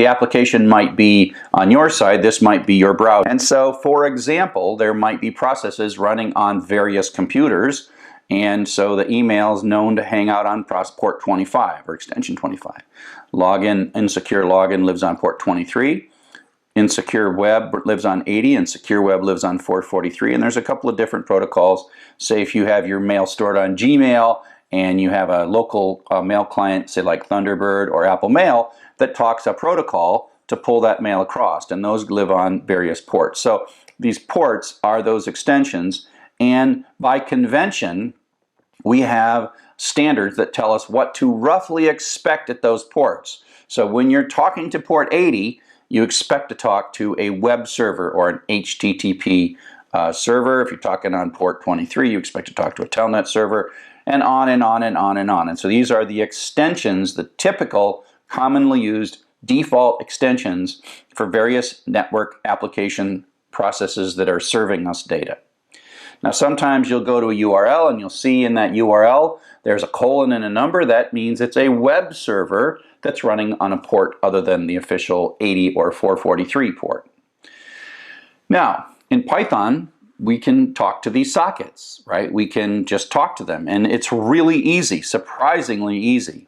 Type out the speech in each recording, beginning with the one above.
The application might be on your side, this might be your browser. And so, for example, there might be processes running on various computers, and so the email is known to hang out on port 25 or extension 25. Login, insecure login lives on port 23. Insecure web lives on 80 and secure web lives on 443, and there's a couple of different protocols. Say if you have your mail stored on Gmail and you have a local mail client, say like Thunderbird or Apple Mail, that talks a protocol to pull that mail across, and those live on various ports. So these ports are those extensions, and by convention we have standards that tell us what to roughly expect at those ports. So when you're talking to port 80, you expect to talk to a web server or an HTTP server. If you're talking on port 23, you expect to talk to a telnet server, and on and on and on and on. And so these are the extensions, the typical, commonly used default extensions for various network application processes that are serving us data. Now sometimes you'll go to a URL and you'll see in that URL there's a colon and a number. That means it's a web server that's running on a port other than the official 80 or 443 port. Now, in Python, we can talk to these sockets, right? We can just talk to them, and it's really easy, surprisingly easy.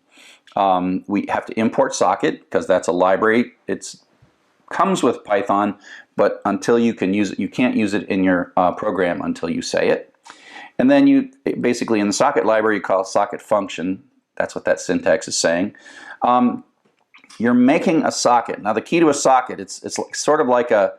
We have to import socket because that's a library. It comes with Python, but until you can use it, you can't use it in your program until you say it. And then you basically in the socket library you call socket function. That's what that syntax is saying. You're making a socket. Now the key to a socket, it's sort of like an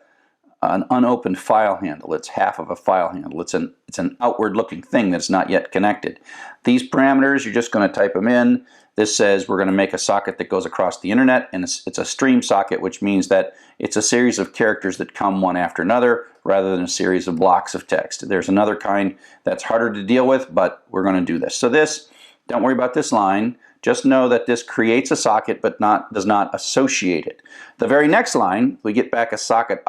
unopened file handle. It's half of a file handle. It's an outward looking thing that's not yet connected. These parameters, you're just going to type them in. This says we're going to make a socket that goes across the internet, and it's a stream socket, which means that it's a series of characters that come one after another rather than a series of blocks of text. There's another kind that's harder to deal with, but we're going to do this. So this, don't worry about this line. Just know that this creates a socket but does not associate it. The very next line, we get back a socket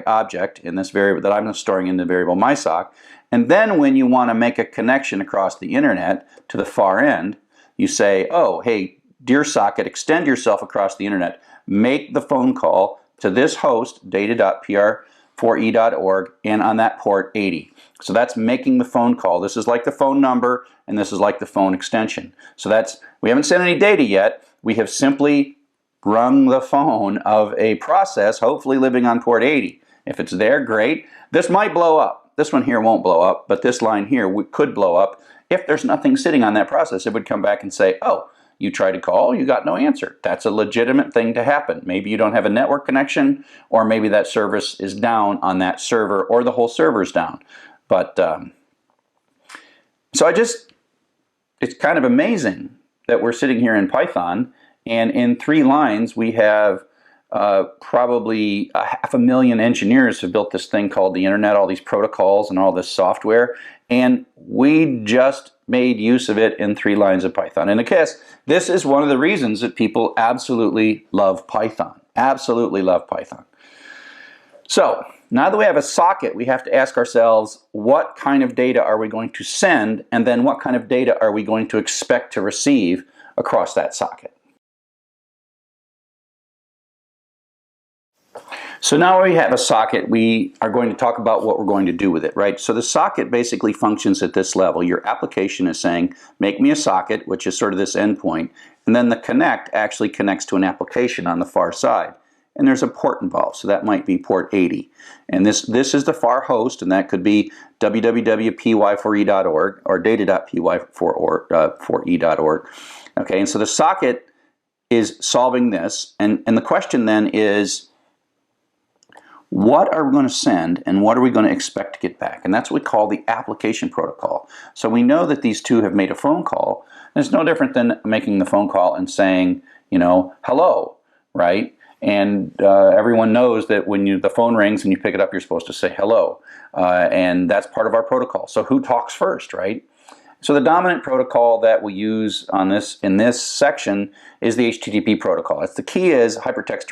object in this variable that I'm storing in the variable mysock. And then when you want to make a connection across the internet to the far end, you say, oh, hey, dear socket, extend yourself across the internet. Make the phone call to this host, data.pr4e.org, and on that port 80. So that's making the phone call. This is like the phone number, and this is like the phone extension. So we haven't sent any data yet. We have simply rung the phone of a process, hopefully living on port 80. If it's there, great. This might blow up. This one here won't blow up, but this line here could blow up. If there's nothing sitting on that process, it would come back and say, oh, you tried to call, you got no answer. That's a legitimate thing to happen. Maybe you don't have a network connection, or maybe that service is down on that server, or the whole server's down. But so it's kind of amazing that we're sitting here in Python, and in 3 lines we have probably 500,000 engineers who built this thing called the internet, all these protocols and all this software, and we just made use of it in 3 lines of Python. And I guess this is one of the reasons that people absolutely love Python. Absolutely love Python. So now that we have a socket, we have to ask ourselves, what kind of data are we going to send, and then what kind of data are we going to expect to receive across that socket? So now we have a socket, we are going to talk about what we're going to do with it, right? So the socket basically functions at this level. Your application is saying, make me a socket, which is sort of this endpoint, and then the connect actually connects to an application on the far side. And there's a port involved, so that might be port 80. And this is the far host, and that could be www.py4e.org or data.py4e.org. Okay, and so the socket is solving this, and the question then is, what are we going to send and what are we going to expect to get back? And that's what we call the application protocol. So we know that these two have made a phone call. It's no different than making the phone call and saying, you know, hello, right? And everyone knows that when the phone rings and you pick it up, you're supposed to say hello. And that's part of our protocol. So who talks first, right? So the dominant protocol that we use in this section is the HTTP protocol. The key is hypertext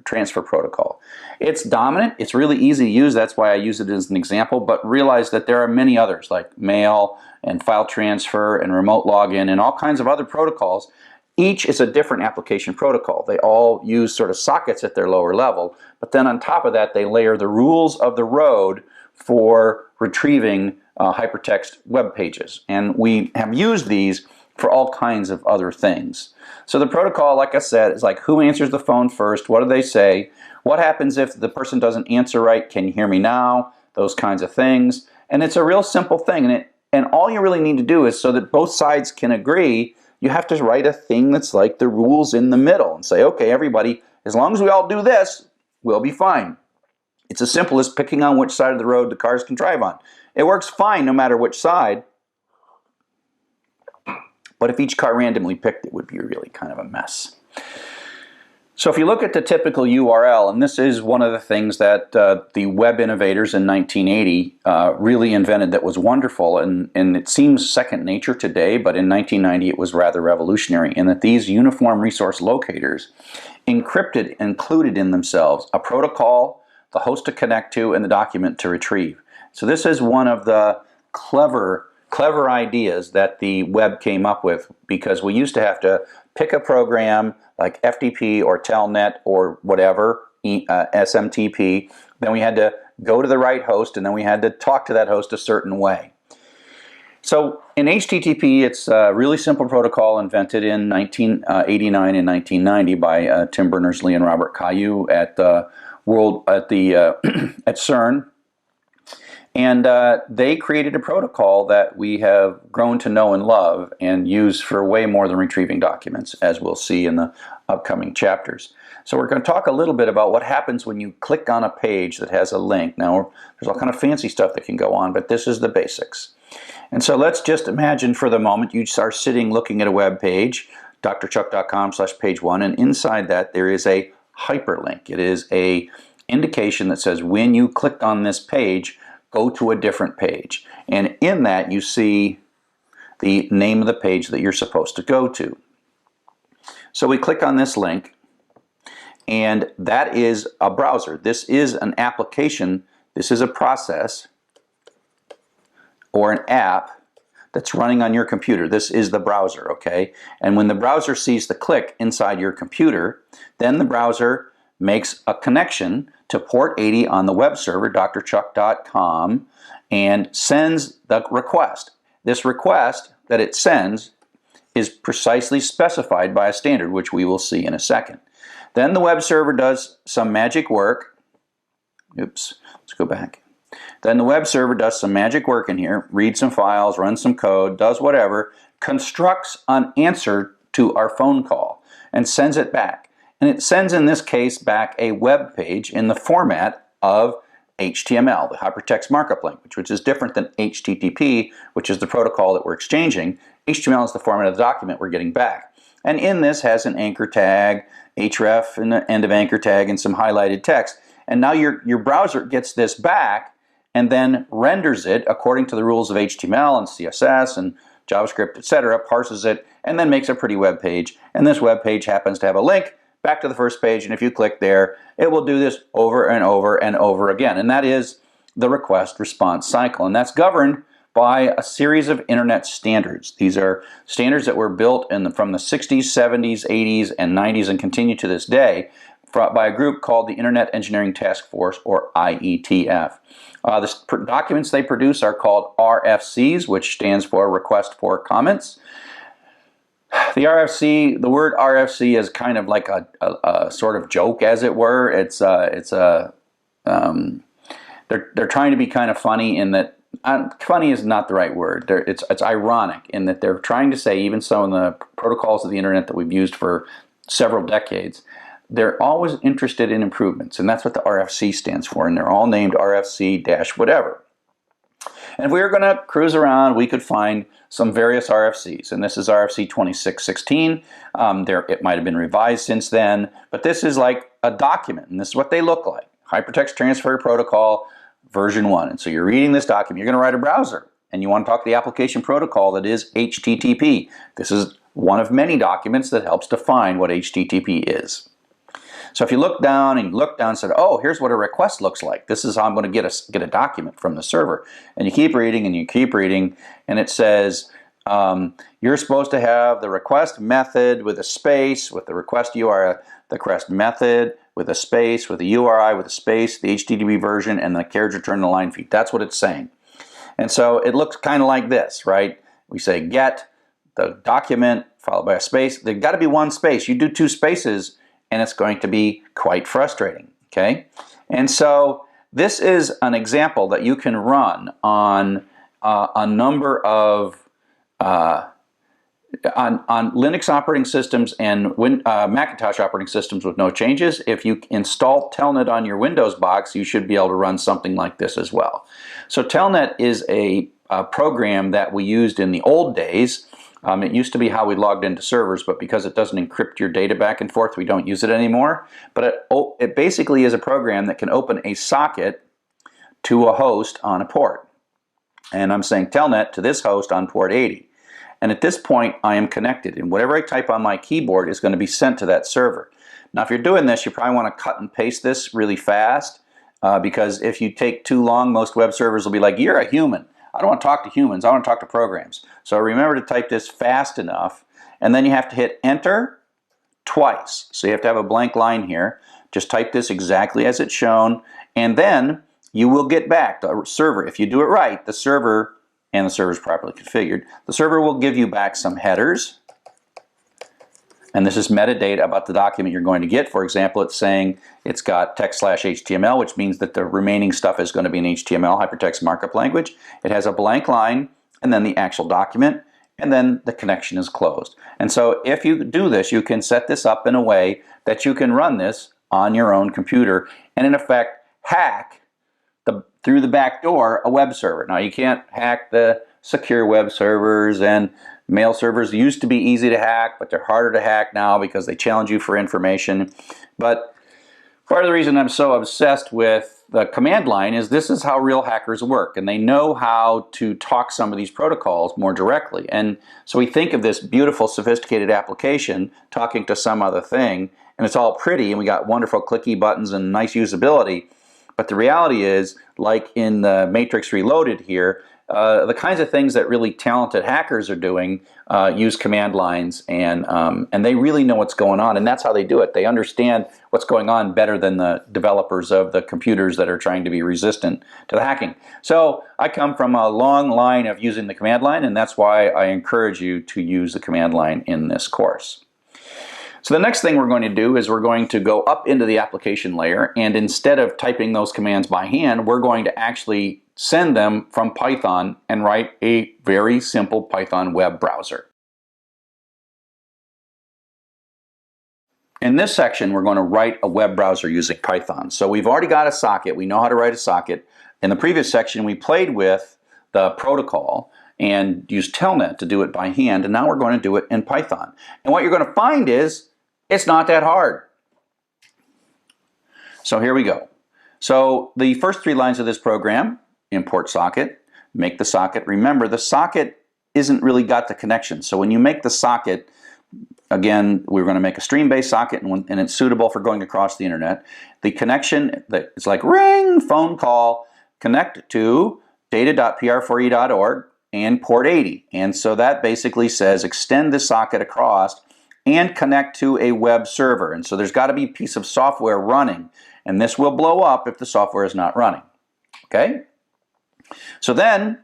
transfer protocol. It's dominant. It's really easy to use. That's why I use it as an example. But realize that there are many others like mail and file transfer and remote login and all kinds of other protocols. Each is a different application protocol. They all use sort of sockets at their lower level, but then on top of that, they layer the rules of the road for retrieving hypertext web pages. And we have used these for all kinds of other things. So the protocol, like I said, is like who answers the phone first, what do they say, what happens if the person doesn't answer right, can you hear me now, those kinds of things. And it's a real simple thing, and all you really need to do is so that both sides can agree, you have to write a thing that's like the rules in the middle and say, okay, everybody, as long as we all do this, we'll be fine. It's as simple as picking on which side of the road the cars can drive on. It works fine no matter which side, but if each car randomly picked, it would be really kind of a mess. So if you look at the typical URL, and this is one of the things that the web innovators in 1980 really invented that was wonderful, and it seems second nature today, but in 1990 it was rather revolutionary in that these uniform resource locators included in themselves a protocol, the host to connect to, and the document to retrieve. So this is one of the clever ideas that the web came up with, because we used to have to pick a program like FTP or Telnet or whatever, SMTP, then we had to go to the right host, and then we had to talk to that host a certain way. So in HTTP, it's a really simple protocol invented in 1989 and 1990 by Tim Berners-Lee and Robert Cailliau at at CERN. And they created a protocol that we have grown to know and love and use for way more than retrieving documents, as we'll see in the upcoming chapters. So we're going to talk a little bit about what happens when you click on a page that has a link. Now, there's all kind of fancy stuff that can go on, but this is the basics. And so let's just imagine for the moment you are sitting looking at a web page, drchuck.com/page1, and inside that there is a hyperlink. It is a indication that says when you clicked on this page, go to a different page. And in that you see the name of the page that you're supposed to go to. So we click on this link, and that is a browser. This is an application, this is a process or an app that's running on your computer. This is the browser, okay? And when the browser sees the click inside your computer, then the browser makes a connection to port 80 on the web server, drchuck.com, and sends the request. This request that it sends is precisely specified by a standard, which we will see in a second. Then the web server does some magic work. Oops, let's go back. Then the web server does some magic work in here, reads some files, runs some code, does whatever, constructs an answer to our phone call, and sends it back. And it sends, in this case, back a web page in the format of HTML, the hypertext markup language, which is different than HTTP, which is the protocol that we're exchanging. HTML is the format of the document we're getting back. And in this has an anchor tag, href, and the end of anchor tag, and some highlighted text. And now your browser gets this back and then renders it according to the rules of HTML and CSS and JavaScript, etc., parses it, and then makes a pretty web page. And this web page happens to have a link back to the first page, and if you click there, it will do this over and over and over again. And that is the request response cycle. And that's governed by a series of internet standards. These are standards that were built from the 60s, 70s, 80s, and 90s and continue to this day by a group called the Internet Engineering Task Force, or IETF. The documents they produce are called RFCs, which stands for Request for Comments. The RFC, the word RFC is kind of like a sort of joke, as it were. They're trying to be kind of funny in that, funny is not the right word. It's ironic in that they're trying to say, even some of the protocols of the internet that we've used for several decades, they're always interested in improvements, and that's what the RFC stands for, and they're all named RFC-whatever. And if we were going to cruise around, we could find some various RFCs, and this is RFC 2616. It might have been revised since then, but this is like a document, and this is what they look like. Hypertext Transfer Protocol version 1. And so you're reading this document, you're going to write a browser, and you want to talk to the application protocol that is HTTP. This is one of many documents that helps define what HTTP is. So if you look down and said, oh, here's what a request looks like. This is how I'm going to get a document from the server. And you keep reading and you keep reading, and it says, You're supposed to have the request method with a space, with the request URI, the request method with a space, with a URI with a space, the HTTP version, and the carriage return the line feed. That's what it's saying. And so it looks kind of like this, right? We say get the document followed by a space. There's got to be one space. You do two spaces and it's going to be quite frustrating, okay? And so this is an example that you can run on a number of on Linux operating systems and Macintosh operating systems with no changes. If you install Telnet on your Windows box, you should be able to run something like this as well. So Telnet is a program that we used in the old days. It used to be how we logged into servers, but because it doesn't encrypt your data back and forth, we don't use it anymore. But it basically is a program that can open a socket to a host on a port. And I'm saying Telnet to this host on port 80. And at this point, I am connected, and whatever I type on my keyboard is going to be sent to that server. Now, if you're doing this, you probably want to cut and paste this really fast, because if you take too long, most web servers will be like, you're a human. I don't want to talk to humans. I want to talk to programs. So remember to type this fast enough, and then you have to hit Enter twice. So you have to have a blank line here. Just type this exactly as it's shown, and then you will get back the server. If you do it right, the server, and the server is properly configured, the server will give you back some headers. And this is metadata about the document you're going to get. For example, it's saying it's got text/HTML, which means that the remaining stuff is going to be in HTML, hypertext markup language. It has a blank line, and then the actual document, and then the connection is closed. And so if you do this, you can set this up in a way that you can run this on your own computer and in effect hack through the back door a web server. Now you can't hack the secure web servers, and mail servers used to be easy to hack, but they're harder to hack now because they challenge you for information. But part of the reason I'm so obsessed with the command line is this is how real hackers work, and they know how to talk some of these protocols more directly. And so we think of this beautiful, sophisticated application talking to some other thing, and it's all pretty, and we got wonderful clicky buttons and nice usability. But the reality is, like in the Matrix Reloaded here, the kinds of things that really talented hackers are doing use command lines, and they really know what's going on, and that's how they do it. They understand what's going on better than the developers of the computers that are trying to be resistant to the hacking. So I come from a long line of using the command line, and that's why I encourage you to use the command line in this course. So the next thing we're going to do is we're going to go up into the application layer, and instead of typing those commands by hand, we're going to actually send them from Python and write a very simple Python web browser. In this section, we're going to write a web browser using Python. So we've already got a socket. We know how to write a socket. In the previous section, we played with the protocol and used Telnet to do it by hand, and now we're going to do it in Python. And what you're going to find is it's not that hard. So here we go. So the first three lines of this program: import socket, make the socket. Remember, the socket isn't really got the connection. So when you make the socket, again, we're going to make a stream-based socket, and it's suitable for going across the internet. The connection, it's like ring, phone call, connect to data.pr4e.org and port 80. And so that basically says extend the socket across and connect to a web server. And so there's got to be a piece of software running, and this will blow up if the software is not running. Okay? So then,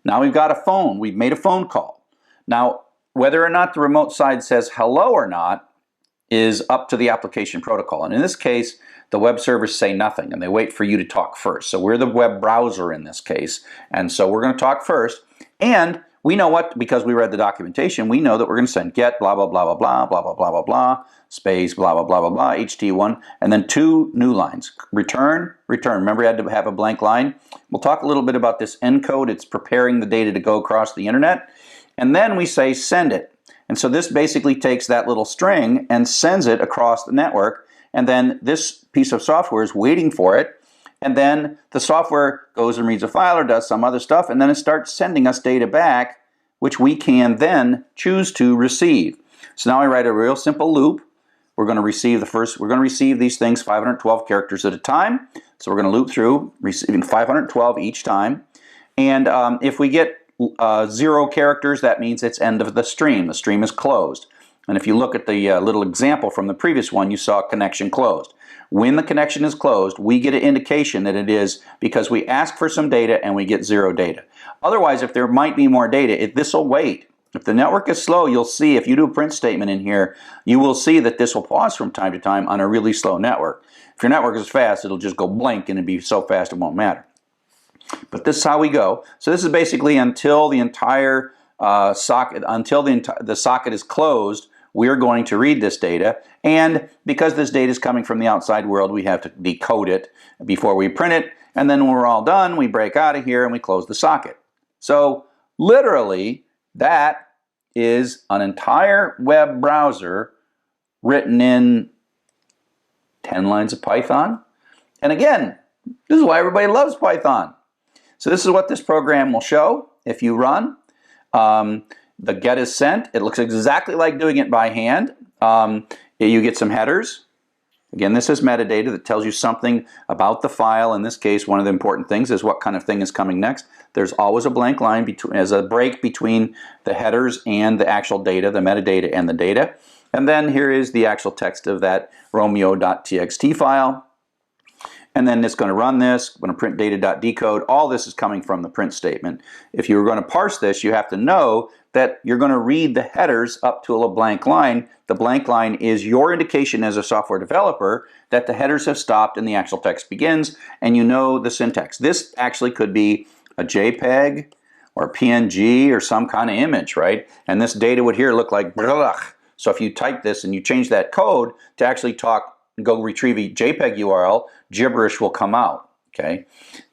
now we've got a phone. We've made a phone call. Now, whether or not the remote side says hello or not is up to the application protocol. And in this case, the web servers say nothing, and they wait for you to talk first. So we're the web browser in this case, and so we're going to talk first. And we know what, because we read the documentation, we know that we're going to send get blah, blah, blah, blah, blah, blah, blah, blah, blah, blah, space, blah, blah, blah, blah, blah, HT1, and then two new lines. Return, return. Remember, we had to have a blank line. We'll talk a little bit about this encode. It's preparing the data to go across the internet. And then we say send it. And so this basically takes that little string and sends it across the network. And then this piece of software is waiting for it. And then the software goes and reads a file or does some other stuff, and then it starts sending us data back, which we can then choose to receive. So now I write a real simple loop. We're going to receive these things 512 characters at a time. So we're going to loop through receiving 512 each time. And if we get 0 characters, that means it's end of the stream. The stream is closed. And if you look at the little example from the previous one, you saw connection closed. When the connection is closed, we get an indication that it is because we ask for some data and we get 0 data. Otherwise, if there might be more data, this will wait. If the network is slow, you'll see, if you do a print statement in here, you will see that this will pause from time to time on a really slow network. If your network is fast, it'll just go blank and it'll be so fast it won't matter. But this is how we go. So this is basically until the entire socket, until the socket is closed, we're going to read this data. And because this data is coming from the outside world, we have to decode it before we print it. And then when we're all done, we break out of here and we close the socket. So literally, that is an entire web browser written in 10 lines of Python. And again, this is why everybody loves Python. So this is what this program will show if you run. The get is sent. It looks exactly like doing it by hand. You get some headers. Again, this is metadata that tells you something about the file. In this case, one of the important things is what kind of thing is coming next. There's always a blank line as a break between the headers and the actual data, the metadata and the data. And then here is the actual text of that romeo.txt file. And then it's going to run this, going to print data.decode. All this is coming from the print statement. If you were going to parse this, you have to know that you're going to read the headers up to a blank line. The blank line is your indication as a software developer that the headers have stopped and the actual text begins, and you know the syntax. This actually could be a JPEG or a PNG or some kind of image, right? And this data would here look like blah. So if you type this and you change that code to actually go retrieve a JPEG URL, gibberish will come out, okay?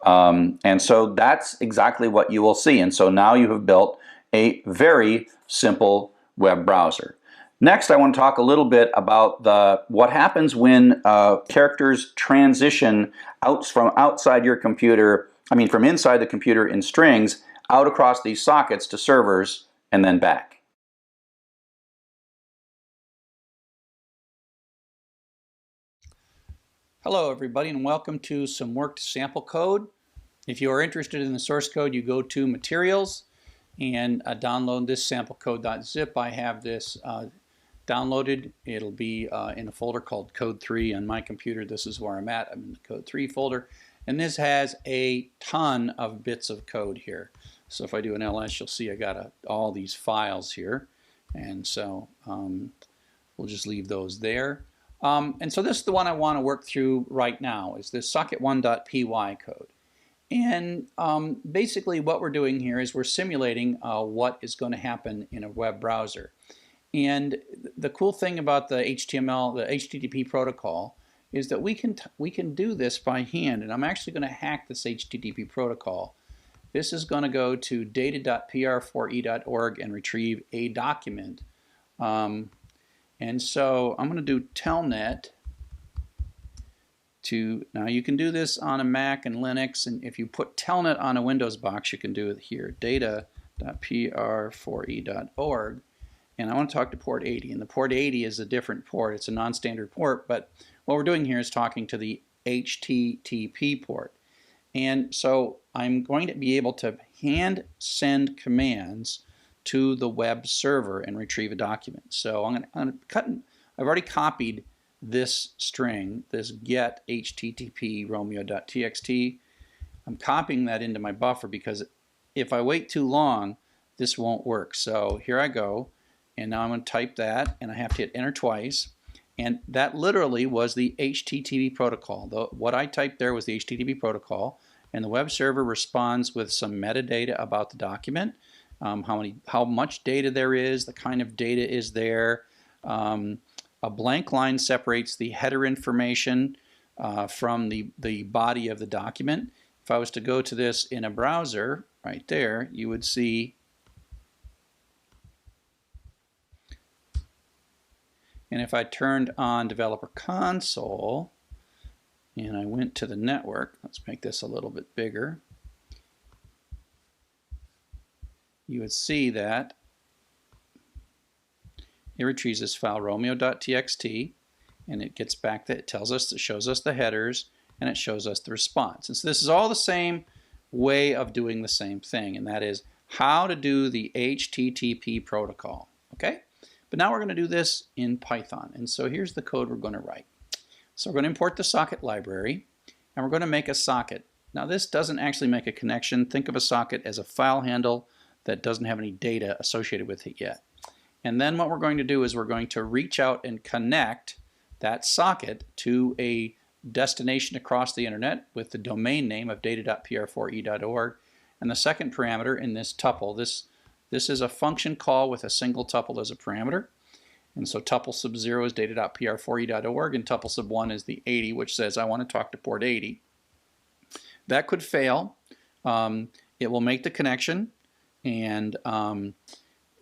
And so that's exactly what you will see. And so now you have built a very simple web browser. Next, I want to talk a little bit about what happens when characters transition from outside your computer, from inside the computer in strings, out across these sockets to servers and then back. Hello everybody and welcome to some worked sample code. If you are interested in the source code, you go to materials and download this sample code.zip. I have this downloaded. It'll be in a folder called code 3 on my computer. This is where I'm at. I'm in the code 3 folder, and this has a ton of bits of code here. So if I do an ls, you'll see I got all these files here, and so we'll just leave those there. And so this is the one I want to work through right now, is this socket1.py code. And basically what we're doing here is we're simulating what is going to happen in a web browser. And the cool thing about the HTML, the HTTP protocol, is that we can do this by hand. And I'm actually going to hack this HTTP protocol. This is going to go to data.pr4e.org and retrieve a document. And so I'm going to do telnet now you can do this on a Mac and Linux, and if you put telnet on a Windows box, you can do it here, data.pr4e.org. And I want to talk to port 80, and the port 80 is a different port. It's a non-standard port, but what we're doing here is talking to the HTTP port. And so I'm going to be able to hand send commands to the web server and retrieve a document. So I'm going to cut. I've already copied this string, this get HTTP romeo.txt. I'm copying that into my buffer because if I wait too long, this won't work. So here I go, and now I'm going to type that, and I have to hit enter twice. And that literally was the HTTP protocol. What I typed there was the HTTP protocol, and the web server responds with some metadata about the document. How much data there is, the kind of data is there. A blank line separates the header information from the body of the document. If I was to go to this in a browser, right there, you would see, and if I turned on Developer Console and I went to the network, let's make this a little bit bigger, you would see that it retrieves this file romeo.txt, and it gets back that it shows us the headers, and it shows us the response. And so this is all the same way of doing the same thing, and that is how to do the HTTP protocol, okay? But now we're going to do this in Python, and so here's the code we're going to write. So we're going to import the socket library, and we're going to make a socket. Now this doesn't actually make a connection. Think of a socket as a file handle that doesn't have any data associated with it yet. And then what we're going to do is we're going to reach out and connect that socket to a destination across the internet with the domain name of data.pr4e.org. And the second parameter in this tuple, this is a function call with a single tuple as a parameter. And so tuple sub 0 is data.pr4e.org, and tuple sub 1 is the 80, which says I want to talk to port 80. That could fail. It will make the connection, and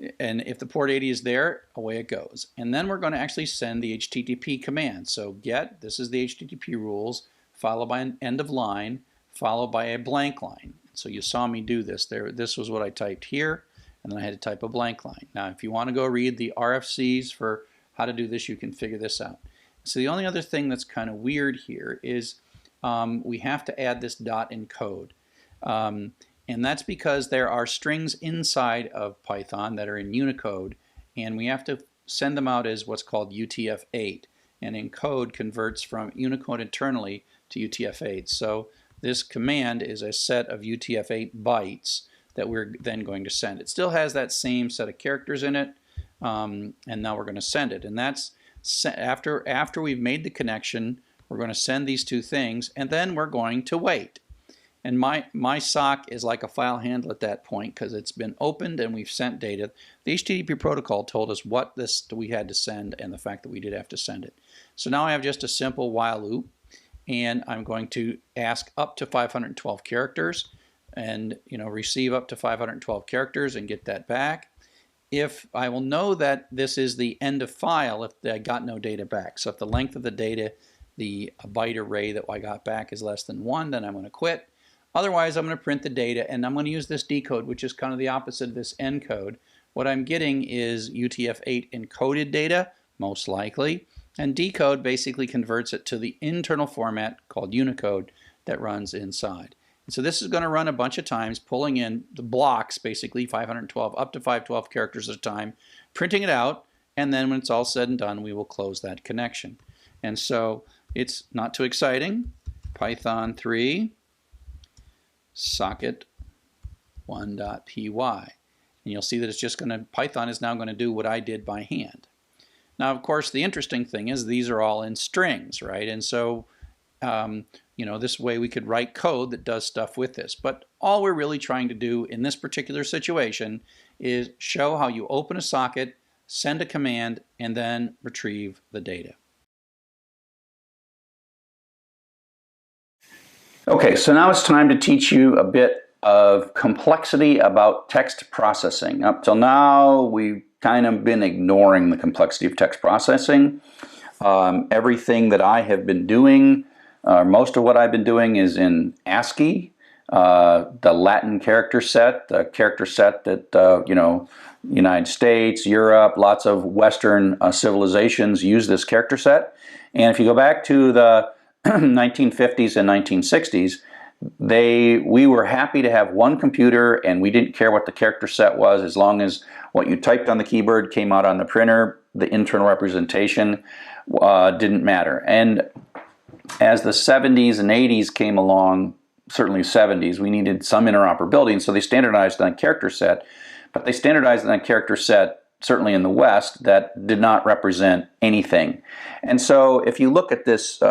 if the port 80 is there, away it goes. And then we're going to actually send the HTTP command. So get, this is the HTTP rules, followed by an end of line, followed by a blank line. So you saw me do this. This was what I typed here, and then I had to type a blank line. Now if you want to go read the RFCs for how to do this, you can figure this out. So the only other thing that's kind of weird here is we have to add this dot in code. And that's because there are strings inside of Python that are in Unicode, and we have to send them out as what's called UTF-8. And encode converts from Unicode internally to UTF-8. So this command is a set of UTF-8 bytes that we're then going to send. It still has that same set of characters in it, and now we're going to send it. And that's after we've made the connection, we're going to send these two things, and then we're going to wait. And my sock is like a file handle at that point because it's been opened and we've sent data. The HTTP protocol told us what we had to send and the fact that we did have to send it. So now I have just a simple while loop, and I'm going to ask up to 512 characters and receive up to 512 characters and get that back. If I will know that this is the end of file if I got no data back. So if the length of the data, the byte array that I got back is less than 1, then I'm going to quit. Otherwise, I'm going to print the data, and I'm going to use this decode, which is kind of the opposite of this encode. What I'm getting is UTF-8 encoded data, most likely, and decode basically converts it to the internal format called Unicode that runs inside. And so this is going to run a bunch of times, pulling in the blocks, basically 512, up to 512 characters at a time, printing it out, and then when it's all said and done, we will close that connection. And so it's not too exciting. Python 3 socket 1.py, and you'll see that it's just going to, Python is now going to do what I did by hand. Now of course the interesting thing is these are all in strings, right? And so this way we could write code that does stuff with this, but all we're really trying to do in this particular situation is show how you open a socket, send a command, and then retrieve the data. Okay, so now it's time to teach you a bit of complexity about text processing. Up till now, we've kind of been ignoring the complexity of text processing. Everything that I have been doing, most of what I've been doing is in ASCII, the Latin character set, the character set that, United States, Europe, lots of Western civilizations use this character set. And if you go back to the 1950s and 1960s, we were happy to have one computer, and we didn't care what the character set was as long as what you typed on the keyboard came out on the printer. The internal representation didn't matter. And as the 70s and 80s came along, certainly 70s, we needed some interoperability, and so they standardized on a character set, but they standardized on a character set certainly in the West that did not represent anything. And so if you look at this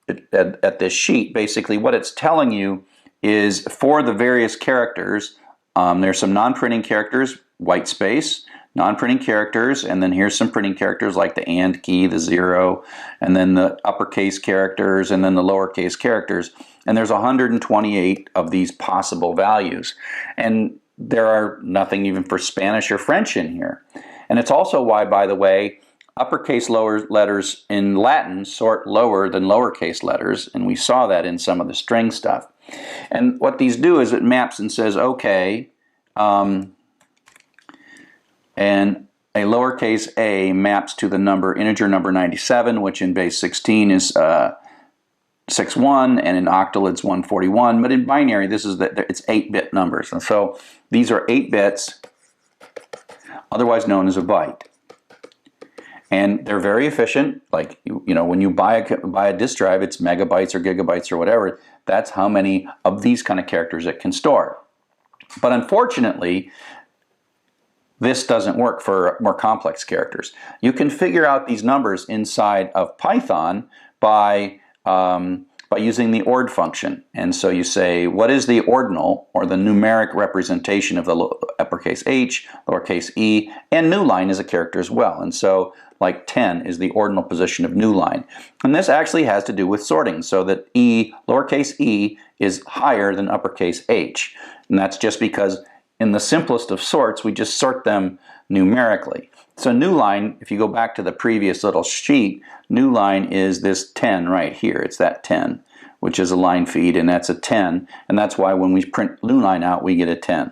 at this sheet, basically what it's telling you is for the various characters, there's some non-printing characters, white space, non-printing characters, and then here's some printing characters like the and key, the 0, and then the uppercase characters, and then the lowercase characters. And there's 128 of these possible values. And there are nothing even for Spanish or French in here. And it's also why, by the way, uppercase lower letters in Latin sort lower than lowercase letters, and we saw that in some of the string stuff. And what these do is it maps and says, okay, and a lowercase a maps to the integer number 97, which in base 16 is 61, and in octal it's 141, but in binary it's 8-bit numbers. And so these are 8 bits, otherwise known as a byte. And they're very efficient. Like, when you buy a disk drive, it's megabytes or gigabytes or whatever. That's how many of these kind of characters it can store. But unfortunately, this doesn't work for more complex characters. You can figure out these numbers inside of Python by using the ord function. And so you say, what is the ordinal, or the numeric representation of the uppercase H, lowercase e, and new line is a character as well. And so, like 10 is the ordinal position of new line. And this actually has to do with sorting, so that e, lowercase e, is higher than uppercase H. And that's just because in the simplest of sorts, we just sort them numerically. So new line, if you go back to the previous little sheet, new line is this 10 right here. It's that 10, which is a line feed, and that's a 10. And that's why when we print new line out, we get a 10.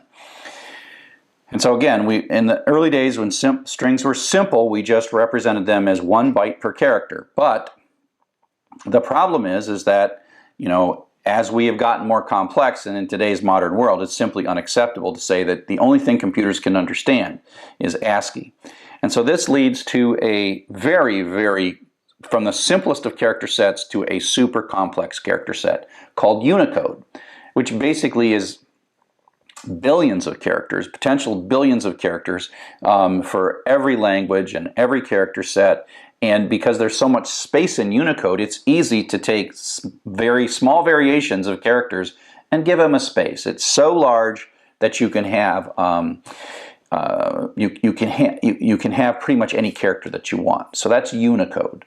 And so again, in the early days when strings were simple, we just represented them as 1 byte per character. But the problem is that, as we have gotten more complex, and in today's modern world, it's simply unacceptable to say that the only thing computers can understand is ASCII. And so this leads to a from the simplest of character sets to a super complex character set called Unicode, which basically is billions of characters, potential billions of characters for every language and every character set. And because there's so much space in Unicode, it's easy to take very small variations of characters and give them a space. It's so large that you can have you can have pretty much any character that you want. So that's Unicode.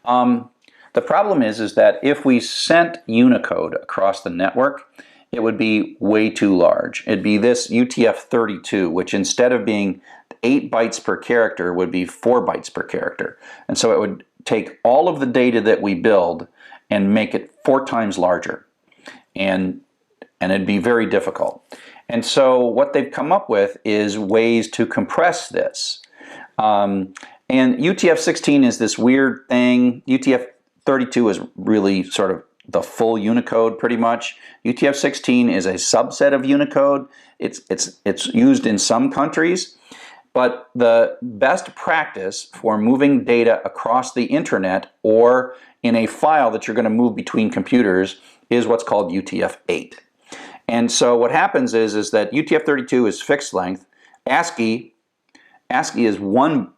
The problem is that if we sent Unicode across the network, it would be way too large. It'd be this UTF-32, which instead of being 8 bytes per character would be 4 bytes per character. And so it would take all of the data that we build and make it 4 times larger. And it'd be very difficult. And so what they've come up with is ways to compress this. And UTF-16 is this weird thing. UTF-32 is really sort of the full Unicode pretty much. UTF-16 is a subset of Unicode. It's used in some countries. But the best practice for moving data across the internet or in a file that you're going to move between computers is what's called UTF-8. And so what happens is that UTF-32 is fixed length. ASCII is one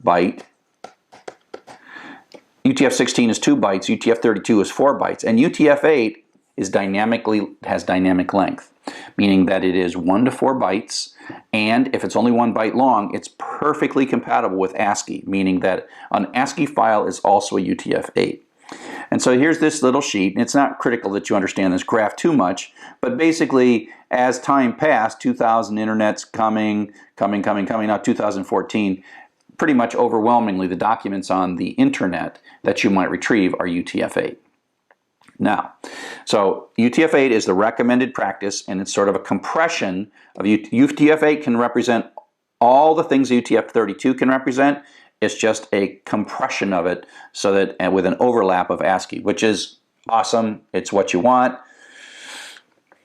byte. UTF-16 is 2 bytes. UTF-32 is 4 bytes. And UTF-8 has dynamic length, meaning that it is 1 to 4 bytes. And if it's only 1 byte long, it's perfectly compatible with ASCII, meaning that an ASCII file is also a UTF-8. And so here's this little sheet, and it's not critical that you understand this graph too much, but basically as time passed, 2000 internet's coming, now 2014, pretty much overwhelmingly the documents on the internet that you might retrieve are UTF-8. Now, so UTF-8 is the recommended practice, and it's sort of a compression of UTF-8 can represent all the things UTF-32 can represent. It's just a compression of it, so that, and with an overlap of ASCII, which is awesome. It's what you want.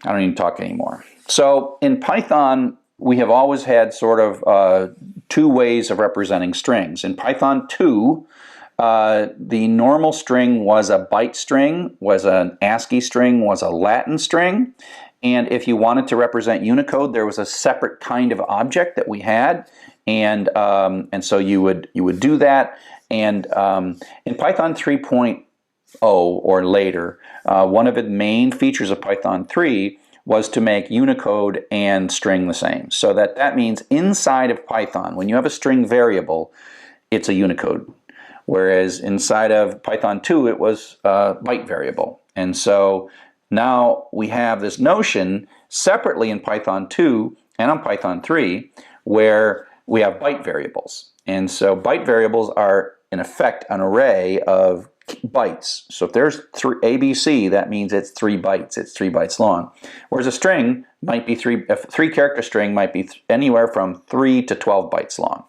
I don't even talk anymore. So in Python, we have always had sort of 2 ways of representing strings. In Python 2, the normal string was a byte string, was an ASCII string, was a Latin string. And if you wanted to represent Unicode, there was a separate kind of object that we had. And so you would do that. And in Python 3.0 or later, one of the main features of Python 3 was to make Unicode and string the same. So that means inside of Python, when you have a string variable, it's a Unicode. Whereas inside of Python 2, it was a byte variable. And so now we have this notion separately in Python 2 and on Python 3 where we have byte variables. And so byte variables are, in effect, an array of bytes. So if there's ABC, that means it's 3 bytes. It's 3 bytes long. Whereas a string might be a 3-character string might be anywhere from 3 to 12 bytes long.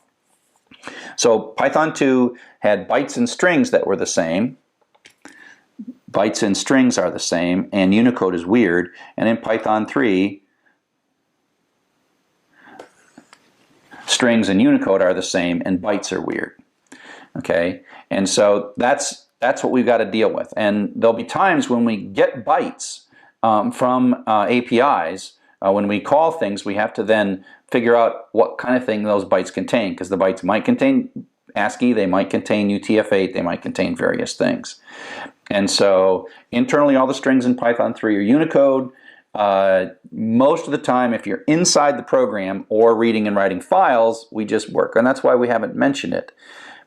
So Python 2 had bytes and strings that were the same. bytes and strings are the same, and Unicode is weird. And in Python 3, strings and Unicode are the same, and bytes are weird. Okay, and so that's what we've got to deal with. And there'll be times when we get bytes from APIs. When we call things, we have to then figure out what kind of thing those bytes contain, because the bytes might contain ASCII, they might contain UTF-8, they might contain various things. And so internally, all the strings in Python 3 are Unicode. Most of the time, if you're inside the program or reading and writing files, we just work, and that's why we haven't mentioned it.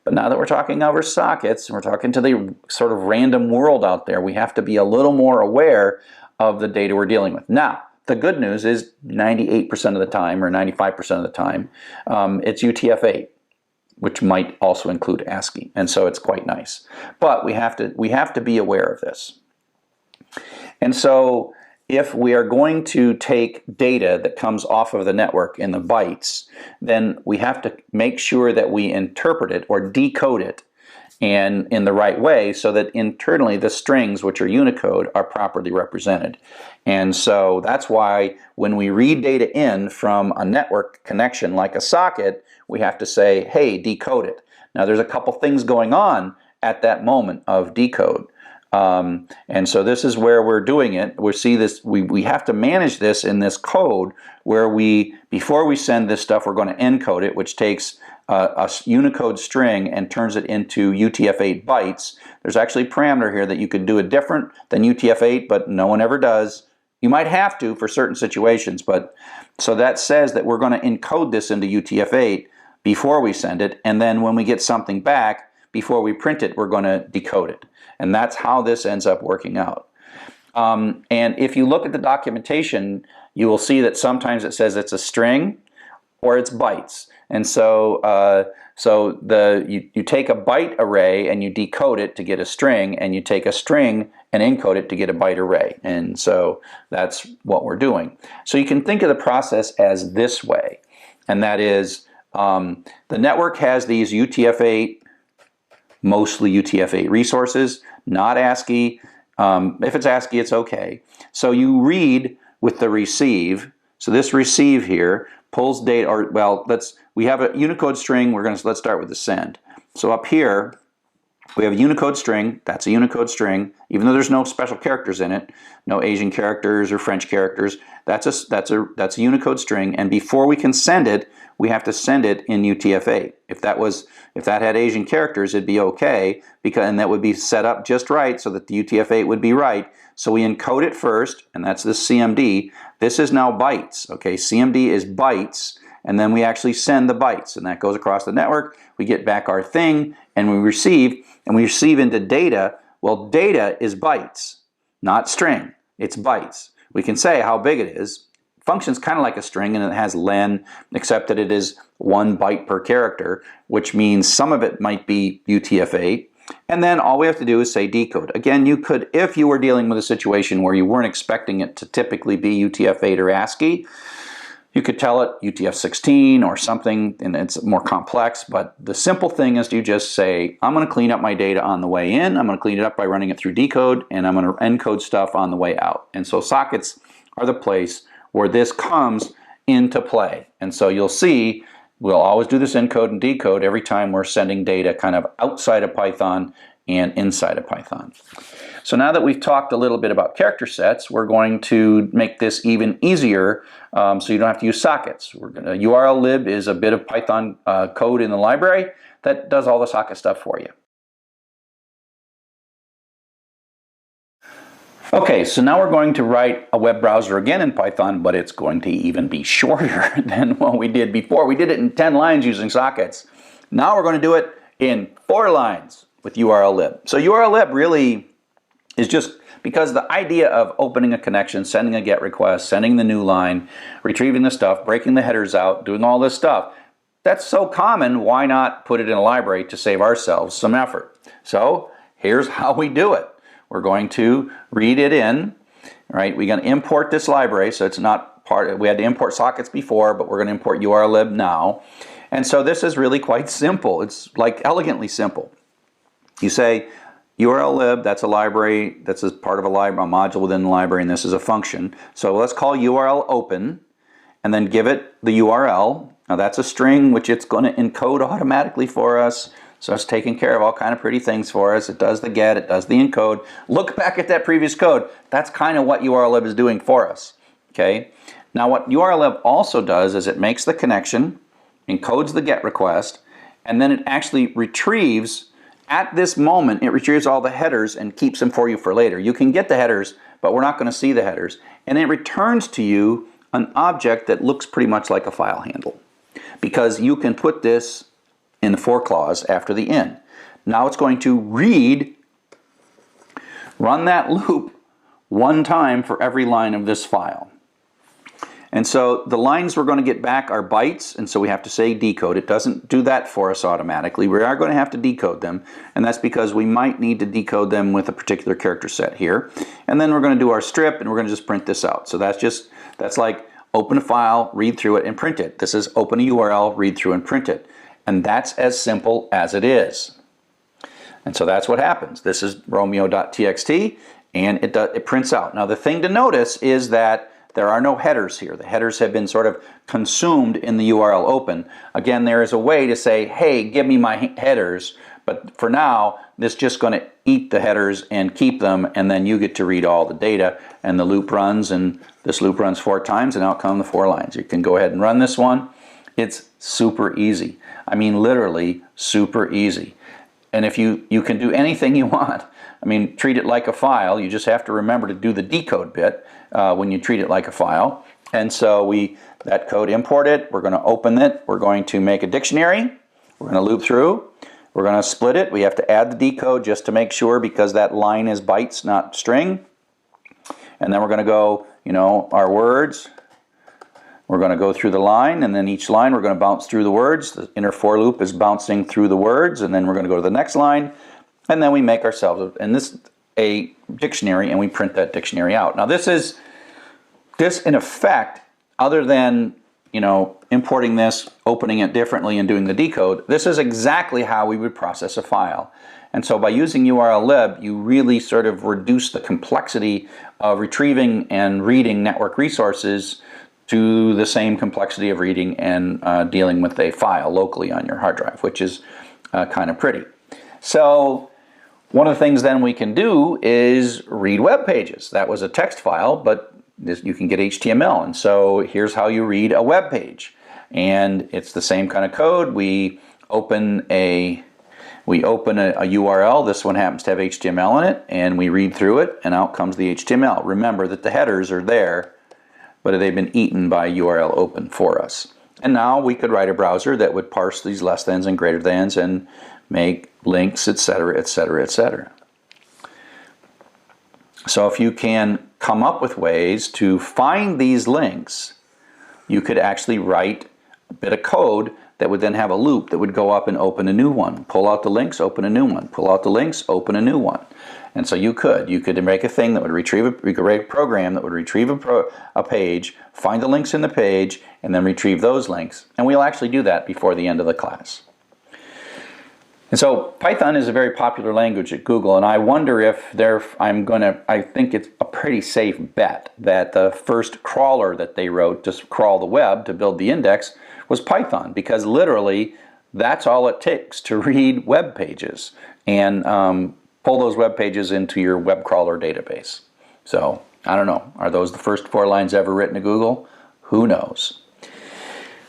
But now that we're talking over sockets, and we're talking to the sort of random world out there, we have to be a little more aware of the data we're dealing with. Now, the good news is 98% of the time, or 95% of the time, it's UTF-8, which might also include ASCII, and so it's quite nice. But we have to be aware of this. And so if we are going to take data that comes off of the network in the bytes, then we have to make sure that we interpret it or decode it and in the right way, so that internally the strings, which are Unicode, are properly represented. And so that's why when we read data in from a network connection like a socket, we have to say, hey, decode it. Now there's a couple things going on at that moment of decode. And so this is where we're doing it. We see this, we have to manage this in this code where before we send this stuff, we're going to encode it, which takes a Unicode string and turns it into UTF-8 bytes. There's actually a parameter here that you could do it different than UTF-8, but no one ever does. You might have to for certain situations, but so that says that we're going to encode this into UTF-8 before we send it, and then when we get something back, before we print it, we're going to decode it. And that's how this ends up working out. And if you look at the documentation, you will see that sometimes it says it's a string or it's bytes. And so, you take a byte array and you decode it to get a string, and you take a string and encode it to get a byte array. And so that's what we're doing. So you can think of the process as this way, and that is the network has these UTF-8, mostly UTF-8 resources, not ASCII. If it's ASCII, it's okay. So you read with the receive. So this receive here pulls data, or well, we have a Unicode string. Let's start with the send. So up here we have a Unicode string. That's a Unicode string, even though there's no special characters in it, no Asian characters or French characters. That's a Unicode string, and before we can send it, we have to send it in UTF-8. If that had Asian characters, it'd be okay, and that would be set up just right so that the UTF-8 would be right. So we encode it first, and that's this CMD. This is now bytes. Okay, CMD is bytes, and then we actually send the bytes, and that goes across the network. We get back our thing, and we receive into data. Well, data is bytes, not string. It's bytes. We can say how big it is. Functions kind of like a string, and it has len, except that it is 1 byte per character, which means some of it might be UTF-8. And then all we have to do is say decode. Again, you could, if you were dealing with a situation where you weren't expecting it to typically be UTF-8 or ASCII, you could tell it UTF-16 or something, and it's more complex. But the simple thing is you just say, I'm going to clean up my data on the way in, I'm going to clean it up by running it through decode, and I'm going to encode stuff on the way out. And so sockets are the place where this comes into play. And so you'll see we'll always do this encode and decode every time we're sending data kind of outside of Python and inside of Python. So now that we've talked a little bit about character sets, we're going to make this even easier so you don't have to use sockets. URL-lib is a bit of Python code in the library that does all the socket stuff for you. Okay, so now we're going to write a web browser again in Python, but it's going to even be shorter than what we did before. We did it in 10 lines using sockets. Now we're going to do it in 4 lines with URL-lib. So URL-lib really is just because the idea of opening a connection, sending a GET request, sending the new line, retrieving the stuff, breaking the headers out, doing all this stuff, that's so common, why not put it in a library to save ourselves some effort? So here's how we do it. We're going to read it in, right? We're going to import this library, so it's not we had to import sockets before, but we're going to import URL-lib now. And so this is really quite simple. It's like elegantly simple. You say URL-lib, that's a library, that's a part of a library, a module within the library, and this is a function. So let's call URL open, and then give it the URL. Now that's a string which it's going to encode automatically for us. So it's taking care of all kind of pretty things for us. It does the get, it does the encode. Look back at that previous code. That's kind of what URL-lib is doing for us. Okay. Now what URL-lib also does is it makes the connection, encodes the get request, and then it actually retrieves, at this moment, it retrieves all the headers and keeps them for you for later. You can get the headers, but we're not going to see the headers. And it returns to you an object that looks pretty much like a file handle, because you can put this in the for clause after the in. Now it's going to run that loop one time for every line of this file. And so the lines we're going to get back are bytes, and so we have to say decode. It doesn't do that for us automatically. We are going to have to decode them, and that's because we might need to decode them with a particular character set here. And then we're going to do our strip, and we're going to just print this out. So that's like open a file, read through it, and print it. This is open a URL, read through, and print it. And that's as simple as it is. And so that's what happens. This is romeo.txt, and it prints out. Now the thing to notice is that there are no headers here. The headers have been sort of consumed in the URL open. Again, there is a way to say, hey, give me my headers, but for now, this is just going to eat the headers and keep them, and then you get to read all the data, and the loop runs, and this loop runs 4 times, and out come the 4 lines. You can go ahead and run this one. It's super easy. I mean, literally super easy. And if you can do anything you want. I mean, treat it like a file. You just have to remember to do the decode bit when you treat it like a file. And so that code import it. We're going to open it. We're going to make a dictionary. We're going to loop through. We're going to split it. We have to add the decode just to make sure, because that line is bytes, not string. And then we're going to go, our words. We're going to go through the line, and then each line we're going to bounce through the words. The inner for loop is bouncing through the words, and then we're going to go to the next line, and then we make ourselves a dictionary, and we print that dictionary out. Now this in effect, other than importing this, opening it differently, and doing the decode, this is exactly how we would process a file. And so by using URL-lib, you really sort of reduce the complexity of retrieving and reading network resources to the same complexity of reading and dealing with a file locally on your hard drive, which is kind of pretty. So one of the things then we can do is read web pages. That was a text file, but you can get HTML, and so here's how you read a web page. And it's the same kind of code. We open a URL. This one happens to have HTML in it, and we read through it, and out comes the HTML. Remember that the headers are there, but they've been eaten by URL open for us. And now we could write a browser that would parse these less thans and greater thans and make links, etc., etc., etc. So if you can come up with ways to find these links, you could actually write a bit of code that would then have a loop that would go up and open a new one. Pull out the links, open a new one. Pull out the links, open a new one. And so you could make a thing that would retrieve you could write a program that would retrieve a page, find the links in the page, and then retrieve those links. And we'll actually do that before the end of the class. And so Python is a very popular language at Google, and I wonder if I think it's a pretty safe bet that the first crawler that they wrote to crawl the web, to build the index, was Python, because literally that's all it takes to read web pages and pull those web pages into your web crawler database. So I don't know, are those the first 4 lines ever written to Google? Who knows?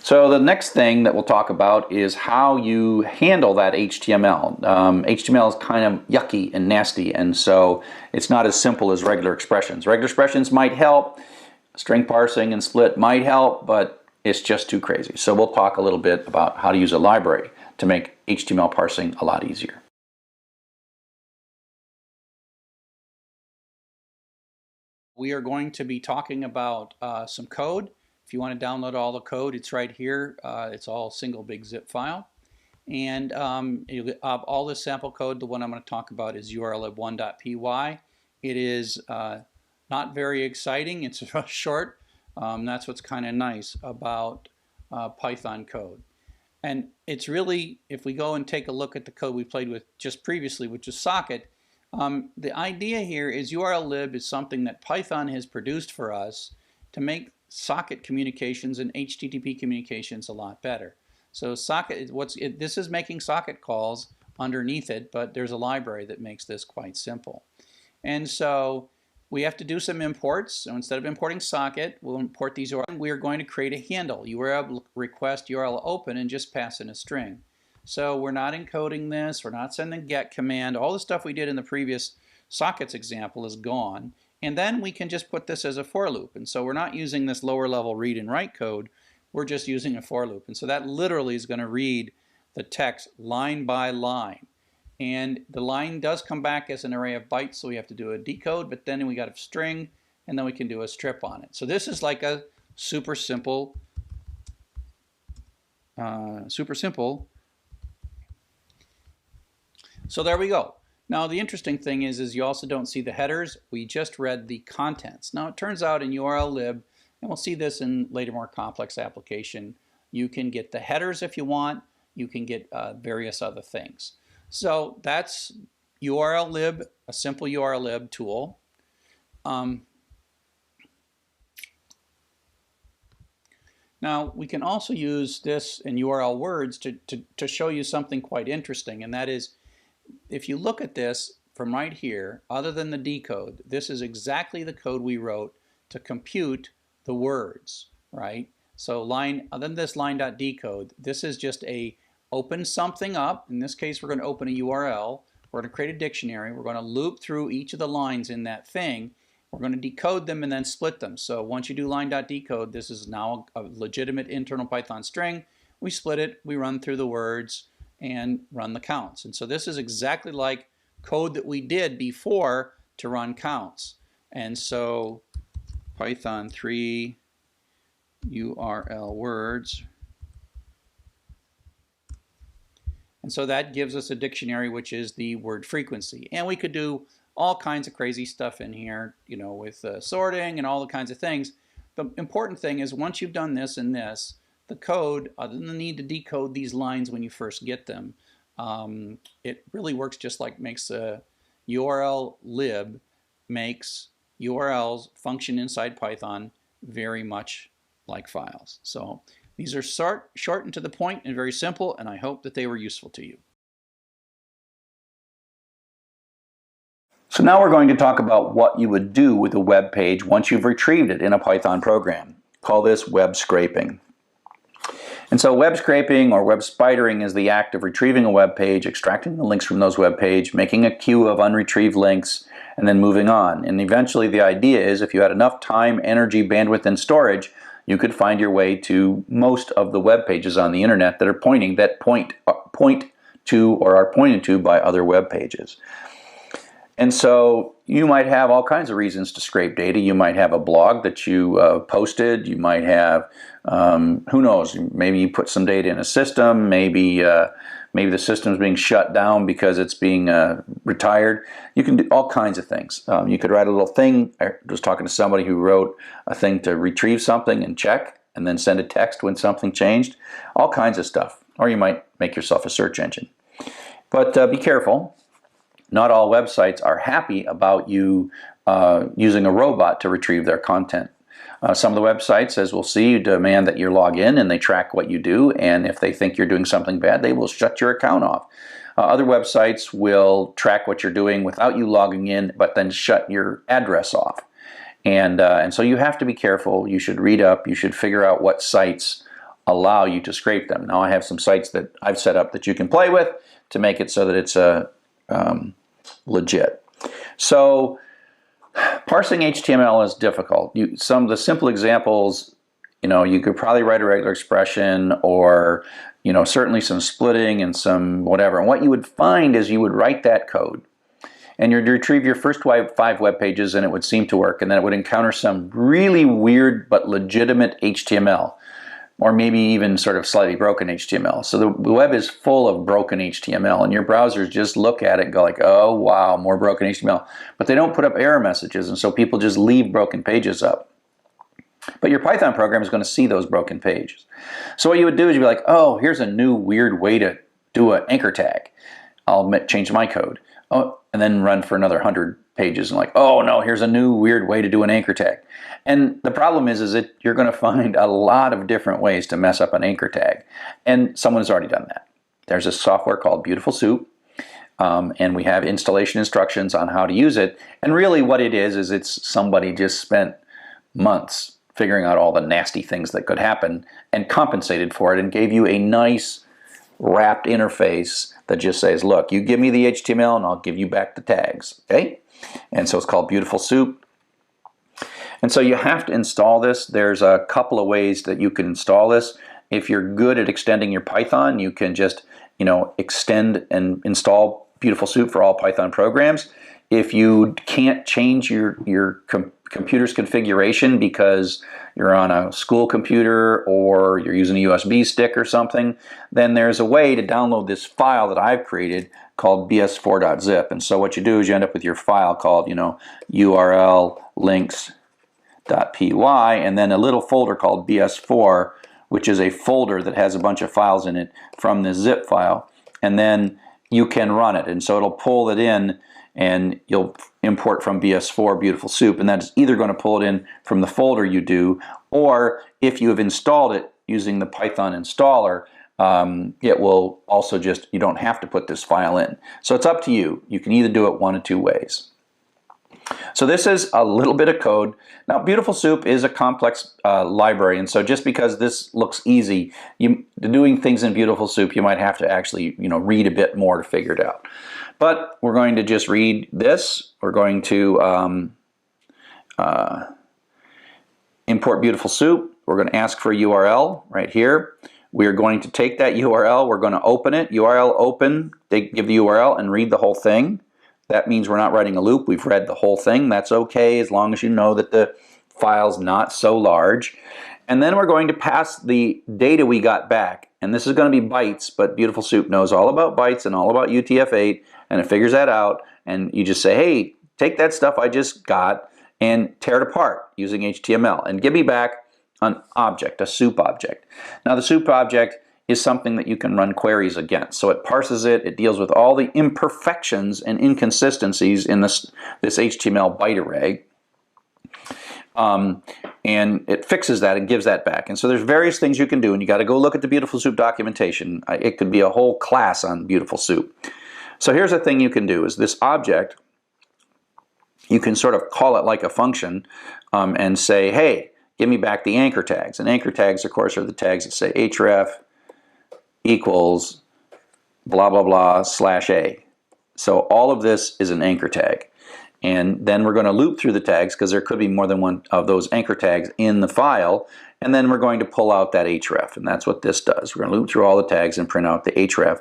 So the next thing that we'll talk about is how you handle that HTML. HTML is kind of yucky and nasty, and so it's not as simple as regular expressions. Regular expressions might help, string parsing and split might help, but it's just too crazy. So we'll talk a little bit about how to use a library to make HTML parsing a lot easier. We are going to be talking about some code. If you want to download all the code, it's right here. It's all single big zip file. And all this sample code, the one I'm going to talk about is urllib1.py. It is not very exciting. It's short. That's what's kind of nice about Python code. And it's really, if we go and take a look at the code we played with just previously, which is Socket, The idea here is URLlib is something that Python has produced for us to make socket communications and HTTP communications a lot better. So this is making socket calls underneath it, but there's a library that makes this quite simple. And so we have to do some imports. So instead of importing socket, we'll import these URLs. We are going to create a handle, URL request URL open, and just pass in a string. So we're not encoding this, we're not sending get command. All the stuff we did in the previous sockets example is gone. And then we can just put this as a for loop. And so we're not using this lower level read and write code, we're just using a for loop. And so that literally is going to read the text line by line. And the line does come back as an array of bytes, so we have to do a decode, but then we got a string, and then we can do a strip on it. So this is like a super simple. So there we go. Now the interesting thing is you also don't see the headers. We just read the contents. Now it turns out in URLlib, and we'll see this in later more complex application, you can get the headers if you want. You can get various other things. So that's URLlib, a simple URLlib tool. Now we can also use this in URL words to show you something quite interesting, and that is if you look at this from right here, other than the decode, this is exactly the code we wrote to compute the words, right? So other than this line.decode, this is just a open something up. In this case, we're going to open a URL. We're going to create a dictionary. We're going to loop through each of the lines in that thing. We're going to decode them and then split them. So once you do line.decode, this is now a legitimate internal Python string. We split it, we run through the words, and run the counts. And so this is exactly like code that we did before to run counts. And so Python 3 URL words. And so that gives us a dictionary, which is the word frequency. And we could do all kinds of crazy stuff in here, you know, with sorting and all the kinds of things. The important thing is once you've done this and this, the code, other than the need to decode these lines when you first get them, it really works just like makes a URLlib makes URLs function inside Python very much like files. So these are short and to the point and very simple, and I hope that they were useful to you. So now we're going to talk about what you would do with a web page once you've retrieved it in a Python program. Call this web scraping. And so web scraping or web spidering is the act of retrieving a web page, extracting the links from those web pages, making a queue of unretrieved links, and then moving on. And eventually the idea is if you had enough time, energy, bandwidth, and storage, you could find your way to most of the web pages on the internet that are point to or are pointed to by other web pages. And so you might have all kinds of reasons to scrape data. You might have a blog that you posted. You might have, who knows, maybe you put some data in a system. Maybe the system's being shut down because it's being retired. You can do all kinds of things. You could write a little thing. I was talking to somebody who wrote a thing to retrieve something and check, and then send a text when something changed. All kinds of stuff. Or you might make yourself a search engine. But be careful. Not all websites are happy about you using a robot to retrieve their content. Some of the websites, as we'll see, demand that you log in and they track what you do, and if they think you're doing something bad, they will shut your account off. Other websites will track what you're doing without you logging in, but then shut your address off. And so you have to be careful. You should read up. You should figure out what sites allow you to scrape them. Now I have some sites that I've set up that you can play with to make it so that it's legit. So parsing HTML is difficult. Some of the simple examples, you could probably write a regular expression or, certainly some splitting and some whatever. And what you would find is you would write that code and you'd retrieve your first 5 web pages and it would seem to work, and then it would encounter some really weird but legitimate HTML. Or maybe even sort of slightly broken HTML. So the web is full of broken HTML, and your browsers just look at it and go like, oh wow, more broken HTML. But they don't put up error messages, and so people just leave broken pages up. But your Python program is going to see those broken pages. So what you would do is you'd be like, oh, here's a new weird way to do an anchor tag. I'll change my code. Oh, and then run for another 100 pages and like, oh no, here's a new weird way to do an anchor tag. And the problem is that you're going to find a lot of different ways to mess up an anchor tag. And someone has already done that. There's a software called Beautiful Soup. And we have installation instructions on how to use it. And really what it is it's somebody just spent months figuring out all the nasty things that could happen and compensated for it and gave you a nice wrapped interface that just says, look, you give me the HTML and I'll give you back the tags, okay? And so it's called Beautiful Soup. And so you have to install this. There's a couple of ways that you can install this. If you're good at extending your Python, you can just, extend and install Beautiful Soup for all Python programs. If you can't change your computer's configuration because you're on a school computer or you're using a USB stick or something, then there's a way to download this file that I've created called bs4.zip. And so what you do is you end up with your file called, URL links.py, and then a little folder called bs4, which is a folder that has a bunch of files in it from this zip file. And then you can run it. And so it'll pull it in, and you'll import from BS4 Beautiful Soup, and that's either going to pull it in from the folder you do, or if you have installed it using the Python installer, it will also you don't have to put this file in. So it's up to you. You can either do it one of two ways. So this is a little bit of code. Now Beautiful Soup is a complex library, and so just because this looks easy, doing things in Beautiful Soup, you might have to actually read a bit more to figure it out. But we're going to just read this. We're going to import Beautiful Soup. We're going to ask for a URL right here. We're going to take that URL. We're going to open it. URL open. They give the URL and read the whole thing. That means we're not writing a loop. We've read the whole thing. That's okay as long as you know that the file's not so large. And then we're going to pass the data we got back. And this is going to be bytes, but Beautiful Soup knows all about bytes and all about UTF-8, and it figures that out. And you just say, hey, take that stuff I just got and tear it apart using HTML and give me back an object, a soup object. Now the soup object is something that you can run queries against. So it parses it, it deals with all the imperfections and inconsistencies in this HTML byte array. And it fixes that and gives that back. And so there's various things you can do, and you got to go look at the Beautiful Soup documentation. It could be a whole class on Beautiful Soup. So here's the thing you can do is this object, you can sort of call it like a function and say, hey, give me back the anchor tags. And anchor tags, of course, are the tags that say href equals blah, blah, blah, /a. So all of this is an anchor tag. And then we're going to loop through the tags because there could be more than one of those anchor tags in the file. And then we're going to pull out that href. And that's what this does. We're going to loop through all the tags and print out the href.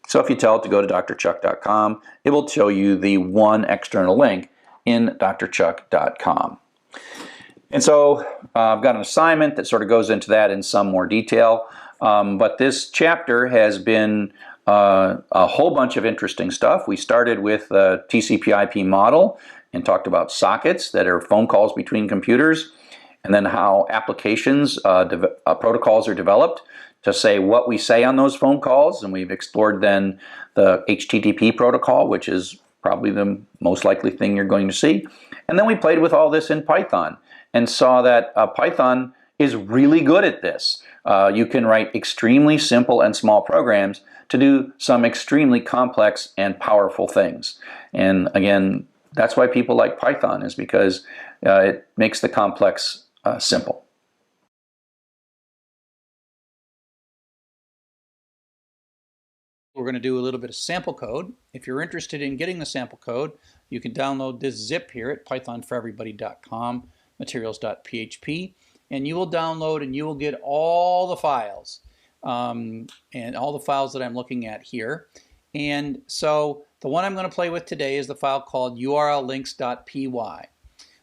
So if you tell it to go to drchuck.com, it will show you the one external link in drchuck.com. And so I've got an assignment that sort of goes into that in some more detail. But this chapter has been a whole bunch of interesting stuff. We started with the TCP/IP model and talked about sockets that are phone calls between computers, and then how applications protocols are developed to say what we say on those phone calls. And we've explored then the HTTP protocol, which is probably the most likely thing you're going to see. And then we played with all this in Python and saw that Python is really good at this. You can write extremely simple and small programs to do some extremely complex and powerful things. And again, that's why people like Python, is because it makes the complex simple. We're going to do a little bit of sample code. If you're interested in getting the sample code, you can download this zip here at pythonforeverybody.com, materials.php, and you will download and you will get all the files and all the files that I'm looking at here. And so the one I'm going to play with today is the file called urllinks.py.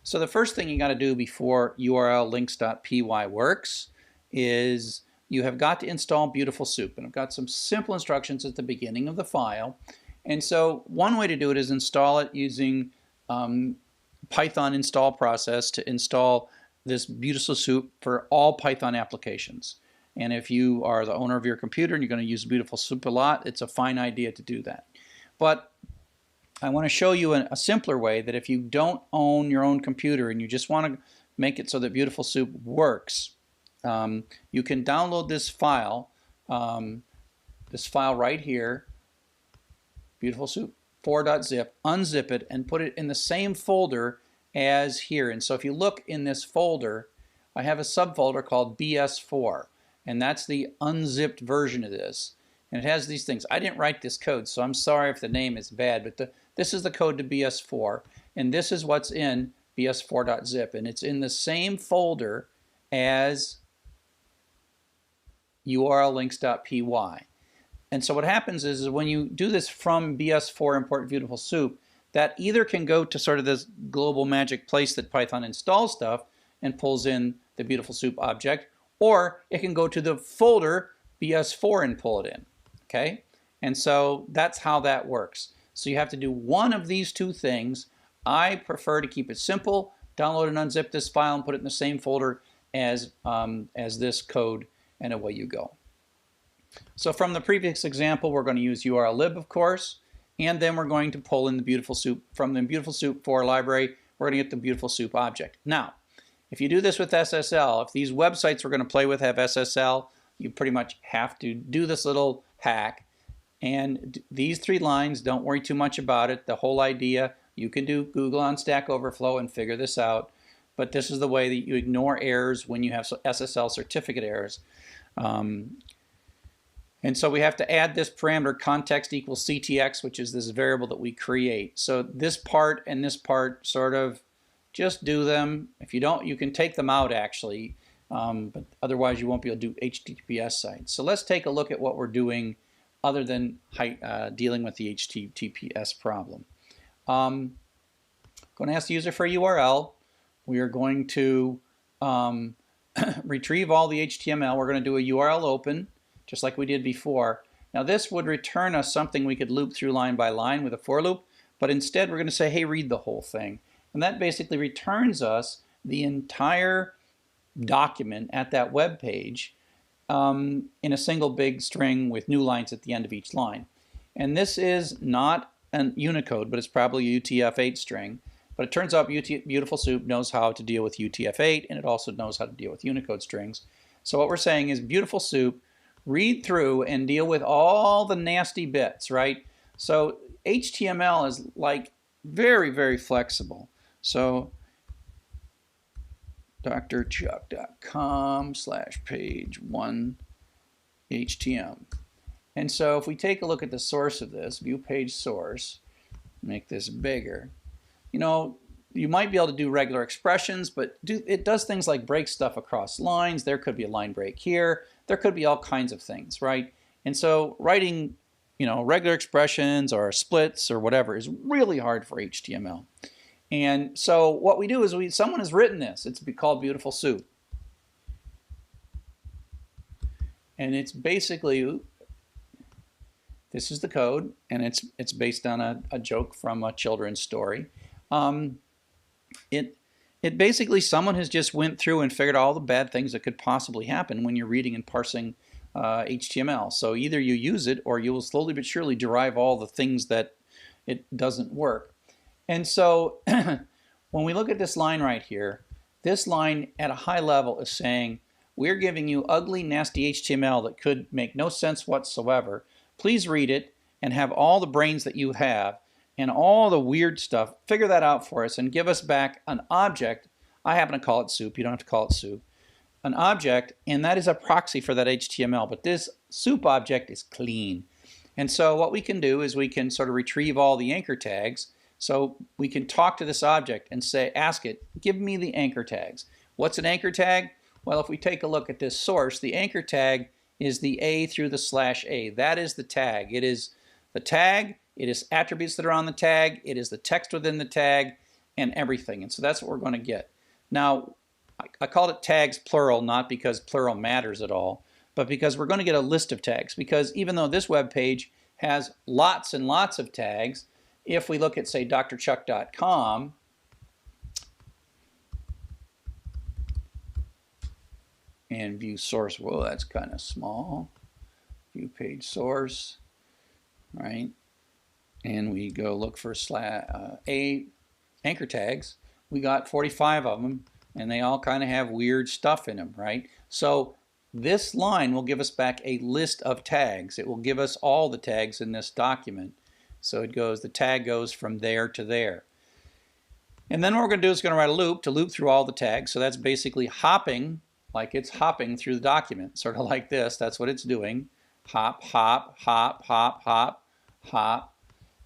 So the first thing you got to do before urllinks.py works is you have got to install Beautiful Soup, and I've got some simple instructions at the beginning of the file. And so one way to do it is install it using Python install process to install this Beautiful Soup for all Python applications. And if you are the owner of your computer and you're going to use Beautiful Soup a lot, it's a fine idea to do that. But I want to show you a simpler way that if you don't own your own computer and you just want to make it so that Beautiful Soup works, you can download this file right here, Beautiful Soup 4.zip, unzip it, and put it in the same folder as here. And so if you look in this folder, I have a subfolder called BS4, and that's the unzipped version of this. And it has these things. I didn't write this code, so I'm sorry if the name is bad, but this is the code to BS4, and this is what's in BS4.zip, and it's in the same folder as urllinks.py. And so what happens is when you do this from BS4 import Beautiful Soup, that either can go to sort of this global magic place that Python installs stuff and pulls in the Beautiful Soup object, or it can go to the folder BS4 and pull it in. Okay? And so that's how that works. So you have to do one of these two things. I prefer to keep it simple, download and unzip this file and put it in the same folder as this code, and away you go. So from the previous example, we're going to use urllib, of course, and then we're going to pull in the Beautiful Soup. From the Beautiful Soup 4 library, we're going to get the Beautiful Soup object. Now, if you do this with SSL, if these websites we're going to play with have SSL, you pretty much have to do this little hack. And these 3 lines, don't worry too much about it. The whole idea, you can do Google on Stack Overflow and figure this out. But this is the way that you ignore errors when you have SSL certificate errors. And so we have to add this parameter context equals CTX, which is this variable that we create. So this part and this part sort of just do them. If you don't, you can take them out actually, but otherwise you won't be able to do HTTPS sites. So let's take a look at what we're doing other than dealing with the HTTPS problem. Going to ask the user for a URL. We are going to retrieve all the HTML. We're going to do a URL open, just like we did before. Now this would return us something we could loop through line by line with a for loop, but instead we're going to say, hey, read the whole thing. And that basically returns us the entire document at that web page in a single big string with new lines at the end of each line. And this is not an Unicode, but it's probably a UTF-8 string. But it turns out Beautiful Soup knows how to deal with UTF-8, and it also knows how to deal with Unicode strings. So what we're saying is, Beautiful Soup, read through and deal with all the nasty bits, right? So HTML is like very, very flexible. So drchuck.com/page1htm. And so if we take a look at the source of this, view page source, make this bigger, you know, you might be able to do regular expressions, but it does things like break stuff across lines. There could be a line break here. There could be all kinds of things, right? And so writing, you know, regular expressions or splits or whatever is really hard for HTML. And so what we do is someone has written this. It's called Beautiful Soup. And it's basically, this is the code, and it's based on a joke from a children's story. It basically, someone has just went through and figured out all the bad things that could possibly happen when you're reading and parsing HTML. So either you use it or you will slowly but surely derive all the things that it doesn't work. And so when we look at this line right here, this line at a high level is saying, we're giving you ugly, nasty HTML that could make no sense whatsoever. Please read it and have all the brains that you have and all the weird stuff, figure that out for us and give us back an object. I happen to call it soup. You don't have to call it soup. An object, and that is a proxy for that HTML. But this soup object is clean. And so what we can do is we can sort of retrieve all the anchor tags. So we can talk to this object and say, ask it, give me the anchor tags. What's an anchor tag? Well, if we take a look at this source, the anchor tag is the A through the /A. That is the tag. It is the tag. It is attributes that are on the tag. It is the text within the tag and everything. And so that's what we're going to get. Now, I called it tags plural, not because plural matters at all, but because we're going to get a list of tags. Because even though this web page has lots and lots of tags, if we look at, say, drchuck.com, and view source, whoa, that's kind of small. View page source, right? and we go look for anchor tags, we got 45 of them, and they all kind of have weird stuff in them, right? So this line will give us back a list of tags. It will give us all the tags in this document. So it goes, the tag goes from there to there. And then what we're going to do is going to write a loop to loop through all the tags. So that's basically hopping, like it's hopping through the document, sort of like this. That's what it's doing. Hop, hop, hop, hop, hop, hop.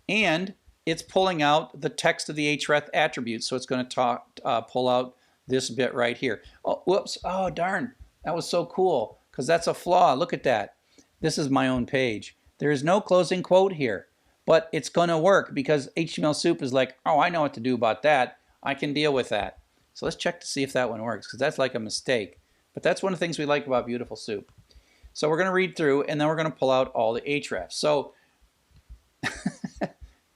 And it's pulling out the text of the href attributes. So it's going to pull out this bit right here. Oh, whoops. Oh, darn. That was so cool, because that's a flaw. Look at that. This is my own page. There is no closing quote here, but it's going to work because HTML Soup is like, oh, I know what to do about that. I can deal with that. So let's check to see if that one works, because that's like a mistake. But that's one of the things we like about Beautiful Soup. So we're going to read through, and then we're going to pull out all the hrefs. So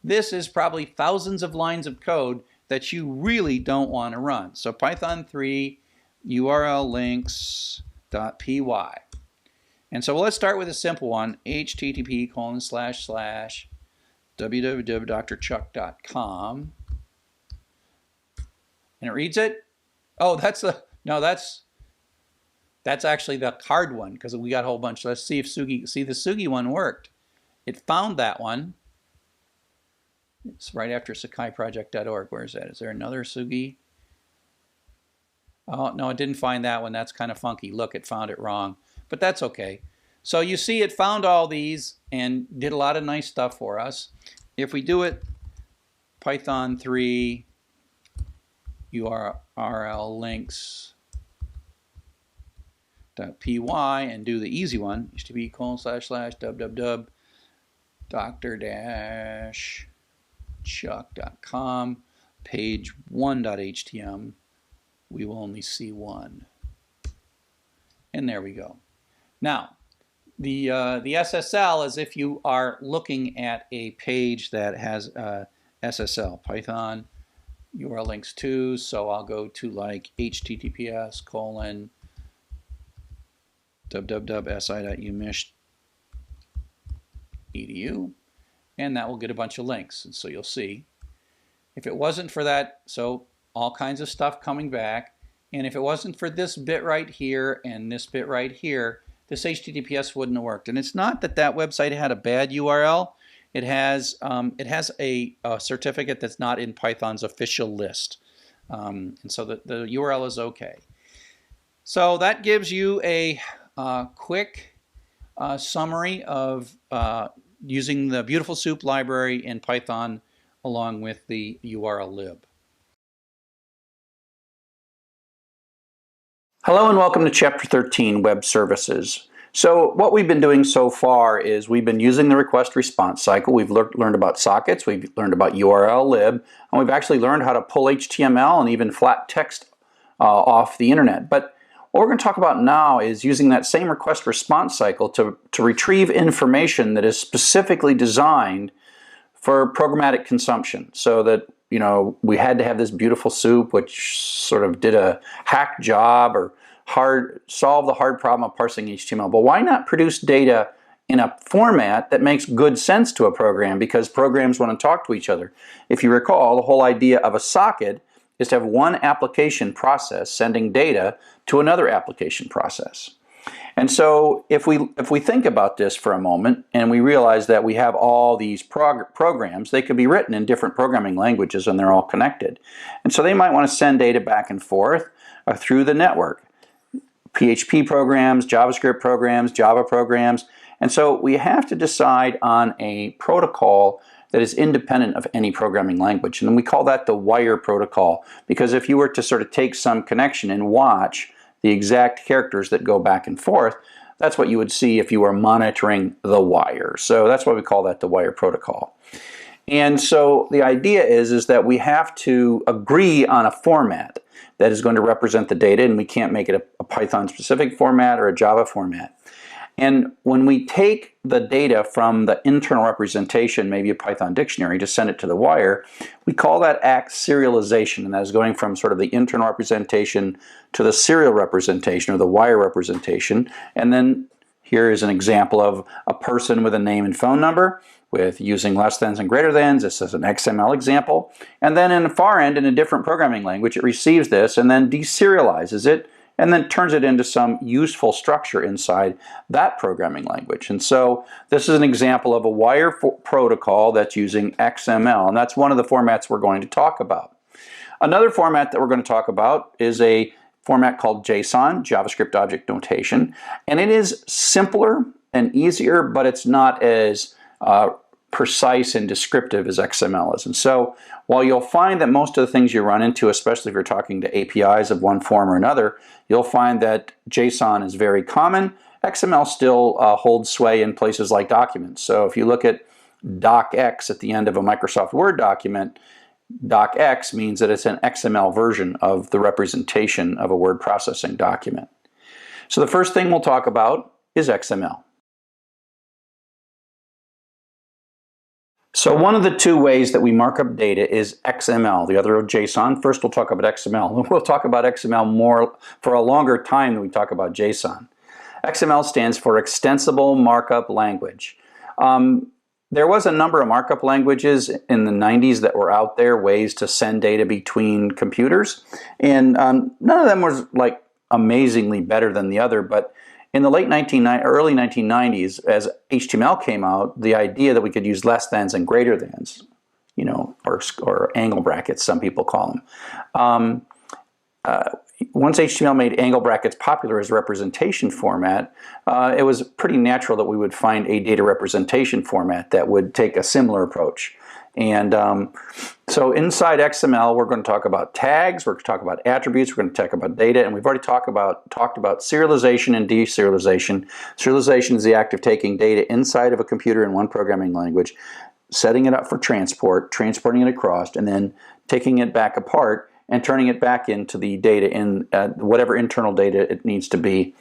this is probably thousands of lines of code that you really don't want to run. So Python 3 URL links.py. And so let's start with a simple one, http://www.drchuck.com. And it reads it. Oh, that's actually the card one, because we got a whole bunch. Let's see if the Sugi one worked. It found that one. It's right after sakaiproject.org. Where is that? Is there another Sugi? Oh, no, it didn't find that one. That's kind of funky. Look, it found it wrong. But that's okay. So you see it found all these and did a lot of nice stuff for us. If we do it, Python 3 URL links.py and do the easy one, http://www.dr-chuck.com, page 1.htm. We will only see one. And there we go. Now, the SSL is if you are looking at a page that has SSL, Python URL links to, so I'll go to like https://www.si.umich.edu, and that will get a bunch of links. And so you'll see. If it wasn't for that, so all kinds of stuff coming back, and if it wasn't for this bit right here and this bit right here, this HTTPS wouldn't have worked. And it's not that that website had a bad URL. It has a certificate that's not in Python's official list. And so the URL is okay. So that gives you a quick summary of using the Beautiful Soup library in Python along with the URL lib. Hello and welcome to Chapter 13, Web Services. So what we've been doing so far is we've been using the request response cycle. We've learned about sockets, we've learned about URL lib, and we've actually learned how to pull HTML and even flat text off the internet. But what we're going to talk about now is using that same request response cycle to retrieve information that is specifically designed for programmatic consumption, so that we had to have this Beautiful Soup, which sort of did a hack job or solve the hard problem of parsing HTML. But why not produce data in a format that makes good sense to a program? Because programs want to talk to each other. If you recall, the whole idea of a socket is to have one application process sending data to another application process. And so if we think about this for a moment and we realize that we have all these programs, they could be written in different programming languages and they're all connected. And so they might want to send data back and forth through the network. PHP programs, JavaScript programs, Java programs. And so we have to decide on a protocol that is independent of any programming language. And we call that the wire protocol, because if you were to sort of take some connection and watch the exact characters that go back and forth, that's what you would see if you were monitoring the wire. So that's why we call that the wire protocol. And so the idea is that we have to agree on a format that is going to represent the data, and we can't make it a Python-specific format or a Java format. And when we take the data from the internal representation, maybe a Python dictionary, to send it to the wire, we call that act serialization, and that is going from sort of the internal representation to the serial representation or the wire representation. And then Here is an example of a person with a name and phone number with using less thans and greater thans. This is an XML example. And then in the far end, in a different programming language, it receives this and then deserializes it and then turns it into some useful structure inside that programming language. And so this is an example of a wire protocol that's using XML, and that's one of the formats we're going to talk about. Another format that we're going to talk about is a format called JSON, JavaScript Object Notation, and it is simpler and easier, but it's not as precise and descriptive as XML is. And so while you'll find that most of the things you run into, especially if you're talking to APIs of one form or another, you'll find that JSON is very common. XML still holds sway in places like documents. So if you look at docx at the end of a Microsoft Word document, docx means that it's an XML version of the representation of a word processing document. So the first thing we'll talk about is XML. So one of the two ways that we mark up data is XML, the other JSON. First we'll talk about XML. We'll talk about XML more for a longer time than we talk about JSON. XML stands for Extensible Markup Language. There was a number of markup languages in the 90s that were out there, ways to send data between computers, and none of them was like amazingly better than the other, but in the early 1990s, as HTML came out, the idea that we could use less thans and greater thans, you know, or angle brackets, some people call them. Once HTML made angle brackets popular as a representation format, it was pretty natural that we would find a data representation format that would take a similar approach. And so inside XML, we're going to talk about tags, we're going to talk about attributes, we're going to talk about data, and we've already talked about serialization and deserialization. Serialization is the act of taking data inside of a computer in one programming language, setting it up for transport, transporting it across, and then taking it back apart and turning it back into the data in whatever internal data it needs to be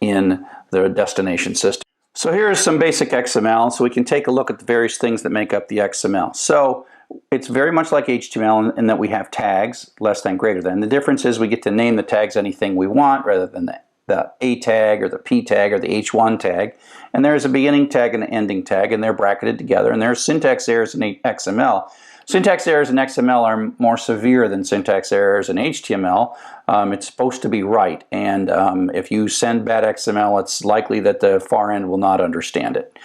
in the destination system. So here is some basic XML, so we can take a look at the various things that make up the XML. So it's very much like HTML in that we have tags, less than, greater than. The difference is we get to name the tags anything we want rather than the A tag or the P tag or the H1 tag. And there's a beginning tag and an ending tag, and they're bracketed together. And there's syntax errors in XML. Syntax errors in XML are more severe than syntax errors in HTML. It's supposed to be right, and if you send bad XML, it's likely that the far end will not understand it.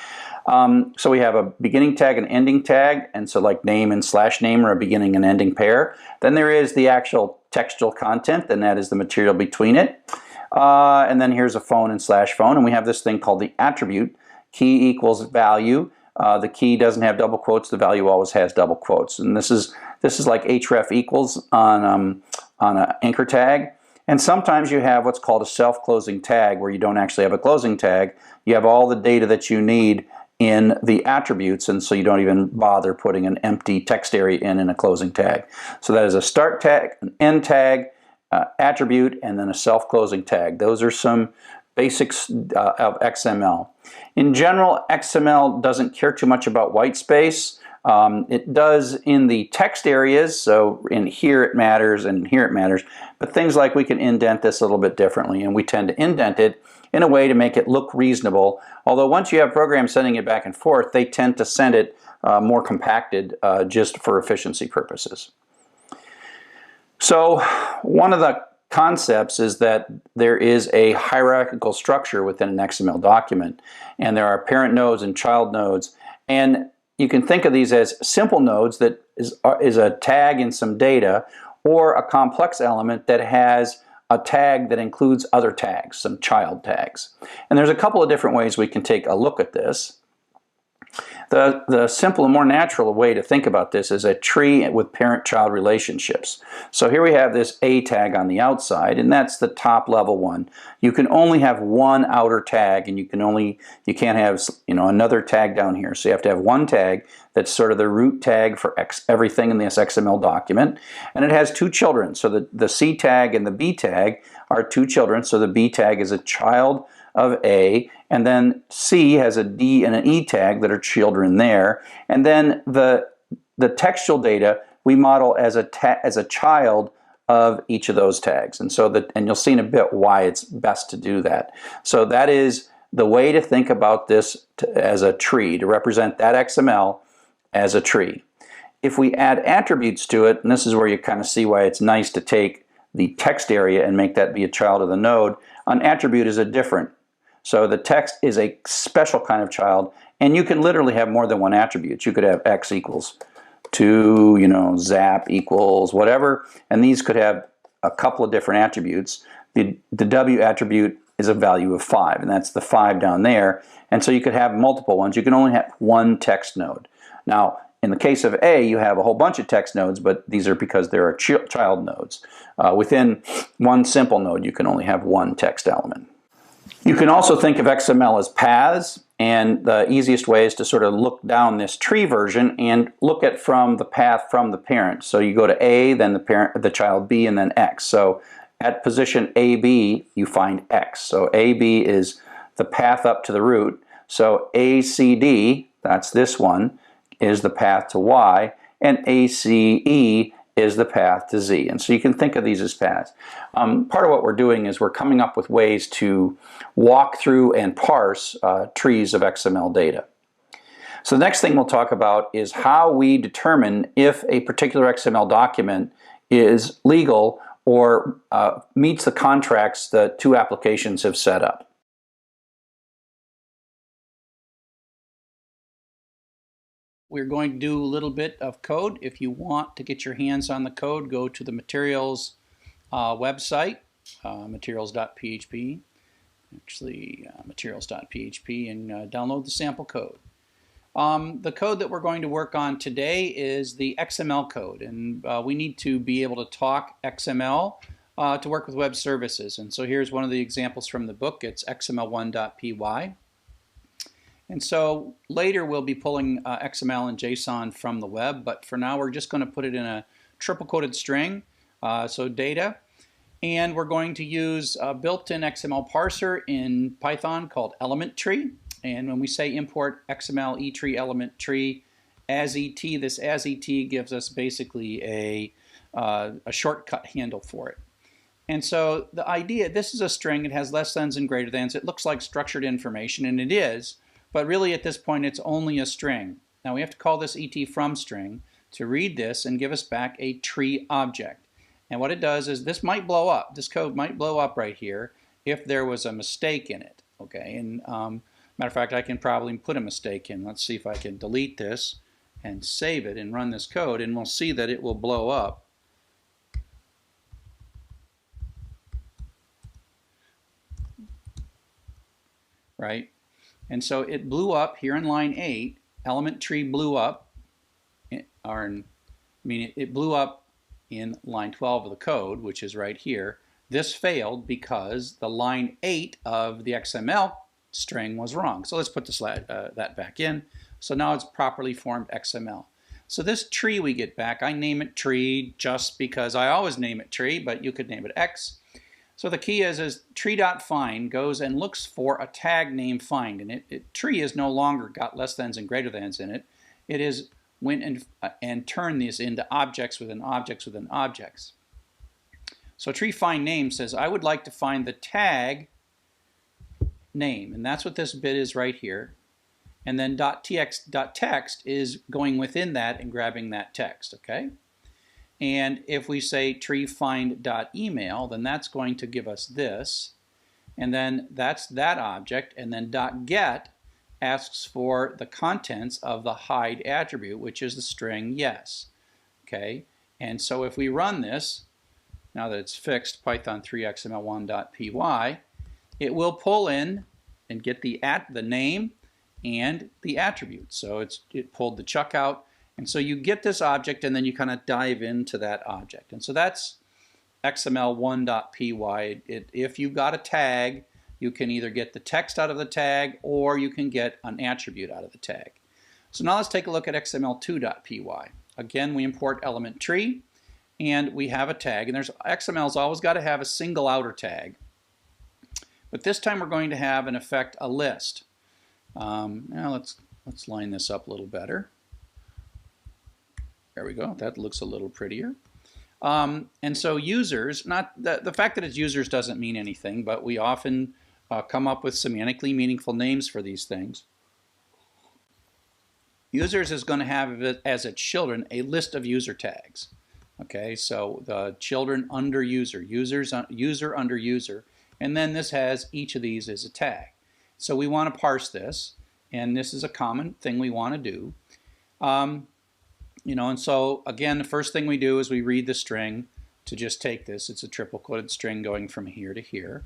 So we have a beginning tag and ending tag, and so like name and slash name are a beginning and ending pair. Then there is the actual textual content, and that is the material between it. And then here's a phone and slash phone, and we have this thing called the attribute. Key equals value. The key doesn't have double quotes. The value always has double quotes, and this is like href equals on an anchor tag. And sometimes you have what's called a self-closing tag, where you don't actually have a closing tag. You have all the data that you need in the attributes, and so you don't even bother putting an empty text area in a closing tag. So that is a start tag, an end tag, attribute, and then a self-closing tag. Those are some basics of XML. In general, XML doesn't care too much about white space. It does in the text areas, so in here it matters and here it matters, but things like we can indent this a little bit differently, and we tend to indent it in a way to make it look reasonable. Although once you have programs sending it back and forth, they tend to send it more compacted just for efficiency purposes. So one of the concepts is that there is a hierarchical structure within an XML document, and there are parent nodes and child nodes, and you can think of these as simple nodes that is a tag and some data, or a complex element that has a tag that includes other tags, some child tags. And there's a couple of different ways we can take a look at this. The simple and more natural way to think about this is a tree with parent-child relationships. So here we have this A tag on the outside, and that's the top level one. You can only have one outer tag, and you can't have another tag down here. So you have to have one tag that's sort of the root tag for everything in this XML document, and it has two children. So the C tag and the B tag are two children. So the B tag is a child of A, and then C has a D and an E tag that are children there, and then the textual data we model as a child of each of those tags, and you'll see in a bit why it's best to do that. So that is the way to think about this as a tree, to represent that XML as a tree. If we add attributes to it, and this is where you kind of see why it's nice to take the text area and make that be a child of the node, an attribute is a different. So the text is a special kind of child, and you can literally have more than one attribute. You could have x equals 2, zap equals whatever, and these could have a couple of different attributes. The W attribute is a value of 5, and that's the 5 down there. And so you could have multiple ones. You can only have one text node. Now, in the case of A, you have a whole bunch of text nodes, but these are because there are child nodes. Within one simple node, you can only have one text element. You can also think of XML as paths, and the easiest way is to sort of look down this tree version and look at from the path from the parent. So you go to A, then the child B, and then X. So at position AB, you find X. So AB is the path up to the root. So ACD, that's this one, is the path to Y, and ACE is the path to Z. And so you can think of these as paths. Part of what we're doing is we're coming up with ways to walk through and parse trees of XML data. So the next thing we'll talk about is how we determine if a particular XML document is legal or meets the contracts that two applications have set up. We're going to do a little bit of code. If you want to get your hands on the code, go to the materials website, materials.php, materials.php, and download the sample code. The code that we're going to work on today is the XML code, and we need to be able to talk XML to work with web services. And so here's one of the examples from the book. It's xml1.py. And so later we'll be pulling XML and JSON from the web, but for now we're just going to put it in a triple-quoted string, so data. And we're going to use a built-in XML parser in Python called Elementtree. And when we say import XML eTree Elementtree as ET, this as ET gives us basically a shortcut handle for it. And so the idea, this is a string, it has less thans and greater thans. It looks like structured information, and it is. But really at this point it's only a string. Now we have to call this ET from string to read this and give us back a tree object. And what it does is this might blow up. This code might blow up right here if there was a mistake in it. Okay, and matter of fact, I can probably put a mistake in. Let's see if I can delete this and save it and run this code, and we'll see that it will blow up. Right? And so it blew up here in line 8. Elementtree blew up, it blew up in line 12 of the code, which is right here. This failed because the line 8 of the XML string was wrong. So let's put that back in. So now it's properly formed XML. So this tree we get back, I name it tree just because I always name it tree, but you could name it X. So the key is tree.find goes and looks for a tag named find, and tree is no longer got less thans and greater thans in it. It is went and turned these into objects within objects within objects. So tree find name says I would like to find the tag name, and that's what this bit is right here. And then .text is going within that and grabbing that text. Okay. And if we say treefind.email, then that's going to give us this. And then that's that object. And then .get asks for the contents of the hide attribute, which is the string yes. Okay. And so if we run this, now that it's fixed, Python 3 xml1.py, it will pull in and get the name and the attribute. So it pulled the chuck out. And so you get this object and then you kind of dive into that object. And so that's xml1.py. If you've got a tag, you can either get the text out of the tag or you can get an attribute out of the tag. So now let's take a look at xml2.py. Again, we import Elementtree and we have a tag. And XML's always got to have a single outer tag. But this time we're going to have, in effect, a list. Now let's line this up a little better. There we go. That looks a little prettier. And so users, not the fact that it's users doesn't mean anything, but we often come up with semantically meaningful names for these things. Users is going to have as its children a list of user tags. Okay, so the children under user, user under user, and then this has each of these as a tag. So we want to parse this, and this is a common thing we want to do. And so again, the first thing we do is we read the string to just take this. It's a triple quoted string going from here to here.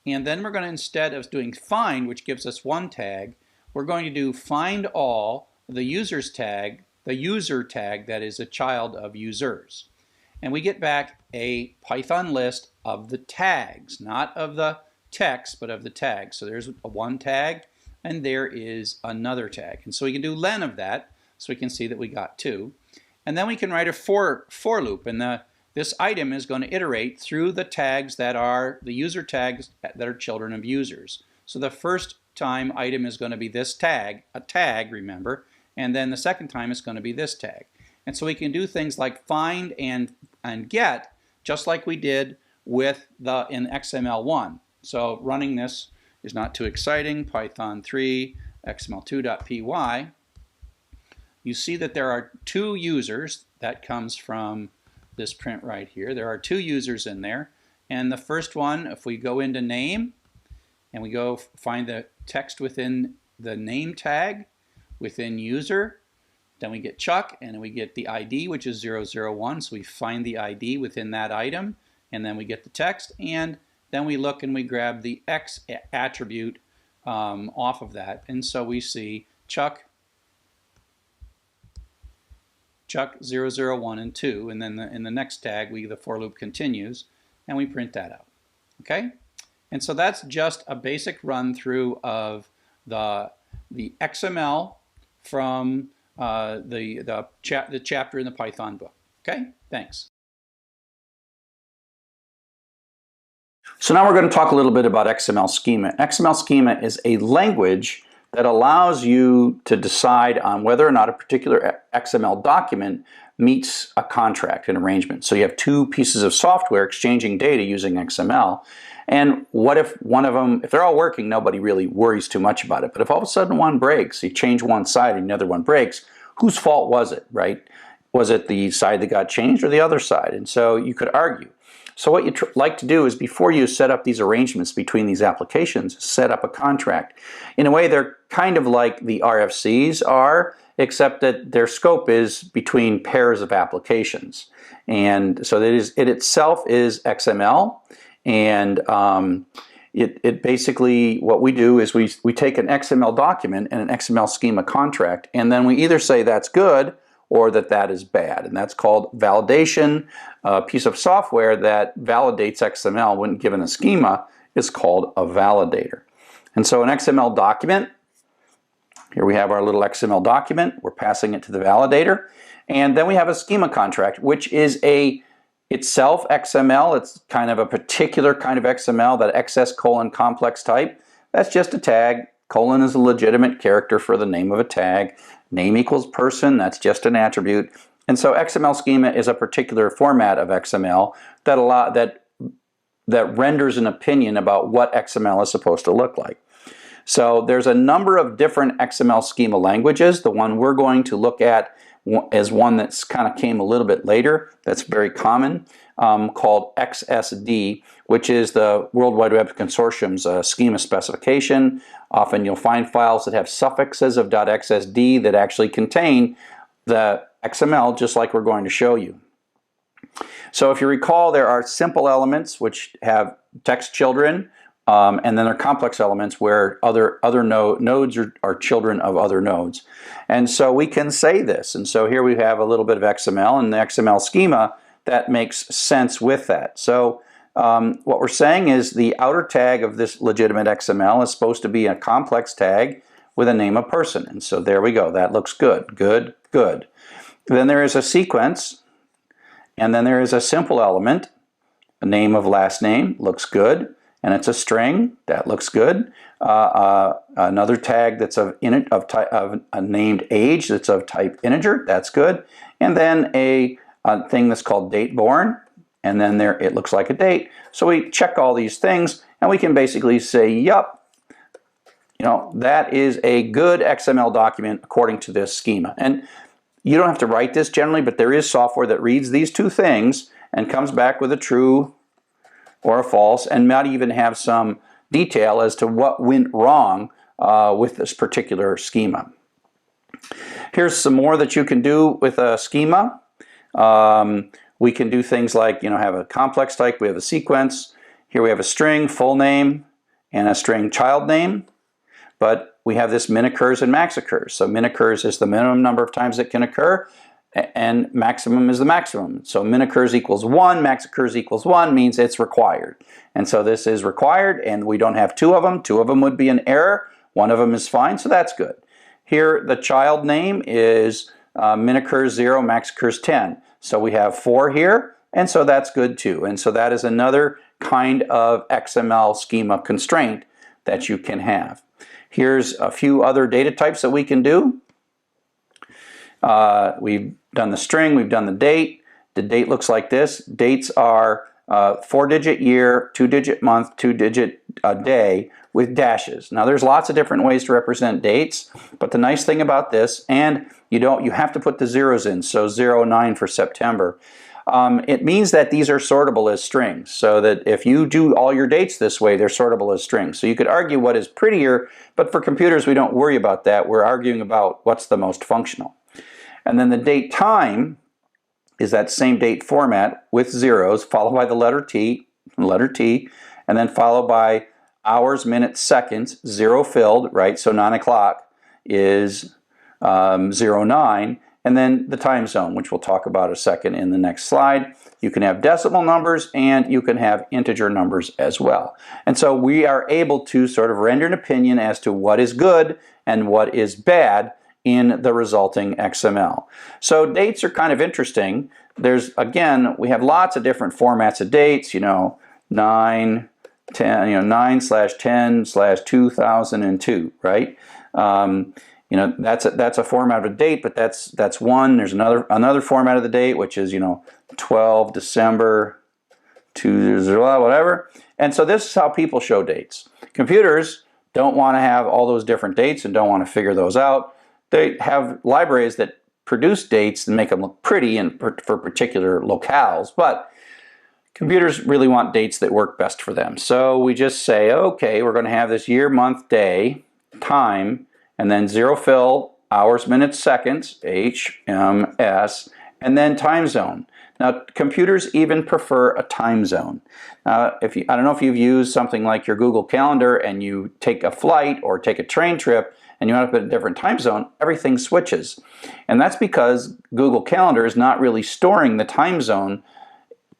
And then we're going to, instead of doing find, which gives us one tag, we're going to do find all the user tag that is a child of users. And we get back a Python list of the tags, not of the text, but of the tags. So there's one tag, and there is another tag. And so we can do len of that, so we can see that we got 2. And then we can write a for loop, and this item is going to iterate through the tags that are the user tags that are children of users. So the first time item is going to be this tag, a tag, remember, and then the second time it's going to be this tag. And so we can do things like find and get, just like we did with in XML1. So running this is not too exciting. Python 3 xml2.py. You see that there are 2 users. That comes from this print right here. There are 2 users in there. And the first one, if we go into name and we go find the text within the name tag within user, then we get Chuck, and we get the ID, which is 001. So we find the ID within that item, and then we get the text, and then we look and we grab the X attribute off of that. And so we see Chuck 001 and 2, and then in the next tag, the for loop continues, and we print that out. Okay? And so that's just a basic run through of the XML from the chapter in the Python book. Okay, thanks. So now we're going to talk a little bit about XML schema. XML schema is a language that allows you to decide on whether or not a particular XML document meets a contract, an arrangement. So you have 2 pieces of software exchanging data using XML. And what if one of them, if they're all working, nobody really worries too much about it. But if all of a sudden one breaks, you change one side and the other one breaks, whose fault was it, right? Was it the side that got changed or the other side? And so you could argue. So what you like to do is, before you set up these arrangements between these applications, set up a contract. In a way, they're kind of like the RFCs are, except that their scope is between pairs of applications. And so it itself is XML. And it basically, what we do is we take an XML document and an XML schema contract, and then we either say that's good or that is bad. And that's called validation. A piece of software that validates XML when given a schema is called a validator. And so an XML document, here we have our little XML document. We're passing it to the validator. And then we have a schema contract, which is itself XML. It's kind of a particular kind of XML, that XS : complex type. That's just a tag. Colon is a legitimate character for the name of a tag. Name equals person, that's just an attribute. And so XML schema is a particular format of XML that renders an opinion about what XML is supposed to look like. So there's a number of different XML schema languages. The one we're going to look at is one that's kind of came a little bit later, that's very common, called XSD, which is the World Wide Web Consortium's schema specification. Often you'll find files that have suffixes of .xsd that actually contain the XML, just like we're going to show you. So if you recall, there are simple elements which have text children, and then there are complex elements where other nodes are children of other nodes. And so we can say this. And so here we have a little bit of XML, and the XML schema that makes sense with that. So what we're saying is the outer tag of this legitimate XML is supposed to be a complex tag with a name of person. And so there we go. That looks good. Good, good. Then there is a sequence, and then there is a simple element, a name of last name, looks good. And it's a string, that looks good. Another tag that's of a named age that's of type integer, that's good. And then a thing that's called date born, and then there it looks like a date. So we check all these things, and we can basically say, yup, that is a good XML document according to this schema. And you don't have to write this generally, but there is software that reads these two things and comes back with a true or a false, and might even have some detail as to what went wrong with this particular schema. Here's some more that you can do with a schema. We can do things like, have a complex type. We have a sequence. Here we have a string, full name, and a string child name. But we have this min occurs and max occurs. So min occurs is the minimum number of times it can occur, and maximum is the maximum. So min occurs equals 1, max occurs equals 1 means it's required. And so this is required, and we don't have two of them. Two of them would be an error. One of them is fine, so that's good. Here, the child name is min occurs 0, max occurs 10. So we have 4 here, and so that's good too. And so that is another kind of XML schema constraint that you can have. Here's a few other data types that we can do. We've done the string, we've done the date. The date looks like this. Dates are 4-digit year, 2-digit month, 2-digit day with dashes. Now there's lots of different ways to represent dates, but the nice thing about this, and you have to put the zeros in, so 09 for September. It means that these are sortable as strings, so that if you do all your dates this way, they're sortable as strings. So you could argue what is prettier, but for computers we don't worry about that. We're arguing about what's the most functional. And then the date time is that same date format with zeros, followed by the letter T, and then followed by hours, minutes, seconds, 0 filled, right? So 9 o'clock is 09, and then the time zone, which we'll talk about a second in the next slide. You can have decimal numbers, and you can have integer numbers as well. And so we are able to sort of render an opinion as to what is good and what is bad in the resulting XML. So dates are kind of interesting. Again, we have lots of different formats of dates, 9, 10, 9/10/2002, right? That's a format of a date, but that's one. There's another format of the date, which is 12 December 20, whatever. And so this is how people show dates. Computers don't want to have all those different dates and don't want to figure those out. They have libraries that produce dates and make them look pretty for particular locales, but computers really want dates that work best for them. So we just say, okay, we're going to have this year, month, day, time, and then 0 fill, hours, minutes, seconds, HMS, and then time zone. Now, computers even prefer a time zone. I don't know if you've used something like your Google Calendar and you take a flight or take a train trip and you want to put a different time zone, everything switches. And that's because Google Calendar is not really storing the time zone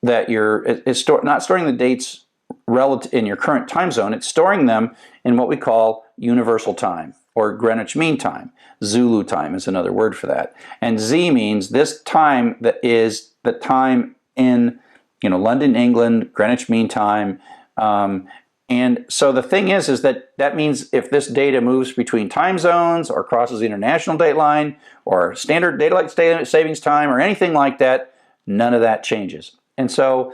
that not storing the dates relative in your current time zone. It's storing them in what we call universal time, or Greenwich Mean Time. Zulu time is another word for that. And Z means this time that is the time in London, England, Greenwich Mean Time. And so the thing is that means if this data moves between time zones or crosses the international date line or standard daylight savings time or anything like that, none of that changes. And so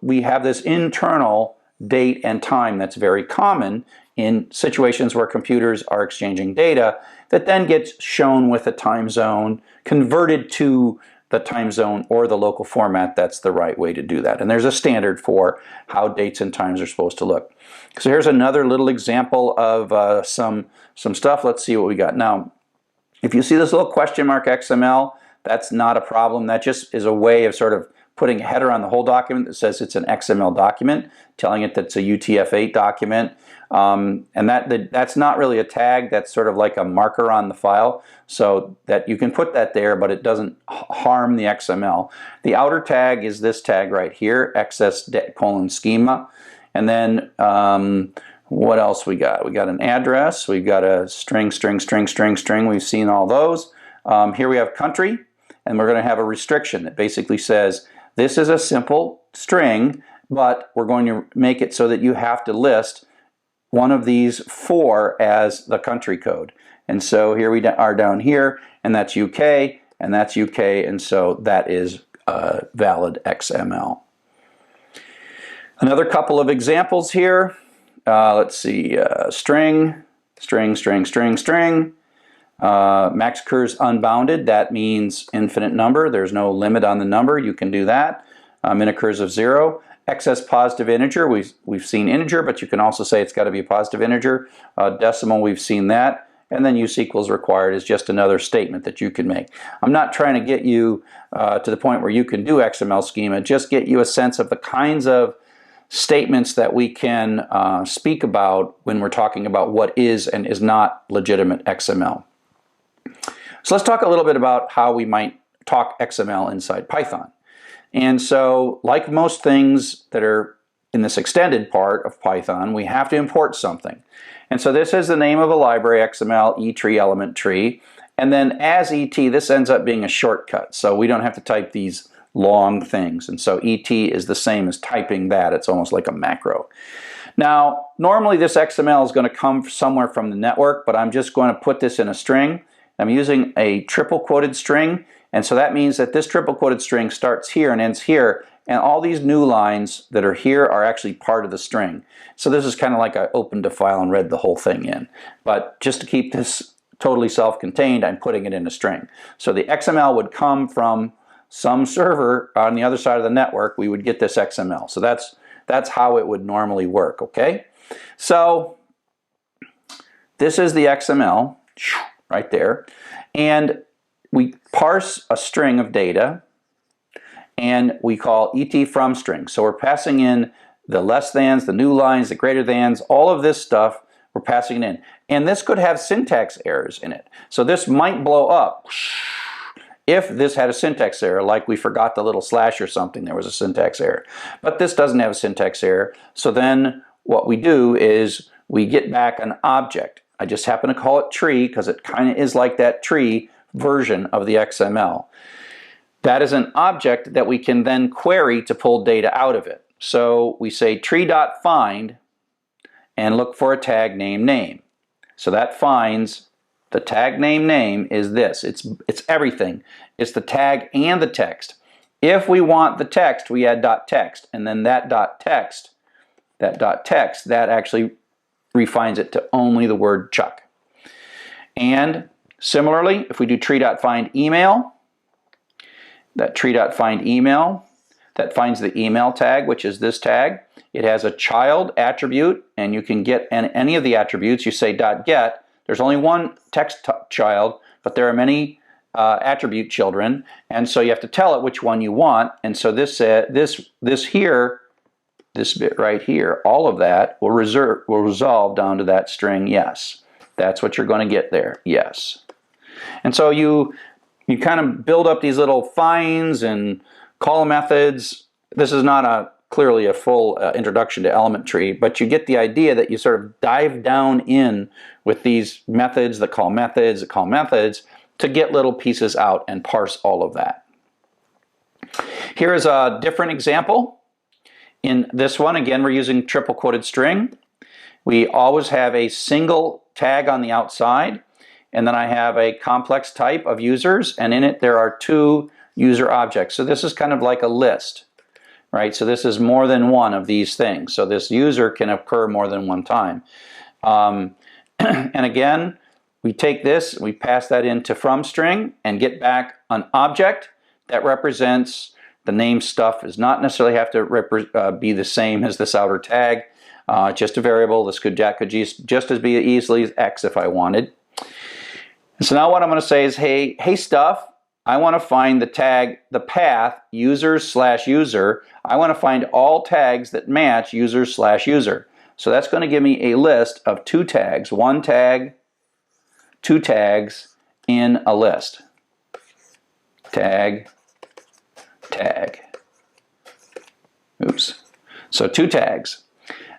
we have this internal date and time that's very common in situations where computers are exchanging data that then gets shown with a time zone, converted to the time zone or the local format. That's the right way to do that. And there's a standard for how dates and times are supposed to look. So here's another little example of some stuff. Let's see what we got. Now, if you see this little question mark XML, that's not a problem. That just is a way of sort of putting a header on the whole document that says it's an XML document, telling it that it's a UTF-8 document. And that's not really a tag. That's sort of like a marker on the file, so that you can put that there, but it doesn't harm the XML. The outer tag is this tag right here, XS:schema. And then what else we got? We got an address. We've got a string. We've seen all those. Here we have country, and we're going to have a restriction that basically says this is a simple string, but we're going to make it so that you have to list one of these 4 as the country code. And so here we are down here, and that's UK, and that's UK, and so that is valid XML. Another couple of examples here. Let's see, string, string, string, string, string. Max occurs unbounded. That means infinite number. There's no limit on the number. You can do that. Min occurs of 0. Excess positive integer. We've seen integer, but you can also say it's got to be a positive integer. Decimal, we've seen that. And then use equals required is just another statement that you can make. I'm not trying to get you to the point where you can do XML schema. Just get you a sense of the kinds of statements that we can speak about when we're talking about what is and is not legitimate XML. So let's talk a little bit about how we might talk XML inside Python. And so, like most things that are in this extended part of Python, we have to import something. And so this is the name of a library, XML etree element tree. And then as ET, this ends up being a shortcut. So we don't have to type these long things. And so ET is the same as typing that. It's almost like a macro. Now, normally this XML is going to come somewhere from the network, but I'm just going to put this in a string. I'm using a triple quoted string. And so that means that this triple quoted string starts here and ends here. And all these new lines that are here are actually part of the string. So this is kind of like I opened a file and read the whole thing in. But just to keep this totally self-contained, I'm putting it in a string. So the XML would come from some server on the other side of the network. We would get this XML. So that's how it would normally work, okay? So this is the XML right there. And we parse a string of data, and we call ET from string. So we're passing in the less thans, the new lines, the greater thans, all of this stuff we're passing it in. And this could have syntax errors in it. So this might blow up if this had a syntax error, like we forgot the little slash or something, there was a syntax error. But this doesn't have a syntax error. So then what we do is we get back an object. I just happen to call it tree because it kind of is like that tree version of the XML. That is an object that we can then query to pull data out of it. So we say tree.find and look for a tag name name. So that finds the tag name name is this. It's everything. It's the tag and the text. If we want the text, we add .text, and then that .text, that actually refines it to only the word Chuck. And similarly, if we do tree.find email, that tree.find email, that finds the email tag, which is this tag. It has a child attribute, and you can get any of the attributes. You say .get. There's only one text child, but there are many attribute children, and so you have to tell it which one you want. And so this bit right here, all of that will resolve down to that string yes. That's what you're going to get there, yes. And so you kind of build up these little finds and call methods. This is not clearly a full introduction to element tree, but you get the idea that you sort of dive down in with these methods that call methods, to get little pieces out and parse all of that. Here is a different example. In this one, again, we're using triple quoted string. We always have a single tag on the outside, and then I have a complex type of users, and in it there are two user objects. So this is kind of like a list, right? So this is more than one of these things. So this user can occur more than one time. And again, we take this, we pass that into from string and get back an object that represents the name stuff. Does not necessarily have to be the same as this outer tag. Just a variable. This could just as be easily as X if I wanted. And so now what I'm going to say is, hey stuff, I want to find the tag, the path, users/user. I want to find all tags that match users/user. So that's going to give me a list of two tags, one tag, two tags in a list. Tag, tag. Oops. So two tags.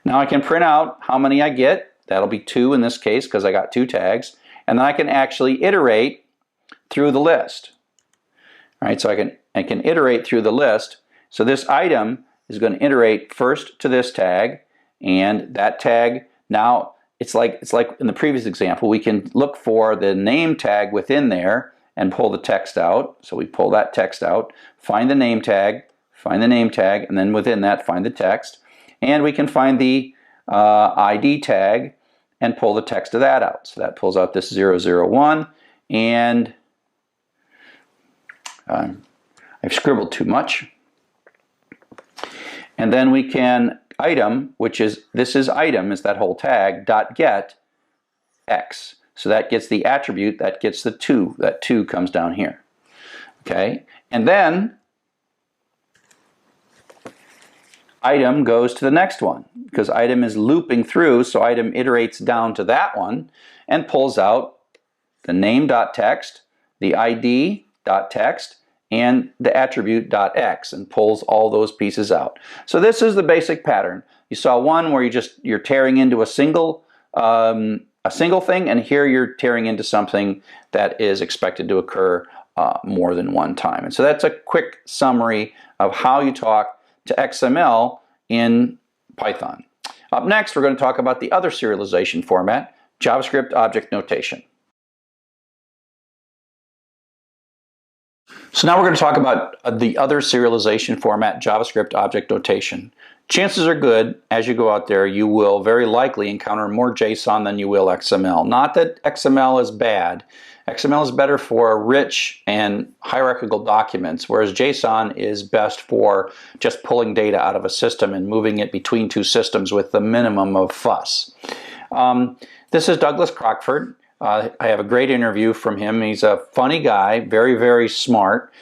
Now I can print out how many I get. That'll be 2 in this case because I got 2 tags. And then I can actually iterate through the list. All right, so I can iterate through the list. So this item is going to iterate first to this tag, and that tag, now it's like in the previous example, we can look for the name tag within there and pull the text out. So we pull that text out, find the name tag, and then within that find the text. And we can find the ID tag and pull the text of that out. So that pulls out this 001, and I've scribbled too much. And then we can item, which is, this is item, is that whole tag, dot get X. So that gets the attribute, that gets the 2. That 2 comes down here. Okay, and then item goes to the next one, because item is looping through, so item iterates down to that one and pulls out the name.text, the ID.text, and the attribute.x, and pulls all those pieces out. So this is the basic pattern. You saw one where you're tearing into a single thing, and here you're tearing into something that is expected to occur more than one time. And so that's a quick summary of how you talk to XML in Python. Up next, we're going to talk about the other serialization format, JavaScript Object Notation. So now we're going to talk about the other serialization format, JavaScript Object Notation. Chances are good, as you go out there, you will very likely encounter more JSON than you will XML. Not that XML is bad. XML is better for rich and hierarchical documents, whereas JSON is best for just pulling data out of a system and moving it between two systems with the minimum of fuss. This is Douglas Crockford. I have a great interview from him. He's a funny guy, very, very smart.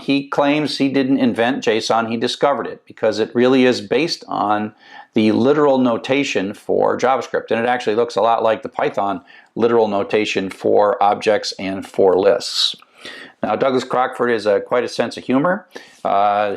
He claims he didn't invent JSON, he discovered it, because it really is based on the literal notation for JavaScript. And it actually looks a lot like the Python literal notation for objects and for lists. Now, Douglas Crockford is quite a sense of humor.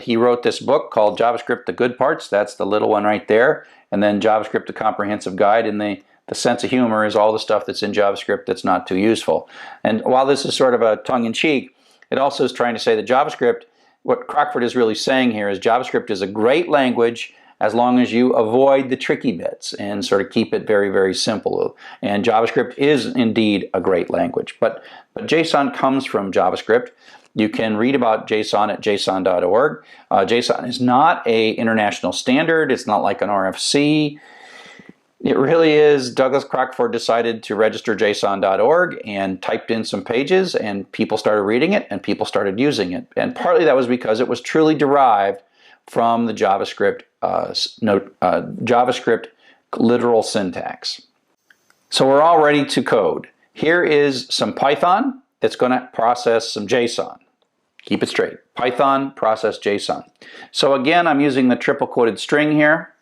He wrote this book called JavaScript: The Good Parts. That's the little one right there. And then JavaScript: A Comprehensive Guide. And the sense of humor is all the stuff that's in JavaScript that's not too useful. And while this is sort of a tongue-in-cheek, it also is trying to say that JavaScript, what Crockford is really saying here is JavaScript is a great language as long as you avoid the tricky bits and sort of keep it very, very simple. And JavaScript is indeed a great language. But JSON comes from JavaScript. You can read about JSON at json.org. JSON is not an international standard. It's not like an RFC. It really is. Douglas Crockford decided to register json.org and typed in some pages, and people started reading it and people started using it. And partly that was because it was truly derived from the JavaScript JavaScript literal syntax. So we're all ready to code. Here is some Python that's going to process some JSON. Keep it straight. Python process JSON. So again, I'm using the triple quoted string here.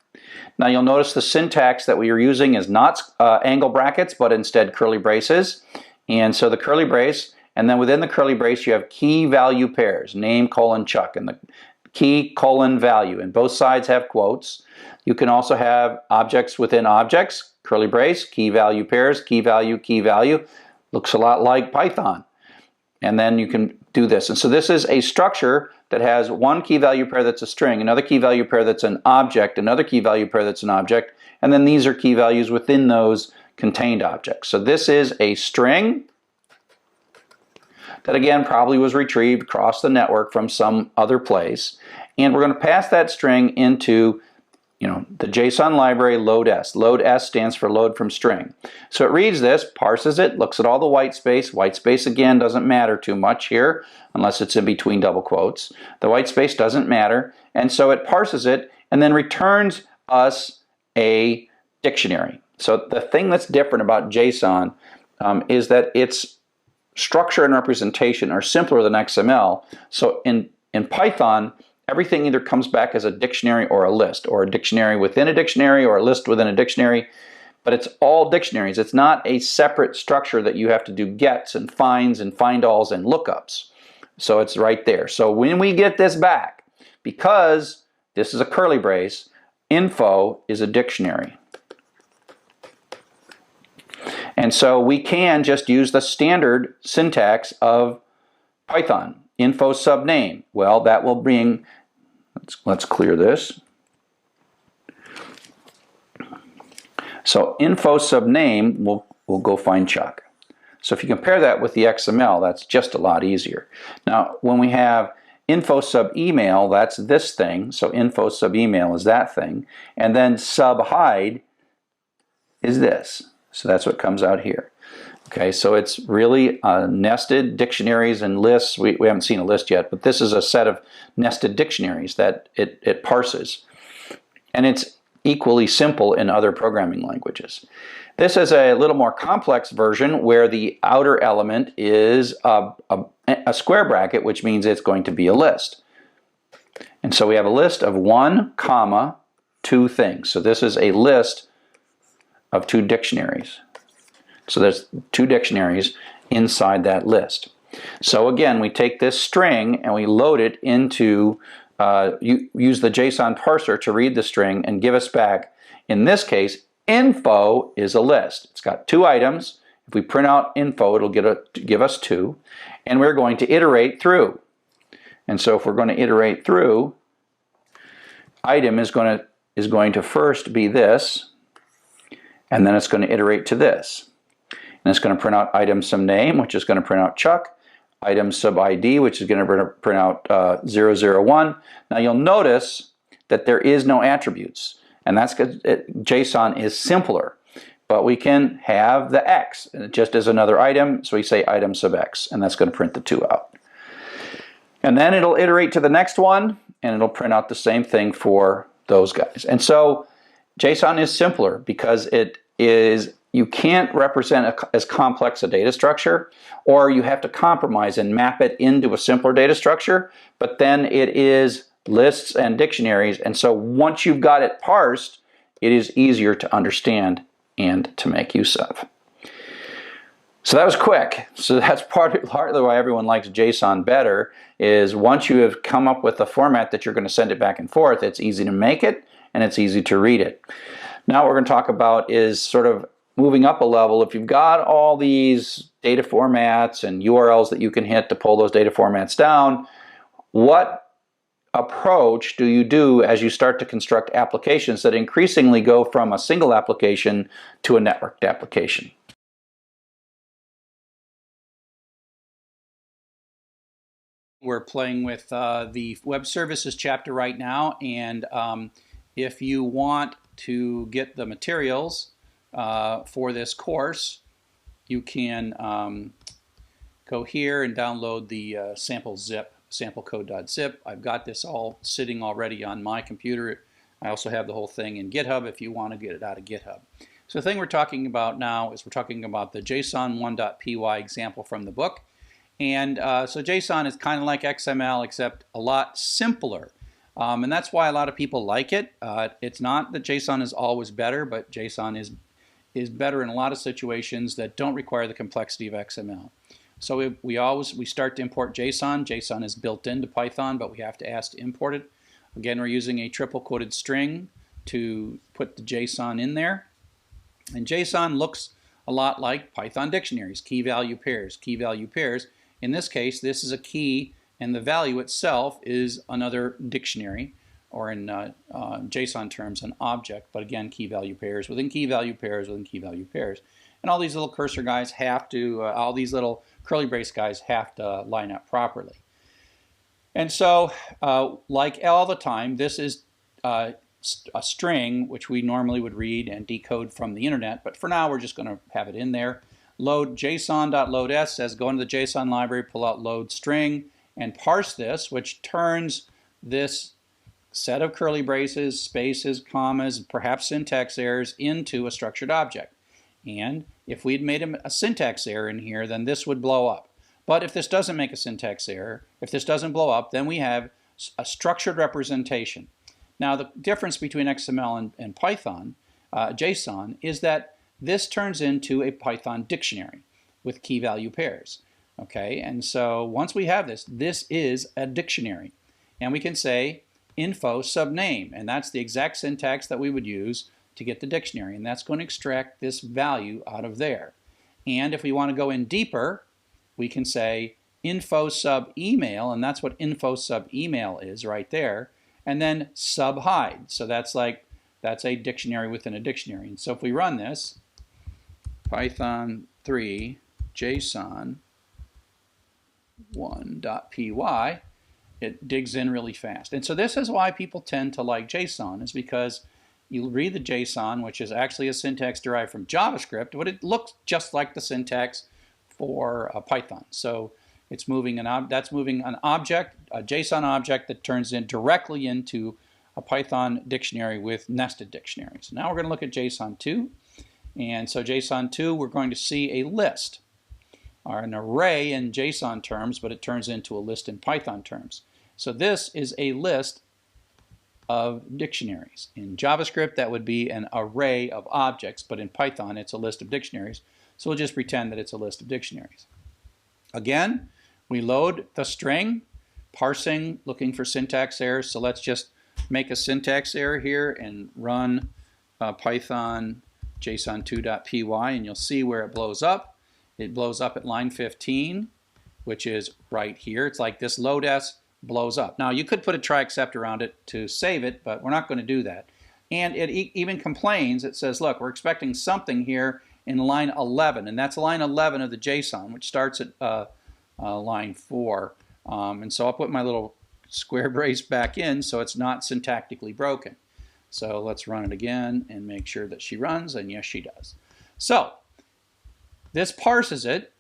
Now you'll notice the syntax that we are using is not angle brackets, but instead curly braces. And so the curly brace, and then within the curly brace you have key value pairs, name, colon, Chuck, and the key, colon, value. And both sides have quotes. You can also have objects within objects, curly brace, key value pairs, key value, key value. Looks a lot like Python. And then you can do this. And so this is a structure that has one key value pair that's a string, another key value pair that's an object, another key value pair that's an object, and then these are key values within those contained objects. So this is a string that again probably was retrieved across the network from some other place, and we're going to pass that string into the JSON library load_s. Load_s stands for load from string. So it reads this, parses it, looks at all the white space. White space again doesn't matter too much here unless it's in between double quotes. The white space doesn't matter, and so it parses it and then returns us a dictionary. So the thing that's different about JSON is that its structure and representation are simpler than XML. So in Python, everything either comes back as a dictionary or a list, or a dictionary within a dictionary, or a list within a dictionary, but it's all dictionaries. It's not a separate structure that you have to do gets and finds and find-alls and lookups. So it's right there. So when we get this back, because this is a curly brace, info is a dictionary. And so we can just use the standard syntax of Python. Info subname. Well, that will bring, let's clear this. So info subname will go find Chuck. So if you compare that with the XML, that's just a lot easier. Now, when we have info sub email, that's this thing. So info sub email is that thing. And then sub hide is this. So that's what comes out here. Okay, so it's really nested dictionaries and lists. We haven't seen a list yet, but this is a set of nested dictionaries that it parses. And it's equally simple in other programming languages. This is a little more complex version where the outer element is a square bracket, which means it's going to be a list. And so we have a list of 1, comma, 2 things. So this is a list of 2 dictionaries. So there's 2 dictionaries inside that list. So again, we take this string and we load it into, use the JSON parser to read the string and give us back, in this case, info is a list. It's got 2 items. If we print out info, it'll give us 2. And we're going to iterate through. And so if we're going to iterate through, item is going to first be this, and then it's going to iterate to this. And it's going to print out item sub name, which is going to print out Chuck, item sub ID, which is going to print out 001. Now you'll notice that there is no attributes, and that's because JSON is simpler. But we can have the X, and it just is another item, so we say item sub X, and that's going to print the 2 out. And then it'll iterate to the next one, and it'll print out the same thing for those guys. And so JSON is simpler because you can't represent as complex a data structure, or you have to compromise and map it into a simpler data structure, but then it is lists and dictionaries, and so once you've got it parsed, it is easier to understand and to make use of. So that was quick. So that's partly why everyone likes JSON better, is once you have come up with a format that you're going to send it back and forth, it's easy to make it and it's easy to read it. Now what we're going to talk about is sort of moving up a level. If you've got all these data formats and URLs that you can hit to pull those data formats down, what approach do you do as you start to construct applications that increasingly go from a single application to a networked application? We're playing with the web services chapter right now, and if you want to get the materials for this course, you can go here and download the sample zip, samplecode.zip. I've got this all sitting already on my computer. I also have the whole thing in GitHub if you want to get it out of GitHub. So the thing we're talking about now is we're talking about the JSON1.py example from the book. And so JSON is kind of like XML except a lot simpler. And that's why a lot of people like it. It's not that JSON is always better, but JSON is better in a lot of situations that don't require the complexity of XML. So we start to import JSON. JSON is built into Python, but we have to ask to import it. Again, we're using a triple quoted string to put the JSON in there. And JSON looks a lot like Python dictionaries, key value pairs, key value pairs. In this case, this is a key, and the value itself is another dictionary, or in JSON terms, an object, but again, key value pairs within key value pairs within key value pairs. And all these little cursor guys have to, all these little curly brace guys have to line up properly. And so, like all the time, this is a string, which we normally would read and decode from the internet, but for now we're just going to have it in there. Load JSON.loadS says go into the JSON library, pull out load string, and parse this, which turns this set of curly braces, spaces, commas, perhaps syntax errors into a structured object. And if we'd made a syntax error in here, then this would blow up. But if this doesn't make a syntax error, if this doesn't blow up, then we have a structured representation. Now the difference between XML and Python, JSON, is that this turns into a Python dictionary with key value pairs. Okay, and so once we have this, this is a dictionary. And we can say info subname, and that's the exact syntax that we would use to get the dictionary, and that's going to extract this value out of there. And if we want to go in deeper, we can say info sub email, and that's what info sub email is right there, and then sub hide. So that's a dictionary within a dictionary. And so if we run this, Python 3 JSON 1.py, it digs in really fast. And so this is why people tend to like JSON, is because you read the JSON, which is actually a syntax derived from JavaScript, but it looks just like the syntax for Python. So it's moving that's moving an object, a JSON object that turns in directly into a Python dictionary with nested dictionaries. Now we're going to look at JSON 2. And so JSON 2, we're going to see a list, or an array in JSON terms, but it turns into a list in Python terms. So this is a list of dictionaries. In JavaScript, that would be an array of objects, but in Python, it's a list of dictionaries. So we'll just pretend that it's a list of dictionaries. Again, we load the string, parsing, looking for syntax errors. So let's just make a syntax error here and run Python json2.py, and you'll see where it blows up. It blows up at line 15, which is right here. It's like this load s blows up. Now you could put a try except around it to save it, but we're not going to do that. And it even complains. It says, look, we're expecting something here in line 11, and that's line 11 of the JSON, which starts at line 4. And so I'll put my little square brace back in so it's not syntactically broken. So let's run it again and make sure that she runs, and yes, she does. So this parses it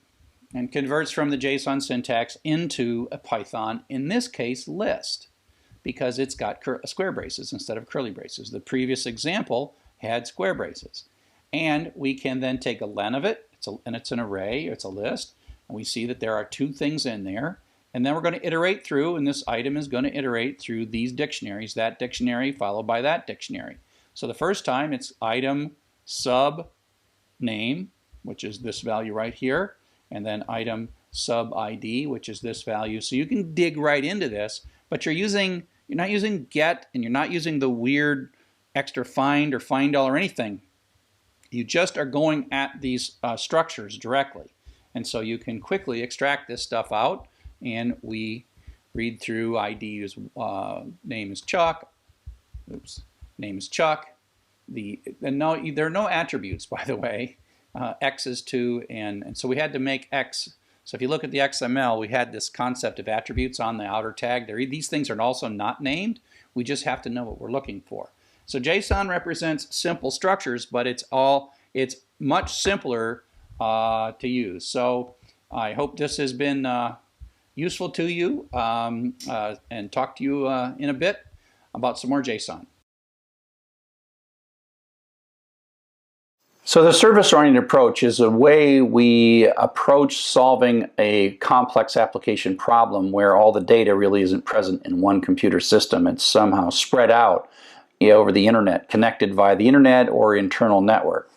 and converts from the JSON syntax into a Python, in this case, list, because it's got square braces instead of curly braces. The previous example had square braces. And we can then take a len of it, and it's an array, it's a list, and we see that there are 2 things in there. And then we're going to iterate through, and this item is going to iterate through these dictionaries, that dictionary followed by that dictionary. So the first time it's item sub name, which is this value right here, and then item sub ID, which is this value. So you can dig right into this, but you're not using get, and you're not using the weird extra find or find all or anything. You just are going at these structures directly. And so you can quickly extract this stuff out. And we read through ID is name is Chuck. Oops, name is Chuck. There are no attributes, by the way. X is 2, and so we had to make X. So if you look at the XML, we had this concept of attributes on the outer tag. These things are also not named. We just have to know what we're looking for. So JSON represents simple structures, but it's much simpler to use. So I hope this has been useful to you, and talk to you in a bit about some more JSON. So the service-oriented approach is a way we approach solving a complex application problem where all the data really isn't present in one computer system. It's somehow spread out over the internet, connected via the internet or internal network.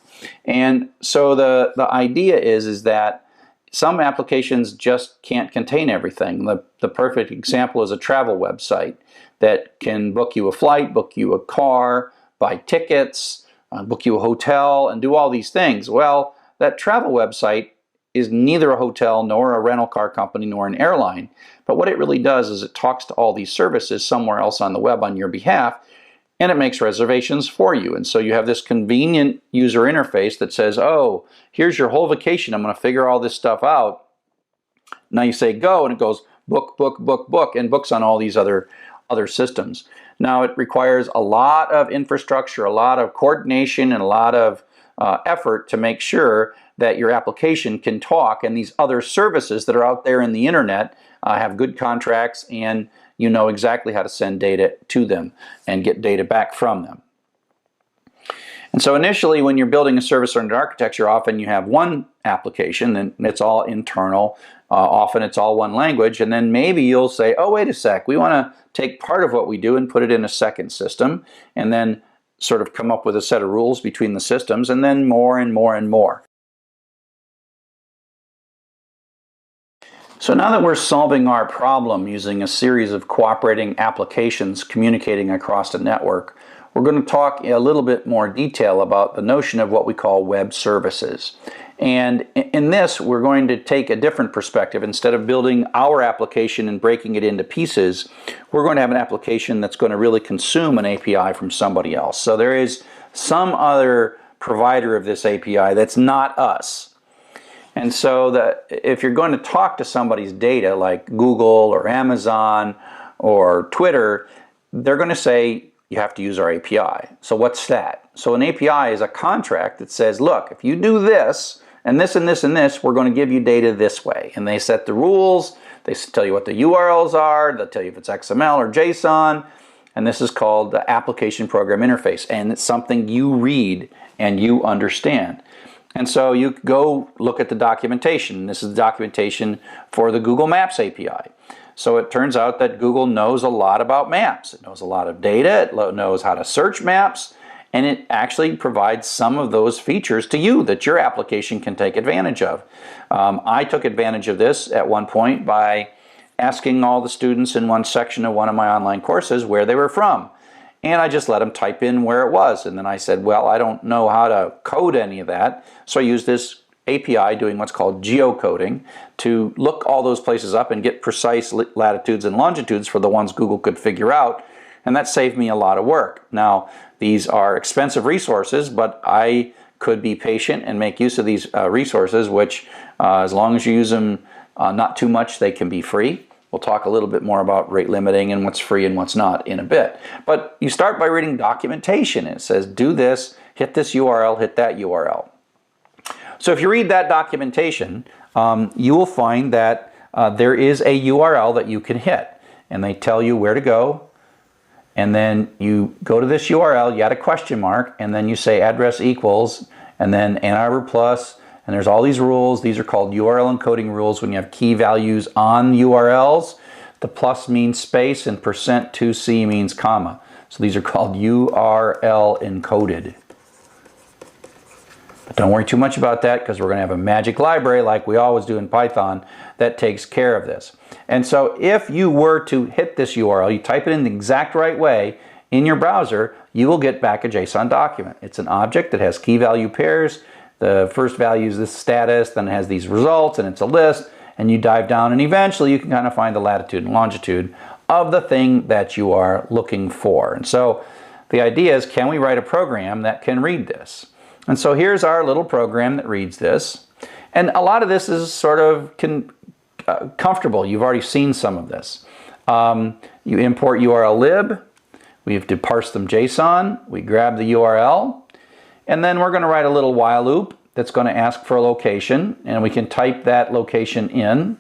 And so the idea is that some applications just can't contain everything. The perfect example is a travel website that can book you a flight, book you a car, buy tickets, book you a hotel, and do all these things. Well, that travel website is neither a hotel nor a rental car company nor an airline. But what it really does is it talks to all these services somewhere else on the web on your behalf, and it makes reservations for you. And so you have this convenient user interface that says, oh, here's your whole vacation. I'm going to figure all this stuff out. Now you say go, and it goes book, book, book, book, and books on all these other systems. Now it requires a lot of infrastructure, a lot of coordination, and a lot of effort to make sure that your application can talk, and these other services that are out there in the internet have good contracts, and you know exactly how to send data to them and get data back from them. And so initially, when you're building a service-oriented architecture, often you have one application and it's all internal. Often it's all one language, and then maybe you'll say, oh, wait a sec, we want to take part of what we do and put it in a second system, and then sort of come up with a set of rules between the systems, and then more and more and more. So now that we're solving our problem using a series of cooperating applications communicating across a network, we're going to talk a little bit more detail about the notion of what we call web services. And in this, we're going to take a different perspective. Instead of building our application and breaking it into pieces, we're going to have an application that's going to really consume an API from somebody else. So there is some other provider of this API that's not us. And so if you're going to talk to somebody's data, like Google or Amazon or Twitter, they're going to say you have to use our API. So what's that? So an API is a contract that says, look, if you do this and this and this and this, we're going to give you data this way. And they set the rules. They tell you what the URLs are. They'll tell you if it's XML or JSON. And this is called the Application Program Interface. And it's something you read and you understand. And so you go look at the documentation. This is the documentation for the Google Maps API. So it turns out that Google knows a lot about maps. It knows a lot of data. It knows how to search maps. And it actually provides some of those features to you that your application can take advantage of. I took advantage of this at one point by asking all the students in one section of one of my online courses where they were from. And I just let them type in where it was. And then I said, well, I don't know how to code any of that. So I used this API doing what's called geocoding to look all those places up and get precise latitudes and longitudes for the ones Google could figure out. And that saved me a lot of work. Now, these are expensive resources, but I could be patient and make use of these resources, which as long as you use them not too much, they can be free. We'll talk a little bit more about rate limiting and what's free and what's not in a bit. But you start by reading documentation. It says, do this, hit this URL, hit that URL. So if you read that documentation, you will find that there is a URL that you can hit. And they tell you where to go. And then you go to this URL, you add a question mark, and then you say address equals, and then Ann Arbor plus. And there's all these rules. These are called URL encoding rules when you have key values on URLs. The plus means space and %2c means comma. So these are called URL encoded. But don't worry too much about that because we're going to have a magic library like we always do in Python that takes care of this. And so if you were to hit this URL, you type it in the exact right way in your browser, you will get back a JSON document. It's an object that has key value pairs. The first value is this status, then it has these results, and it's a list, and you dive down, and eventually you can kind of find the latitude and longitude of the thing that you are looking for. And so the idea is, can we write a program that can read this? And so here's our little program that reads this. And a lot of this is sort of comfortable. You've already seen some of this. You import URL lib. We have to parse them JSON. We grab the URL. And then we're going to write a little while loop that's going to ask for a location. And we can type that location in.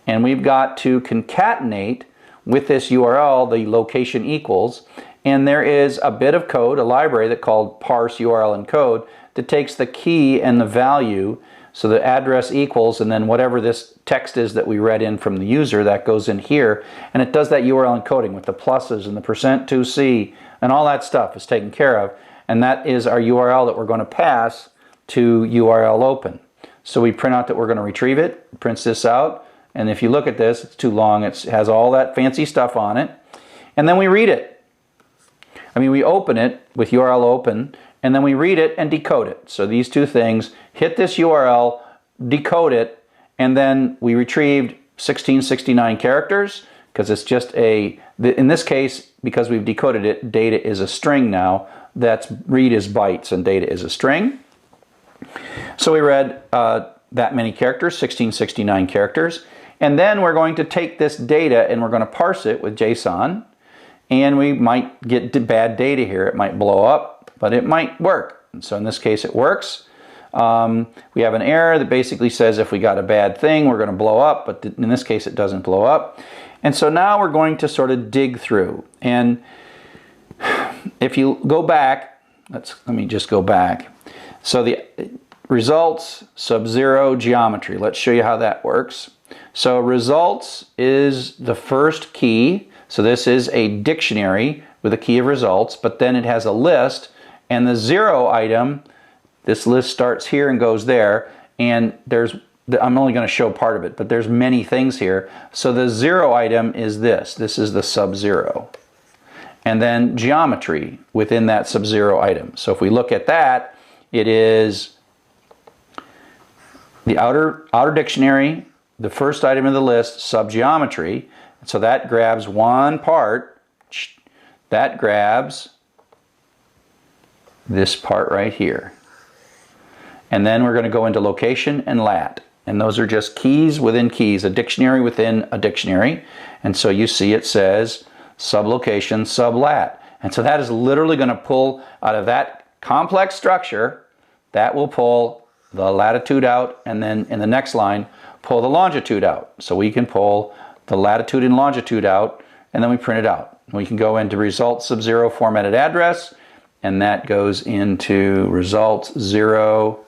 And we've got to concatenate with this URL the location equals. And there is a bit of code, a library that called parse URL encode that takes the key and the value, so the address equals, and then whatever this text is that we read in from the user, that goes in here. And it does that URL encoding with the pluses and the %2c and all that stuff is taken care of. And that is our URL that we're going to pass to URL open. So we print out that we're going to retrieve it, prints this out. And if you look at this, it's too long. It has all that fancy stuff on it. And then we read it. We open it with URL open, and then we read it and decode it. So these two things, hit this URL, decode it, and then we retrieved 1669 characters, because it's just in this case, because we've decoded it, data is a string now. That's read is bytes and data is a string. So we read that many characters, 1669 characters. And then we're going to take this data and we're going to parse it with JSON. And we might get bad data here. It might blow up, but it might work. And so in this case, it works. We have an error that basically says if we got a bad thing, we're going to blow up. But in this case, it doesn't blow up. And so now we're going to sort of dig through. And if you go back, let me just go back. So the results, sub-zero, geometry. Let's show you how that works. So results is the first key. So this is a dictionary with a key of results, but then it has a list, and the 0 item, this list starts here and goes there, and I'm only going to show part of it, but there's many things here. So the 0 item is this. This is the sub-zero. And then geometry within that sub-zero item. So if we look at that, it is the outer dictionary, the first item of the list, sub-geometry. So that grabs one part, that grabs this part right here. And then we're going to go into location and lat. And those are just keys within keys, a dictionary within a dictionary. And so you see it says sublocation sublat. And so that is literally going to pull out of that complex structure, that will pull the latitude out, and then in the next line, pull the longitude out. So we can pull the latitude and longitude out, and then we print it out. We can go into results sub 0 formatted address, and that goes into results 0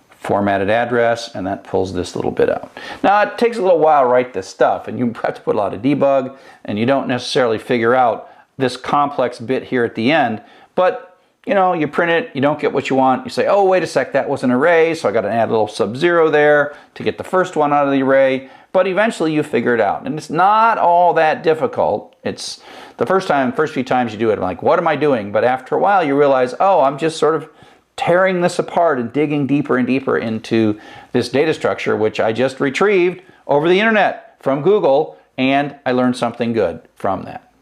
formatted address, and that pulls this little bit out. Now it takes a little while to write this stuff, and you have to put a lot of debug, and you don't necessarily figure out this complex bit here at the end, but you know, you print it, you don't get what you want, you say, oh wait a sec, that was an array, so I got to add a little sub-0 there to get the first one out of the array, but eventually you figure it out, and it's not all that difficult. It's the first few times you do it, I'm like, what am I doing? But after a while you realize, oh, I'm just sort of tearing this apart and digging deeper and deeper into this data structure, which I just retrieved over the internet from Google, and I learned something good from that.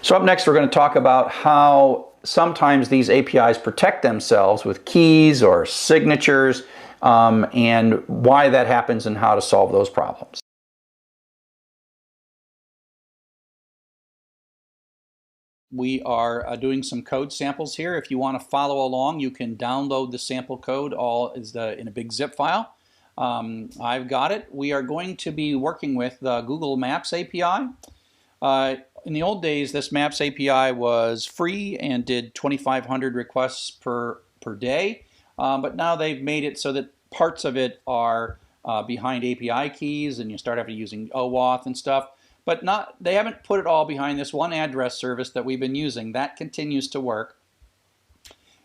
So up next, we're going to talk about how sometimes these APIs protect themselves with keys or signatures, and why that happens and how to solve those problems. We are doing some code samples here. If you want to follow along, you can download the sample code all in a big zip file. I've got it. We are going to be working with the Google Maps API. In the old days, this Maps API was free and did 2,500 requests per day, but now they've made it so that parts of it are behind API keys, and you start having using OAuth and stuff. But they haven't put it all behind this one address service that we've been using. That continues to work.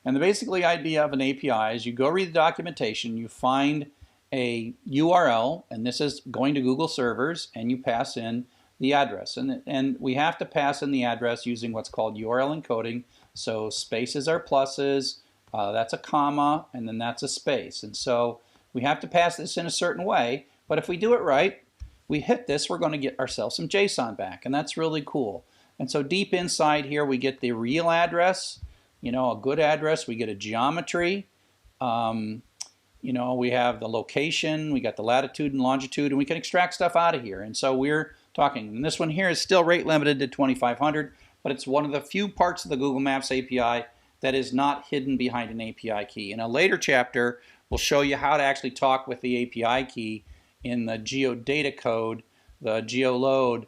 And the basic idea of an API is you go read the documentation, you find a URL, and this is going to Google servers, and you pass in the address. And we have to pass in the address using what's called URL encoding. So spaces are pluses, that's a comma, and then that's a space. And so we have to pass this in a certain way, but if we do it right, we hit this, we're going to get ourselves some JSON back, and that's really cool. And so deep inside here we get the real address, you know, a good address, we get a geometry, you know, we have the location, we got the latitude and longitude, and we can extract stuff out of here. And so we're talking, and this one here is still rate limited to 2,500, but it's one of the few parts of the Google Maps API that is not hidden behind an API key. In a later chapter, we'll show you how to actually talk with the API key in the geodata code. The geoload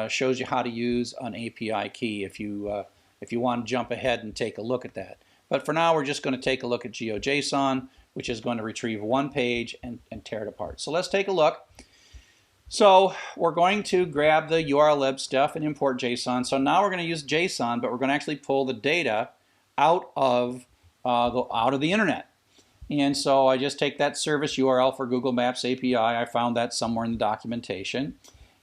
shows you how to use an API key if you want to jump ahead and take a look at that. But for now, we're just going to take a look at GeoJSON, which is going to retrieve one page and tear it apart. So let's take a look. So we're going to grab the URLlib stuff and import JSON. So now we're going to use JSON, but we're going to actually pull the data out of the internet. And so I just take that service URL for Google Maps API. I found that somewhere in the documentation.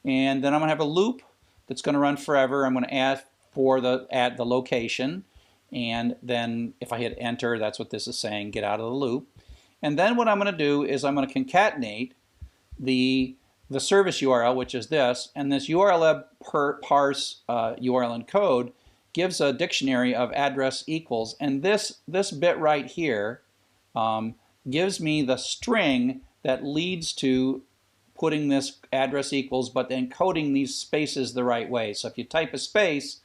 And then I'm going to have a loop that's going to run forever. I'm going to add the location. And then if I hit enter, that's what this is saying, get out of the loop. And then what I'm going to do is I'm going to concatenate the service URL, which is this, and this URLlib parse URL encode gives a dictionary of address equals. And this bit right here gives me the string that leads to putting this address equals, but encoding these spaces the right way. So if you type a space,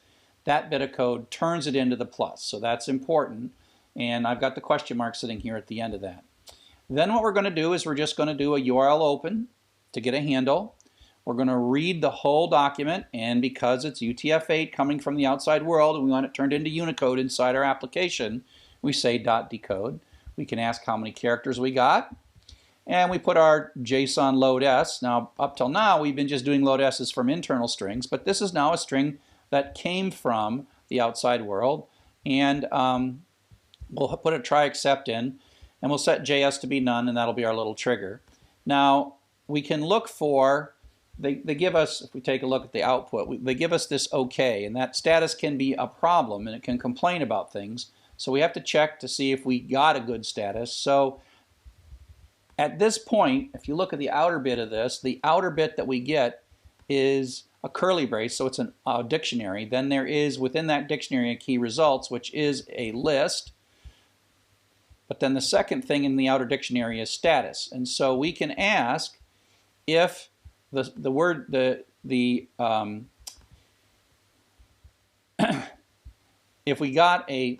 that bit of code turns it into the plus. So that's important. And I've got the question mark sitting here at the end of that. Then what we're going to do is we're just going to do a URL open to get a handle. We're going to read the whole document, and because it's UTF-8 coming from the outside world and we want it turned into Unicode inside our application, we say .decode. We can ask how many characters we got, and we put our JSON load S. Now, up till now, we've been just doing load S's from internal strings, but this is now a string that came from the outside world, and we'll put a try except in, and we'll set JS to be none, and that'll be our little trigger. Now, we can look for, they give us, if we take a look at the output, they give us this OK, and that status can be a problem, and it can complain about things. So we have to check to see if we got a good status. So at this point, if you look at the outer bit of this, the outer bit that we get is a curly brace, so it's a dictionary. Then there is within that dictionary a key results, which is a list. But then the second thing in the outer dictionary is status. And so we can ask if the word, if we got a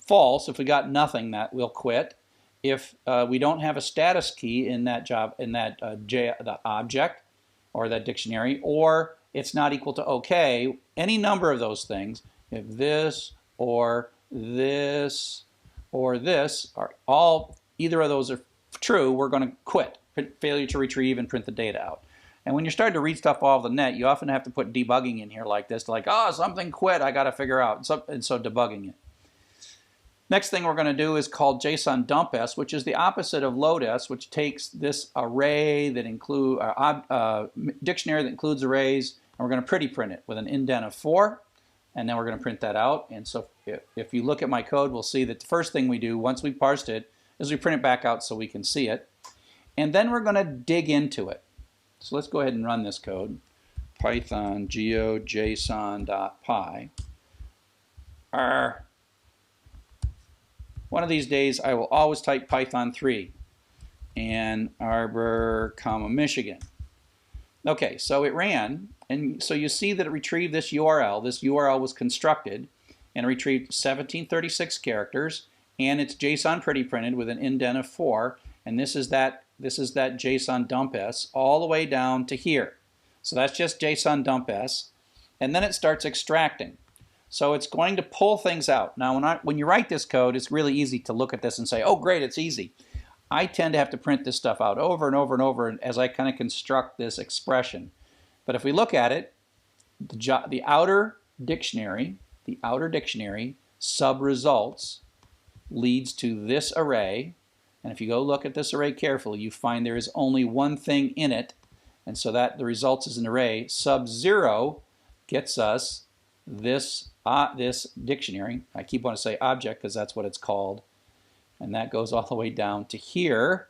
false, if we got nothing, that we'll quit. If we don't have a status key in that the object or that dictionary, or it's not equal to OK, any number of those things, if this or this or this are all, either of those are true, we're going to quit. Failure to retrieve and print the data out. And when you're starting to read stuff off the net, you often have to put debugging in here like this, like, oh, something quit, I got to figure out, and so debugging it. Next thing we're going to do is called JSON dump-s, which is the opposite of load-s, which takes this array that include dictionary that includes arrays, and we're going to pretty print it with an indent of 4, and then we're going to print that out. And so if you look at my code, we'll see that the first thing we do once we parsed it is we print it back out so we can see it, and then we're going to dig into it. So let's go ahead and run this code. Python geojson.py. One of these days I will always type Python 3 Ann Arbor, Michigan. Okay, so it ran, and so you see that it retrieved this URL. This URL was constructed and retrieved 1736 characters, and it's JSON pretty printed with an indent of 4, and this is that JSON dump-s all the way down to here. So that's just JSON dump-s, and then it starts extracting. So it's going to pull things out. Now when you write this code, it's really easy to look at this and say, oh great, it's easy. I tend to have to print this stuff out over and over and over as I kind of construct this expression. But if we look at it, the outer dictionary sub-results leads to this array. And if you go look at this array carefully, you find there is only one thing in it. And so that the results is an array. Sub-0 gets us this dictionary. I keep wanting to say object because that's what it's called. And that goes all the way down to here.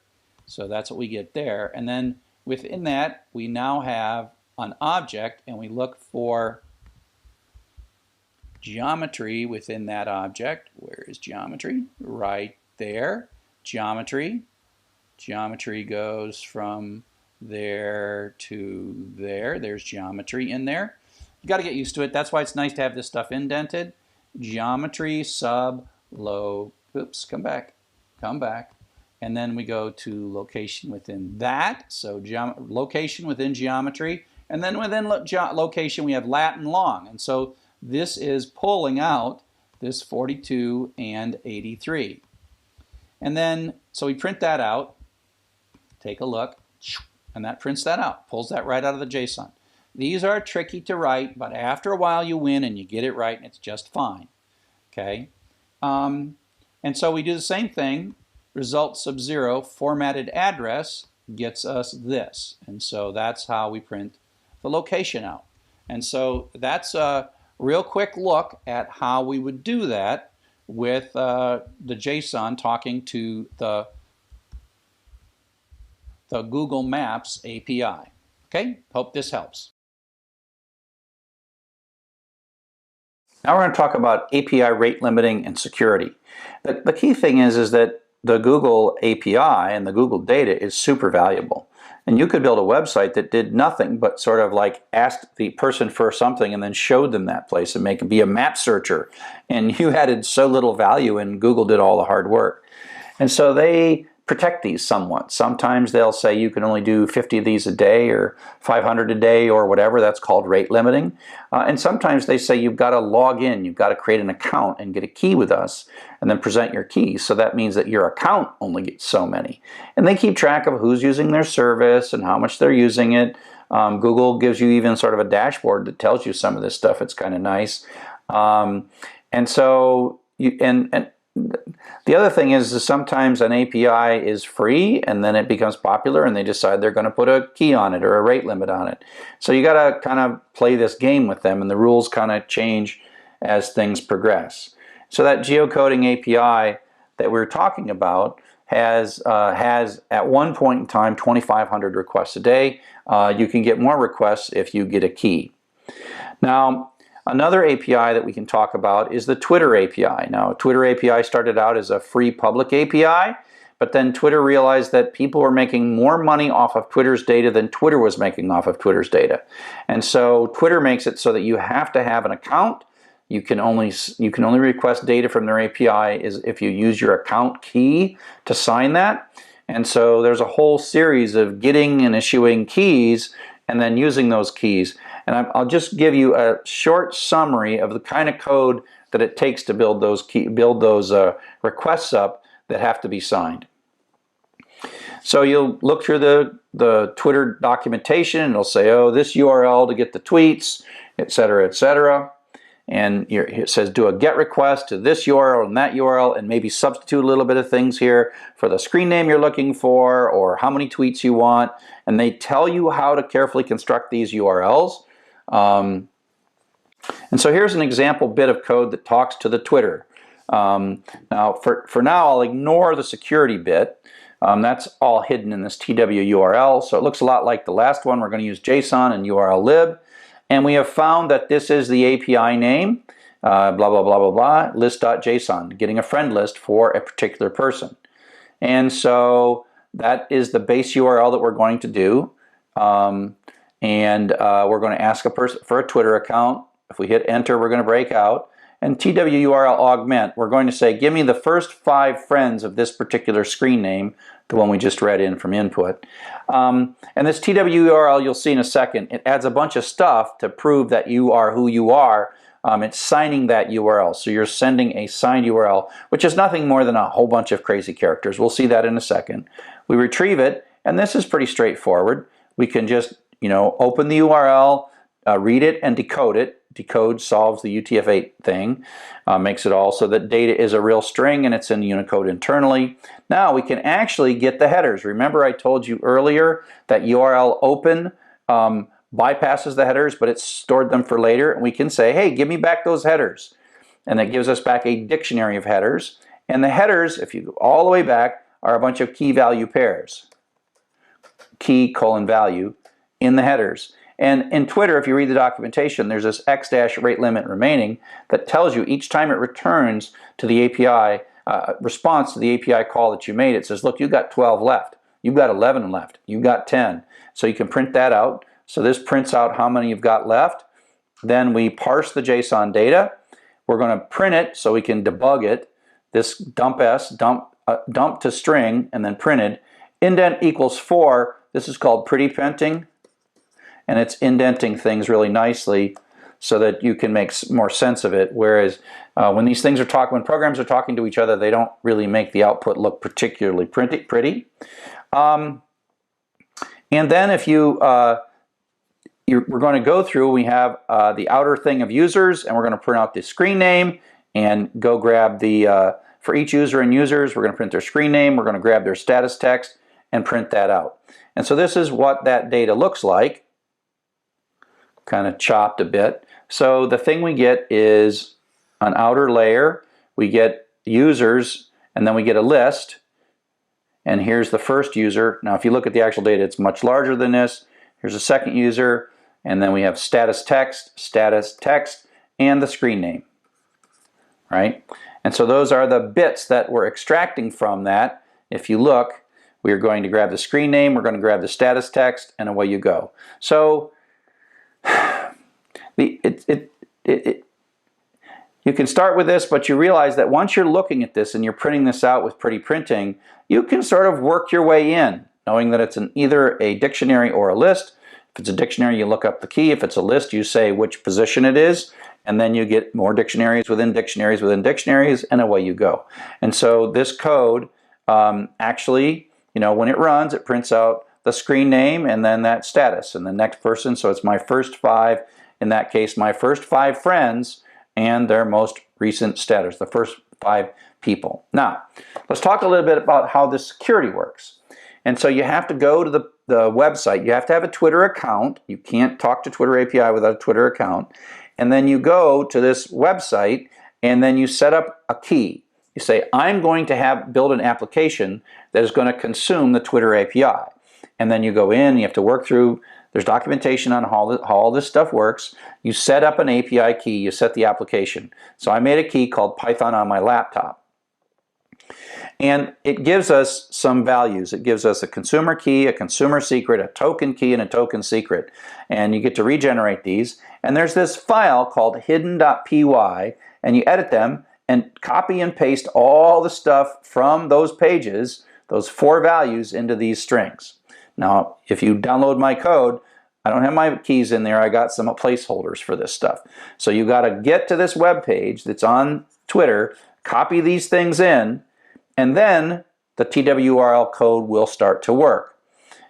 So that's what we get there. And then within that, we now have an object, and we look for geometry within that object. Where is geometry? Right there. Geometry. Geometry goes from there to there. There's geometry in there. You got to get used to it. That's why it's nice to have this stuff indented. Geometry sub low. Oops, come back. And then we go to location within that. So location within geometry. And then within location we have lat and long. And so this is pulling out this 42 and 83. And then, so we print that out. Take a look. And that prints that out. Pulls that right out of the JSON. These are tricky to write, but after a while you win and you get it right and it's just fine. Okay? And so we do the same thing. Result sub-0 formatted address gets us this. And so that's how we print the location out. And so that's a real quick look at how we would do that with the JSON talking to the Google Maps API. Okay? Hope this helps. Now we're going to talk about API rate limiting and security. The key thing is that the Google API and the Google data is super valuable. And you could build a website that did nothing but sort of like asked the person for something and then showed them that place and make it be a map searcher. And you added so little value and Google did all the hard work. And so they protect these somewhat. Sometimes they'll say you can only do 50 of these a day or 500 a day or whatever. That's called rate limiting. And sometimes they say you've got to log in, you've got to create an account and get a key with us and then present your key. So that means that your account only gets so many. And they keep track of who's using their service and how much they're using it. Google gives you even sort of a dashboard that tells you some of this stuff. It's kind of nice. And so the other thing is sometimes an API is free and then it becomes popular and they decide they're going to put a key on it or a rate limit on it. So you got to kind of play this game with them and the rules kind of change as things progress. So that geocoding API that we're talking about has at one point in time 2,500 requests a day. You can get more requests if you get a key. Now, Another API that we can talk about is the Twitter API. Now, Twitter API started out as a free public API, but then Twitter realized that people were making more money off of Twitter's data than Twitter was making off of Twitter's data. And so Twitter makes it so that you have to have an account. You can only request data from their API is if you use your account key to sign that. And so there's a whole series of getting and issuing keys and then using those keys. And I'll just give you a short summary of the kind of code that it takes to build those requests up that have to be signed. So you'll look through the Twitter documentation and it'll say, oh, this URL to get the tweets, etc., etc. And it says do a GET request to this URL and that URL, and maybe substitute a little bit of things here for the screen name you're looking for or how many tweets you want. And they tell you how to carefully construct these URLs. And so here's an example bit of code that talks to the Twitter. Now, for now, I'll ignore the security bit. That's all hidden in this TWURL. So it looks a lot like the last one. We're going to use JSON and URL lib. And we have found that this is the API name, blah, blah, blah, blah, blah, list.json, getting a friend list for a particular person. And so that is the base URL that we're going to do. We're going to ask a person for a Twitter account. If we hit enter, we're going to break out. And TWURL augment, we're going to say, give me the first 5 friends of this particular screen name, the one we just read in from input. And this TWURL, you'll see in a second, it adds a bunch of stuff to prove that you are who you are. It's signing that URL. So you're sending a signed URL, which is nothing more than a whole bunch of crazy characters. We'll see that in a second. We retrieve it, and this is pretty straightforward. We can just, open the URL, read it, and decode it. Decode solves the UTF-8 thing, makes it all so that data is a real string and it's in Unicode internally. Now we can actually get the headers. Remember I told you earlier that URL open bypasses the headers, but it's stored them for later. And we can say, hey, give me back those headers. And that gives us back a dictionary of headers. And the headers, if you go all the way back, are a bunch of key value pairs. Key : value in the headers. And in Twitter, if you read the documentation, there's this x-rate limit remaining that tells you each time it returns to the API, response to the API call that you made, it says, look, you've got 12 left. You've got 11 left. You've got 10. So you can print that out. So this prints out how many you've got left. Then we parse the JSON data. We're going to print it so we can debug it. This dump to string and then printed. Indent equals 4. This is called pretty printing. And it's indenting things really nicely so that you can make more sense of it. Whereas when these things are when programs are talking to each other, they don't really make the output look particularly pretty. And then if we're going to go through, we have the outer thing of users, and we're going to print out the screen name and go grab for each user and users, we're going to print their screen name, we're going to grab their status text and print that out. And so this is what that data looks like. Kind of chopped a bit. So the thing we get is an outer layer, we get users, and then we get a list. And here's the first user. Now if you look at the actual data, it's much larger than this. Here's a second user, and then we have status text, and the screen name. Right? And so those are the bits that we're extracting from that. If you look, we are going to grab the screen name, we're going to grab the status text, and away you go. So you can start with this, but you realize that once you're looking at this and you're printing this out with pretty printing, you can sort of work your way in, knowing that it's either a dictionary or a list. If it's a dictionary, you look up the key. If it's a list, you say which position it is, and then you get more dictionaries within dictionaries within dictionaries, and away you go. And so this code actually, when it runs, it prints out the screen name and then that status and the next person. So it's my first 5, in that case my first 5 friends and their most recent status, the first 5 people. Now let's talk a little bit about how this security works. And so you have to go to the website, you have to have a Twitter account. You can't talk to Twitter API without a Twitter account. And then you go to this website and then you set up a key. You say, I'm going to build an application that is going to consume the Twitter API. And then you go in, you have to work through There's documentation on how all this stuff works. You set up an API key, you set the application. So I made a key called Python on my laptop. And it gives us some values. It gives us a consumer key, a consumer secret, a token key, and a token secret. And you get to regenerate these. And there's this file called hidden.py, and you edit them and copy and paste all the stuff from those pages, those 4 values, into these strings. Now, if you download my code, I don't have my keys in there. I got some placeholders for this stuff. So you got to get to this web page that's on Twitter, copy these things in, and then the TWURL code will start to work.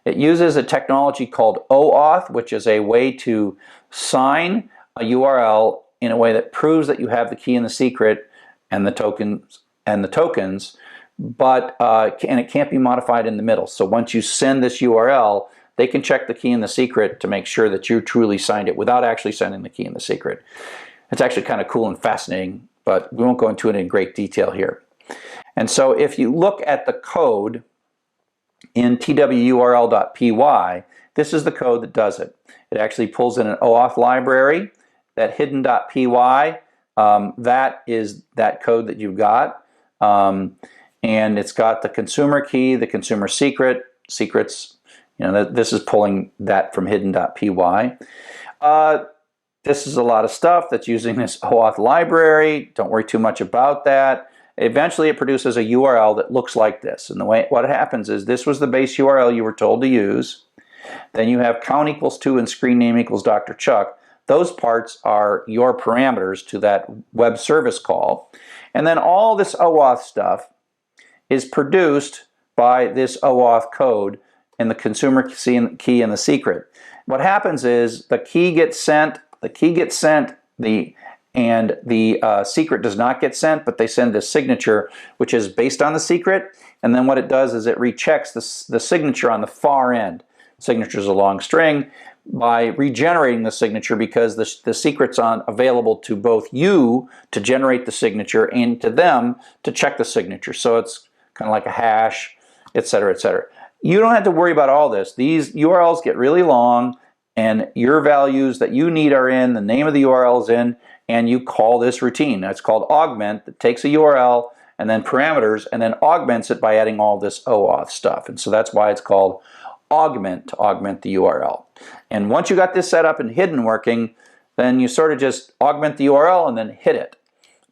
It uses a technology called OAuth, which is a way to sign a URL in a way that proves that you have the key and the secret and the tokens, but and it can't be modified in the middle. So once you send this URL, they can check the key and the secret to make sure that you truly signed it without actually sending the key and the secret. It's actually kind of cool and fascinating, but we won't go into it in great detail here. And so if you look at the code in twurl.py, this is the code that does it. It actually pulls in an OAuth library. That hidden.py, that is that code that you've got. And it's got the consumer key, the consumer secrets. This is pulling that from hidden.py. This is a lot of stuff that's using this OAuth library. Don't worry too much about that. Eventually it produces a URL that looks like this. And what happens is this was the base URL you were told to use. Then you have count equals 2 and screen name equals Dr. Chuck. Those parts are your parameters to that web service call. And then all this OAuth stuff is produced by this OAuth code and the consumer key and the secret. What happens is the key gets sent, and the secret does not get sent, but they send this signature, which is based on the secret. And then what it does is it rechecks the signature on the far end. Signature is a long string. By regenerating the signature, because the secret's available to both you to generate the signature and to them to check the signature. So it's kind of like a hash, etc., etc. You don't have to worry about all this. These URLs get really long, and your values that you need are in, the name of the URL is in, and you call this routine. That's called augment. That takes a URL and then parameters and then augments it by adding all this OAuth stuff. And so that's why it's called augment, to augment the URL. And once you got this set up and hidden working, then you sort of just augment the URL and then hit it.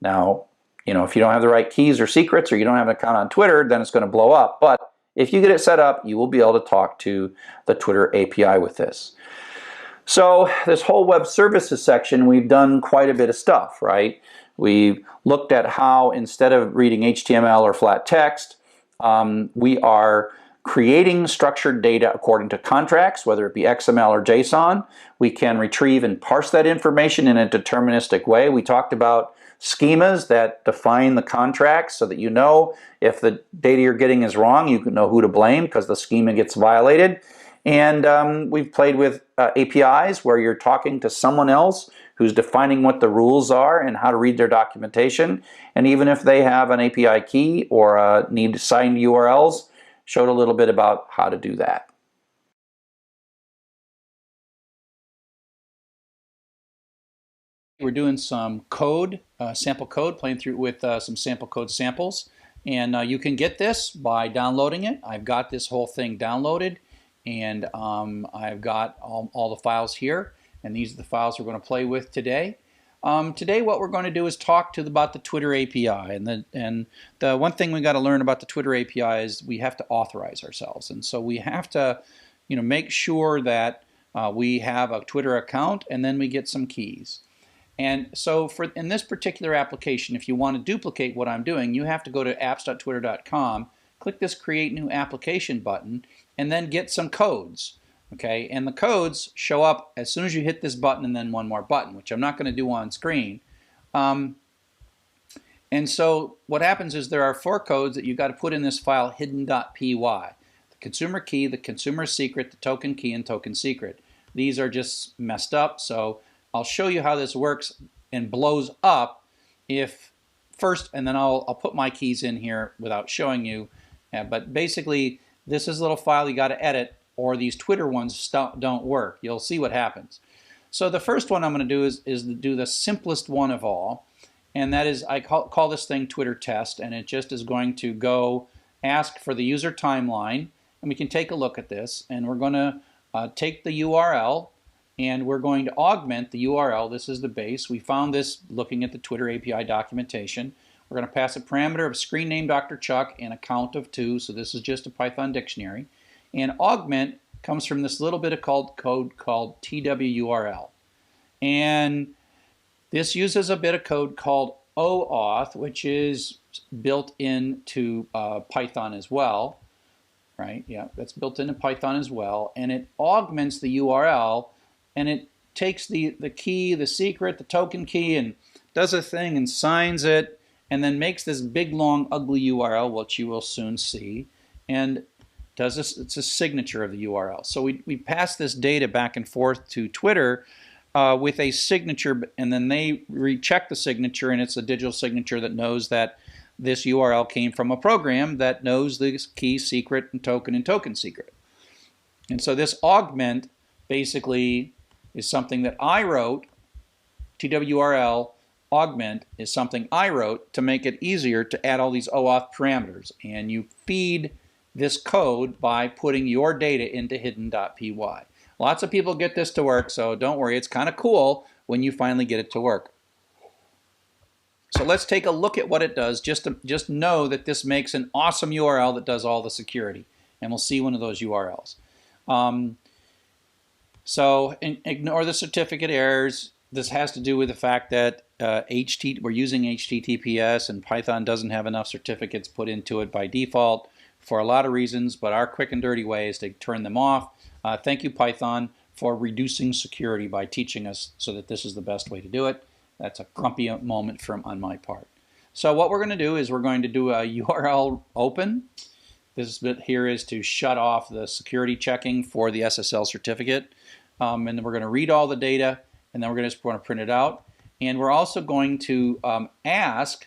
Now, if you don't have the right keys or secrets, or you don't have an account on Twitter, then it's going to blow up. But if you get it set up, you will be able to talk to the Twitter API with this. So this whole web services section, we've done quite a bit of stuff, right? We've looked at how, instead of reading HTML or flat text, we are creating structured data according to contracts, whether it be XML or JSON. We can retrieve and parse that information in a deterministic way. We talked about schemas that define the contracts so that you know if the data you're getting is wrong, you can know who to blame because the schema gets violated. And we've played with APIs where you're talking to someone else who's defining what the rules are and how to read their documentation. And even if they have an API key or need signed URLs, showed a little bit about how to do that. We're doing some code, sample code, playing through with some sample code samples. And you can get this by downloading it. I've got this whole thing downloaded. And I've got all the files here, and these are the files we're going to play with today. Today what we're going to do is talk about the Twitter API, and the one thing we got to learn about the Twitter API is we have to authorize ourselves, and so we have to make sure that we have a Twitter account, and then we get some keys. And so in this particular application, if you want to duplicate what I'm doing, you have to go to apps.twitter.com, click this Create New Application button, and then get some codes. Okay, and the codes show up as soon as you hit this button and then one more button, which I'm not going to do on screen. And so what happens is there are 4 codes that you've got to put in this file hidden.py. The consumer key, the consumer secret, the token key, and token secret. These are just messed up, so I'll show you how this works and blows up if first, and then I'll put my keys in here without showing you. But basically, this is a little file you got to edit or these Twitter ones don't work. You'll see what happens. So the first one I'm going to do is do the simplest one of all, and that is I call this thing Twitter test, and it just is going to go ask for the user timeline, and we can take a look at this, and we're going to take the URL, and we're going to augment the URL. This is the base. We found this looking at the Twitter API documentation. We're going to pass a parameter of screen name Dr. Chuck and a count of 2, so this is just a Python dictionary. And augment comes from this little bit of code called TWURL. And this uses a bit of code called OAuth, which is built into Python as well. Right? Yeah, that's built into Python as well. And it augments the URL, and it takes the key, the secret, the token key, and does a thing and signs it, and then makes this big, long, ugly URL, which you will soon see, and does this. It's a signature of the URL. So we pass this data back and forth to Twitter with a signature, and then they recheck the signature, and it's a digital signature that knows that this URL came from a program that knows the key, secret, and token secret. And so this augment basically is something that I wrote. TWURL augment is something I wrote to make it easier to add all these OAuth parameters. And you feed this code by putting your data into hidden.py. Lots of people get this to work, so don't worry. It's kind of cool when you finally get it to work. So let's take a look at what it does. Just know that this makes an awesome URL that does all the security. And we'll see one of those URLs. So ignore the certificate errors. This has to do with the fact that we're using HTTPS, and Python doesn't have enough certificates put into it by default for a lot of reasons, but our quick and dirty way is to turn them off. Thank you, Python, for reducing security by teaching us so that this is the best way to do it. That's a grumpy moment on my part. So what we're going to do is we're going to do a URL open. This bit here is to shut off the security checking for the SSL certificate. And then we're going to read all the data, and then we're going to print it out. And we're also going to ask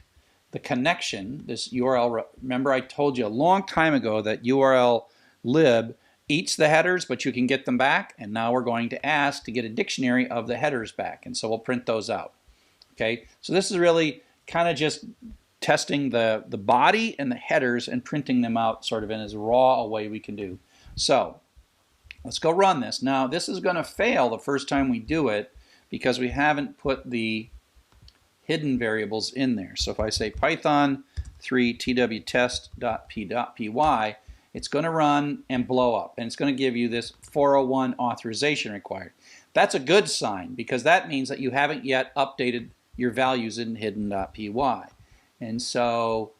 the connection, this URL. Remember I told you a long time ago that URL lib eats the headers, but you can get them back. And now we're going to ask to get a dictionary of the headers back. And so we'll print those out. Okay, so this is really kind of just testing the body and the headers and printing them out sort of in as raw a way we can do. So let's go run this. Now this is going to fail the first time we do it because we haven't put the hidden variables in there. So if I say Python 3 twtest.py, it's going to run and blow up, and it's going to give you this 401 authorization required. That's a good sign because that means that you haven't yet updated your values in hidden.py. And so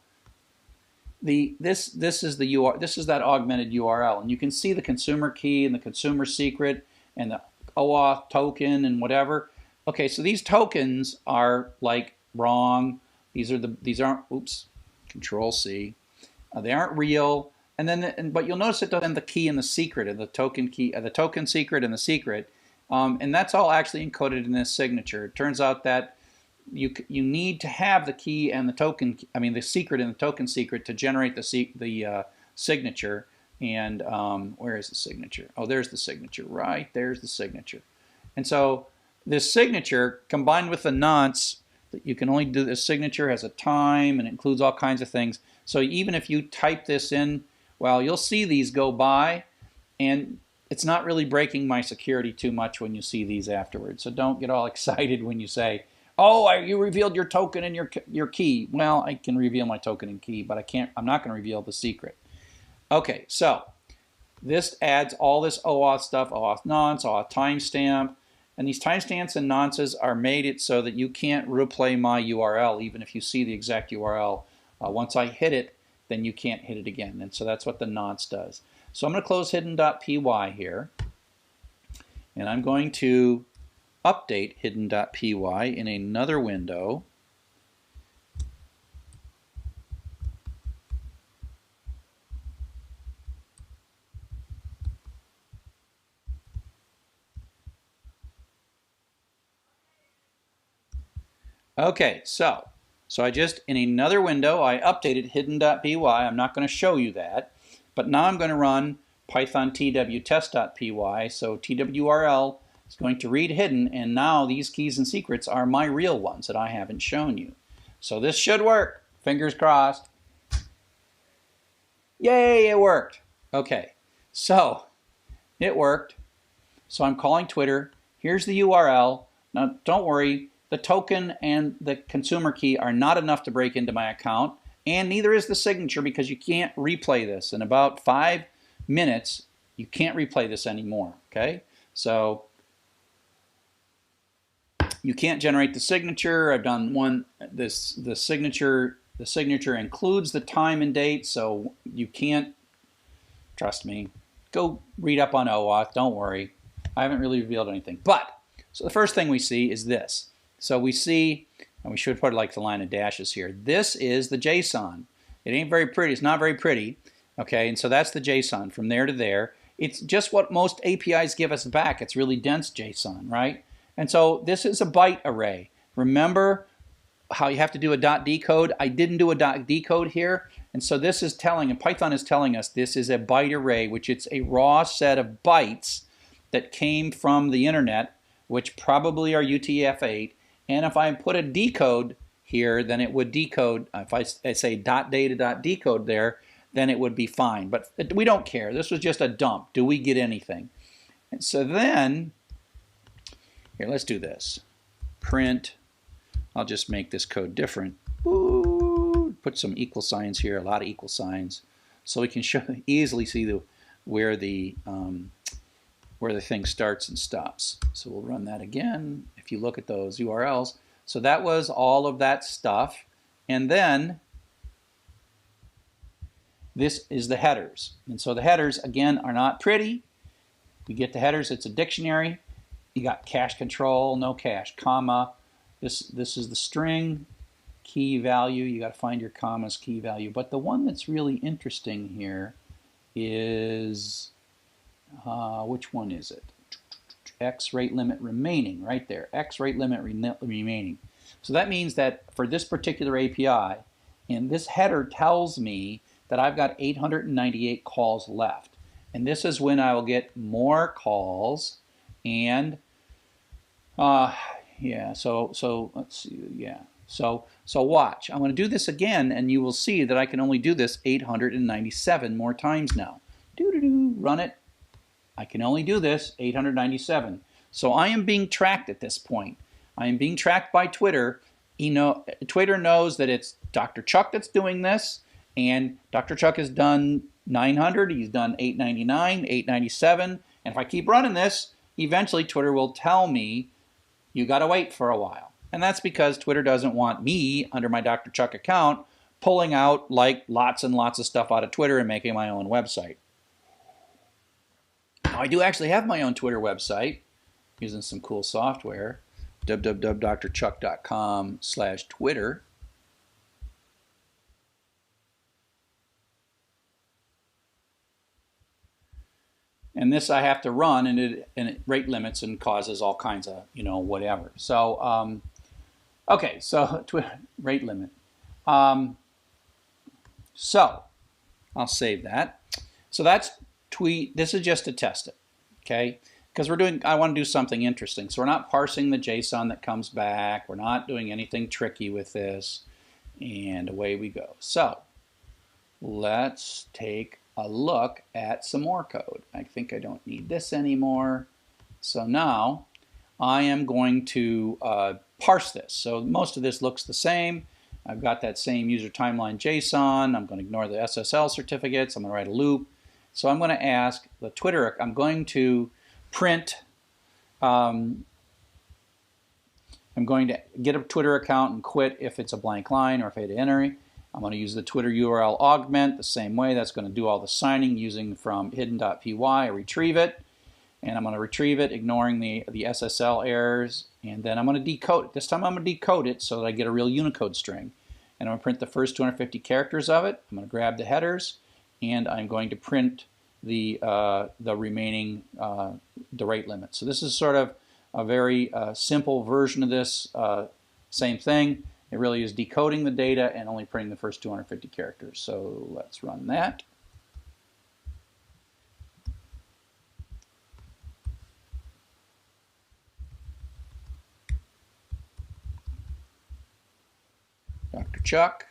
this is that augmented URL, and you can see the consumer key and the consumer secret and the OAuth token and whatever. Okay, so these tokens are like wrong. These aren't. Oops, Control C. They aren't real. And then but you'll notice it doesn't the key and the secret and the token key, the token secret and the secret, and that's all actually encoded in this signature. It turns out that you need to have the key and the token, the secret and the token secret to generate the signature. And where is the signature? Oh, there's the signature. Right there's the signature. And so this signature combined with the nonce, that you can only do this signature has a time and it includes all kinds of things. So even if you type this in, well, you'll see these go by, and it's not really breaking my security too much when you see these afterwards. So don't get all excited when you say, oh, you revealed your token and your key. Well, I can reveal my token and key, but I'm not going to reveal the secret. Okay, so this adds all this OAuth stuff, OAuth nonce, OAuth timestamp, and these timestamps and nonces are made it so that you can't replay my URL even if you see the exact URL. Once I hit it, then you can't hit it again. And so that's what the nonce does. So I'm going to close hidden.py here, and I'm going to update hidden.py in another window. Okay, so I just, in another window, I updated hidden.py. I'm not going to show you that, but now I'm going to run Python twtest.py, so twrl is going to read hidden, and now these keys and secrets are my real ones that I haven't shown you. So this should work. Fingers crossed. Yay, it worked. Okay, so it worked. So I'm calling Twitter. Here's the URL. Now don't worry, the token and the consumer key are not enough to break into my account, and neither is the signature, because you can't replay this. In about 5 minutes, you can't replay this anymore, okay? So you can't generate the signature. I've done one. The signature includes the time and date, so you can't. Trust me. Go read up on OAuth. Don't worry. I haven't really revealed anything. But so the first thing we see is this. So we see, and we should put like the line of dashes here. This is the JSON. It ain't very pretty. It's not very pretty. Okay, and so that's the JSON from there to there. It's just what most APIs give us back. It's really dense JSON, right? And so this is a byte array. Remember how you have to do a .decode? I didn't do a .decode here. And so this is telling, and Python is telling us this is a byte array, which it's a raw set of bytes that came from the internet, which probably are UTF-8. And if I put a decode here, then it would decode. If I say .data.decode there, then it would be fine. But we don't care. This was just a dump. Do we get anything? And so then, here, let's do this. Print. I'll just make this code different. Ooh, put some equal signs here, a lot of equal signs, so we can easily see where the thing starts and stops. So we'll run that again. If you look at those URLs, so that was all of that stuff, and then this is the headers. And so the headers, again, are not pretty. We get the headers, it's a dictionary. You got cache control, no cache, comma. This is the string, key value. You got to find your commas, key value. But the one that's really interesting here is, which one is it? X rate limit remaining, right there. X rate limit remaining. So that means that for this particular API, and this header tells me that I've got 898 calls left. And this is when I will get more calls, and yeah, so let's see, yeah. So watch. I'm going to do this again, and you will see that I can only do this 897 more times now. Run it. I can only do this 897. So I am being tracked at this point. I am being tracked by Twitter. Twitter knows that it's Dr. Chuck that's doing this, and Dr. Chuck has done 900, he's done 899, 897, and if I keep running this, eventually Twitter will tell me, you got to wait for a while. And that's because Twitter doesn't want me, under my Dr. Chuck account, pulling out like lots and lots of stuff out of Twitter and making my own website. Now, I do actually have my own Twitter website using some cool software, www.drchuck.com/Twitter. And this I have to run, and it rate limits and causes all kinds of, whatever. So, okay, so rate limit. So, I'll save that. So that's tweet. This is just to test it, okay? Because I want to do something interesting. So we're not parsing the JSON that comes back. We're not doing anything tricky with this. And away we go. So, let's take a look at some more code. I think I don't need this anymore. So now I am going to parse this. So most of this looks the same. I've got that same user timeline JSON. I'm going to ignore the SSL certificates. I'm going to write a loop. So I'm going to ask the Twitter, I'm going to print, I'm going to get a Twitter account and quit if it's a blank line or if I hit enter. I'm going to use the Twitter URL augment the same way. That's going to do all the signing using from hidden.py. I retrieve it, and I'm going to retrieve it ignoring the SSL errors, and then I'm going to decode it. This time I'm going to decode it so that I get a real Unicode string. And I'm going to print the first 250 characters of it. I'm going to grab the headers, and I'm going to print the remaining the rate limit. So this is sort of a very simple version of this same thing. It really is decoding the data and only printing the first 250 characters. So let's run that. Chuck.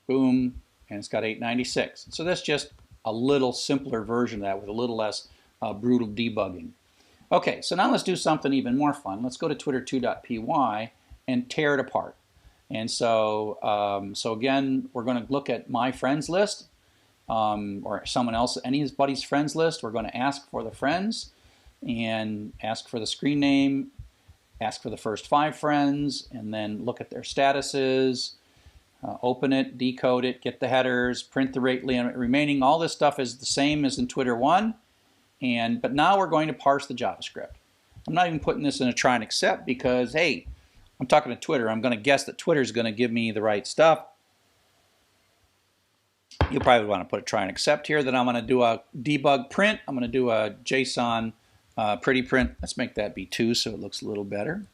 Boom, and it's got 896. So that's just a little simpler version of that with a little less brutal debugging. Okay, so now let's do something even more fun. Let's go to twitter2.py and tear it apart. And so, so again, we're going to look at my friends list or someone else, anybody's friends list. We're going to ask for the friends and ask for the screen name, ask for the first 5 friends, and then look at their statuses. Open it, decode it, get the headers, print the rate remaining. All this stuff is the same as in Twitter 1, but now we're going to parse the JavaScript. I'm not even putting this in a try and accept because, hey, I'm talking to Twitter. I'm going to guess that Twitter is going to give me the right stuff. You'll probably want to put a try and accept here. Then I'm going to do a debug print. I'm going to do a JSON pretty print. Let's make that be 2 so it looks a little better.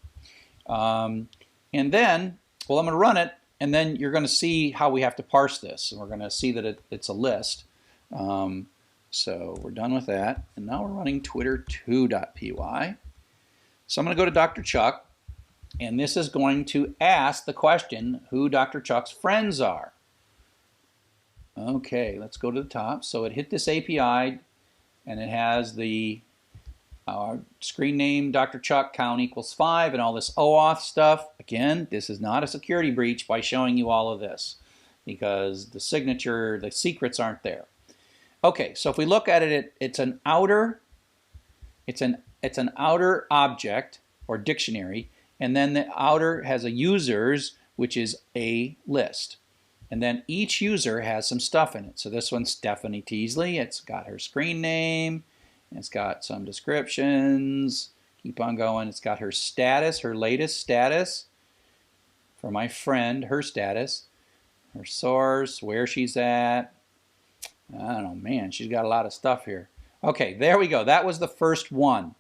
And then, well, I'm going to run it. And then you're going to see how we have to parse this. And we're going to see that it's a list. So we're done with that. And now we're running twitter2.py. So I'm going to go to Dr. Chuck. And this is going to ask the question who Dr. Chuck's friends are. Okay, let's go to the top. So it hit this API. And it has the screen name Dr. Chuck, count equals 5, and all this OAuth stuff. Again, this is not a security breach by showing you all of this because the signature, the secrets aren't there. Okay, so if we look at it, it's an outer object or dictionary, and then the outer has a users, which is a list. And then each user has some stuff in it. So this one's Stephanie Teasley. It's got her screen name. It's got some descriptions. Keep on going. It's got her status, her latest status. For my friend, her status. Her source, where she's at. I don't know, man, she's got a lot of stuff here. Okay, there we go. That was the first one.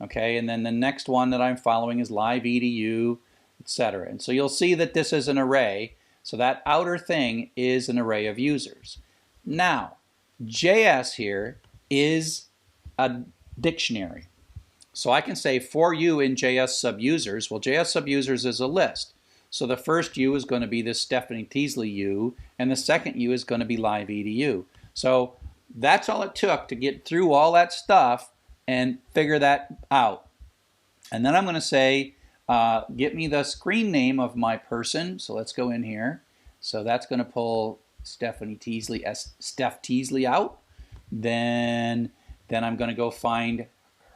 Okay, and then the next one that I'm following is live edu, etc. And so you'll see that this is an array. So that outer thing is an array of users. Now, JS here is a dictionary. So I can say for you in JS subusers, well, JS subusers is a list. So the first U is going to be this Stephanie Teasley U, and the second U is going to be live edu. So that's all it took to get through all that stuff and figure that out. And then I'm going to say, get me the screen name of my person. So let's go in here. So that's going to pull Stephanie Teasley, Steph Teasley out. Then I'm going to go find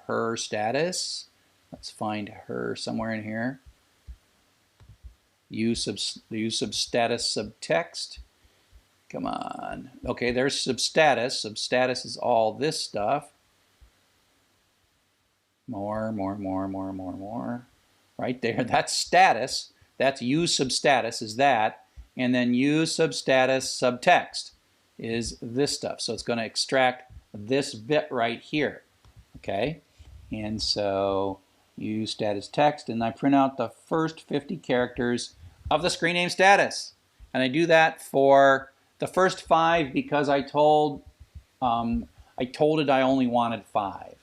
her status. Let's find her somewhere in here. Use of status subtext. Come on. Okay, there's substatus. Substatus is all this stuff. More. Right there. That's status. That's use substatus is that. And then use substatus subtext is this stuff. So it's going to extract this bit right here. Okay. And so use status text, and I print out the first 50 characters of the screen name status. And I do that for the first 5 because I told it I only wanted 5.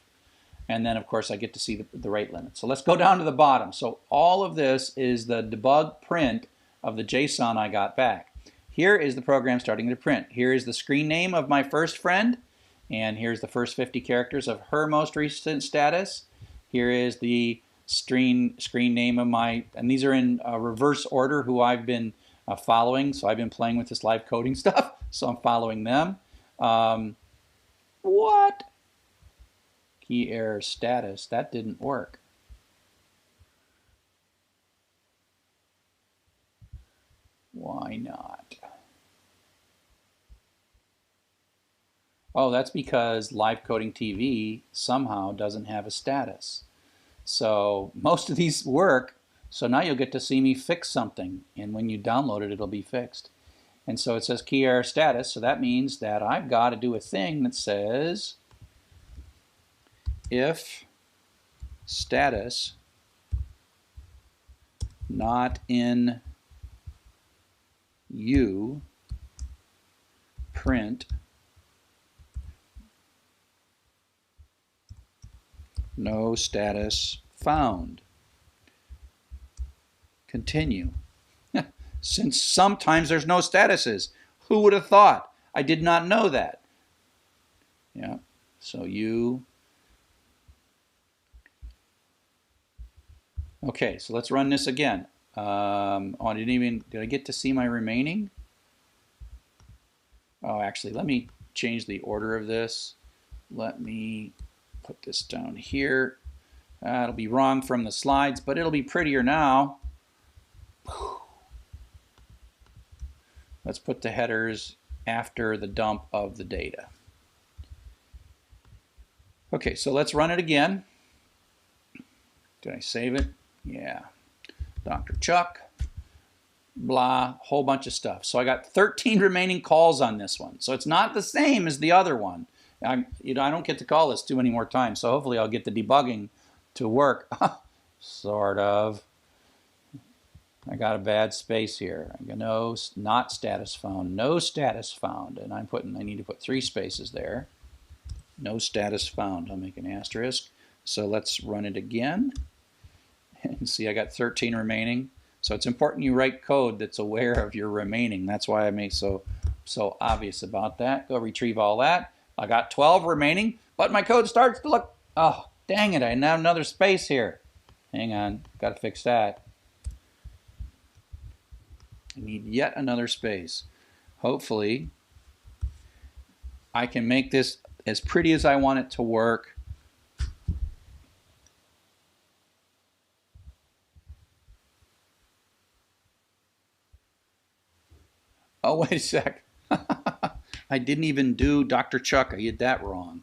And then, of course, I get to see the rate limit. So let's go down to the bottom. So all of this is the debug print of the JSON I got back. Here is the program starting to print. Here is the screen name of my first friend. And here's the first 50 characters of her most recent status. Here is the screen name of my, and these are in reverse order who I've been following. So I've been playing with this live coding stuff. So I'm following them. What? Key error status. That didn't work. Why not? Oh, that's because Live Coding TV somehow doesn't have a status. So most of these work. So now you'll get to see me fix something. And when you download it, it'll be fixed. And so it says key error status. So that means that I've got to do a thing that says if status not in you print no status found. Continue. since sometimes there's no statuses. Who would have thought? I did not know that. Yeah, so okay, so let's run this again. Oh, did I get to see my remaining? Oh, actually, let me change the order of this. Let me put this down here. It'll be wrong from the slides, but it'll be prettier now. Let's put the headers after the dump of the data. Okay, so let's run it again. Did I save it? Yeah. Dr. Chuck, blah, whole bunch of stuff. So I got 13 remaining calls on this one. So it's not the same as the other one. I don't get to call this too many more times, so hopefully I'll get the debugging to work. Sort of. I got a bad space here. I go, no, not status found, no status found. And I need to put 3 spaces there. No status found. I'll make an asterisk. So let's run it again. And see, I got 13 remaining. So it's important you write code that's aware of your remaining. That's why I make so obvious about that. Go retrieve all that. I got 12 remaining, but my code starts to look, oh, dang it, I now have another space here. Hang on, got to fix that. I need yet another space. Hopefully, I can make this as pretty as I want it to work. Oh, wait a sec. I didn't even do Dr. Chuck. I did that wrong.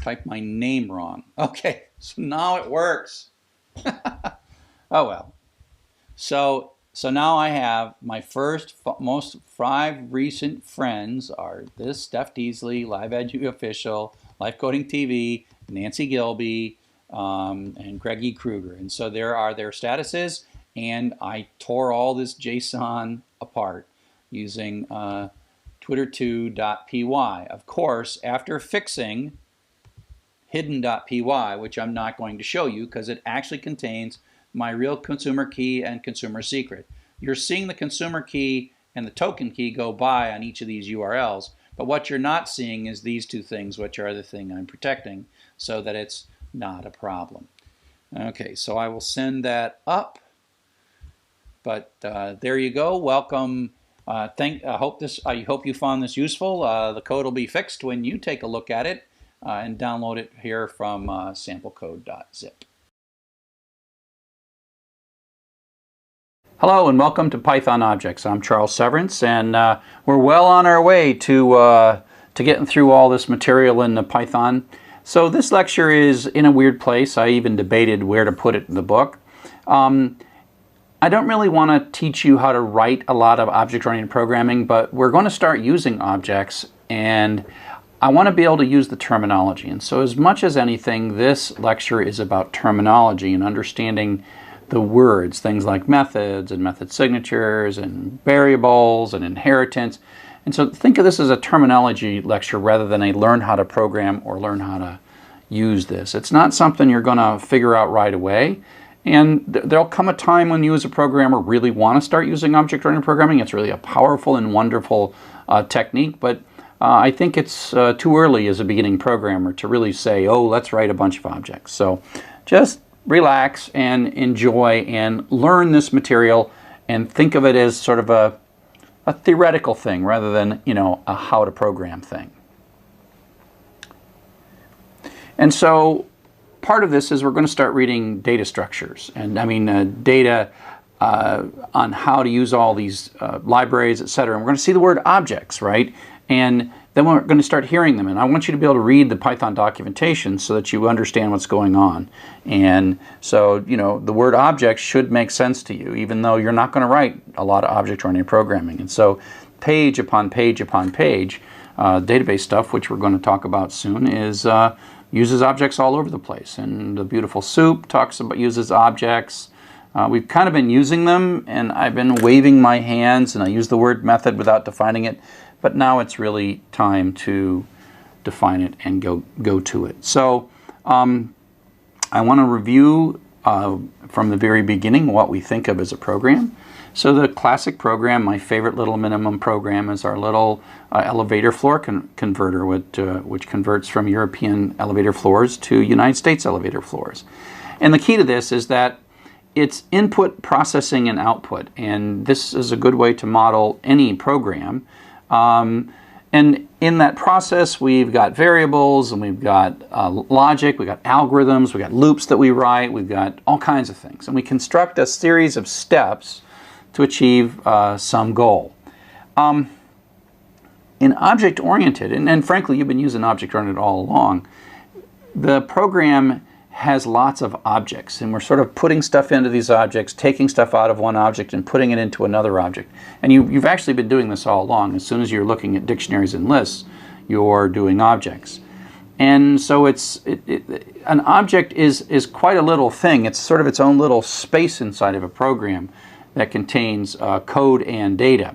Typed my name wrong. Okay, so now it works. Oh well. So now I have my most 5 recent friends are this Steph Teasley, Live Edu Official, Life Coding TV, Nancy Gilby, and Greg E. Kruger. And so there are their statuses, and I tore all this JSON apart using twitter2.py. Of course, after fixing hidden.py, which I'm not going to show you because it actually contains my real consumer key and consumer secret. You're seeing the consumer key and the token key go by on each of these URLs, but what you're not seeing is these 2 things, which are the thing I'm protecting, so that it's not a problem. Okay, so I will send that up, but there you go. Welcome. I hope you found this useful. The code will be fixed when you take a look at it and download it here from samplecode.zip. Hello and welcome to Python Objects. I'm Charles Severance, and we're well on our way to getting through all this material in the Python. So this lecture is in a weird place. I even debated where to put it in the book. I don't really want to teach you how to write a lot of object-oriented programming, but we're going to start using objects, and I want to be able to use the terminology. And so as much as anything, this lecture is about terminology and understanding the words, things like methods and method signatures and variables and inheritance. And so think of this as a terminology lecture rather than a learn how to program or learn how to use this. It's not something you're going to figure out right away. And there'll come a time when you as a programmer really want to start using object-oriented programming. It's really a powerful and wonderful technique, but I think it's too early as a beginning programmer to really say, oh, let's write a bunch of objects. So just relax and enjoy and learn this material and think of it as sort of a theoretical thing rather than, a how to program thing. And so part of this is we're going to start reading data structures, and data on how to use all these libraries, etc. And we're going to see the word objects, right? And then we're going to start hearing them. And I want you to be able to read the Python documentation so that you understand what's going on. And so, the word objects should make sense to you, even though you're not going to write a lot of object-oriented programming. And so page upon page upon page, database stuff, which we're going to talk about soon, is uses objects all over the place. And the beautiful soup uses objects. We've kind of been using them, and I've been waving my hands, and I use the word method without defining it. But now it's really time to define it and go to it. So I want to review from the very beginning what we think of as a program. So the classic program, my favorite little minimum program, is our little elevator floor converter, which converts from European elevator floors to United States elevator floors. And the key to this is that it's input, processing, and output. And this is a good way to model any program. And in that process, we've got variables, and we've got logic, we've got algorithms, we've got loops that we write, we've got all kinds of things. And we construct a series of steps to achieve some goal. In object-oriented, and frankly, you've been using object-oriented all along, the program has lots of objects, and we're sort of putting stuff into these objects, taking stuff out of one object and putting it into another object. And you've actually been doing this all along. As soon as you're looking at dictionaries and lists, you're doing objects. And so an object is quite a little thing. It's sort of its own little space inside of a program that contains code and data.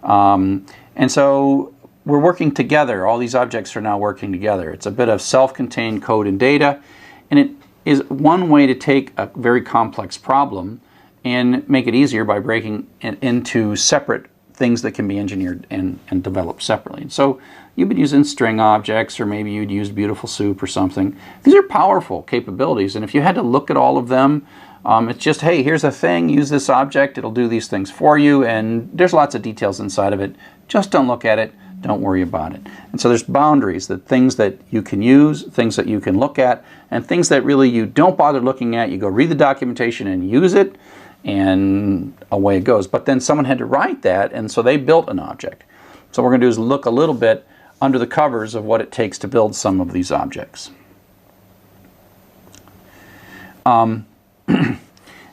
And so we're working together. All these objects are now working together. It's a bit of self-contained code and data, and it is one way to take a very complex problem and make it easier by breaking it into separate things that can be engineered and developed separately. And so you've been using string objects, or maybe you'd use Beautiful Soup or something. These are powerful capabilities, and if you had to look at all of them, it's just, hey, here's a thing, use this object, it'll do these things for you, and there's lots of details inside of it. Just don't look at it, don't worry about it. And so there's boundaries, that things that you can use, things that you can look at, and things that really you don't bother looking at. You go read the documentation and use it, and away it goes. But then someone had to write that, and so they built an object. So what we're going to do is look a little bit under the covers of what it takes to build some of these objects.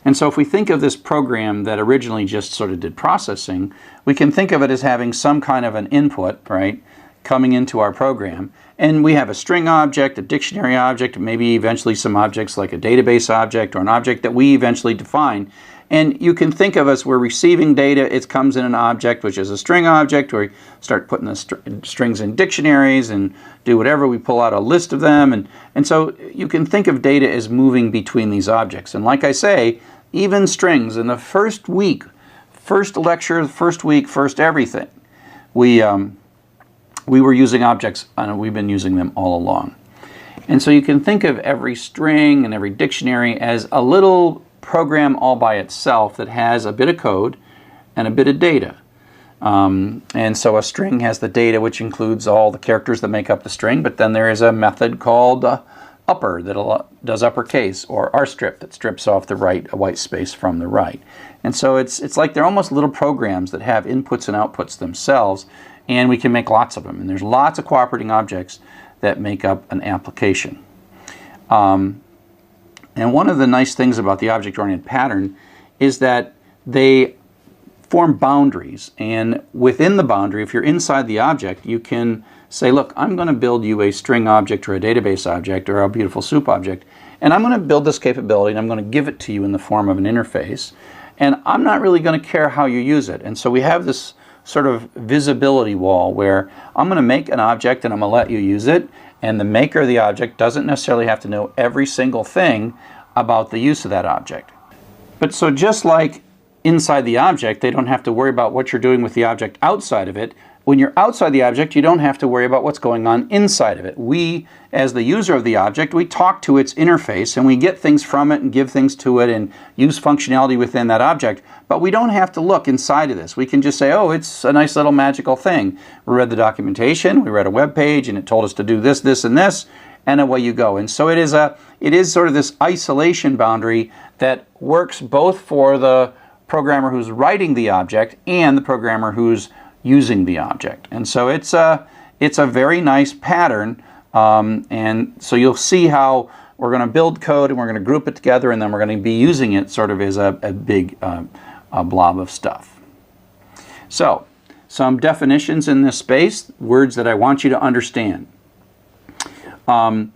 And so if we think of this program that originally just sort of did processing, we can think of it as having some kind of an input, right, coming into our program. And we have a string object, a dictionary object, maybe eventually some objects like a database object or an object that we eventually define. And you can think of as we're receiving data, it comes in an object, which is a string object, where we start putting the strings in dictionaries and do whatever. We pull out a list of them. And so you can think of data as moving between these objects. And like I say, even strings, in the first week, first lecture, first week, first everything, we were using objects, and we've been using them all along. And so you can think of every string and every dictionary as a little program all by itself that has a bit of code and a bit of data. And so a string has the data, which includes all the characters that make up the string, but then there is a method called upper that does uppercase, or rstrip that strips off the right, a white space from the right. And so it's like they're almost little programs that have inputs and outputs themselves, and we can make lots of them. And there's lots of cooperating objects that make up an application. And one of the nice things about the object-oriented pattern is that they form boundaries. And within the boundary, if you're inside the object, you can say, look, I'm going to build you a string object or a database object or a Beautiful Soup object, and I'm going to build this capability, and I'm going to give it to you in the form of an interface, and I'm not really going to care how you use it. And so we have this sort of visibility wall where I'm going to make an object and I'm going to let you use it, and the maker of the object doesn't necessarily have to know every single thing about the use of that object. But so just like inside the object, they don't have to worry about what you're doing with the object outside of it. When you're outside the object, you don't have to worry about what's going on inside of it. We, as the user of the object, we talk to its interface, and we get things from it and give things to it and use functionality within that object. But we don't have to look inside of this. We can just say, oh, it's a nice little magical thing. We read the documentation, we read a web page, and it told us to do this, this, and this, and away you go. And so it is sort of this isolation boundary that works both for the programmer who's writing the object and the programmer who's using the object. And so it's a very nice pattern, and so you'll see how we're going to build code and we're going to group it together, and then we're going to be using it sort of as a big blob of stuff. So some definitions in this space, words that I want you to understand. When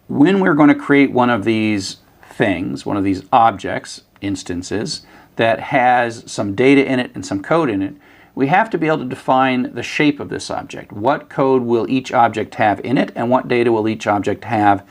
we're going to create one of these things, one of these objects, instances, that has some data in it and some code in it, we have to be able to define the shape of this object. What code will each object have in it, and what data will each object have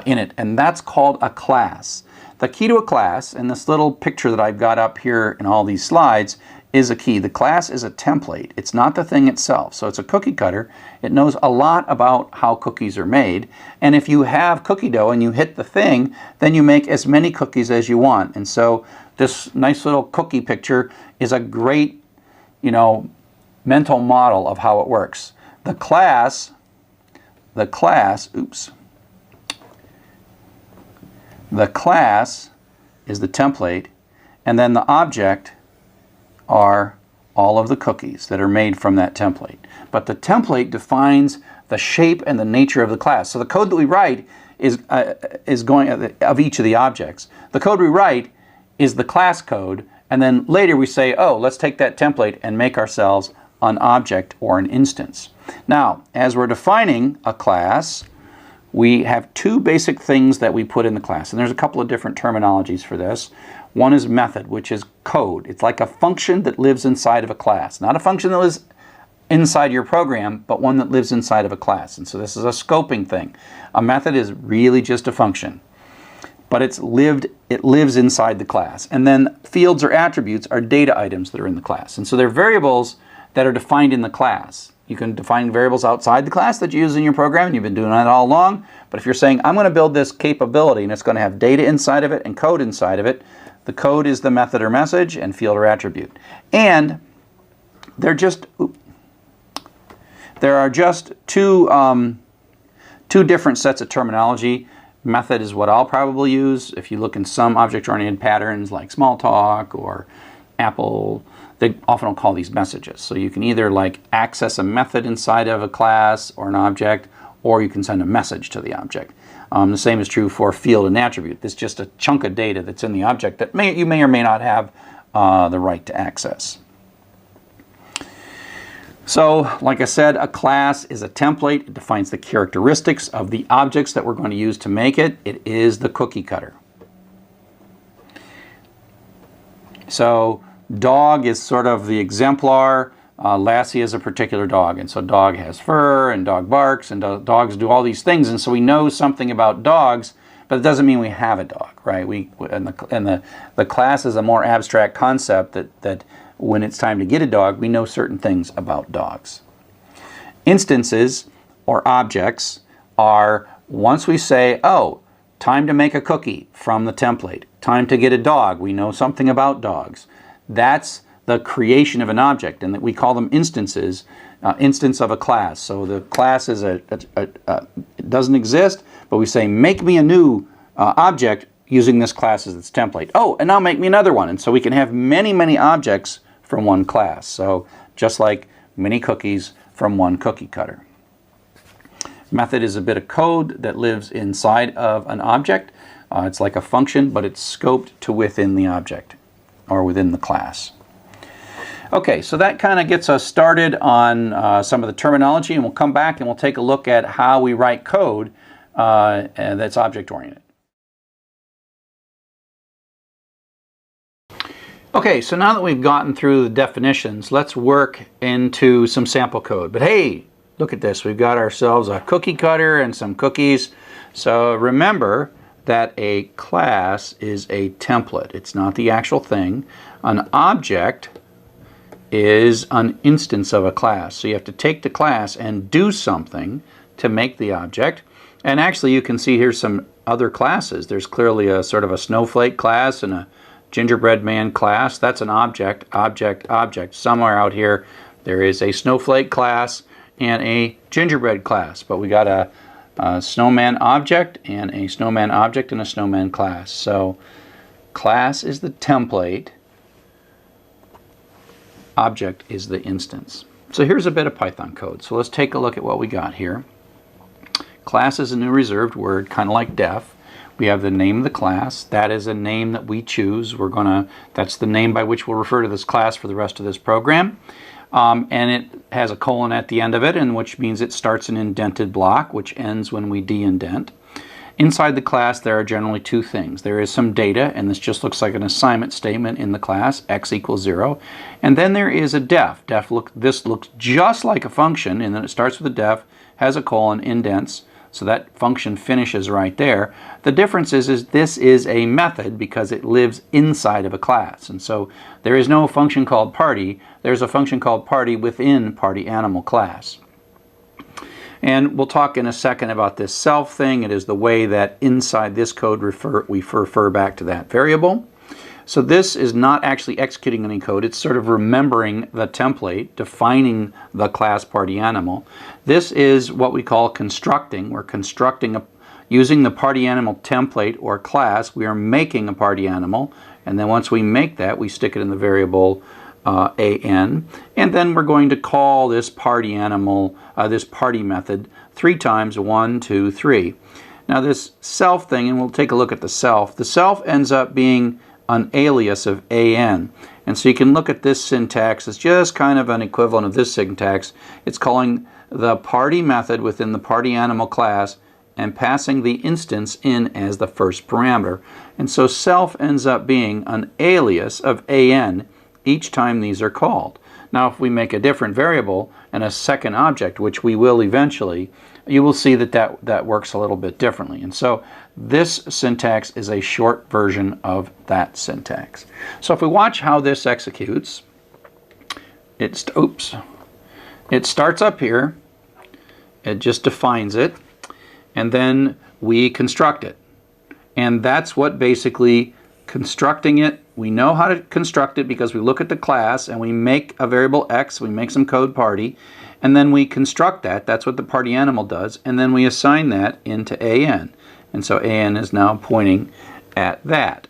in it? And that's called a class. the key to a class, and this little picture that I've got up here in all these slides, is a key. The class is a template. It's not the thing itself. So it's a cookie cutter. It knows a lot about how cookies are made. And if you have cookie dough and you hit the thing, then you make as many cookies as you want. And so this nice little cookie picture is a great, mental model of how it works. The class is the template, and then the object are all of the cookies that are made from that template. But the template defines the shape and the nature of the class. So the code that we write is going of each of the objects. The code we write is the class code, and then later we say, oh, let's take that template and make ourselves an object or an instance. Now, as we're defining a class, we have two basic things that we put in the class, and there's a couple of different terminologies for this. One is method, which is code. It's like a function that lives inside of a class. Not a function that lives inside your program, but one that lives inside of a class. And so this is a scoping thing. A method is really just a function, but it lives inside the class. And then fields or attributes are data items that are in the class. And so they're variables that are defined in the class. You can define variables outside the class that you use in your program, and you've been doing that all along. But if you're saying, I'm going to build this capability, and it's going to have data inside of it and code inside of it, the code is the method or message, and field or attribute. And there are just two different sets of terminology. Method is what I'll probably use. If you look in some object-oriented patterns like Smalltalk or Apple, they often will call these messages. So you can either access a method inside of a class or an object, or you can send a message to the object. The same is true for field and attribute. It's just a chunk of data that's in the object that you may or may not have the right to access. So, like I said, a class is a template. It defines the characteristics of the objects that we're going to use to make it. It is the cookie cutter. So, dog is sort of the exemplar. Lassie is a particular dog, and so dog has fur, and dog barks, and dogs do all these things, and so we know something about dogs, but it doesn't mean we have a dog, right? The class is a more abstract concept that when it's time to get a dog, we know certain things about dogs. Instances, or objects, are once we say, oh, time to make a cookie from the template, time to get a dog, we know something about dogs. That's the creation of an object, and that we call them instances, instance of a class. So the class is it doesn't exist, but we say, make me a new object using this class as its template. Oh, and now make me another one. And so we can have many, many objects from one class. So just like many cookies from one cookie cutter. Method is a bit of code that lives inside of an object. It's like a function, but it's scoped to within the object or within the class. Okay, so that kind of gets us started on some of the terminology, and we'll come back and we'll take a look at how we write code that's object-oriented. Okay, so now that we've gotten through the definitions, let's work into some sample code. But hey, look at this. We've got ourselves a cookie cutter and some cookies. So remember that a class is a template. It's not the actual thing. An object is an instance of a class. So you have to take the class and do something to make the object. And actually you can see here's some other classes. There's clearly a sort of a snowflake class and a gingerbread man class. That's an object, object, object. Somewhere out here there is a snowflake class and a gingerbread class. But we got a snowman object and a snowman object and a snowman class. So class is the template. Object is the instance. So here's a bit of Python code. So let's take a look at what we got here. Class is a new reserved word, kind of like def. We have the name of the class. That is a name that we choose. That's the name by which we'll refer to this class for the rest of this program. And it has a colon at the end of it, and which means it starts an indented block, which ends when we de-indent. Inside the class, there are generally two things. There is some data, and this just looks like an assignment statement in the class, x equals 0. And then there is a def. This looks just like a function, and then it starts with a def, has a colon, indents. So that function finishes right there. The difference is this is a method because it lives inside of a class. And so there is no function called party. There's a function called party within party animal class. And we'll talk in a second about this self thing. It is the way that inside this code we refer back to that variable. So this is not actually executing any code. It's sort of remembering the template, defining the class party animal. This is what we call constructing. We're constructing using the party animal template or class. We are making a party animal, and then once we make that, we stick it in the variable an, and then we're going to call this party animal, this party method 3 times, 1, 2, 3. Now this self thing, and we'll take a look at the self ends up being an alias of an, and so you can look at this syntax as just kind of an equivalent of this syntax. It's calling the party method within the party animal class and passing the instance in as the first parameter, and so self ends up being an alias of an each time these are called. Now if we make a different variable and a second object, which we will eventually, you will see that works a little bit differently. And so this syntax is a short version of that syntax. So if we watch how this executes, it starts up here, it just defines it, and then we construct it. And that's what basically constructing it. We know how to construct it because we look at the class and we make a variable x, we make some code party, and then we construct that. That's what the party animal does, and then we assign that into an. And so an is now pointing at that.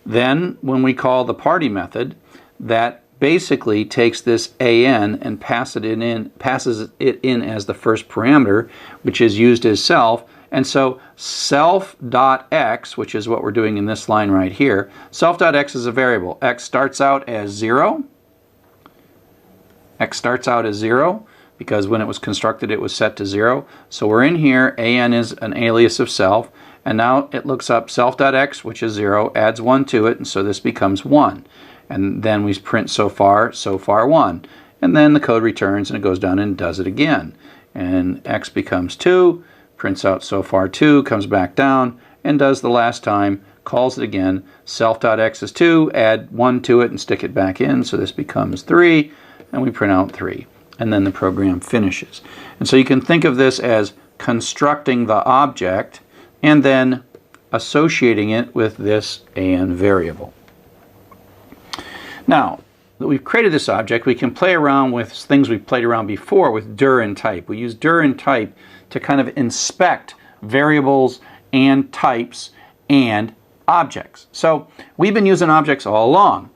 Then when we call the party method, that basically takes this an and passes it in as the first parameter, which is used as self. And so self.x, which is what we're doing in this line right here, self.x is a variable. X starts out as 0. X starts out as 0 because when it was constructed it was set to 0. So we're in here, an is an alias of self, and now it looks up self.x, which is 0, adds 1 to it, and so this becomes 1. And then we print so far 1. And then the code returns and it goes down and does it again. And x becomes 2. Prints out so far 2, comes back down, and does the last time, calls it again, self.x is 2, add 1 to it and stick it back in, so this becomes 3, and we print out 3. And then the program finishes. And so you can think of this as constructing the object and then associating it with this an variable. Now that we've created this object, we can play around with things we've played around before with dir and type. We use dir and type to kind of inspect variables and types and objects. So we've been using objects all along.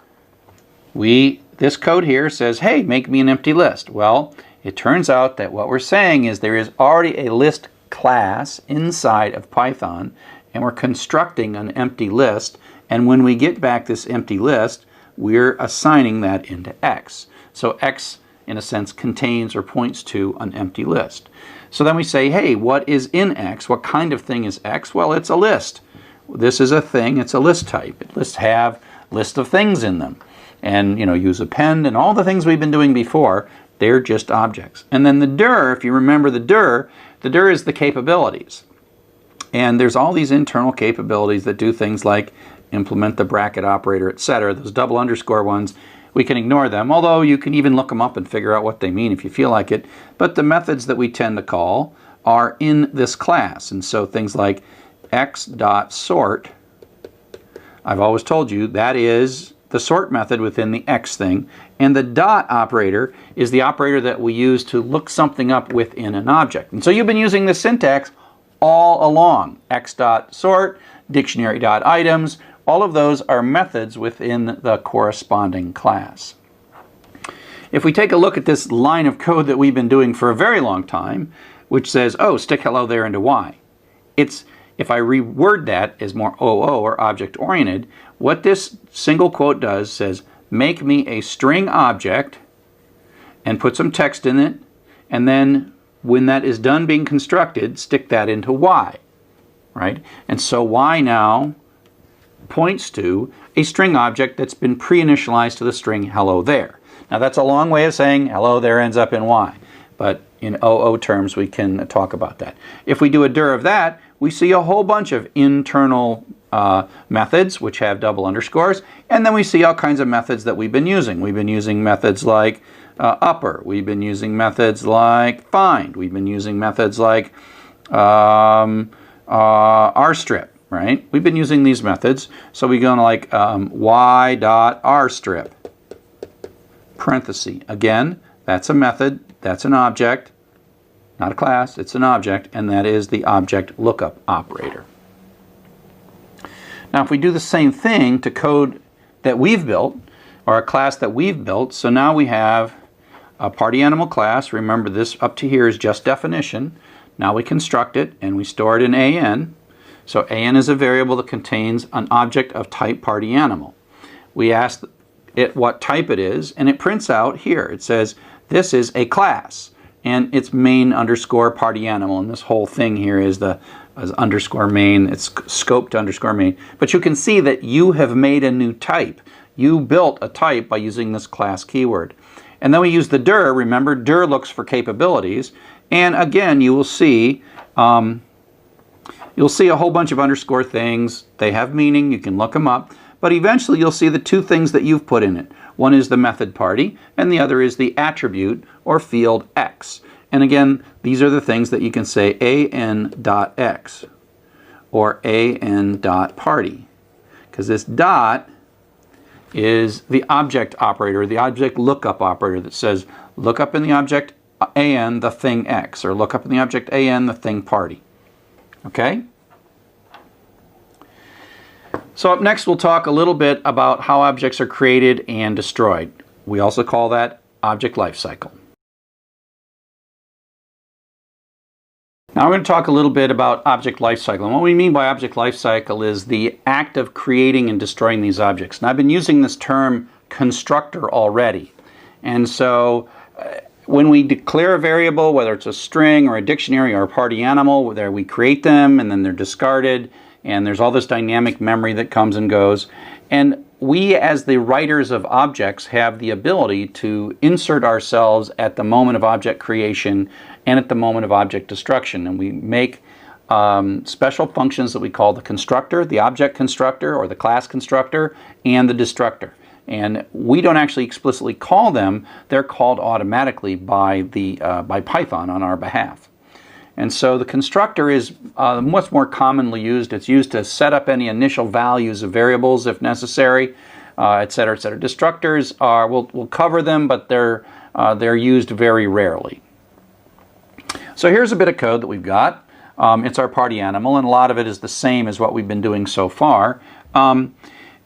This code here says, hey, make me an empty list. Well, it turns out that what we're saying is there is already a list class inside of Python, and we're constructing an empty list, and when we get back this empty list, we're assigning that into x. So x, in a sense, contains or points to an empty list. So then we say, hey, what is in x? What kind of thing is x? Well, it's a list. This is a thing. It's a list type. Lists have list of things in them. And, use append and all the things we've been doing before, they're just objects. And then the dir, if you remember the dir is the capabilities. And there's all these internal capabilities that do things like implement the bracket operator, etc. Those double underscore ones, we can ignore them, although you can even look them up and figure out what they mean if you feel like it. But the methods that we tend to call are in this class. And so things like x.sort, I've always told you that is the sort method within the x thing. And the dot operator is the operator that we use to look something up within an object. And so you've been using this syntax all along. x.sort, dictionary.items, all of those are methods within the corresponding class. If we take a look at this line of code that we've been doing for a very long time, which says, oh, stick hello there into y. If I reword that as more OO or object-oriented, what this single quote does says, make me a string object and put some text in it, and then when that is done being constructed, stick that into y, right? And so y now points to a string object that's been pre-initialized to the string hello there. Now that's a long way of saying hello there ends up in y, but in OO terms, we can talk about that. If we do a dir of that, we see a whole bunch of internal methods which have double underscores, and then we see all kinds of methods that we've been using. We've been using methods like upper. We've been using methods like find. We've been using methods like rstrip, right? We've been using these methods. So we go to like y.rstrip, parenthesis. Again, that's a method, that's an object, not a class, it's an object, and that is the object lookup operator. Now if we do the same thing to code that we've built, or a class that we've built, so now we have a party animal class. Remember, this up to here is just definition. Now we construct it and we store it in AN. So AN is a variable that contains an object of type party animal. We ask it what type it is, and it prints out here. It says this is a class, and it's main underscore party animal, and this whole thing here is the underscore main. It's scoped underscore main. But you can see that you have made a new type. You built a type by using this class keyword. And then we use the dir. Remember, dir looks for capabilities. And again, you will see a whole bunch of underscore things. They have meaning. You can look them up. But eventually, you'll see the two things that you've put in it. One is the method party, and the other is the attribute or field X. And again, these are the things that you can say an.x or an.party, because this dot is the object operator, the object lookup operator that says look up in the object an the thing X, or look up in the object an the thing party. Okay? So up next we'll talk a little bit about how objects are created and destroyed. We also call that object lifecycle. Now we're going to talk a little bit about object lifecycle. And what we mean by object lifecycle is the act of creating and destroying these objects. And I've been using this term constructor already. And so when we declare a variable, whether it's a string or a dictionary or a party animal, whether we create them and then they're discarded, and there's all this dynamic memory that comes and goes. And we, as the writers of objects, have the ability to insert ourselves at the moment of object creation and at the moment of object destruction. And we make special functions that we call the constructor, the object constructor, or the class constructor, and the destructor. And we don't actually explicitly call them. They're called automatically by Python on our behalf. And so the constructor is much more commonly used. It's used to set up any initial values of variables if necessary, et cetera, et cetera. Destructors are, we'll cover them, but they're used very rarely. So here's a bit of code that we've got. It's our party animal, and a lot of it is the same as what we've been doing so far.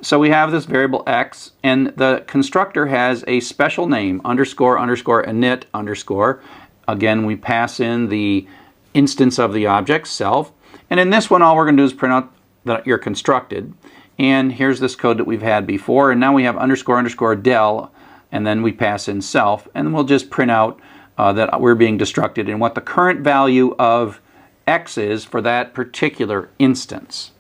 So we have this variable X, and the constructor has a special name, underscore, underscore, init, underscore. Again, we pass in the instance of the object, self. And in this one, all we're going to do is print out that you're constructed. And here's this code that we've had before. And now we have underscore, underscore, del, and then we pass in self. And we'll just print out that we're being destructed and what the current value of X is for that particular instance.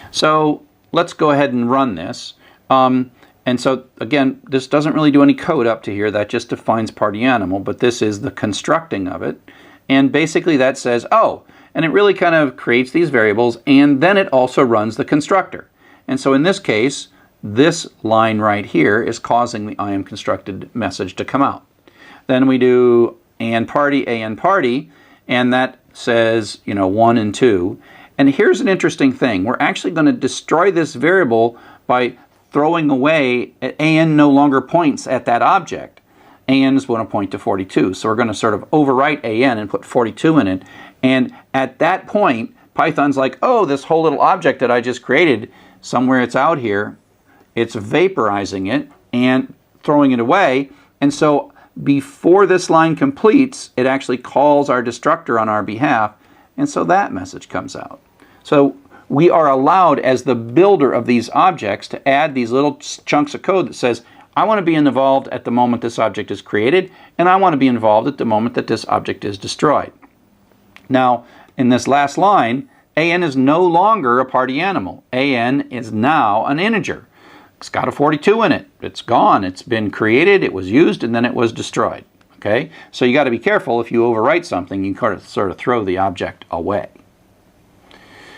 So let's go ahead and run this. And so again, this doesn't really do any code up to here. That just defines party animal, but this is the constructing of it. And basically that says, oh, and it really kind of creates these variables, and then it also runs the constructor. And so in this case, this line right here is causing the I am constructed message to come out. Then we do an party, and that says, 1 and 2. And here's an interesting thing. We're actually going to destroy this variable by throwing away, an no longer points at that object. An is going to point to 42. So we're going to sort of overwrite an and put 42 in it. And at that point, Python's like, oh, this whole little object that I just created, somewhere it's out here, it's vaporizing it and throwing it away. And so before this line completes, it actually calls our destructor on our behalf. And so that message comes out. So we are allowed, as the builder of these objects, to add these little chunks of code that says, I want to be involved at the moment this object is created, and I want to be involved at the moment that this object is destroyed. Now, in this last line, an is no longer a party animal. An is now an integer. It's got a 42 in it. It's gone. It's been created, it was used, and then it was destroyed. Okay, so you got to be careful. If you overwrite something, you sort of throw the object away.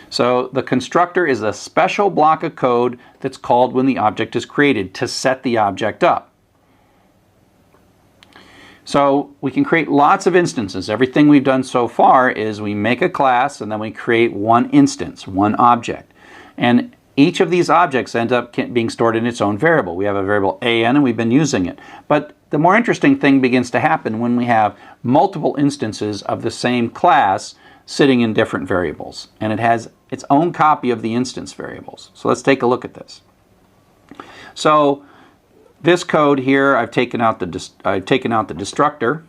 So the constructor is a special block of code that's called when the object is created to set the object up. So we can create lots of instances. Everything we've done so far is we make a class and then we create one instance, one object. And each of these objects end up being stored in its own variable. We have a variable AN and we've been using it. But the more interesting thing begins to happen when we have multiple instances of the same class sitting in different variables. And it has its own copy of the instance variables. So let's take a look at this. So this code here, I've taken out the destructor,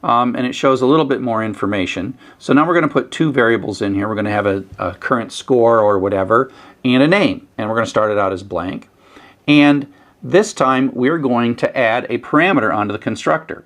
and it shows a little bit more information. So now we're going to put two variables in here. We're going to have a current score or whatever, and a name. And we're going to start it out as blank. And this time we're going to add a parameter onto the constructor.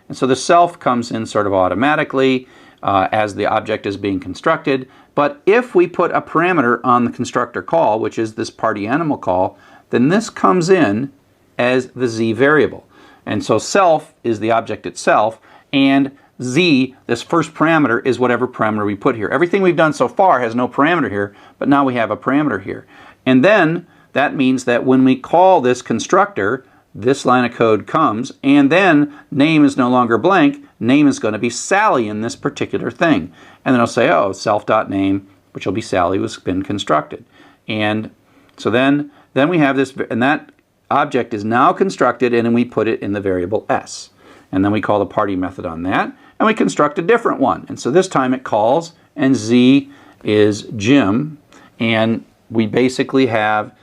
And so the self comes in sort of automatically as the object is being constructed. But if we put a parameter on the constructor call, which is this party animal call, then this comes in as the z variable. And so self is the object itself, and z, this first parameter, is whatever parameter we put here. Everything we've done so far has no parameter here, but now we have a parameter here. And then that means that when we call this constructor, this line of code comes, and then name is no longer blank. Name is going to be Sally in this particular thing. And then I'll say, oh, self.name, which will be Sally, has been constructed. And so then we have this, and that object is now constructed, and then we put it in the variable s. And then we call the party method on that, and we construct a different one. And so this time it calls, and z is Jim, and we basically have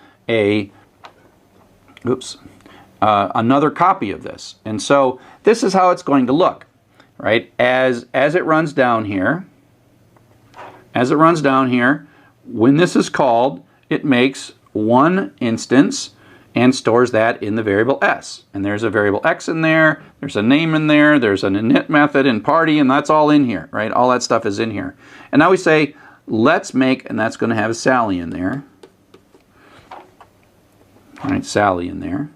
another copy of this. And so this is how it's going to look, right? As it runs down here, when this is called, it makes one instance and stores that in the variable s. And there's a variable x in there, there's a name in there, there's an init method and party, and that's all in here, right? All that stuff is in here. And now we say, let's make, and that's going to have Sally in there. All right, Sally in there.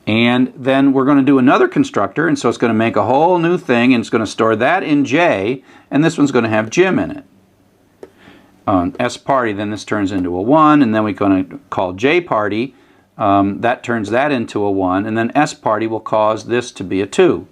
And then we're going to do another constructor, and so it's going to make a whole new thing, and it's going to store that in J, and this one's going to have Jim in it. On S party, then this turns into a 1, and then we're going to call J party. That turns that into a 1, and then S party will cause this to be a 2.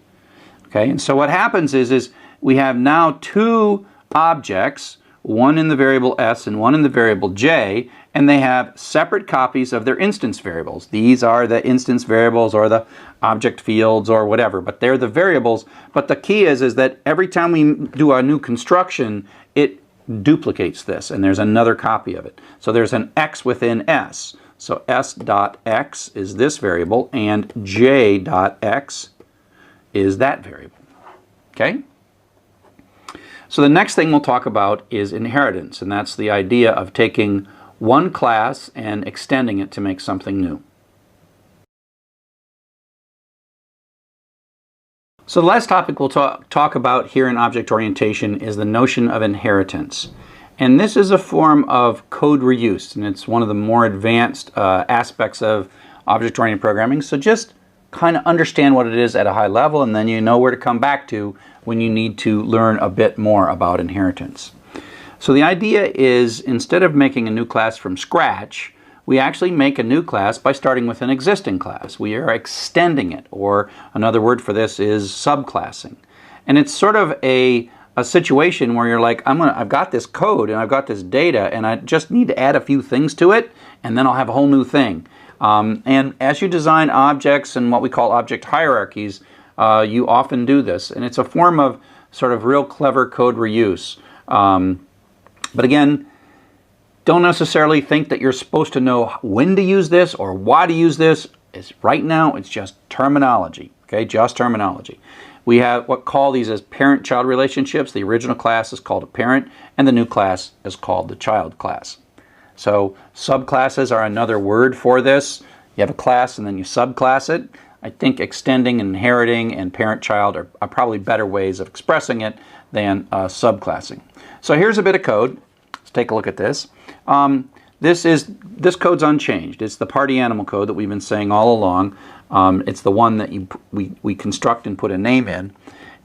Okay, and so what happens is we have now two objects, one in the variable S and one in the variable J, and they have separate copies of their instance variables. These are the instance variables or the object fields or whatever, but they're the variables. But the key is that every time we do a new construction, it duplicates this, and there's another copy of it. So there's an x within s. So s.x is this variable, and j.x is that variable. Okay? So the next thing we'll talk about is inheritance, and that's the idea of taking one class and extending it to make something new. So the last topic we'll talk about here in object orientation is the notion of inheritance. And this is a form of code reuse, and it's one of the more advanced aspects of object-oriented programming. So just kind of understand what it is at a high level, and then you know where to come back to when you need to learn a bit more about inheritance. So the idea is, instead of making a new class from scratch, we actually make a new class by starting with an existing class. We are extending it, or another word for this is subclassing. And it's sort of a situation where you're like, I've got this code and I've got this data, and I just need to add a few things to it, and then I'll have a whole new thing. And as you design objects and what we call object hierarchies, you often do this. And it's a form of sort of real clever code reuse. But again, don't necessarily think that you're supposed to know when to use this or why to use this. Right now, it's just terminology, okay? Just terminology. We have what call these as parent-child relationships. The original class is called a parent, and the new class is called the child class. So subclasses are another word for this. You have a class and then you subclass it. I think extending, inheriting, and parent-child are probably better ways of expressing it than subclassing. So here's a bit of code. Let's take a look at this. this code's unchanged. It's the party animal code that we've been saying all along. It's the one that we construct and put a name in.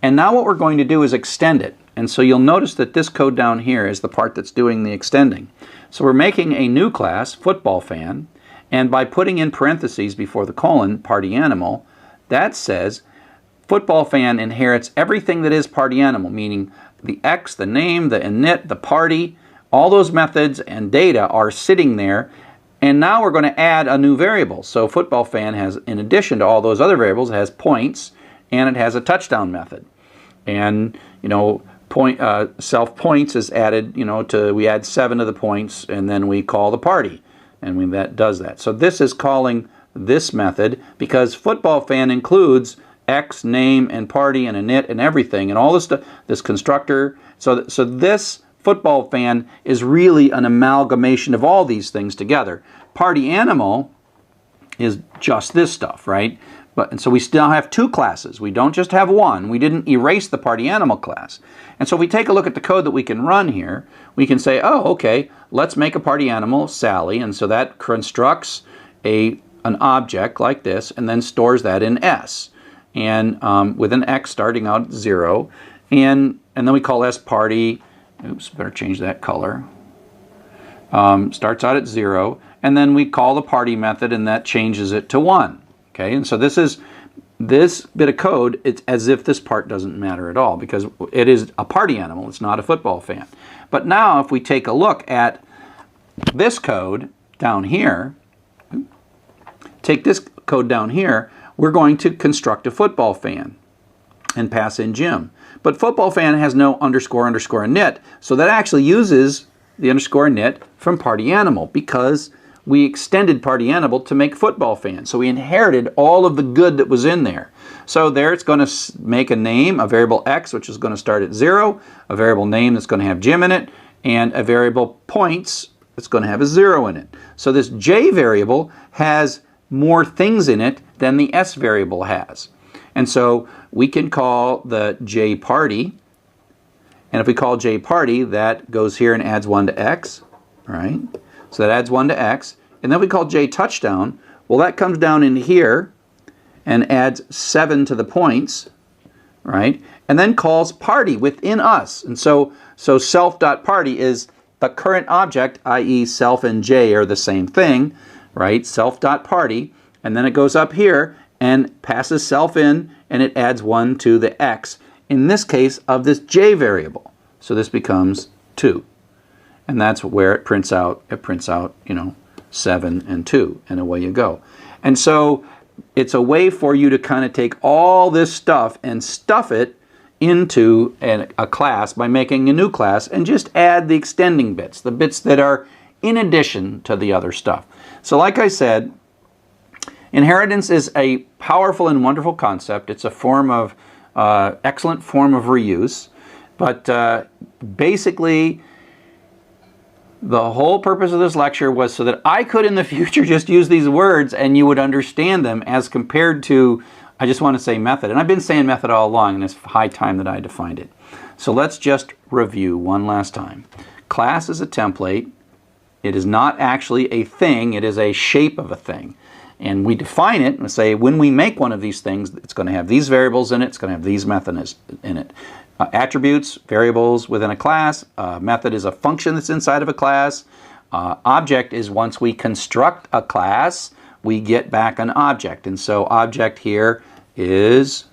And now what we're going to do is extend it. And so you'll notice that this code down here is the part that's doing the extending. So we're making a new class, football fan, and by putting in parentheses before the colon, party animal, that says football fan inherits everything that is party animal, meaning the X, the name, the init, the party, all those methods and data are sitting there. And now we're going to add a new variable. So football fan has, in addition to all those other variables, it has points and it has a touchdown method. And, you know, self points is added, you know, we add 7 to the points and then we call the party. And that does that. So this is calling this method because football fan includes X, name, and party, and init, and everything, and all this stuff, this constructor. So this football fan is really an amalgamation of all these things together. Party animal is just this stuff, right? And so we still have 2 classes. We don't just have one. We didn't erase the party animal class. And so if we take a look at the code that we can run here, we can say, oh, okay, let's make a party animal, Sally. And so that constructs an object like this and then stores that in S. And with an X starting out at 0. And then we call S party. Oops, better change that color. Starts out at 0. And then we call the party method and that changes it to 1. Okay, and so this bit of code, it's as if this part doesn't matter at all because it is a party animal, it's not a football fan. But now if we take a look at this code down here, take this code down here, we're going to construct a football fan and pass in Jim. But football fan has no underscore init, so that actually uses the underscore init from party animal because we extended party animal to make football fan. So we inherited all of the good that was in there. So there it's going to make a name, a variable X, which is going to start at 0, a variable name that's going to have Jim in it, and a variable points that's going to have a 0 in it. So this J variable has more things in it than the S variable has. And so we can call the J party, and if we call J party, that goes here and adds 1 to X, right? So that adds 1 to X. And then we call J touchdown. Well, that comes down in here and adds 7 to the points, right? And then calls party within us. And so self.party is the current object, i.e. self and J are the same thing, right? Self.party. And then it goes up here and passes self in and it adds 1 to the X, in this case of this J variable. So this becomes 2. And that's where it prints out, you know, 7 and 2, and away you go. And so it's a way for you to kind of take all this stuff and stuff it into a class by making a new class and just add the extending bits, the bits that are in addition to the other stuff. So like I said, inheritance is a powerful and wonderful concept. It's a form of, excellent form of reuse, but basically, the whole purpose of this lecture was so that I could in the future just use these words and you would understand them as compared to, I just want to say method. And I've been saying method all along and it's high time that I defined it. So let's just review one last time. Class is a template. It is not actually a thing, it is a shape of a thing. And we define it and say when we make one of these things, it's going to have these variables in it, it's going to have these methods in it. Attributes, variables within a class. Method is a function that's inside of a class. Object is once we construct a class, we get back an object. And so object here is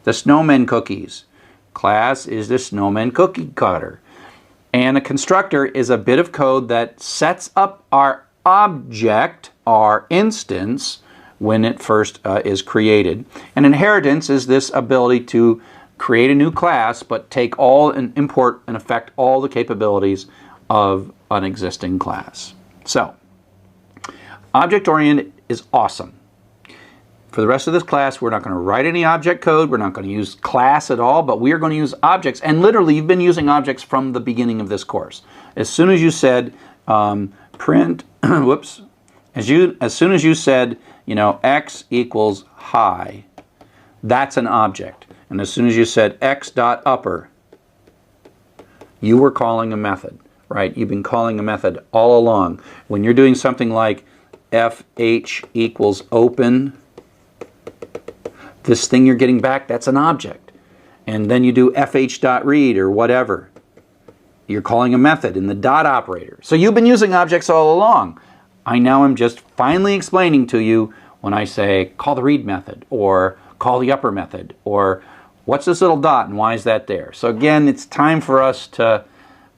the snowman cookies. Class is the snowman cookie cutter. And a constructor is a bit of code that sets up our object, our instance, when it first is created. And inheritance is this ability to create a new class, but take all and import and affect all the capabilities of an existing class. So, object-oriented is awesome. For the rest of this class, we're not going to write any object code, we're not going to use class at all, but we are going to use objects, and literally you've been using objects from the beginning of this course. As soon as you said print, whoops, as soon as you said, you know, x equals high, that's an object. And as soon as you said x.upper, you were calling a method. right? You've been calling a method all along. When you're doing something like fh equals open, this thing you're getting back, that's an object. And then you do fh.read or whatever. You're calling a method in the dot operator. So you've been using objects all along. I now am just finally explaining to you when I say call the read method or call the upper method or what's this little dot and why is that there? So again, it's time for us to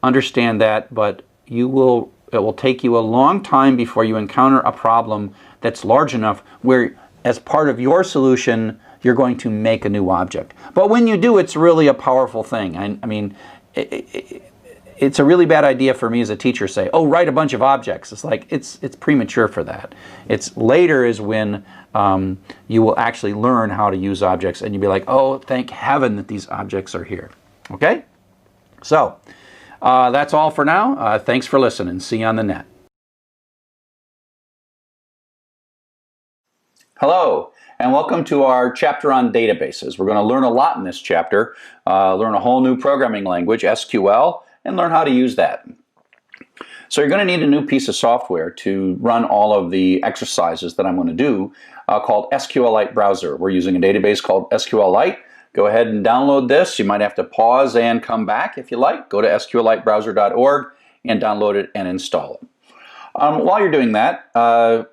understand that, but it will take you a long time before you encounter a problem that's large enough where as part of your solution you're going to make a new object. But when you do, it's really a powerful thing. I mean, it's a really bad idea for me as a teacher to say, oh, write a bunch of objects. It's like, it's premature for that. It's later is when you will actually learn how to use objects and you'll be like, oh, thank heaven that these objects are here. Okay? So, that's all for now. Thanks for listening. See you on the net. Hello, and welcome to our chapter on databases. We're going to learn a lot in this chapter, learn a whole new programming language, SQL, and learn how to use that. So you're going to need a new piece of software to run all of the exercises that I'm going to do called SQLite Browser. We're using a database called SQLite. Go ahead and download this. You might have to pause and come back if you like. Go to sqlitebrowser.org and download it and install it. While you're doing that,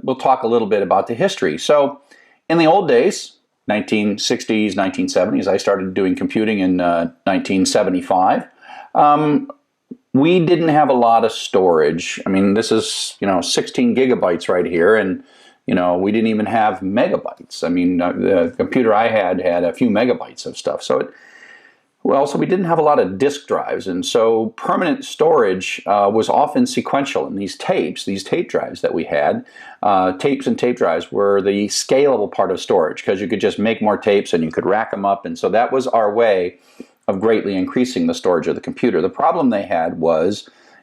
we'll talk a little bit about the history. So in the old days, 1960s, 1970s, I started doing computing in 1975. We didn't have a lot of storage. I mean, this is, 16 gigabytes right here, and, we didn't even have megabytes. I mean, the computer I had a few megabytes of stuff. So we didn't have a lot of disk drives, and so permanent storage was often sequential. And these tape drives that we had, tapes and tape drives were the scalable part of storage because you could just make more tapes and you could rack them up, and so that was our way of greatly increasing the storage of the computer. The problem they had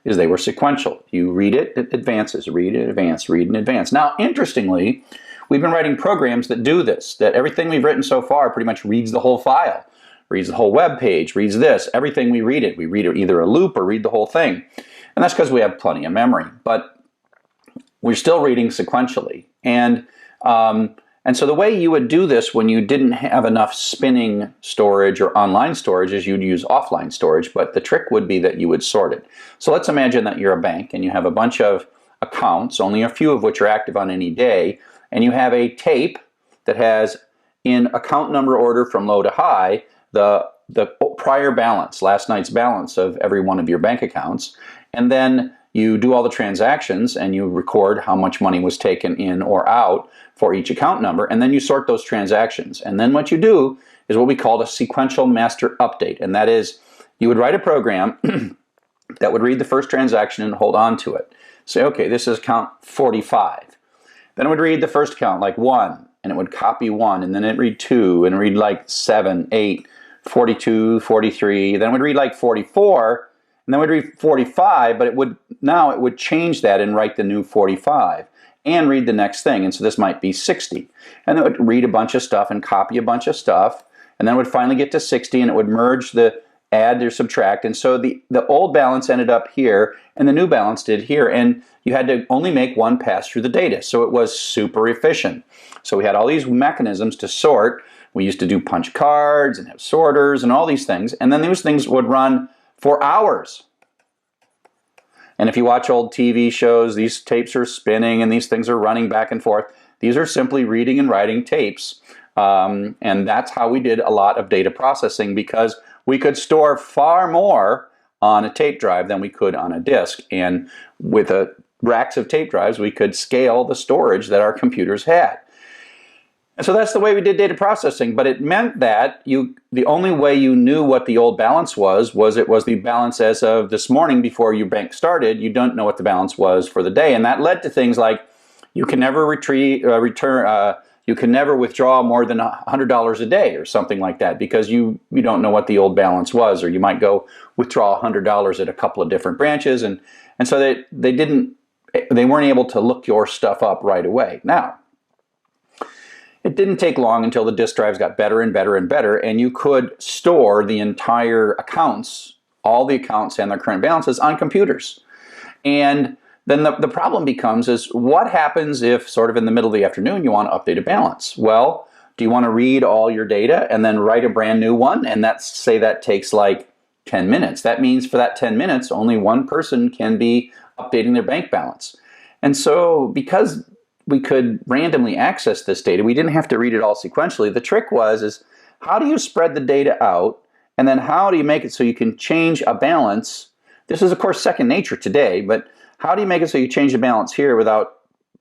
is they were sequential. You read it, it advances, read it, advance, read and advance. Now, interestingly, we've been writing programs that do this, that everything we've written so far pretty much reads the whole file, reads the whole web page, reads this, everything we read it either a loop or read the whole thing. And that's because we have plenty of memory, but we're still reading sequentially. And so the way you would do this when you didn't have enough spinning storage or online storage is you'd use offline storage, but the trick would be that you would sort it. So let's imagine that you're a bank and you have a bunch of accounts, only a few of which are active on any day, and you have a tape that has, in account number order from low to high, the prior balance, last night's balance of every one of your bank accounts, and then you do all the transactions and you record how much money was taken in or out for each account number, and then you sort those transactions. And then what you do is what we call a sequential master update, and that is you would write a program that would read the first transaction and hold on to it. Say, okay, this is account 45. Then it would read the first account, like 1, and it would copy 1, and then it'd read 2, and read like 7, 8, 42, 43, then it would read like 44, and then we'd read 45, but it would change that and write the new 45 and read the next thing. And so this might be 60. And then it would read a bunch of stuff and copy a bunch of stuff. And then it would finally get to 60 and it would merge the add or subtract. And so the old balance ended up here and the new balance did here. And you had to only make one pass through the data. So it was super efficient. So we had all these mechanisms to sort. We used to do punch cards and have sorters and all these things. And then those things would run for hours. And if you watch old TV shows, these tapes are spinning and these things are running back and forth. These are simply reading and writing tapes. And that's how we did a lot of data processing because we could store far more on a tape drive than we could on a disk. And with racks of tape drives, we could scale the storage that our computers had. And so that's the way we did data processing, but it meant that the only way you knew what the old balance was it was the balance as of this morning before your bank started. You don't know what the balance was for the day, and that led to things like you can never you can never withdraw more than $100 a day or something like that because you don't know what the old balance was, or you might go withdraw $100 at a couple of different branches, and so they weren't able to look your stuff up right away. Now, it didn't take long until the disk drives got better and better and better, and you could store the entire accounts all the accounts and their current balances on computers. And then the problem becomes is what happens if sort of in the middle of the afternoon you want to update a balance? Well, do you want to read all your data and then write a brand new one? And say that takes like 10 minutes. That means for that 10 minutes, only one person can be updating their bank balance. And so because we could randomly access this data, we didn't have to read it all sequentially. The trick is how do you spread the data out? And then how do you make it so you can change a balance? This is, of course, second nature today, but how do you make it so you change the balance here without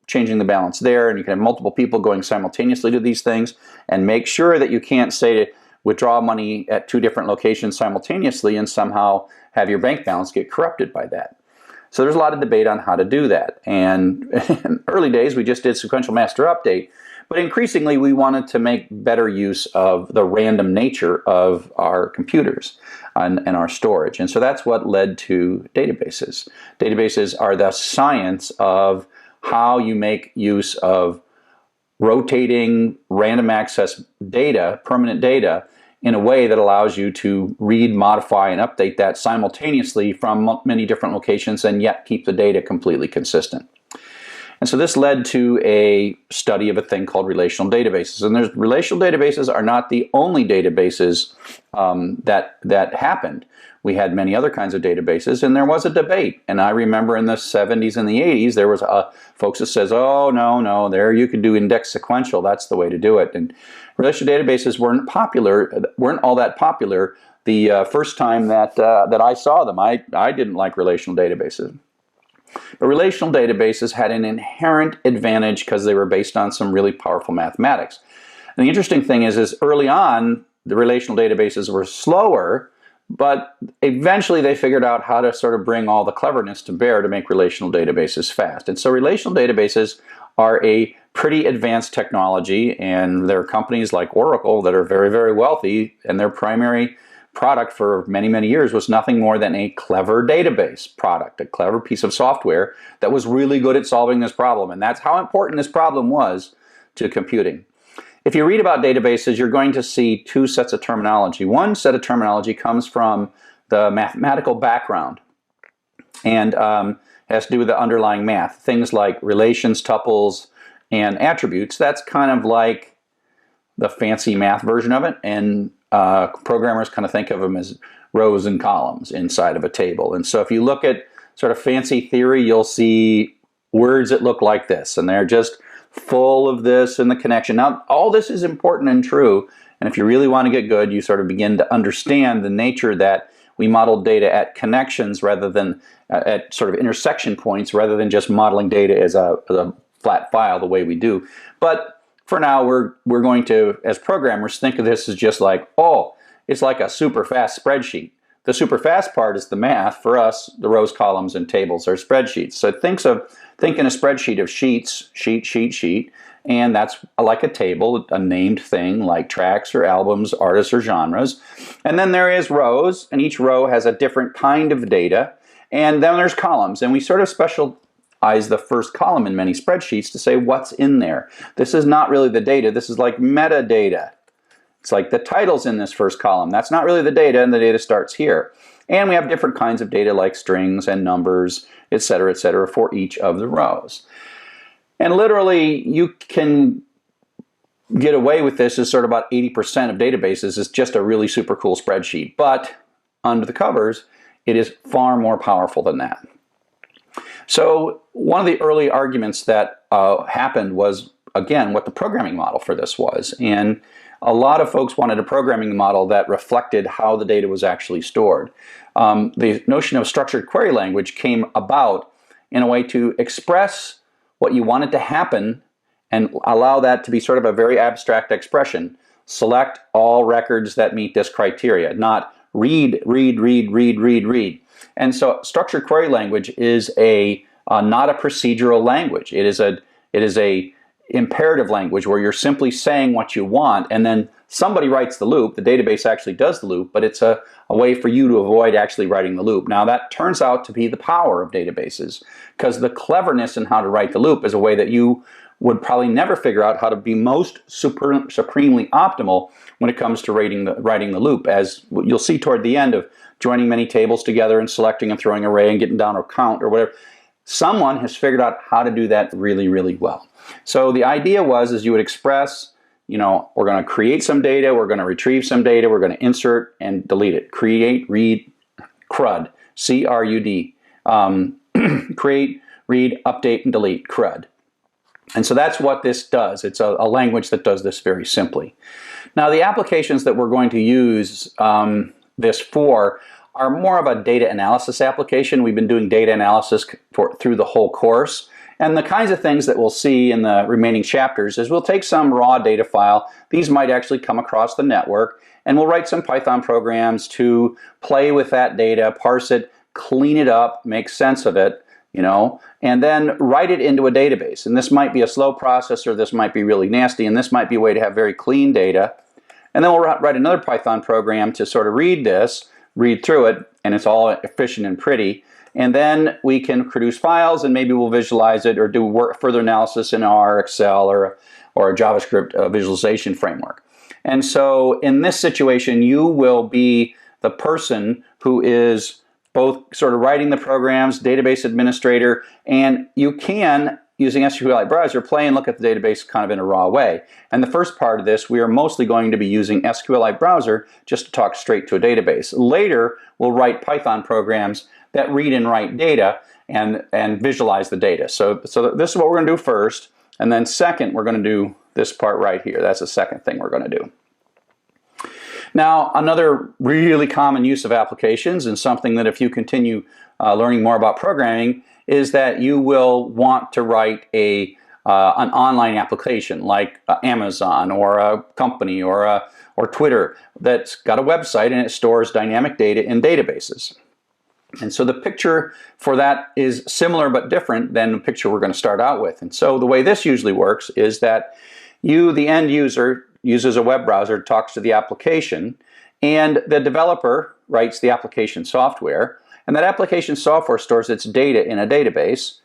changing the balance there? And you can have multiple people going simultaneously to these things, and make sure that you can't say to withdraw money at 2 different locations simultaneously and somehow have your bank balance get corrupted by that. So there's a lot of debate on how to do that. And in early days, we just did sequential master update. But increasingly, we wanted to make better use of the random nature of our computers and our storage. And so that's what led to databases. Databases are the science of how you make use of rotating random access data, permanent data, in a way that allows you to read, modify, and update that simultaneously from many different locations and yet keep the data completely consistent. And so this led to a study of a thing called relational databases. And relational databases are not the only databases that happened. We had many other kinds of databases, and there was a debate. And I remember in the 70s and the 80s, there was folks that says, oh, no, there you could do index sequential. That's the way to do it. And relational databases weren't all that popular the first time that I saw them. I didn't like relational databases. But relational databases had an inherent advantage because they were based on some really powerful mathematics. And the interesting thing is early on, the relational databases were slower, but eventually they figured out how to sort of bring all the cleverness to bear to make relational databases fast. And so relational databases are a pretty advanced technology, and there are companies like Oracle that are very, very wealthy, and their primary product for many, many years was nothing more than a clever database product, a clever piece of software that was really good at solving this problem. And that's how important this problem was to computing. If you read about databases, you're going to see 2 sets of terminology. One set of terminology comes from the mathematical background and has to do with the underlying math. Things like relations, tuples, and attributes. That's kind of like the fancy math version of it, and programmers kind of think of them as rows and columns inside of a table. And so if you look at sort of fancy theory, you'll see words that look like this, and they're just full of this and the connection. Now, all this is important and true, and if you really want to get good, you sort of begin to understand the nature that we model data at connections rather than at sort of intersection points, rather than just modeling data as a flat file the way we do. But for now, we're going to, as programmers, think of this as just like, oh, it's like a super fast spreadsheet. The super fast part is the math. For us, the rows, columns, and tables are spreadsheets. So think in a spreadsheet of sheets, sheet, and that's like a table, a named thing like tracks or albums, artists or genres. And then there is rows, and each row has a different kind of data. And then there's columns, and we sort of specialize the first column in many spreadsheets to say what's in there. This is not really the data. This is like metadata. It's like the title's in this first column. That's not really the data, and the data starts here. And we have different kinds of data like strings and numbers, et cetera, for each of the rows. And literally, you can get away with this as sort of about 80% of databases is just a really super cool spreadsheet. But under the covers, it is far more powerful than that. So one of the early arguments that happened was, again, what the programming model for this was. And a lot of folks wanted a programming model that reflected how the data was actually stored. The notion of structured query language came about in a way to express what you wanted to happen and allow that to be sort of a very abstract expression. Select all records that meet this criteria, not read. And so structured query language is not a procedural language. It is a imperative language where you're simply saying what you want, and then somebody writes the loop. The database actually does the loop, but it's a way for you to avoid actually writing the loop. Now that turns out to be the power of databases, because the cleverness in how to write the loop is a way that you would probably never figure out how to be most supremely optimal when it comes to writing the loop. As you'll see toward the end of joining many tables together and selecting and throwing array and getting down a count or whatever. Someone has figured out how to do that really, really well. So the idea was, is you would express, you know, we're going to create some data, we're going to retrieve some data, we're going to insert and delete it. Create, read, CRUD, C-R-U-D. Create, read, update, and delete, CRUD. And so that's what this does. It's a language that does this very simply. Now the applications that we're going to use this for are more of a data analysis application. We've been doing data analysis through the whole course. And the kinds of things that we'll see in the remaining chapters is we'll take some raw data file. These might actually come across the network, and we'll write some Python programs to play with that data, parse it, clean it up, make sense of it, you know, and then write it into a database. And this might be a slow process, or this might be really nasty, and this might be a way to have very clean data. And then we'll write another Python program to sort of read this, read through it, and it's all efficient and pretty. And then we can produce files, and maybe we'll visualize it or do further analysis in R, Excel, or a JavaScript visualization framework. And so in this situation, you will be the person who is both sort of writing the programs, database administrator, and you can, using SQLite Browser, play and look at the database kind of in a raw way. And the first part of this, we are mostly going to be using SQLite Browser just to talk straight to a database. Later, we'll write Python programs that read and write data and visualize the data. So this is what we're going to do first, and then second, we're going to do this part right here. That's the second thing we're going to do. Now, another really common use of applications, and something that if you continue learning more about programming, is that you will want to write an online application like Amazon or a company or Twitter that's got a website and it stores dynamic data in databases. And so the picture for that is similar but different than the picture we're going to start out with. And so the way this usually works is that you, the end user, uses a web browser, talks to the application, and the developer writes the application software, and that application software stores its data in a database,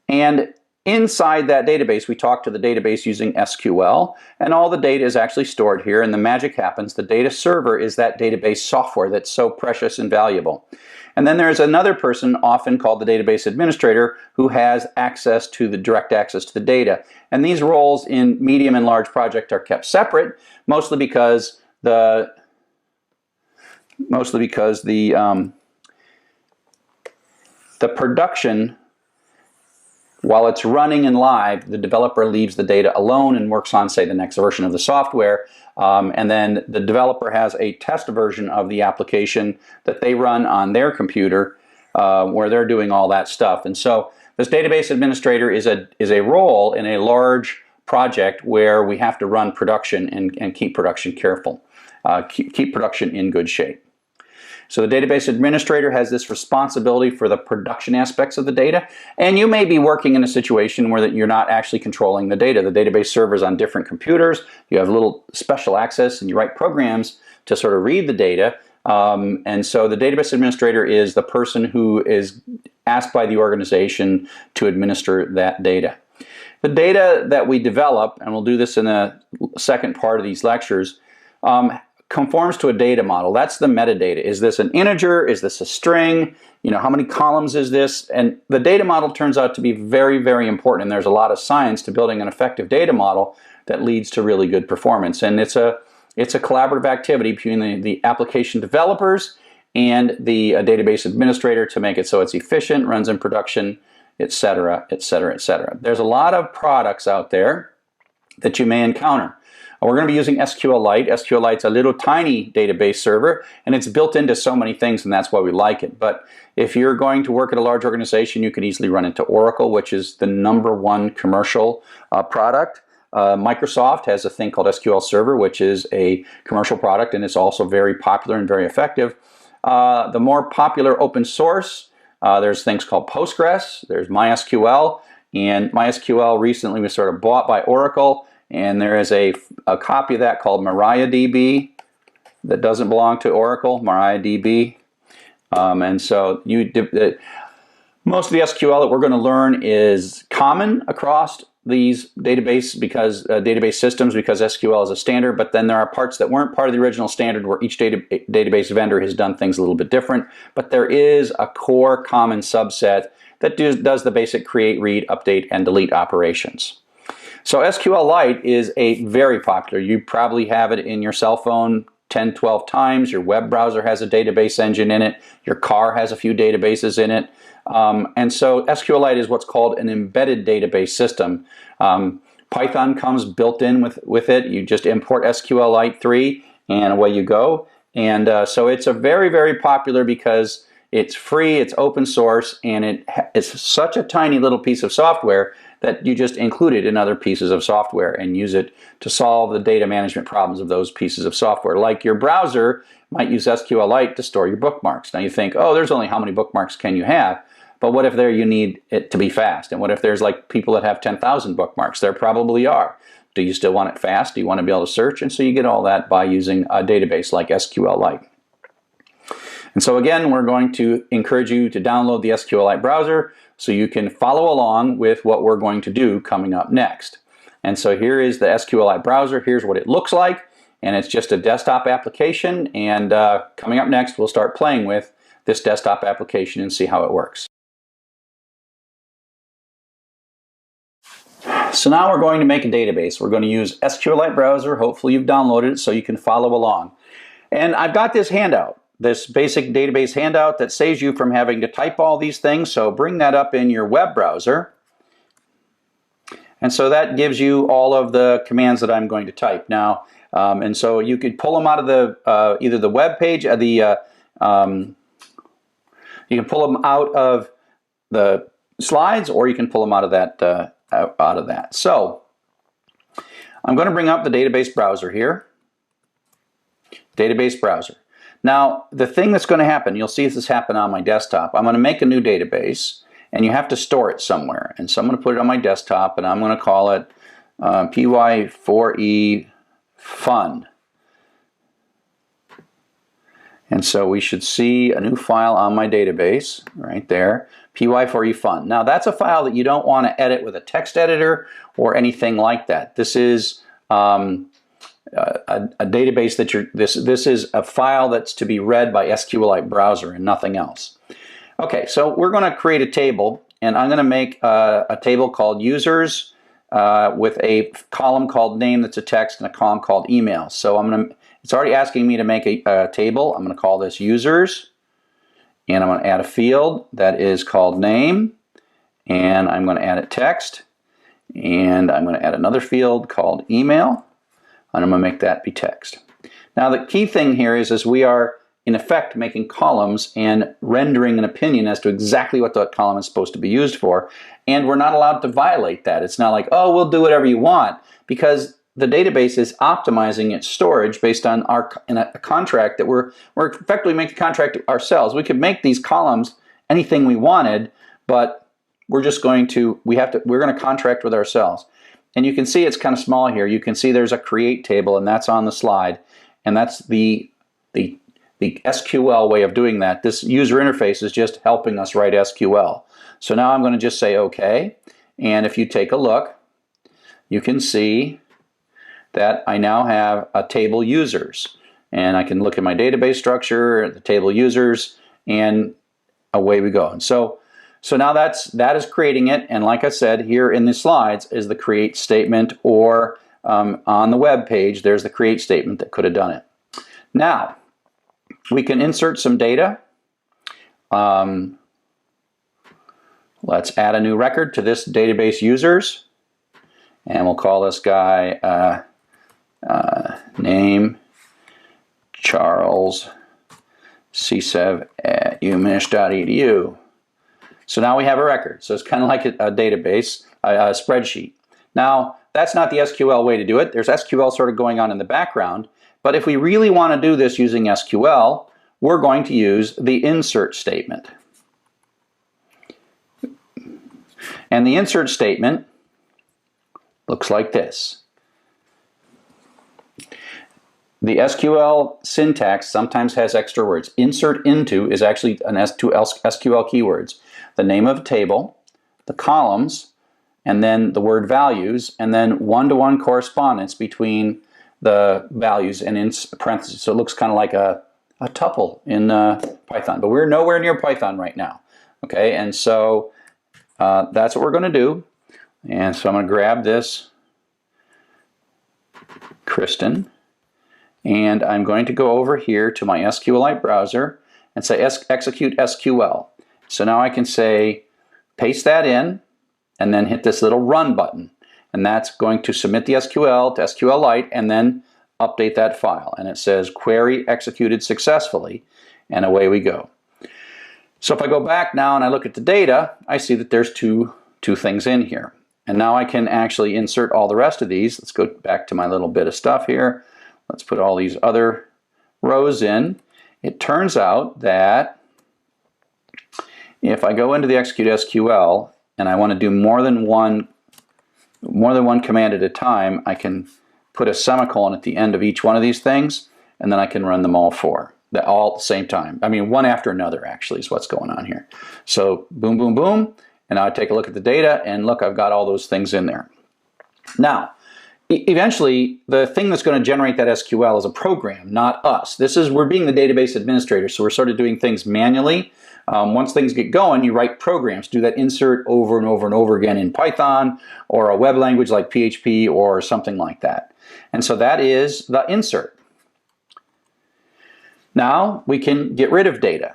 and inside that database we talk to the database using SQL, and all the data is actually stored here, and the magic happens. The data server is that database software that's so precious and valuable. And then there's another person, often called the database administrator, who has access to direct access to the data. And these roles in medium and large projects are kept separate, mostly because the production, while it's running and live, the developer leaves the data alone and works on, say, the next version of the software. And then the developer has a test version of the application that they run on their computer where they're doing all that stuff. And so this database administrator is a role in a large project where we have to run production and keep production careful, keep production in good shape. So the database administrator has this responsibility for the production aspects of the data, and you may be working in a situation where you're not actually controlling the data. The database server is on different computers, you have little special access, and you write programs to sort of read the data, and so the database administrator is the person who is asked by the organization to administer that data. The data that we develop, and we'll do this in the second part of these lectures, conforms to a data model. That's the metadata. Is this an integer? Is this a string? You know, how many columns is this? And the data model turns out to be very, very important. And there's a lot of science to building an effective data model that leads to really good performance. And it's a collaborative activity between the application developers and the database administrator to make it so it's efficient, runs in production, etc., etc., etc. There's a lot of products out there that you may encounter. We're going to be using SQLite. SQLite's a little tiny database server, and it's built into so many things, and that's why we like it. But if you're going to work at a large organization, you could easily run into Oracle, which is the #1 commercial product. Microsoft has a thing called SQL Server, which is a commercial product, and it's also very popular and very effective. The more popular open source, there's things called Postgres, there's MySQL, and MySQL recently was sort of bought by Oracle. And there is a copy of that called MariaDB that doesn't belong to Oracle, MariaDB. And so Most of the SQL that we're going to learn is common across these database systems because SQL is a standard, but then there are parts that weren't part of the original standard where each database vendor has done things a little bit different, but there is a core common subset that does the basic create, read, update, and delete operations. So SQLite is a very popular. You probably have it in your cell phone 10, 12 times. Your web browser has a database engine in it. Your car has a few databases in it. And so SQLite is what's called an embedded database system. Python comes built in with it. You just import SQLite 3 and away you go. And so it's a very, very popular because it's free, it's open source, and it's such a tiny little piece of software that you just include it in other pieces of software and use it to solve the data management problems of those pieces of software. Like your browser might use SQLite to store your bookmarks. Now you think, oh, there's only how many bookmarks can you have? But what if you need it to be fast? And what if there's like people that have 10,000 bookmarks? There probably are. Do you still want it fast? Do you want to be able to search? And so you get all that by using a database like SQLite. And so again, we're going to encourage you to download the SQLite browser so you can follow along with what we're going to do coming up next. And so here is the SQLite browser. Here's what it looks like. And it's just a desktop application. And coming up next, we'll start playing with this desktop application and see how it works. So now we're going to make a database. We're going to use SQLite browser. Hopefully you've downloaded it so you can follow along. And I've got this handout, this basic database handout that saves you from having to type all these things. So bring that up in your web browser. And so that gives you all of the commands that I'm going to type now. And so you could pull them out of the either the web page, you can pull them out of the slides, or you can pull them out of that. So I'm going to bring up the database browser here. Database browser. Now the thing that's going to happen, you'll see this happen on my desktop. I'm going to make a new database, and you have to store it somewhere. And so I'm going to put it on my desktop, and I'm going to call it py4e fun. And so we should see a new file on my database right there, py4e fun. Now that's a file that you don't want to edit with a text editor or anything like that. This is a database that this is a file that's to be read by SQLite browser and nothing else. Okay, so we're going to create a table, and I'm going to make a table called users with a column called name that's a text and a column called email. So it's already asking me to make a table. I'm going to call this users, and I'm going to add a field that is called name, and I'm going to add a text, and I'm going to add another field called email, and I'm going to make that be text. Now the key thing here is we are in effect making columns and rendering an opinion as to exactly what that column is supposed to be used for, and we're not allowed to violate that. It's not like, oh, we'll do whatever you want, because the database is optimizing its storage based on a contract that we're effectively making the contract ourselves. We could make these columns anything we wanted, but we're going to contract with ourselves. And you can see it's kind of small here. You can see there's a create table, and that's on the slide, and that's the SQL way of doing that. This user interface is just helping us write SQL. So now I'm going to just say OK, and if you take a look, you can see that I now have a table users, and I can look at my database structure, the table users, and away we go. And so now that is creating it, and like I said, here in the slides is the create statement, or on the web page there's the create statement that could have done it. Now we can insert some data. Let's add a new record to this database users, and we'll call this guy name Charles CSEV at umich.edu. So now we have a record. So it's kind of like a database, a spreadsheet. Now that's not the SQL way to do it. There's SQL sort of going on in the background. But if we really want to do this using SQL, we're going to use the insert statement. And the insert statement looks like this. The SQL syntax sometimes has extra words. Insert into is actually two SQL keywords. the name of a table, the columns, and then the word values, and then one-to-one correspondence between the values and in parentheses. So it looks kind of like a tuple in Python, but we're nowhere near Python right now. Okay, and so that's what we're going to do. And so I'm going to grab this Kristen, and I'm going to go over here to my SQLite browser and say execute SQL. So now I can say paste that in and then hit this little run button, and that's going to submit the SQL to SQLite and then update that file, and it says query executed successfully, and away we go. So if I go back now and I look at the data, I see that there's two things in here. And now I can actually insert all the rest of these. Let's go back to my little bit of stuff here. Let's put all these other rows in. It turns out that if I go into the execute SQL and I want to do more than one command at a time, I can put a semicolon at the end of each one of these things, and then I can run them all all at the same time. I mean, one after another actually is what's going on here. So boom, boom, boom. And now I take a look at the data, and look, I've got all those things in there. Now, eventually, the thing that's going to generate that SQL is a program, not us. We're being the database administrator, so we're sort of doing things manually. Once things get going, you write programs, do that insert over and over and over again in Python or a web language like PHP or something like that. And so that is the insert. Now we can get rid of data.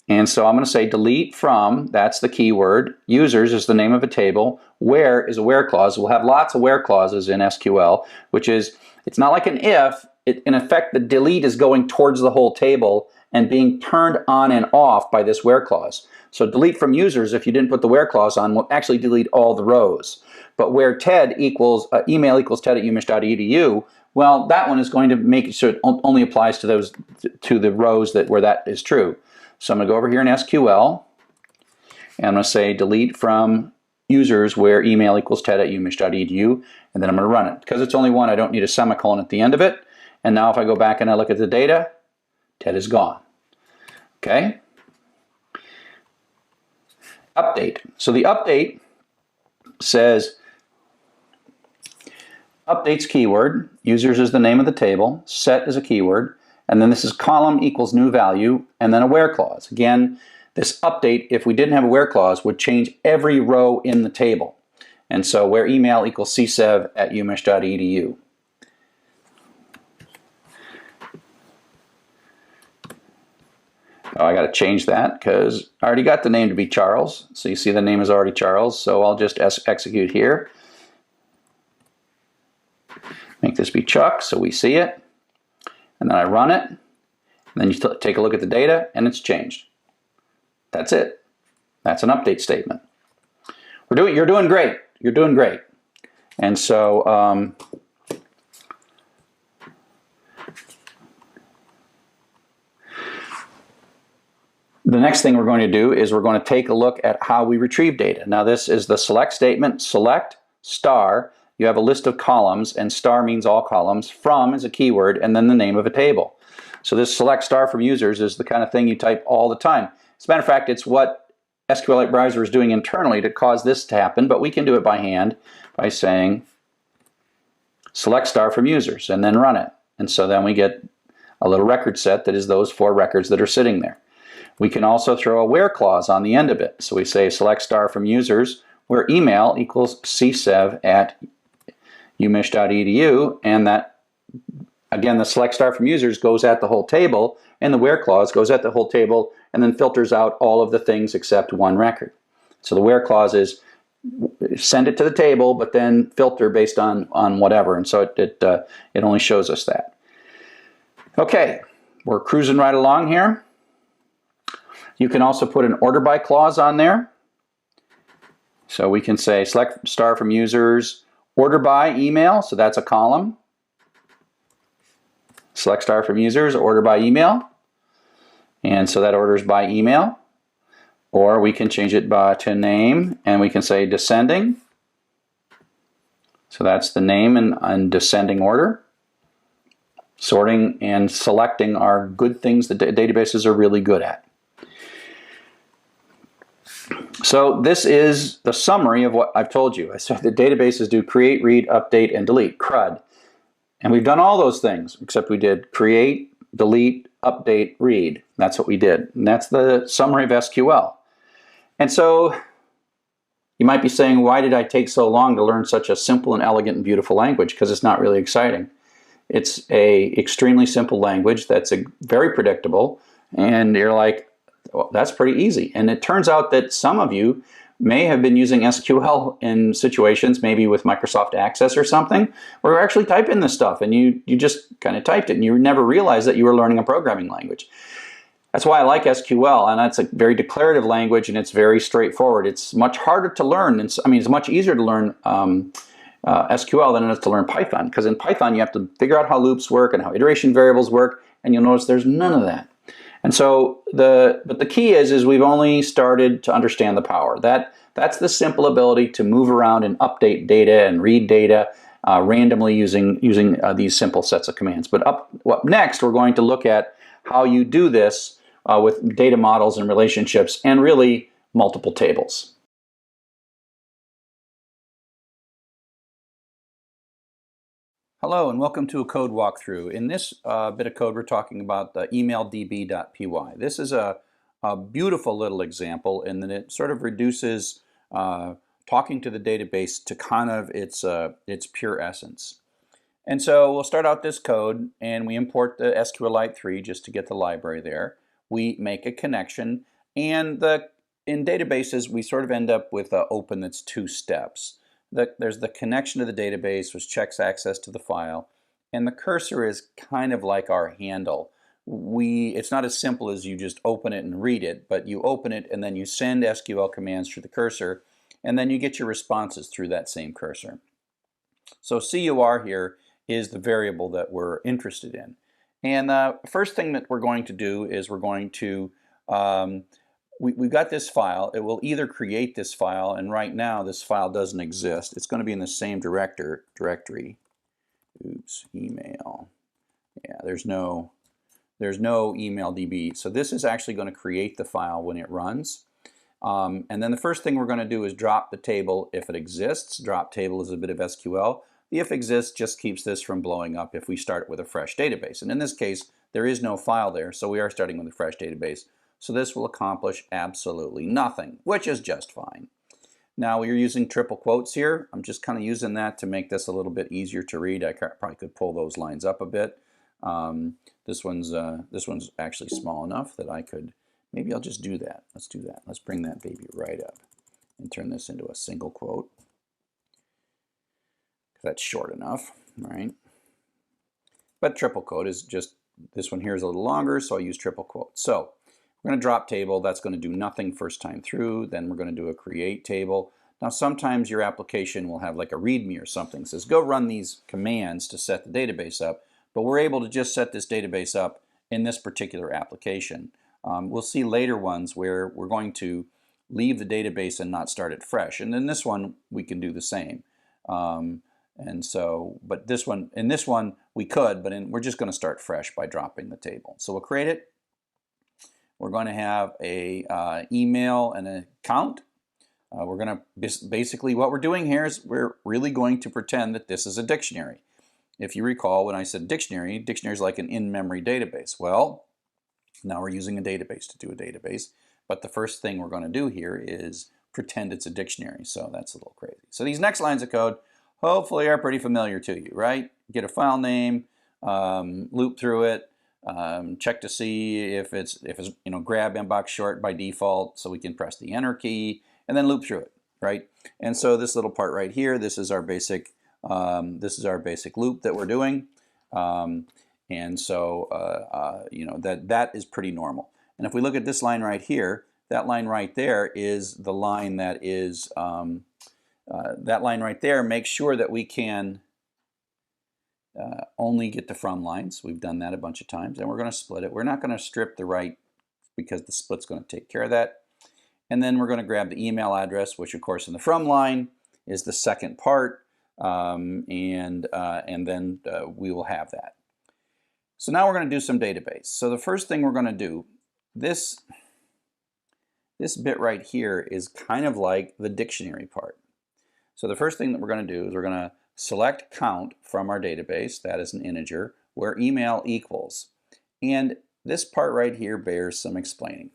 And so I'm going to say delete from, that's the keyword, users is the name of a table, where is a where clause. We'll have lots of where clauses in SQL, which is, it's not like an if, in effect the delete is going towards the whole table and being turned on and off by this where clause. So delete from users, if you didn't put the where clause on, will actually delete all the rows. But where ted equals, email equals ted@umich.edu, well, that one is going to make it so it only applies to the rows where that is true. So I'm going to go over here in SQL, and I'm going to say delete from users where email equals ted@umich.edu, and then I'm going to run it. Because it's only one, I don't need a semicolon at the end of it. And now if I go back and I look at the data, Ted is gone. Okay? Update. So the update says, updates keyword, users is the name of the table, set is a keyword, and then this is column equals new value, and then a where clause. Again, this update, if we didn't have a where clause, would change every row in the table. And so where email equals csev@umich.edu. Oh, I got to change that because I already got the name to be Charles. So you see the name is already Charles, so I'll just execute here. Make this be Chuck so we see it. And then I run it, and then you take a look at the data, and it's changed. That's it. That's an update statement. You're doing great. You're doing great. And so the next thing we're going to do is we're going to take a look at how we retrieve data. Now this is the select statement, select star. You have a list of columns, and star means all columns. From is a keyword, and then the name of a table. So this select star from users is the kind of thing you type all the time. As a matter of fact, it's what SQLite Browser is doing internally to cause this to happen, but we can do it by hand by saying select star from users and then run it. And so then we get a little record set that is those 4 records that are sitting there. We can also throw a where clause on the end of it. So we say select star from users where email equals csev@umich.edu, and that, again, the select star from users goes at the whole table, and the where clause goes at the whole table and then filters out all of the things except one record. So the where clause is send it to the table, but then filter based on whatever, and so it only shows us that. Okay, we're cruising right along here. You can also put an order by clause on there. So we can say select star from users, order by email, so that's a column. Select star from users, order by email, and so that orders by email. Or we can change it to name, and we can say descending. So that's the name in descending order. Sorting and selecting are good things that databases are really good at. So this is the summary of what I've told you. I said the databases do create, read, update, and delete, CRUD. And we've done all those things, except we did create, delete, update, read. That's what we did. And that's the summary of SQL. And so you might be saying, why did I take so long to learn such a simple and elegant and beautiful language? Because it's not really exciting. It's a extremely simple language that's very predictable. And you're like, well, that's pretty easy. And it turns out that some of you may have been using SQL in situations, maybe with Microsoft Access or something, where you're actually typing this stuff and you just kind of typed it and you never realized that you were learning a programming language. That's why I like SQL, and that's a very declarative language and it's very straightforward. It's much harder to learn. It's much easier to learn SQL than it is to learn Python, because in Python you have to figure out how loops work and how iteration variables work, and you'll notice there's none of that. And so but the key is we've only started to understand the power. That's the simple ability to move around and update data and read data randomly using these simple sets of commands. But up next, we're going to look at how you do this with data models and relationships and really multiple tables. Hello and welcome to a code walkthrough. In this bit of code we're talking about the emaildb.py. This is a beautiful little example in that it sort of reduces talking to the database to kind of its pure essence. And so we'll start out this code and we import the SQLite 3 just to get the library there. We make a connection, and in databases we sort of end up with an open that's two steps. There's the connection to the database, which checks access to the file, and the cursor is kind of like our handle. It's not as simple as you just open it and read it, but you open it and then you send SQL commands through the cursor, and then you get your responses through that same cursor. So CUR here is the variable that we're interested in. And the first thing that we're going to do is we're going to we've got this file. It will either create this file, and right now this file doesn't exist. It's going to be in the same directory. Oops, email. Yeah, there's no email DB. So this is actually going to create the file when it runs. And then the first thing we're going to do is drop the table if it exists. Drop table is a bit of SQL. The if exists just keeps this from blowing up if we start with a fresh database. And in this case, there is no file there, so we are starting with a fresh database. So this will accomplish absolutely nothing, which is just fine. Now we're using triple quotes here. I'm just kind of using that to make this a little bit easier to read. I probably could pull those lines up a bit. This one's actually small enough that I could, maybe I'll just do that. Let's do that. Let's bring that baby right up and turn this into a single quote. That's short enough, right? But triple quote is just, this one here is a little longer, so I use triple quote. So we're going to drop table. That's going to do nothing first time through. Then we're going to do a create table. Now sometimes your application will have like a README or something. It says go run these commands to set the database up, but we're able to just set this database up in this particular application. We'll see later ones where we're going to leave the database and not start it fresh. And in this one, we can do the same. And so, but in this one we could, but we're just going to start fresh by dropping the table. So we'll create it. We're going to have a email and an account. We're going to basically what we're doing here is we're really going to pretend that this is a dictionary. If you recall when I said dictionary is like an in-memory database. Well, now we're using a database to do a database, but the first thing we're going to do here is pretend it's a dictionary. So that's a little crazy. So these next lines of code hopefully are pretty familiar to you, right? Get a file name, loop through it, check to see if it's grab inbox short by default, so we can press the enter key and then loop through it, right? And so this little part right here, this is our basic loop that we're doing, and so that is pretty normal. And if we look at this line right here, that line right there is the line that is that line right there makes sure that we can only get the from lines. We've done that a bunch of times, and we're going to split it. We're not going to strip the right because the split's going to take care of that. And then we're going to grab the email address, which of course in the from line is the second part, and then we will have that. So now we're going to do some database. So the first thing we're going to do, this this bit right here is kind of like the dictionary part. So the first thing that we're going to do is we're going to select count from our database, that is an integer, where email equals. And this part right here bears some explaining.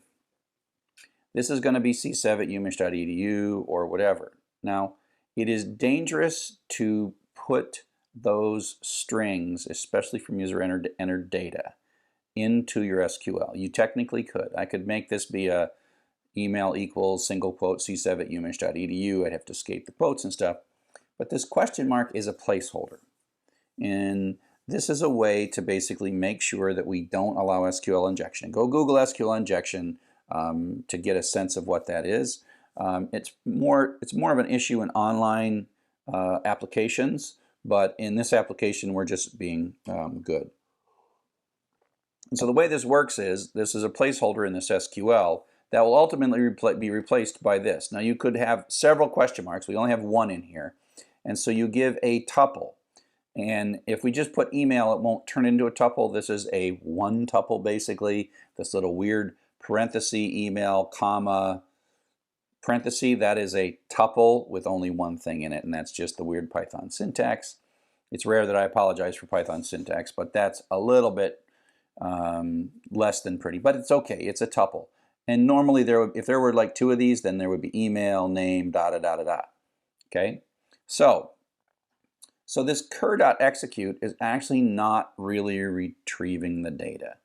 This is going to be c7@umich.edu or whatever. Now, it is dangerous to put those strings, especially from user-entered data, into your SQL. You technically could. I could make this be a email equals single quote c7@umich.edu. I'd have to escape the quotes and stuff. But this question mark is a placeholder. And this is a way to basically make sure that we don't allow SQL injection. Go Google SQL injection to get a sense of what that is. It's more of an issue in online applications, but in this application we're just being good. And so the way this works is this is a placeholder in this SQL that will ultimately be replaced by this. Now you could have several question marks. We only have one in here. And so you give a tuple. And if we just put email, it won't turn into a tuple. This is a one tuple basically. This little weird parenthesis email, comma, parenthesis, that is a tuple with only one thing in it, and that's just the weird Python syntax. It's rare that I apologize for Python syntax, but that's a little bit less than pretty, but it's okay. It's a tuple. And normally, if there were like two of these, then there would be email, name, da da da da da. Okay? So this cur.execute is actually not really retrieving the data.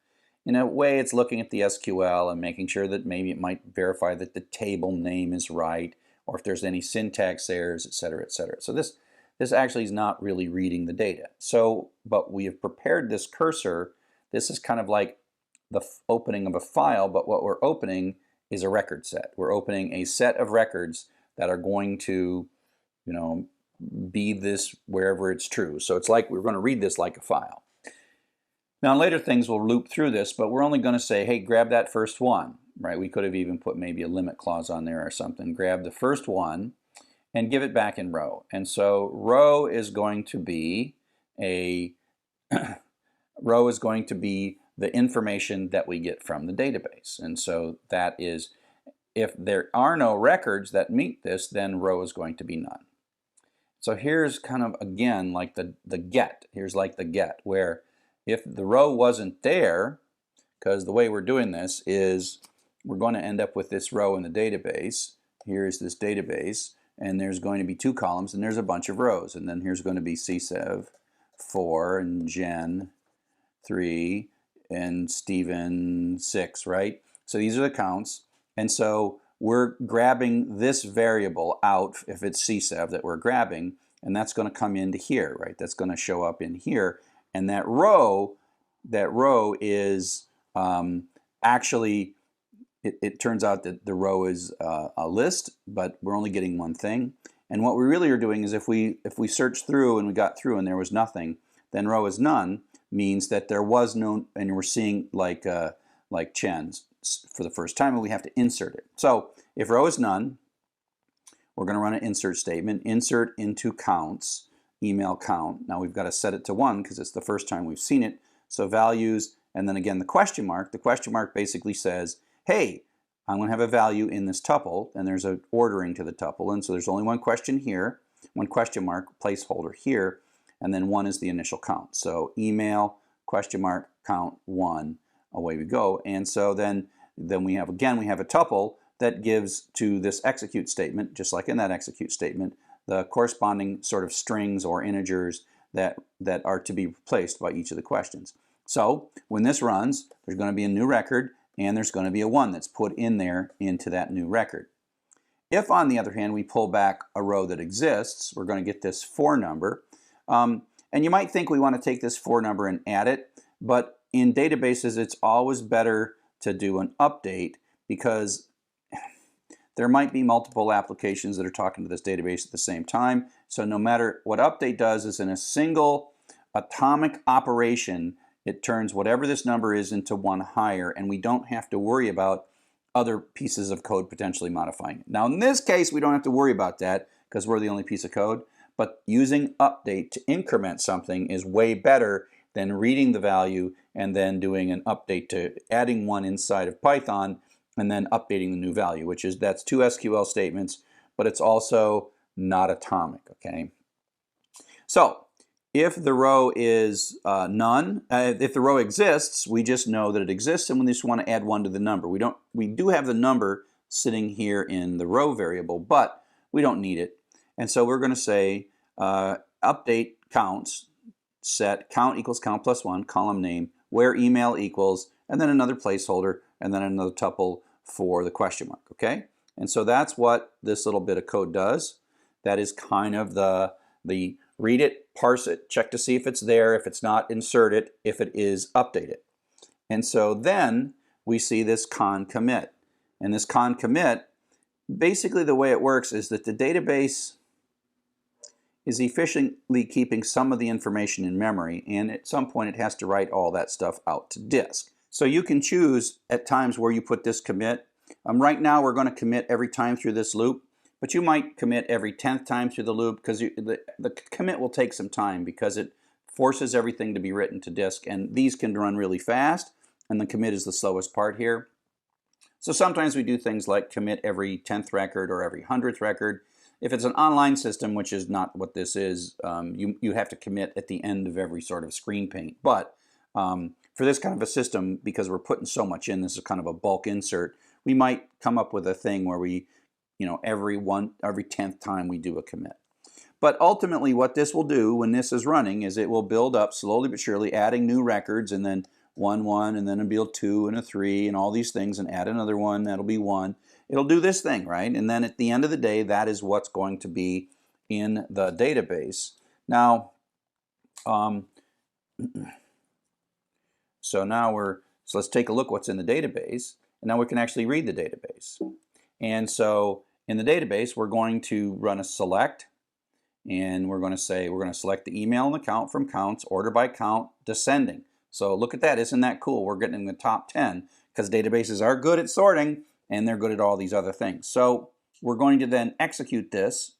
In a way, it's looking at the SQL and making sure that maybe it might verify that the table name is right, or if there's any syntax errors, etc., etc. So this actually is not really reading the data. So, but we have prepared this cursor. This is kind of like the opening of a file, but what we're opening is a record set. We're opening a set of records that are going to, be this wherever it's true. So it's like we're going to read this like a file. Now later things will loop through this, but we're only going to say, hey, grab that first one, right? We could have even put maybe a limit clause on there or something. Grab the first one and give it back in row. And so row is going to be the information that we get from the database. And so that is, if there are no records that meet this, then row is going to be none. So here's kind of, again, like the get. Here's like the get, where if the row wasn't there, because the way we're doing this is we're going to end up with this row in the database. Here's this database, and there's going to be two columns, and there's a bunch of rows. And then here's going to be CSEV 4 and Jen 3 and Stephen 6, right? So these are the counts. And so we're grabbing this variable out, if it's CSEV that we're grabbing, and that's going to come into here, right? That's going to show up in here. And that row is actually, it turns out that the row is a list, but we're only getting one thing. And what we really are doing is if we search through and we got through and there was nothing, then row is none means that there was no, and we're seeing like Chen's for the first time, and we have to insert it. So if row is none, we're going to run an insert statement, insert into counts, email count. Now we've got to set it to 1 because it's the first time we've seen it. So values, and then again the question mark basically says, hey, I'm going to have a value in this tuple, and there's an ordering to the tuple, and so there's only one question here, one question mark placeholder here, and then 1 is the initial count. So email question mark count 1, away we go. And so then we have a tuple that gives to this execute statement, just like in that execute statement, the corresponding sort of strings or integers that are to be replaced by each of the questions. So when this runs, there's going to be a new record, and there's going to be a 1 that's put in there into that new record. If, on the other hand, we pull back a row that exists, we're going to get this 4 number. And you might think we want to take this 4 number and add it, but in databases, it's always better to do an update because there might be multiple applications that are talking to this database at the same time. So no matter what update does is in a single atomic operation, it turns whatever this number is into 1 higher, and we don't have to worry about other pieces of code potentially modifying it. Now in this case, we don't have to worry about that because we're the only piece of code, but using update to increment something is way better than reading the value and then doing an update to adding 1 inside of Python and then updating the new value, that's 2 SQL statements, but it's also not atomic, okay? So if the row is none, if the row exists, we just know that it exists, and we just want to add 1 to the number. We do have the number sitting here in the row variable, but we don't need it. And so we're going to say update counts, set count equals count plus 1, column name, where email equals, and then another placeholder, and then another tuple for the question mark, okay? And so that's what this little bit of code does. That is kind of the read it, parse it, check to see if it's there. If it's not, insert it. If it is, update it. And so then we see this con commit. And this con commit, basically the way it works is that the database is efficiently keeping some of the information in memory, and at some point it has to write all that stuff out to disk. So you can choose at times where you put this commit. Right now we're going to commit every time through this loop, but you might commit every 10th time through the loop, because the commit will take some time because it forces everything to be written to disk, and these can run really fast, and the commit is the slowest part here. So sometimes we do things like commit every 10th record or every 100th record. If it's an online system, which is not what this is, you have to commit at the end of every sort of screen paint. But for this kind of a system, because we're putting so much in, this is kind of a bulk insert, we might come up with a thing where we, every 10th time we do a commit. But ultimately what this will do when this is running is it will build up slowly but surely, adding new records, and then 1, 1, and then it'll be a 2 and a 3 and all these things, and add another one, that'll be 1. It'll do this thing, right? And then at the end of the day, that is what's going to be in the database. Now, so let's take a look what's in the database, and now we can actually read the database. And so in the database, we're going to run a select, and we're going to select the email and the count from counts, order by count, descending. So look at that, isn't that cool? We're getting in the top 10 because databases are good at sorting, and they're good at all these other things. So we're going to then execute this,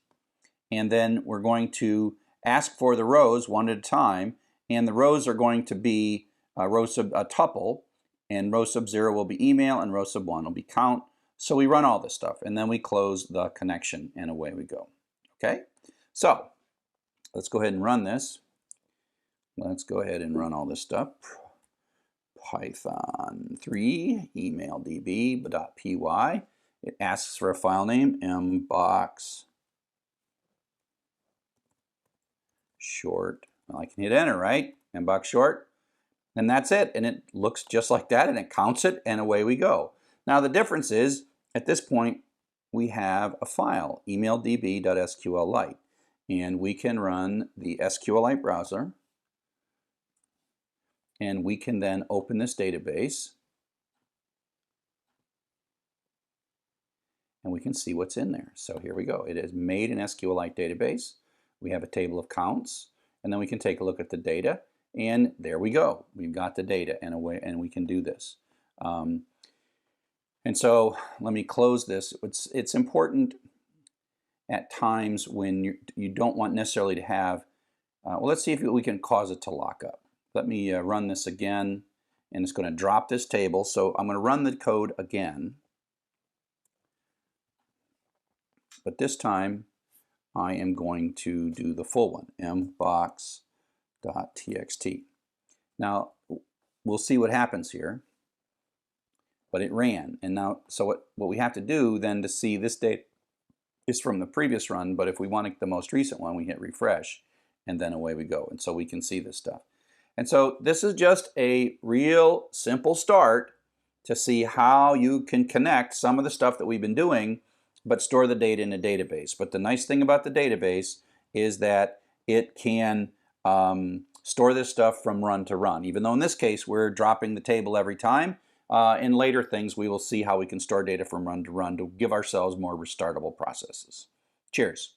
and then we're going to ask for the rows one at a time, and the rows are going to be a tuple, and row sub 0 will be email, and row sub 1 will be count. So we run all this stuff, and then we close the connection, and away we go. Okay? So let's go ahead and run this. Let's go ahead and run all this stuff. Python 3 emaildb.py. It asks for a file name, mbox short. Well, I can hit enter, right? Mbox short. And that's it. And it looks just like that, and it counts it, and away we go. Now the difference is, at this point, we have a file, emaildb.sqlite. And we can run the SQLite browser, and we can then open this database, and we can see what's in there. So here we go. It is made an SQLite database. We have a table of counts, and then we can take a look at the data, and there we go. We've got the data, and we can do this. And so let me close this. It's important at times when you don't want necessarily to have, well, let's see if we can cause it to lock up. Let me run this again, and it's going to drop this table. So I'm going to run the code again, but this time I am going to do the full one, mbox.txt. Now we'll see what happens here, but it ran. And now, so what we have to do then to see this data is from the previous run, but if we want the most recent one, we hit refresh, and then away we go. And so we can see this stuff. And so this is just a real simple start to see how you can connect some of the stuff that we've been doing, but store the data in a database. But the nice thing about the database is that it can store this stuff from run to run. Even though in this case we're dropping the table every time, in later things we will see how we can store data from run to give ourselves more restartable processes. Cheers.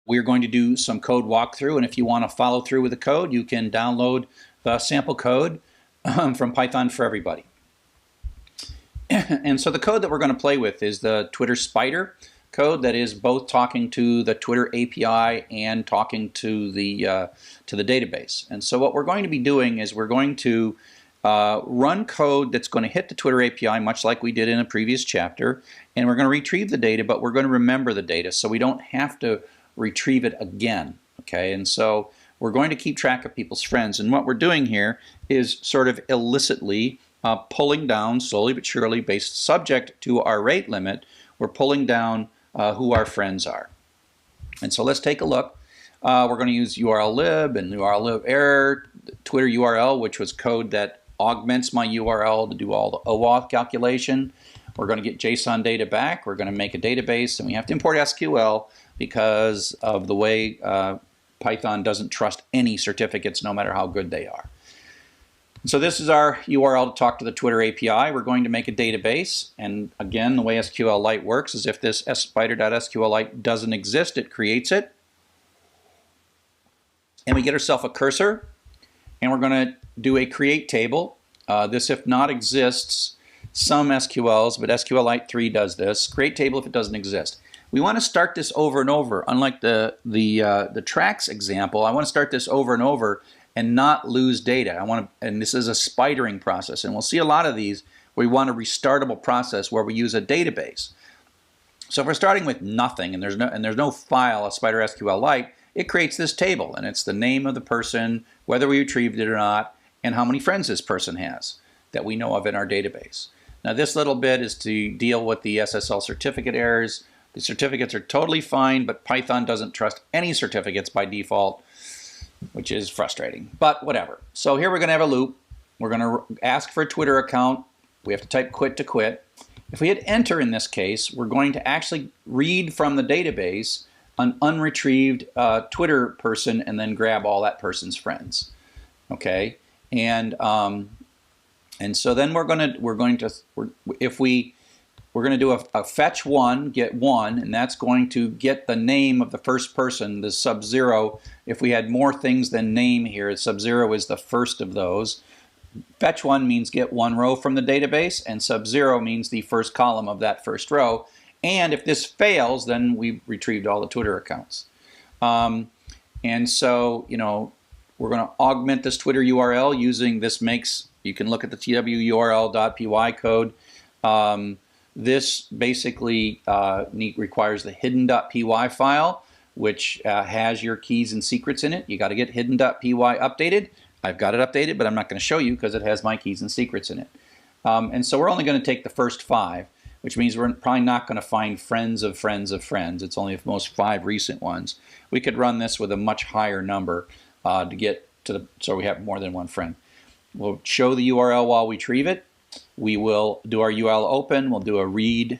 We're going to do some code walkthrough, and if you want to follow through with the code, you can download the sample code from Python for Everybody. And so the code that we're going to play with is the Twitter spider. code that is both talking to the Twitter API and talking to the database. And so what we're going to be doing is we're going to run code that's going to hit the Twitter API, much like we did in a previous chapter, and we're going to retrieve the data, but we're going to remember the data so we don't have to retrieve it again. Okay, and so we're going to keep track of people's friends, and what we're doing here is sort of illicitly pulling down, slowly but surely, based subject to our rate limit, we're pulling down who our friends are. And so let's take a look. We're going to use URL-lib and URL-lib error, Twitter URL, which was code that augments my URL to do all the OAuth calculation. We're going to get JSON data back. We're going to make a database, and we have to import SQL because of the way Python doesn't trust any certificates, no matter how good they are. So this is our URL to talk to the Twitter API. We're going to make a database, and again, the way SQLite works is if this spider.sqlite doesn't exist, it creates it. And we get ourselves a cursor, and we're going to do a create table. This, if not, exists. Some SQLs, but SQLite 3 does this. Create table if it doesn't exist. We want to start this over and over. Unlike the tracks example, I want to start this over and over and not lose data. And this is a spidering process, and we'll see a lot of these where we want a restartable process where we use a database. So if we're starting with nothing and there's no file, a Spider SQLite, it creates this table, and it's the name of the person, whether we retrieved it or not, and how many friends this person has that we know of in our database. Now this little bit is to deal with the SSL certificate errors. The certificates are totally fine, but Python doesn't trust any certificates by default, which is frustrating, but whatever. So here we're going to have a loop. We're going to ask for a Twitter account. We have to type quit to quit. If we hit enter in this case, we're going to actually read from the database an unretrieved Twitter person and then grab all that person's friends. Okay, and so then we're going to do a fetch one, get one, and that's going to get the name of the first person, the sub-zero. If we had more things than name here, sub-zero is the first of those. Fetch one means get one row from the database, and sub-zero means the first column of that first row. And if this fails, then we've retrieved all the Twitter accounts. And so, you know, we're going to augment this Twitter URL using this makes, you can look at the twurl.py code. This basically requires the hidden.py file, which has your keys and secrets in it. You got to get hidden.py updated. I've got it updated, but I'm not going to show you because it has my keys and secrets in it. And so we're only going to take the first 5, which means we're probably not going to find friends of friends of friends. It's only the most 5 recent ones. We could run this with a much higher number to get to so we have more than one friend. We'll show the URL while we retrieve it. We will do our URL open, we'll do a read,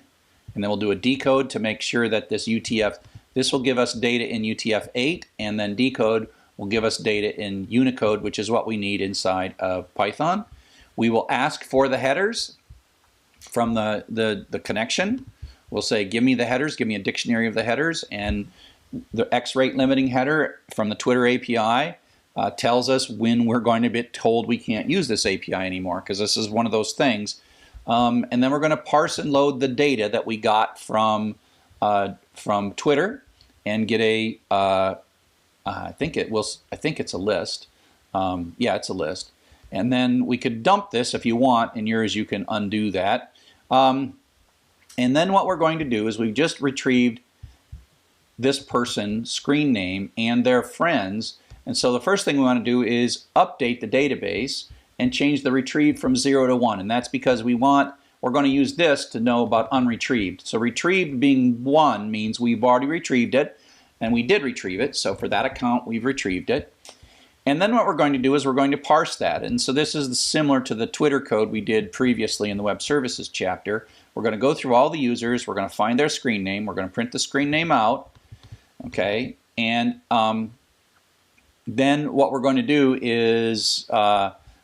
and then we'll do a decode to make sure that this will give us data in UTF-8, and then decode will give us data in Unicode, which is what we need inside of Python. We will ask for the headers from the connection. We'll say, give me the headers, give me a dictionary of the headers, and the X rate limiting header from the Twitter API tells us when we're going to be told we can't use this API anymore, because this is one of those things. And then we're going to parse and load the data that we got from Twitter and get a I think it's a list. Yeah, it's a list. And then we could dump this if you want. In yours, you can undo that. And then what we're going to do is we've just retrieved this person's screen name and their friends. And so the first thing we want to do is update the database and change the retrieved from 0 to 1. And that's because we're going to use this to know about unretrieved. So retrieved being 1 means we've already retrieved it, and we did retrieve it. So for that account, we've retrieved it. And then what we're going to do is we're going to parse that. And so this is similar to the Twitter code we did previously in the Web Services chapter. We're going to go through all the users. We're going to find their screen name. We're going to print the screen name out. Okay, and then what we're going to do is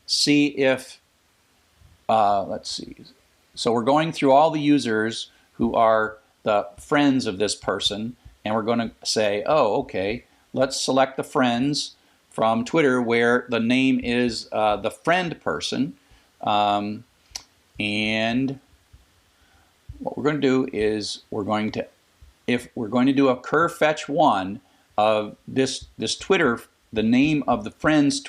see if, let's see. So we're going through all the users who are the friends of this person, and we're going to say, oh, okay, let's select the friends from Twitter where the name is the friend person. And what we're going to do is we're going to if we're going to do a cur fetch one of this Twitter, the name of the friends,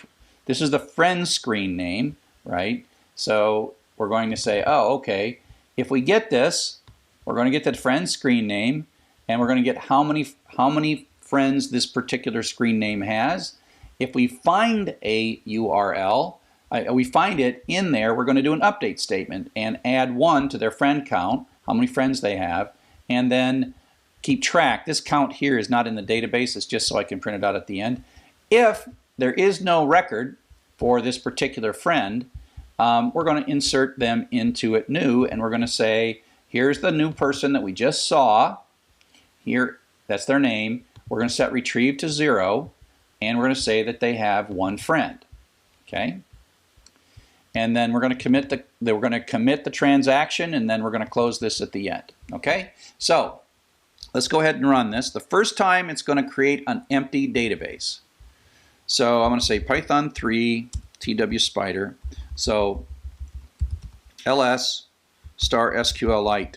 this is the friend screen name, right? So we're going to say, oh, okay, if we get this, we're going to get the friend screen name, and we're going to get how many friends this particular screen name has. If we find a URL, we find it in there, we're going to do an update statement and add 1 to their friend count, how many friends they have, and then keep track. This count here is not in the database, it's just so I can print it out at the end. If there is no record for this particular friend, we're going to insert them into it new, and we're going to say, here's the new person that we just saw. Here, that's their name. We're going to set retrieve to 0, and we're going to say that they have 1 friend. Okay? And then we're going to commit the transaction, and then we're going to close this at the end. Okay? So let's go ahead and run this. The first time it's going to create an empty database. So I'm going to say Python 3 TW Spider. So ls star SQLite,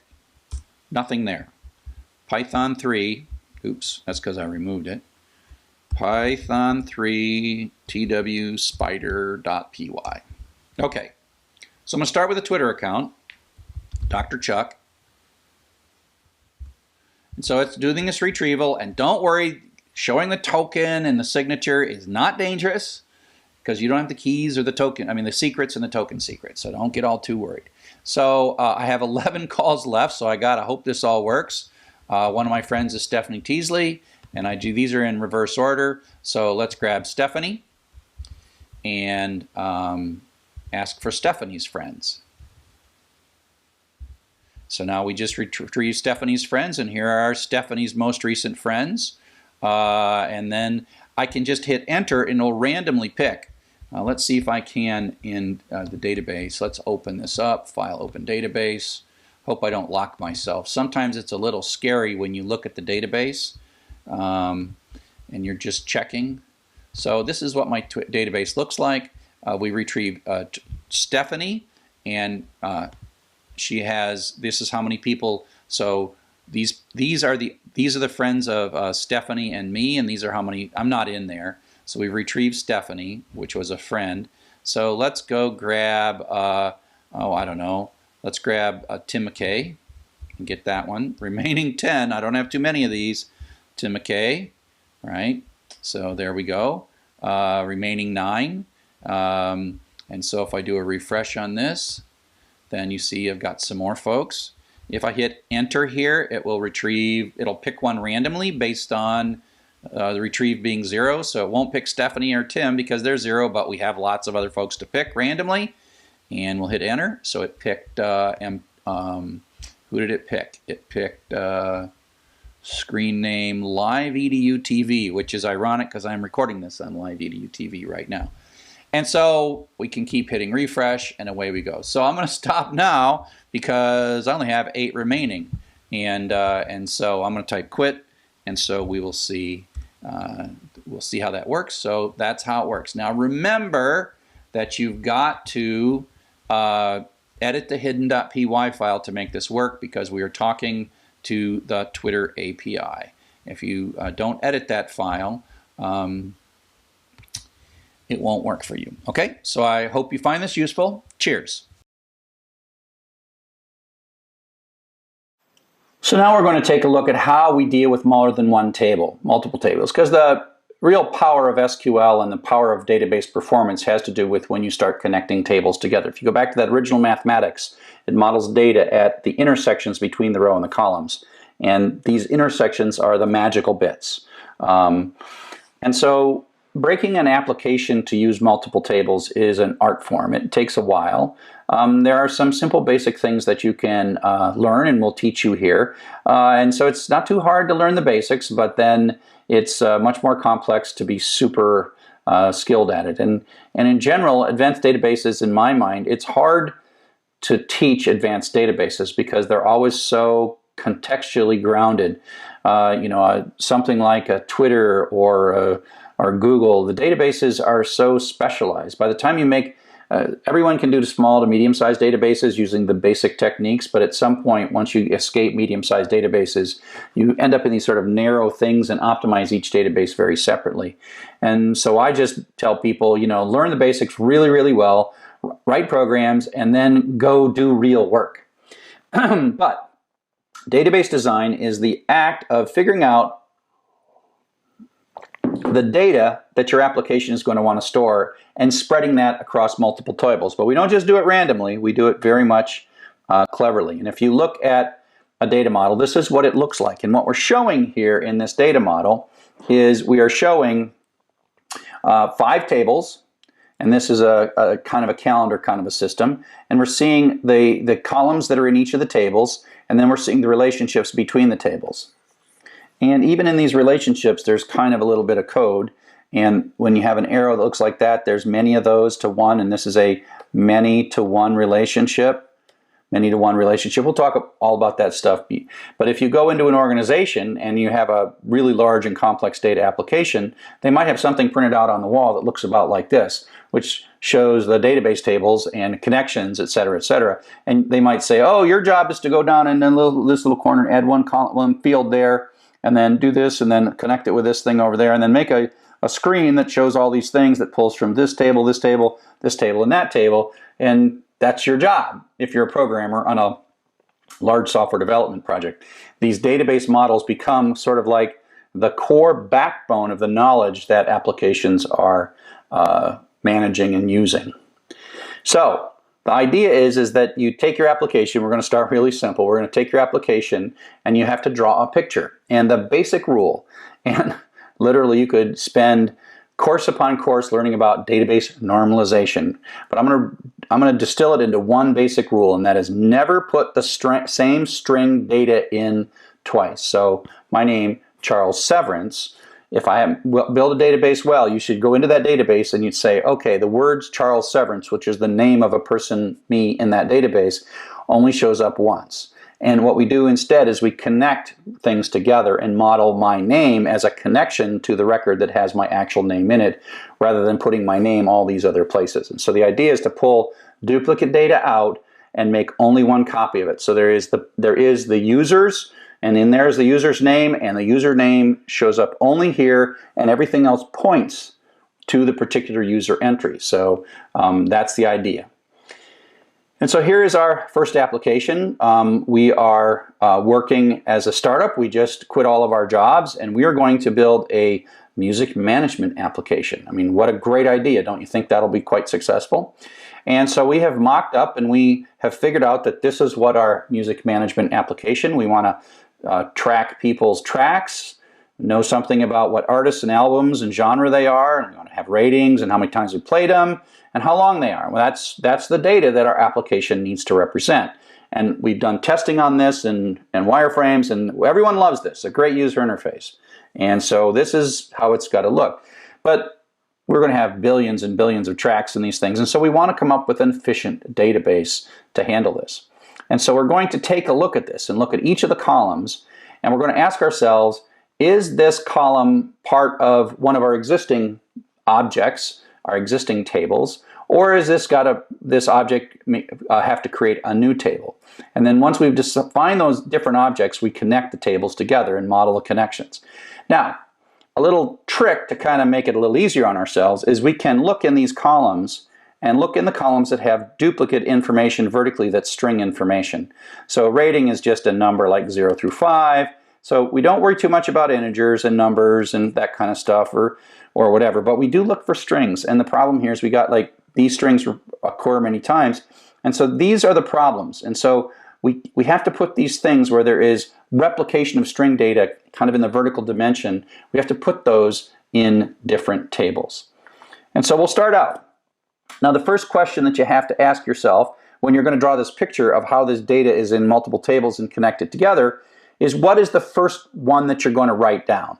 nothing there. Python 3, oops, that's because I removed it. Python 3 TW Spider.py. Okay, so I'm going to start with a Twitter account, Dr. Chuck. And so it's doing this retrieval, and don't worry, showing the token and the signature is not dangerous because you don't have the keys or the token, the secrets and the token secrets, so don't get all too worried. So I have 11 calls left, so I hope this all works. One of my friends is Stephanie Teasley, and these are in reverse order. So let's grab Stephanie and ask for Stephanie's friends. So now we just retrieve Stephanie's friends, and here are Stephanie's most recent friends. And then I can just hit enter, and it'll randomly pick. Let's see if I can in the database. Let's open this up, file open database. Hope I don't lock myself. Sometimes it's a little scary when you look at the database and you're just checking. So this is what my database looks like. We retrieve Stephanie, and she has, this is how many people. So these are the friends of Stephanie and me, and these are how many. I'm not in there. So we retrieved Stephanie, which was a friend. So let's go grab, I don't know, let's grab Tim McKay and get that one. Remaining 10, I don't have too many of these. Tim McKay, right? So there we go. Remaining 9. And so if I do a refresh on this, then you see I've got some more folks. If I hit enter here, it will retrieve, it'll pick one randomly based on the retrieve being 0, so it won't pick Stephanie or Tim because they're 0, but we have lots of other folks to pick randomly, and we'll hit enter. So it picked, who did it pick? It picked screen name Live EDU TV, which is ironic because I'm recording this on Live EDU TV right now. And so we can keep hitting refresh, and away we go. So I'm going to stop now because I only have 8 remaining, and so I'm going to type quit, and so we will see. We'll see how that works. So that's how it works. Now remember that you've got to edit the hidden.py file to make this work because we are talking to the Twitter API. If you don't edit that file, it won't work for you. Okay, so I hope you find this useful. Cheers. So now we're going to take a look at how we deal with more than one table, multiple tables, because the real power of SQL and the power of database performance has to do with when you start connecting tables together. If you go back to that original mathematics, it models data at the intersections between the row and the columns. And these intersections are the magical bits. And so breaking an application to use multiple tables is an art form. It takes a while. There are some simple basic things that you can learn, and we'll teach you here. And so it's not too hard to learn the basics, but then it's much more complex to be super skilled at it. And in general, advanced databases, in my mind, it's hard to teach advanced databases because they're always so contextually grounded. Something like a Twitter or Google, the databases are so specialized. By the time you make everyone can do small to medium-sized databases using the basic techniques, but at some point, once you escape medium-sized databases, you end up in these sort of narrow things and optimize each database very separately. And so I just tell people, learn the basics really, really well, write programs, and then go do real work. But database design is the act of figuring out the data that your application is going to want to store and spreading that across multiple tables. But we don't just do it randomly, we do it very much cleverly. And if you look at a data model, this is what it looks like. And what we're showing here in this data model is we are showing 5 tables, and this is a kind of a calendar kind of a system. And we're seeing the columns that are in each of the tables, and then we're seeing the relationships between the tables. And even in these relationships, there's kind of a little bit of code. And when you have an arrow that looks like that, there's many of those to one, and this is a many-to-one relationship. Many-to-one relationship. We'll talk all about that stuff. But if you go into an organization and you have a really large and complex data application, they might have something printed out on the wall that looks about like this, which shows the database tables and connections, et cetera, et cetera. And they might say, oh, your job is to go down in this little corner, add one field there, and then do this, and then connect it with this thing over there, and then make a screen that shows all these things that pulls from this table, this table, this table, and that table. And that's your job if you're a programmer on a large software development project. These database models become sort of like the core backbone of the knowledge that applications are managing and using. So the idea is that you take your application. We're going to start really simple. We're going to take your application and you have to draw a picture. And the basic rule, and literally you could spend course upon course learning about database normalization, but I'm going to distill it into one basic rule, and that is never put the same string data in twice. So my name, Charles Severance. If I build a database well, you should go into that database and you'd say, okay, the words Charles Severance, which is the name of a person, me, in that database, only shows up once. And what we do instead is we connect things together and model my name as a connection to the record that has my actual name in it, rather than putting my name all these other places. And so the idea is to pull duplicate data out and make only one copy of it. So there is the users, and in there is the user's name, and the username shows up only here, and everything else points to the particular user entry. So that's the idea. And so here is our first application. We are working as a startup. We just quit all of our jobs, and we are going to build a music management application. I mean, what a great idea. Don't you think that'll be quite successful? And so we have mocked up and we have figured out that this is what our music management application. We want to track people's tracks, know something about what artists and albums and genre they are, and we want to have ratings and how many times we played them and how long they are. Well, that's the data that our application needs to represent. And we've done testing on this and wireframes, and everyone loves this. A great user interface. And so this is how it's got to look. But we're going to have billions and billions of tracks in these things, and so we want to come up with an efficient database to handle this. And so we're going to take a look at this and look at each of the columns, and we're going to ask ourselves, is this column part of one of our existing objects, our existing tables, or is this object have to create a new table? And then once we've defined those different objects, we connect the tables together and model the connections. Now, a little trick to kind of make it a little easier on ourselves is we can look in these columns and look in the columns that have duplicate information vertically, that's string information. So rating is just a number like 0 through 5. So we don't worry too much about integers and numbers and that kind of stuff or whatever, but we do look for strings. And the problem here is we got like these strings occur many times. And so these are the problems. And so we have to put these things where there is replication of string data kind of in the vertical dimension. We have to put those in different tables. And so we'll start out. Now the first question that you have to ask yourself when you're going to draw this picture of how this data is in multiple tables and connected together is, what is the first one that you're going to write down?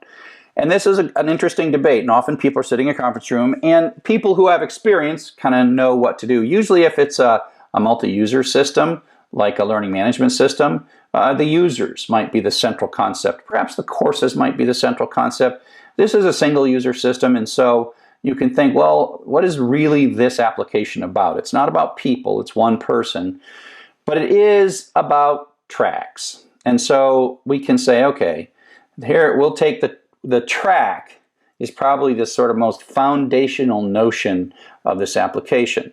And this is an interesting debate, and often people are sitting in a conference room, and people who have experience kind of know what to do. Usually if it's a multi-user system, like a learning management system, the users might be the central concept. Perhaps the courses might be the central concept. This is a single user system, and so you can think, well, what is really this application about? It's not about people, it's one person, but it is about tracks. And so we can say, okay, here we'll take the track is probably the sort of most foundational notion of this application.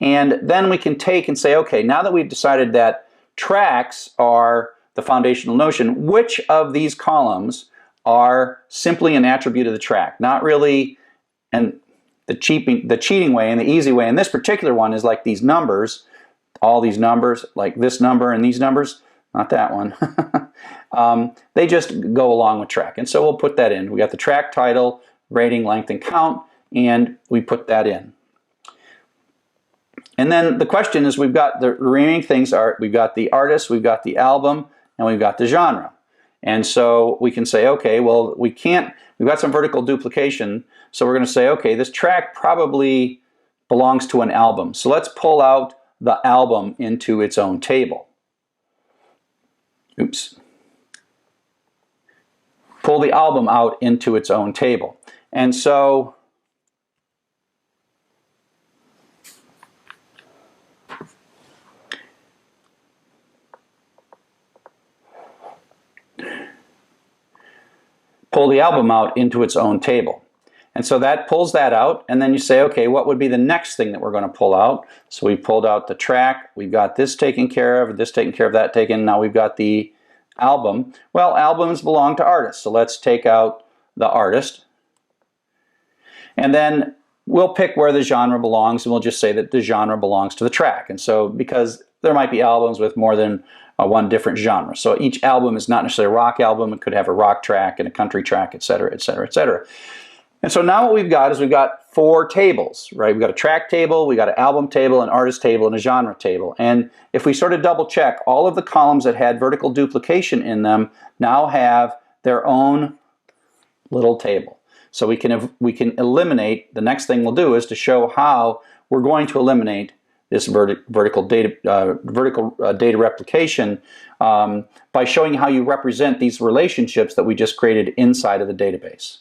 And then we can take and say, okay, now that we've decided that tracks are the foundational notion, which of these columns are simply an attribute of the track? Not really, and the cheating way and the easy way in this particular one is like these numbers, all these numbers, like this number and these numbers, not that one. They just go along with track. And so we'll put that in. We got the track title, rating, length, and count, and we put that in. And then the question is, we've got the remaining things are, we've got the artist, we've got the album, and we've got the genre. And so we can say, okay, well, we've got some vertical duplication, so we're going to say, okay, this track probably belongs to an album. So let's pull out the album into its own table. Oops. Pull the album out into its own table. And so pull the album out into its own table. And so that pulls that out, and then you say, okay, what would be the next thing that we're going to pull out? So we pulled out the track, we've got this taken care of, this taken care of, that taken, now we've got the album. Well, albums belong to artists, so let's take out the artist. And then we'll pick where the genre belongs, and we'll just say that the genre belongs to the track. And so, because there might be albums with more than one different genre. So each album is not necessarily a rock album, it could have a rock track and a country track, etc., etc., etc. And so now what we've got is we've got 4 tables, right? We've got a track table, we've got an album table, an artist table, and a genre table. And if we sort of double check, all of the columns that had vertical duplication in them now have their own little table. So we can eliminate, the next thing we'll do is to show how we're going to eliminate this vertical data replication by showing how you represent these relationships that we just created inside of the database.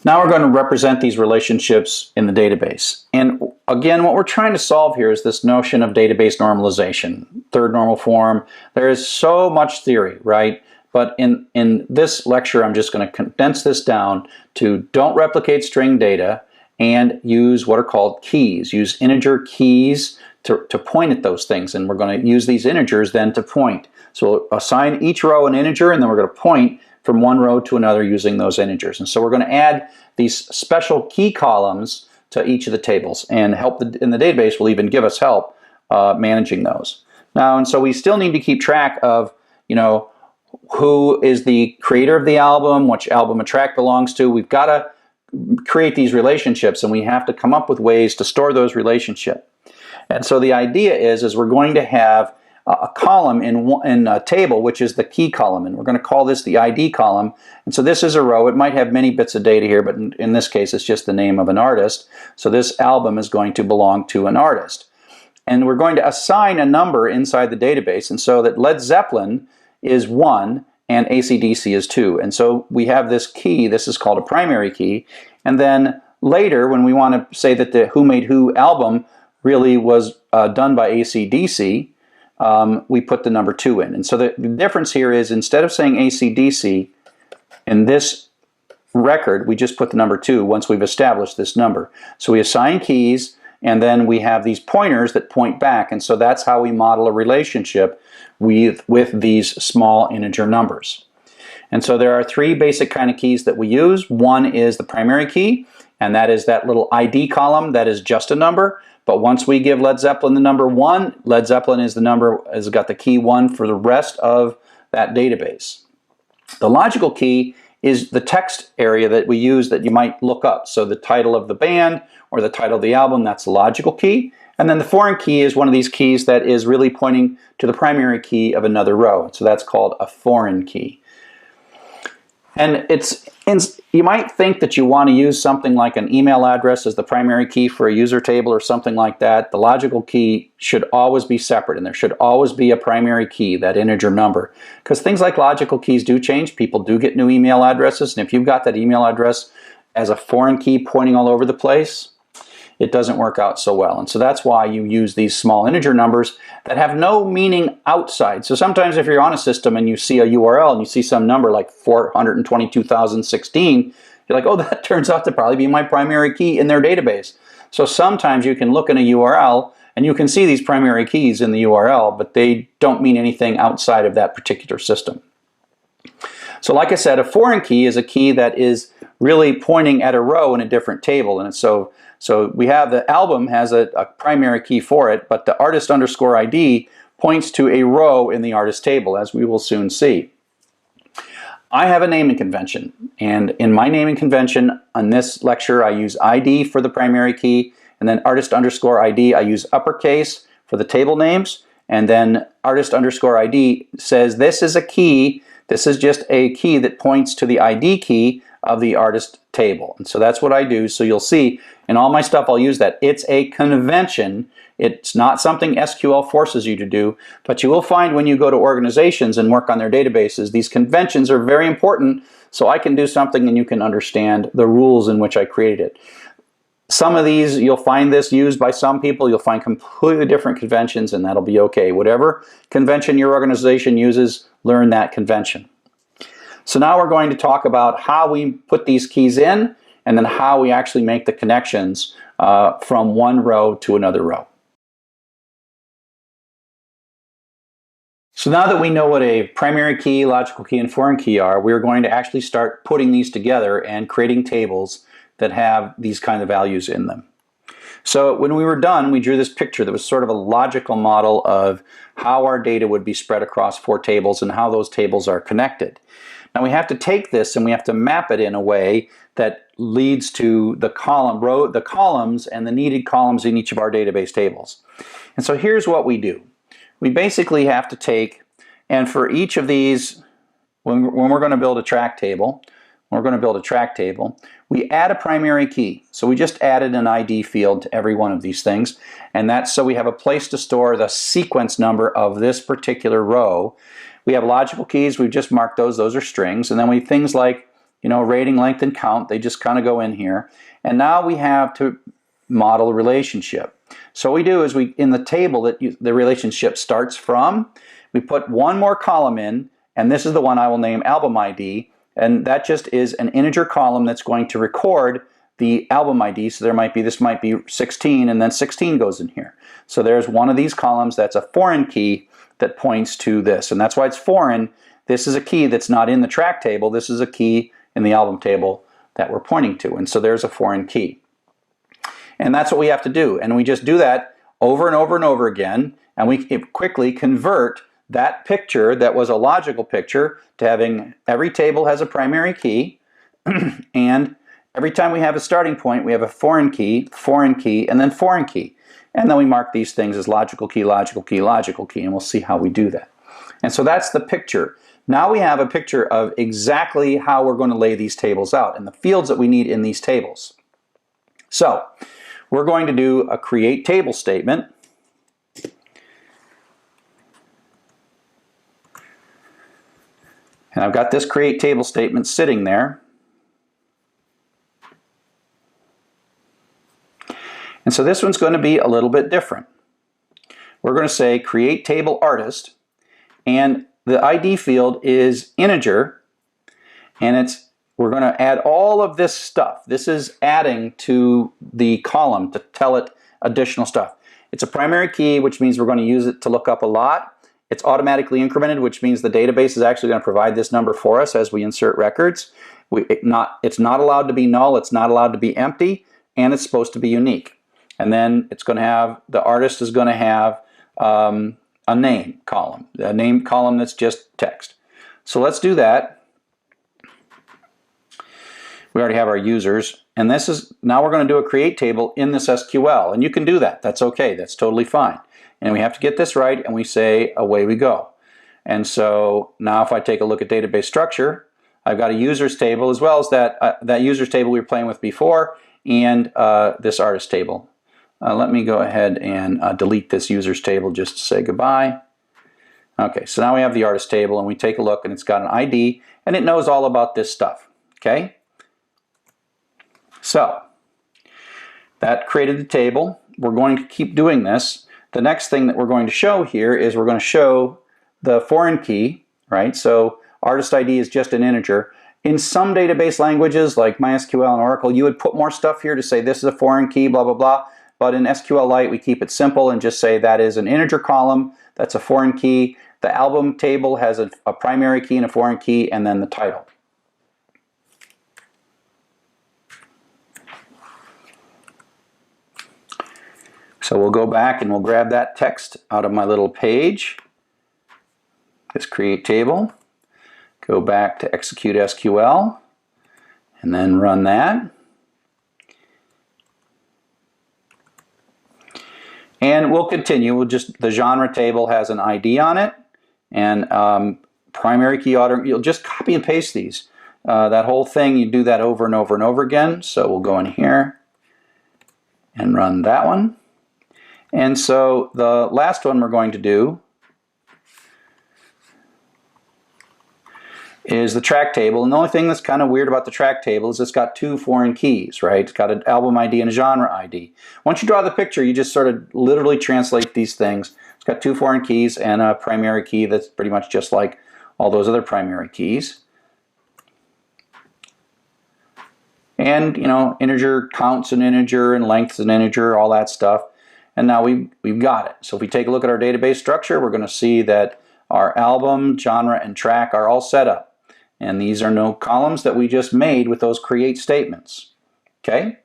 Now we're going to represent these relationships in the database. And again, what we're trying to solve here is this notion of database normalization, third normal form. There is so much theory, right? But in this lecture, I'm just going to condense this down to don't replicate string data and use what are called keys. Use integer keys to point at those things. And we're going to use these integers then to point. So we'll assign each row an integer, and then we're going to point from one row to another using those integers. And so we're going to add these special key columns to each of the tables, and in the database will even give us help managing those. Now, and so we still need to keep track of, you know, who is the creator of the album, which album a track belongs to. We've got to create these relationships, and we have to come up with ways to store those relationships. And so the idea is we're going to have a column in a table, which is the key column, and we're going to call this the ID column. And so this is a row. It might have many bits of data here, but in this case it's just the name of an artist. So this album is going to belong to an artist. And we're going to assign a number inside the database, and so that Led Zeppelin is 1 and AC/DC is 2. And so we have this key, this is called a primary key, and then later when we want to say that the Who Made Who album really was done by AC/DC, we put the number 2 in. And so the difference here is, instead of saying AC/DC in this record, we just put the number 2 once we've established this number. So we assign keys, and then we have these pointers that point back, and so that's how we model a relationship with these small integer numbers. And so there are 3 basic kind of keys that we use. One is the primary key, and that is that little ID column that is just a number. But once we give Led Zeppelin the number 1, Led Zeppelin is the number, has got the key 1 for the rest of that database. The logical key is the text area that we use that you might look up. So the title of the band or the title of the album, that's the logical key. And then the foreign key is one of these keys that is really pointing to the primary key of another row. So that's called a foreign key. And you might think that you want to use something like an email address as the primary key for a user table or something like that. The logical key should always be separate, and there should always be a primary key, that integer number. Because things like logical keys do change. People do get new email addresses, and if you've got that email address as a foreign key pointing all over the place, it doesn't work out so well. And so that's why you use these small integer numbers that have no meaning outside. So sometimes if you're on a system and you see a URL and you see some number like 422,016, you're like, oh, that turns out to probably be my primary key in their database. So sometimes you can look in a URL and you can see these primary keys in the URL, but they don't mean anything outside of that particular system. So like I said, a foreign key is a key that is really pointing at a row in a different table. And so we have the album has a primary key for it, but the artist underscore ID points to a row in the artist table, as we will soon see. I have a naming convention, and in my naming convention on this lecture I use ID for the primary key, and then artist underscore ID I use uppercase for the table names, and then artist underscore ID says this is a key, this is just a key that points to the ID key of the artist table. And so that's what I do. So you'll see in all my stuff I'll use that. It's a convention. It's not something SQL forces you to do, but you will find when you go to organizations and work on their databases, these conventions are very important so I can do something and you can understand the rules in which I created it. Some of these, you'll find this used by some people, you'll find completely different conventions, and that'll be okay. Whatever convention your organization uses, learn that convention. So now we're going to talk about how we put these keys in and then how we actually make the connections from one row to another row. So now that we know what a primary key, logical key, and foreign key are, we're going to actually start putting these together and creating tables that have these kind of values in them. So when we were done, we drew this picture that was sort of a logical model of how our data would be spread across 4 tables and how those tables are connected. Now we have to take this and we have to map it in a way that leads to the columns and the needed columns in each of our database tables. And so here's what we do. We basically have to take, and for each of these, when we're going to build a track table, we add a primary key. So we just added an ID field to every one of these things, and that's so we have a place to store the sequence number of this particular row. We have logical keys, we've just marked those are strings, and then we have things like, rating, length, and count, they just kind of go in here. And now we have to model a relationship. So what we do is in the table that the relationship starts from, we put one more column in, and this is the one I will name album ID, and that just is an integer column that's going to record the album ID. So this might be 16, and then 16 goes in here. So there's one of these columns that's a foreign key that points to this, and that's why it's foreign. This is a key that's not in the track table. This is a key in the album table that we're pointing to, and so there's a foreign key. And that's what we have to do, and we just do that over and over and over again, and we quickly convert that picture that was a logical picture to having every table has a primary key, and every time we have a starting point, we have a foreign key, and then foreign key. And then we mark these things as logical key, logical key, logical key, and we'll see how we do that. And so that's the picture. Now we have a picture of exactly how we're going to lay these tables out and the fields that we need in these tables. So we're going to do a create table statement. And I've got this create table statement sitting there. And so this one's going to be a little bit different. We're going to say create table artist, and the ID field is integer, and we're going to add all of this stuff. This is adding to the column to tell it additional stuff. It's a primary key, which means we're going to use it to look up a lot. It's automatically incremented, which means the database is actually going to provide this number for us as we insert records. It's not allowed to be null, it's not allowed to be empty, and it's supposed to be unique. And then it's going to have, the artist is going to have a name column that's just text. So let's do that. We already have our users, and now we're going to do a create table in this SQL, and you can do that. That's okay. That's totally fine. And we have to get this right, and we say away we go. And so now if I take a look at database structure, I've got a users table as well as that users table we were playing with before, and this artist table. Let me go ahead and delete this users table just to say goodbye. Okay, so now we have the artist table, and we take a look, and it's got an ID, and it knows all about this stuff. Okay, so that created the table. We're going to keep doing this. The next thing that we're going to show here is we're going to show the foreign key, right? So artist ID is just an integer. In some database languages like MySQL and Oracle, you would put more stuff here to say this is a foreign key, blah, blah, blah. But in SQLite, we keep it simple and just say that is an integer column, that's a foreign key. The album table has a primary key and a foreign key, and then the title. So we'll go back and we'll grab that text out of my little page. This create table. Go back to execute SQL and then run that. And we'll continue. The genre table has an ID on it, and primary key order. You'll just copy and paste these. That whole thing, you do that over and over and over again. So we'll go in here and run that one. And so the last one we're going to do is the track table. And the only thing that's kind of weird about the track table is it's got two foreign keys, right? It's got an album ID and a genre ID. Once you draw the picture, you just sort of literally translate these things. It's got two foreign keys and a primary key that's pretty much just like all those other primary keys. And, you know, integer counts an integer and length's an integer, all that stuff. And now we've got it. So if we take a look at our database structure, we're going to see that our album, genre, and track are all set up. And these are no columns that we just made with those create statements. Okay?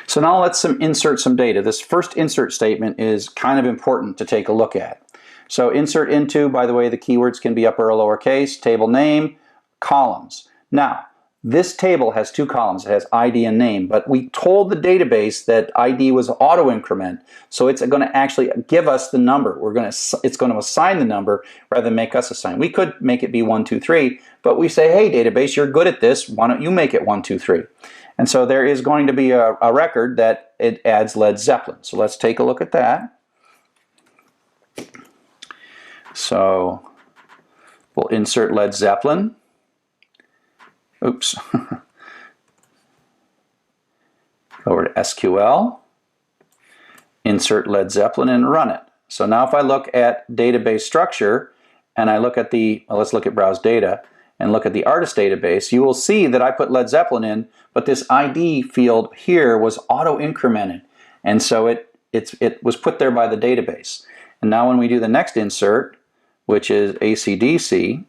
So now let's insert some data. This first insert statement is kind of important to take a look at. So insert into, by the way, the keywords can be upper or lowercase, table name, columns. Now, this table has two columns. It has ID and name, but we told the database that ID was auto increment, so it's going to actually give us the number. It's going to assign the number rather than make us assign. We could make it be 1, 2, 3, but we say, hey, database, you're good at this. Why don't you make it 1, 2, 3? And so there is going to be a record that it adds Led Zeppelin. So let's take a look at that. So we'll insert Led Zeppelin. Oops. Over to SQL, insert Led Zeppelin and run it. So now if I look at database structure and I look at let's look at browse data and look at the artist database, you will see that I put Led Zeppelin in, but this ID field here was auto incremented. And so it was put there by the database. And now when we do the next insert, which is AC/DC,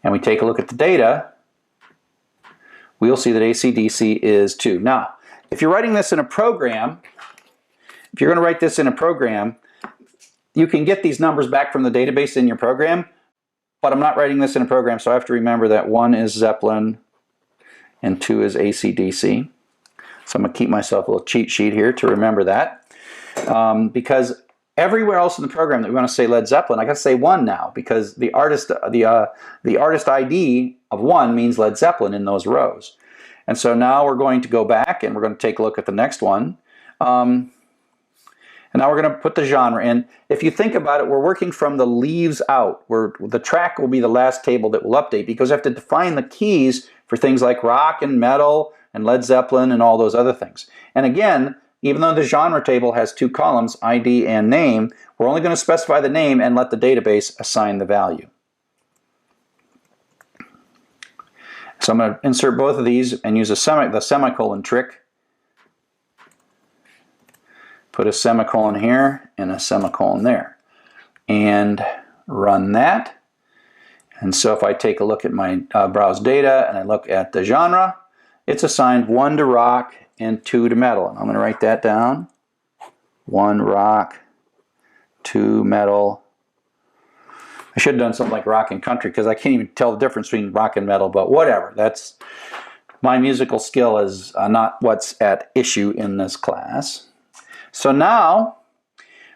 and we take a look at the data, we'll see that AC/DC is 2. Now, if you're writing this in a program, if you're going to write this in a program, you can get these numbers back from the database in your program, but I'm not writing this in a program, so I have to remember that 1 is Zeppelin and 2 is AC/DC. So I'm going to keep myself a little cheat sheet here to remember that, because everywhere else in the program that we want to say Led Zeppelin, I got to say 1 now, because the artist ID of 1 means Led Zeppelin in those rows. And so now we're going to go back and we're going to take a look at the next one. And now we're going to put the genre in. If you think about it, we're working from the leaves out, where the track will be the last table that will update, because we have to define the keys for things like rock and metal and Led Zeppelin and all those other things. And again, even though the genre table has 2 columns, ID and name, we're only going to specify the name and let the database assign the value. So I'm going to insert both of these and use the semicolon trick. Put a semicolon here and a semicolon there. And run that. And so if I take a look at my browse data and I look at the genre, it's assigned 1 to rock and 2 to metal. And I'm going to write that down. 1 rock, 2 metal. I should have done something like rock and country, because I can't even tell the difference between rock and metal, but whatever. That's my musical skill is not what's at issue in this class. So now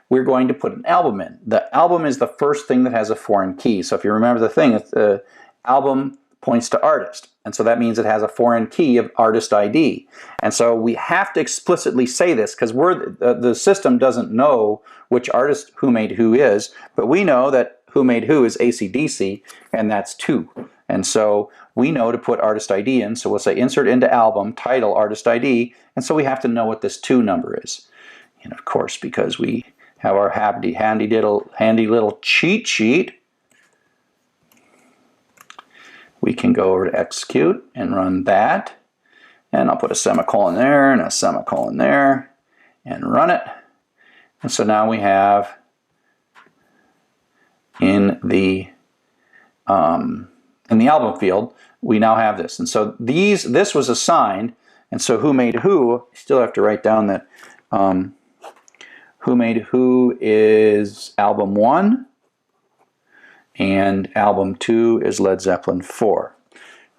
we're going to put an album in. The album is the first thing that has a foreign key. So if you remember the thing, the album points to artist. And so that means it has a foreign key of artist ID. And so we have to explicitly say this because the system doesn't know which artist Who Made Who is, but we know that Who Made Who is AC/DC, and that's 2. And so we know to put artist ID in, so we'll say insert into album, title, artist ID, and so we have to know what this 2 number is. And of course, because we have our handy little cheat sheet, we can go over to execute and run that. And I'll put a semicolon there and a semicolon there and run it. And so now we have in the album field, we now have this. And so this was assigned, and so Who Made Who, I still have to write down that Who Made Who is album 1, and album 2 is Led Zeppelin 4.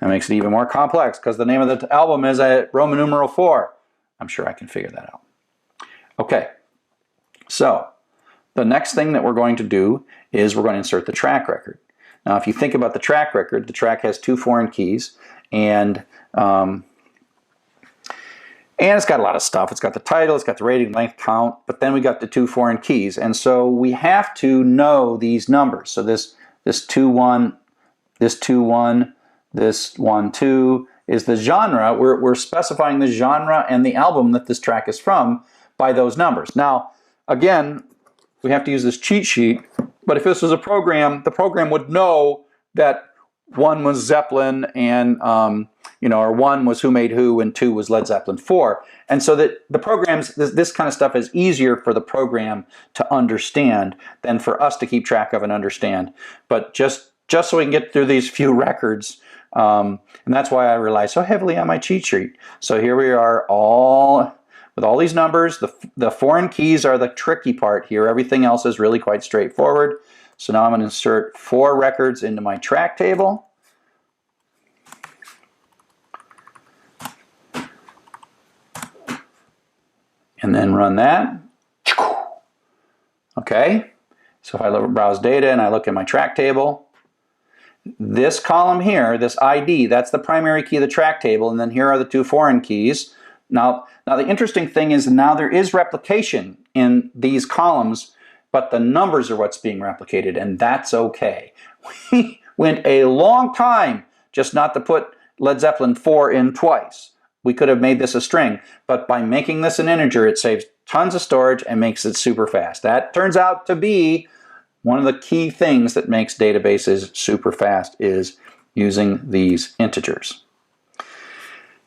That makes it even more complex because the name of the album is Roman numeral 4. I'm sure I can figure that out. Okay, so the next thing that we're going to do is we're going to insert the track record. Now, if you think about the track record, the track has 2 foreign keys, and it's got a lot of stuff. It's got the title, it's got the rating, length, count, but then we got the 2 foreign keys, and so we have to know these numbers. So this 2-1, this 2-1, this 1-2 is the genre. We're specifying the genre and the album that this track is from by those numbers. Now, again, we have to use this cheat sheet, but if this was a program, the program would know that 1 was Zeppelin and, or 1 was Who Made Who and 2 was Led Zeppelin 4. And so that the programs, this kind of stuff is easier for the program to understand than for us to keep track of and understand. But just so we can get through these few records, and that's why I rely so heavily on my cheat sheet. So here we are with all these numbers. The foreign keys are the tricky part here. Everything else is really quite straightforward. So now I'm going to insert 4 records into my track table. And then run that. Okay, so if I browse data and I look at my track table, this column here, this ID, that's the primary key of the track table, and then here are the 2 foreign keys. Now the interesting thing is now there is replication in these columns, but the numbers are what's being replicated, and that's okay. We went a long time just not to put Led Zeppelin 4 in twice. We could have made this a string, but by making this an integer, it saves tons of storage and makes it super fast. That turns out to be one of the key things that makes databases super fast, is using these integers.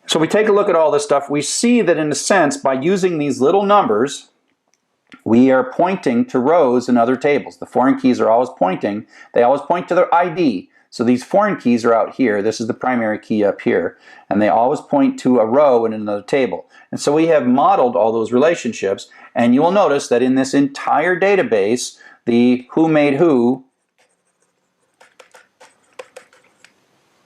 So we take a look at all this stuff. We see that in a sense, by using these little numbers, we are pointing to rows in other tables. The foreign keys are always pointing. They always point to their ID. So these foreign keys are out here. This is the primary key up here. And they always point to a row in another table. And so we have modeled all those relationships. And you will notice that in this entire database, the Who Made Who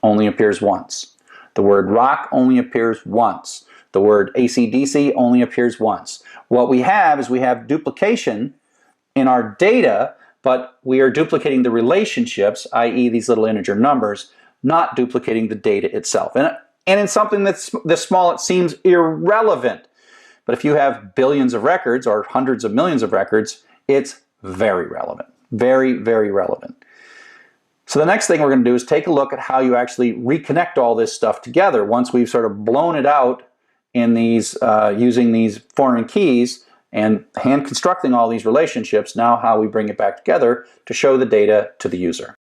only appears once. The word rock only appears once. The word AC/DC only appears once. What we have is we have duplication in our data, but we are duplicating the relationships, i.e. these little integer numbers, not duplicating the data itself. And in something that's this small, it seems irrelevant. But if you have billions of records or hundreds of millions of records, it's very relevant. Very, very relevant. So the next thing we're going to do is take a look at how you actually reconnect all this stuff together once we've sort of blown it out in these, using these foreign keys and hand constructing all these relationships, now how we bring it back together to show the data to the user.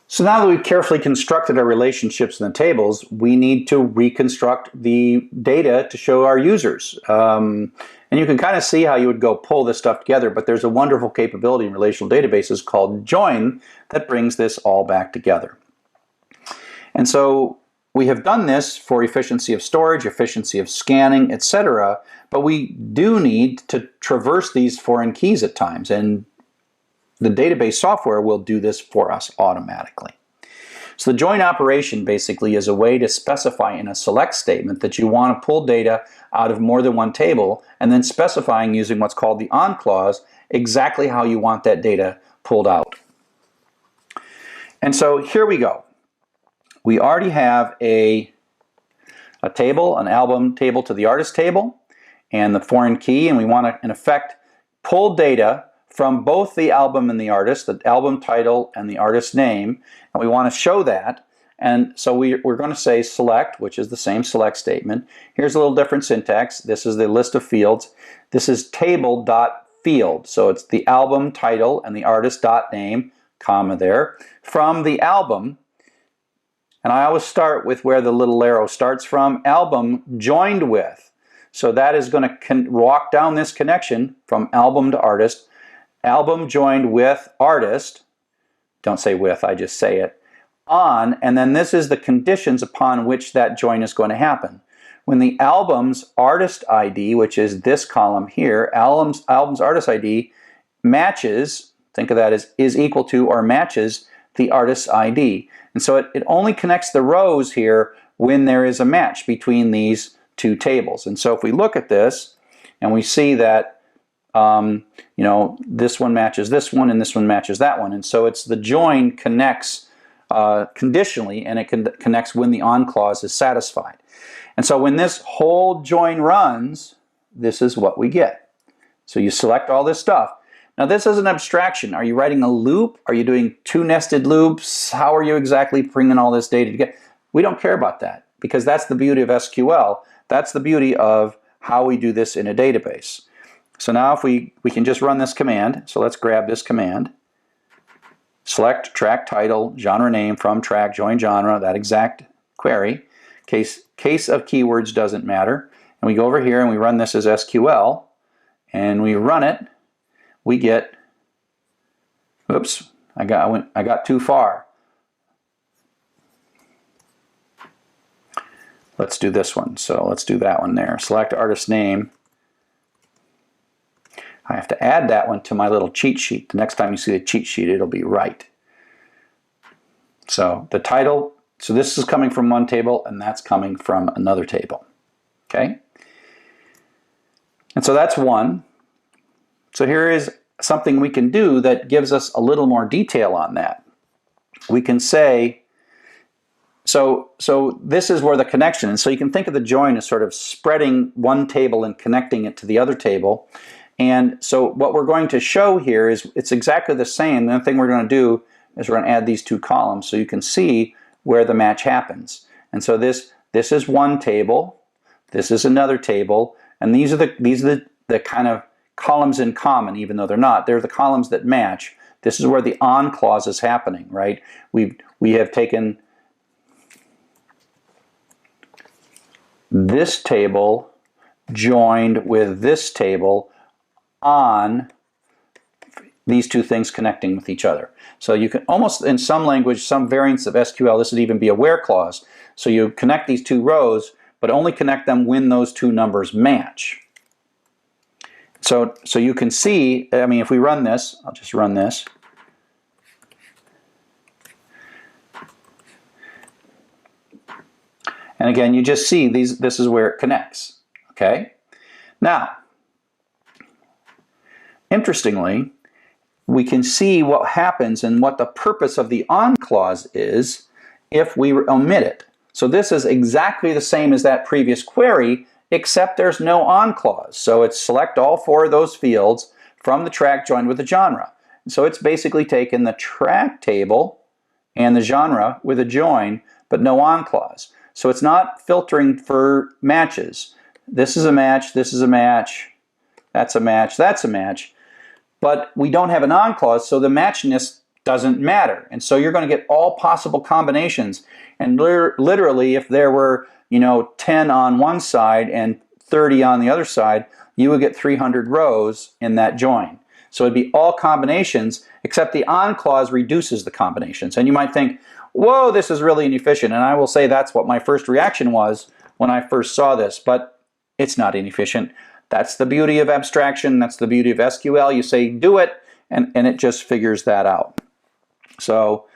So now that we've carefully constructed our relationships in the tables, we need to reconstruct the data to show our users. And you can kind of see how you would go pull this stuff together, but there's a wonderful capability in relational databases called join that brings this all back together. And so we have done this for efficiency of storage, efficiency of scanning, etc. But we do need to traverse these foreign keys at times, and the database software will do this for us automatically. So the join operation basically is a way to specify in a select statement that you want to pull data out of more than one table, and then specifying using what's called the on clause exactly how you want that data pulled out. And so here we go. We already have a table, an album table to the artist table, and the foreign key, and we want to, in effect, pull data from both the album and the artist, the album title and the artist name, and we want to show that. And so we're going to say select, which is the same select statement. Here's a little different syntax. This is the list of fields. This is table.field, so it's the album title and the artist dot name, comma there, from the album. And I always start with where the little arrow starts from, album joined with. So that is going to walk down this connection from album to artist, album joined with artist, don't say with, I just say it, on, and then this is the conditions upon which that join is going to happen. When the album's artist ID, which is this column here, album's artist ID matches, think of that as is equal to or matches the artist's ID. And so it only connects the rows here when there is a match between these two tables. And so if we look at this and we see that you know, this one matches this one and this one matches that one, and so it's the join connects conditionally, and it connects when the on clause is satisfied. And so when this whole join runs, this is what we get. So you select all this stuff. Now this is an abstraction. Are you writing a loop? Are you doing two nested loops? How are you exactly bringing all this data together? We don't care about that, because that's the beauty of SQL. That's the beauty of how we do this in a database. So now if we can just run this command. So let's grab this command. Select track title, genre name from track, join genre, that exact query. Case of keywords doesn't matter. And we go over here and we run this as SQL, and we run it. We get, oops, I got too far. Let's do this one. So let's do that one there. Select artist name. I have to add that one to my little cheat sheet. The next time you see the cheat sheet, it'll be right. So the title, so this is coming from one table and that's coming from another table. Okay? And so that's one. So here is something we can do that gives us a little more detail on that. We can say, so this is where the connection, and so you can think of the join as sort of spreading one table and connecting it to the other table. And so what we're going to show here is it's exactly the same. The only thing we're going to do is we're going to add these two columns so you can see where the match happens. And so this is one table, this is another table, and these are the kind of columns in common, even though they're not. They're the columns that match. This is where the on clause is happening, right? We have taken this table joined with this table on these two things connecting with each other. So you can almost, in some language, some variants of SQL, this would even be a where clause. So you connect these two rows, but only connect them when those two numbers match. So you can see, I mean, if we run this, I'll just run this. And again, you just see this is where it connects. Okay? Now, interestingly, we can see what happens and what the purpose of the on clause is if we omit it. So this is exactly the same as that previous query, except there's no on clause. So it's select all four of those fields from the track joined with the genre. So it's basically taken the track table and the genre with a join, but no on clause. So it's not filtering for matches. This is a match, this is a match, that's a match, that's a match. But we don't have an on clause, so the matchness doesn't matter. And so you're going to get all possible combinations. And literally, if there were, 10 on one side and 30 on the other side, you would get 300 rows in that join. So it'd be all combinations, except the on clause reduces the combinations. And you might think, whoa, this is really inefficient. And I will say that's what my first reaction was when I first saw this, but it's not inefficient. That's the beauty of abstraction. That's the beauty of SQL. You say do it, and it just figures that out. So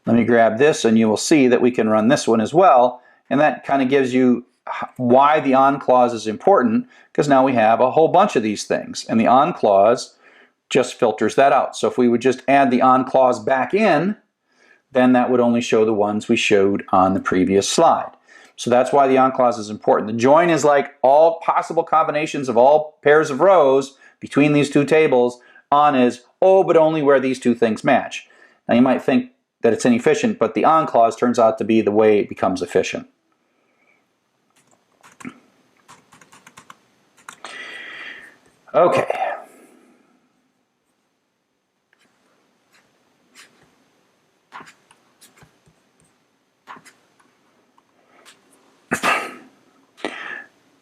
Let me grab this and you will see that we can run this one as well. And that kind of gives you why the on clause is important, because now we have a whole bunch of these things. And the on clause just filters that out. So if we would just add the on clause back in, then that would only show the ones we showed on the previous slide. So that's why the on clause is important. The join is like all possible combinations of all pairs of rows between these two tables. On is, oh, but only where these two things match. Now you might think that it's inefficient, but the on clause turns out to be the way it becomes efficient. Okay.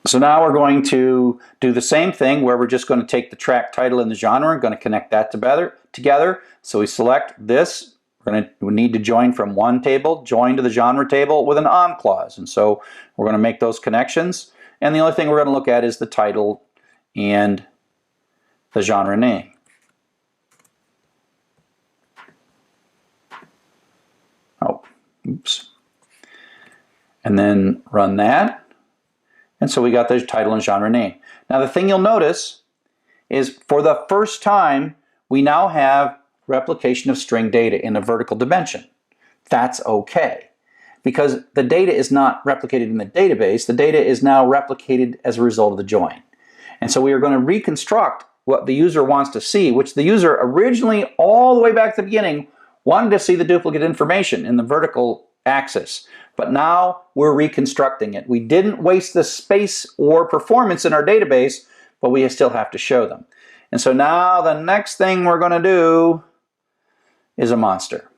So now we're going to do the same thing where we're just going to take the track title and the genre and going to connect that together. So we select this. We need to join from one table, join to the genre table with an on clause. And so we're going to make those connections. And the only thing we're going to look at is the title and the genre name. Oh, oops. And then run that. And so we got the title and genre name. Now the thing you'll notice is for the first time, we now have replication of string data in a vertical dimension. That's okay, because the data is not replicated in the database. The data is now replicated as a result of the join. And so we are going to reconstruct what the user wants to see, which the user originally, all the way back to the beginning, wanted to see the duplicate information in the vertical axis. But now we're reconstructing it. We didn't waste the space or performance in our database, but we still have to show them. And so now the next thing we're going to do is a monster.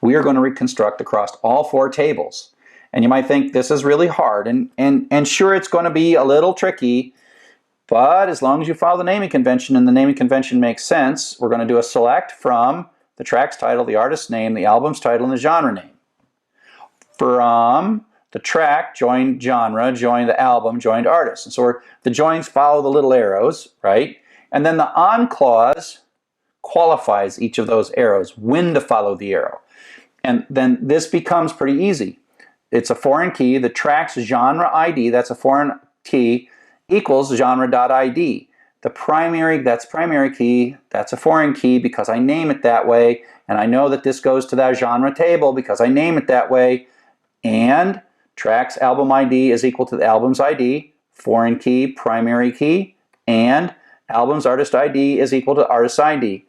We are going to reconstruct across all four tables. And you might think this is really hard, and sure, it's going to be a little tricky, but as long as you follow the naming convention and the naming convention makes sense, we're going to do a select from the track's title, the artist's name, the album's title, and the genre name. From the track, join genre, join the album, joined artist. And so the joins follow the little arrows, right? And then the on clause qualifies each of those arrows, when to follow the arrow. And then this becomes pretty easy. It's a foreign key. The track's genre ID, that's a foreign key, equals genre.id. That's primary key, that's a foreign key because I name it that way. And I know that this goes to that genre table because I name it that way. And track's album ID is equal to the album's ID, foreign key, primary key, and album's artist ID is equal to artist ID.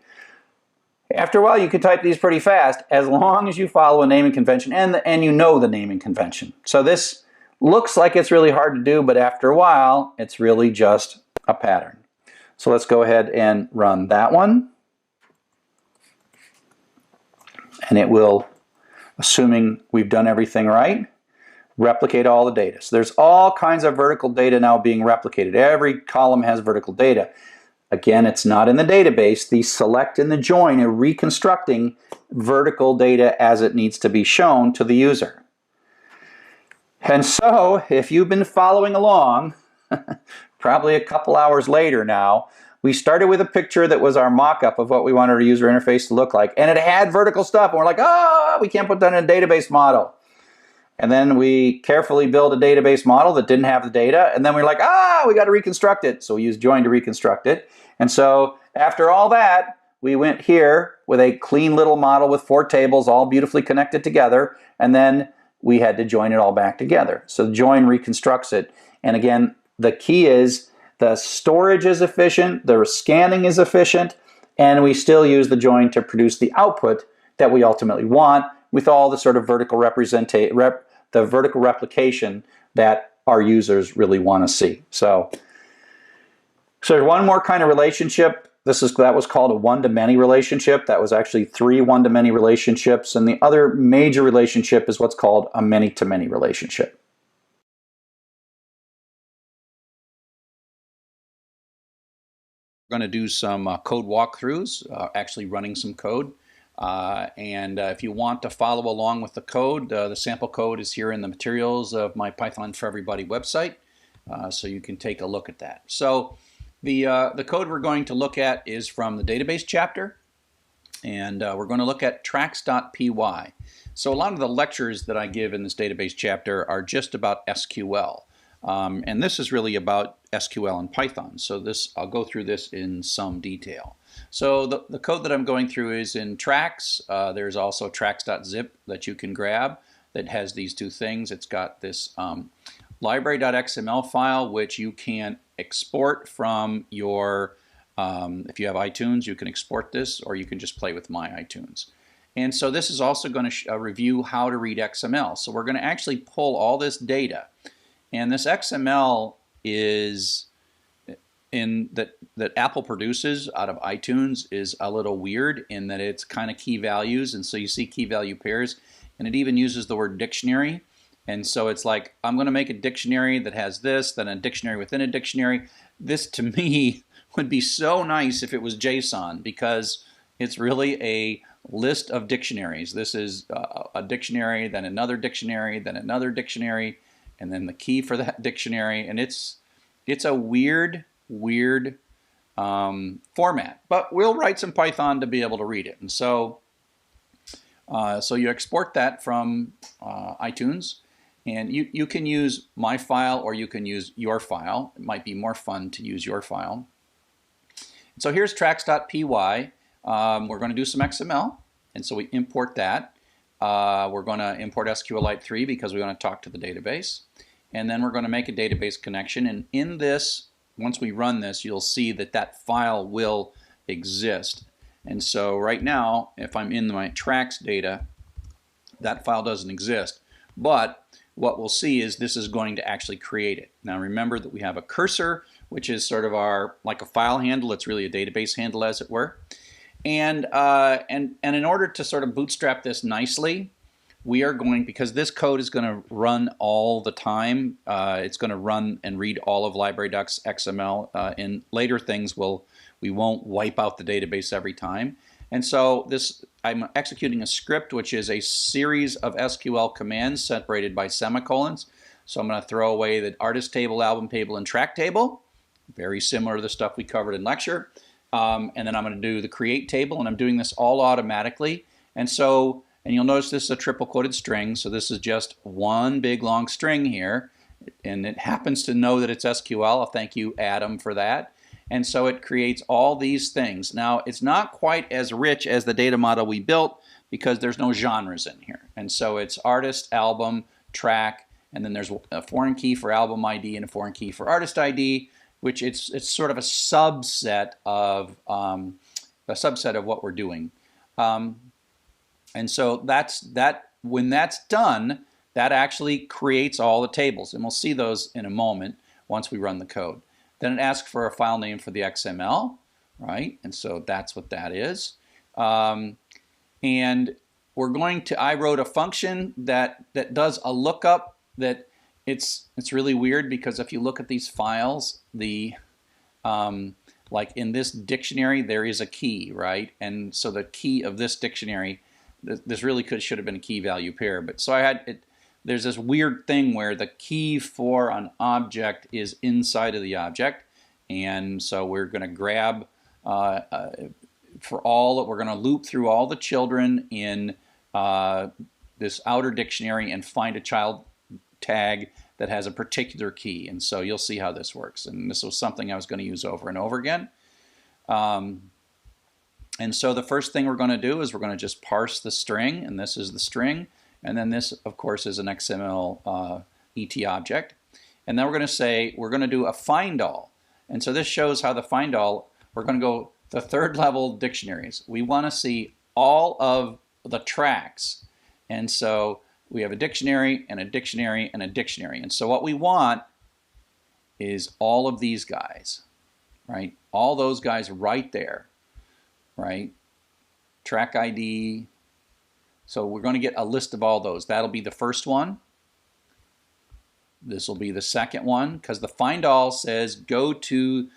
After a while, you can type these pretty fast as long as you follow a naming convention and you know the naming convention. So this looks like it's really hard to do, but after a while, it's really just a pattern. So let's go ahead and run that one. And it will, assuming we've done everything right, replicate all the data. So there's all kinds of vertical data now being replicated. Every column has vertical data. Again, it's not in the database. The select and the join are reconstructing vertical data as it needs to be shown to the user. And so, if you've been following along, probably a couple hours later now, we started with a picture that was our mock-up of what we wanted our user interface to look like, and it had vertical stuff, and we're like, oh, we can't put that in a database model. And then we carefully built a database model that didn't have the data, and then we're like, we got to reconstruct it. So we used join to reconstruct it. And so after all that, we went here with a clean little model with 4 tables all beautifully connected together, and then we had to join it all back together. So join reconstructs it. And again, the key is the storage is efficient, the scanning is efficient, and we still use the join to produce the output that we ultimately want with all the sort of vertical vertical replication that our users really want to see. So there's one more kind of relationship. That was called a one-to-many relationship. That was actually 3 one-to-many relationships. And the other major relationship is what's called a many-to-many relationship. We're going to do some code walkthroughs, actually running some code. If you want to follow along with the code, the sample code is here in the materials of my Python for Everybody website, so you can take a look at that. So the code we're going to look at is from the database chapter, And we're going to look at tracks.py. So a lot of the lectures that I give in this database chapter are just about SQL. And this is really about SQL and Python. So I'll go through this in some detail. So the code that I'm going through is in Tracks. There's also tracks.zip that you can grab that has these two things. It's got this library.xml file which you can export from your, if you have iTunes, you can export this, or you can just play with My iTunes. And so this is also going to review how to read XML. So we're going to actually pull all this data. And this XML is that Apple produces out of iTunes is a little weird in that it's kind of key values, and so you see key value pairs, and it even uses the word dictionary. And so it's like, I'm going to make a dictionary that has this, then a dictionary within a dictionary. This to me would be so nice if it was JSON, because it's really a list of dictionaries. This is a dictionary, then another dictionary, then another dictionary, and then the key for that dictionary. And it's a weird format, but we'll write some Python to be able to read it. And so you export that from iTunes, and you can use my file or you can use your file. It might be more fun to use your file. So here's tracks.py. We're going to do some XML, and so we import that. We're going to import SQLite 3 because we want to talk to the database. And then we're going to make a database connection. And in this, once we run this, you'll see that that file will exist. And so right now, if I'm in my tracks data, that file doesn't exist. But what we'll see is this is going to actually create it. Now remember that we have a cursor, which is sort of like a file handle. It's really a database handle, as it were. And in order to sort of bootstrap this nicely, we are going, because this code is going to run all the time, it's going to run and read all of library.xml. In later things, we won't wipe out the database every time. And so I'm executing a script which is a series of SQL commands separated by semicolons. So I'm going to throw away the artist table, album table, and track table, very similar to the stuff we covered in lecture. And then I'm going to do the create table, and I'm doing this all automatically. And you'll notice this is a triple quoted string, so this is just one big long string here, and it happens to know that it's SQL. I'll thank you, Adam, for that. And so it creates all these things. Now, it's not quite as rich as the data model we built because there's no genres in here. And so it's artist, album, track, and then there's a foreign key for album ID and a foreign key for artist ID, which it's sort of a subset of what we're doing. And so when that's done, that actually creates all the tables, and we'll see those in a moment once we run the code. Then it asks for a file name for the XML, right? And so that's what that is. And we're going to, I wrote a function that does a lookup that it's really weird, because if you look at these files, like in this dictionary, there is a key, right? And so the key of this dictionary, this really should have been a key value pair. But so there's this weird thing where the key for an object is inside of the object. And so we're going to grab, we're going to loop through all the children in this outer dictionary and find a child tag that has a particular key. And so you'll see how this works. And this was something I was going to use over and over again. And so the first thing we're going to do is we're going to just parse the string, and this is the string. And then this, of course, is an XML ET object. And then we're going to say we're going to do a find all. And so this shows how the find all, we're going to go the third level dictionaries. We want to see all of the tracks. And so we have a dictionary and a dictionary and a dictionary. And so what we want is all of these guys, right? All those guys right there, right? Track ID. So we're going to get a list of all those. That'll be the first one. This will be the second one, because the find all says go to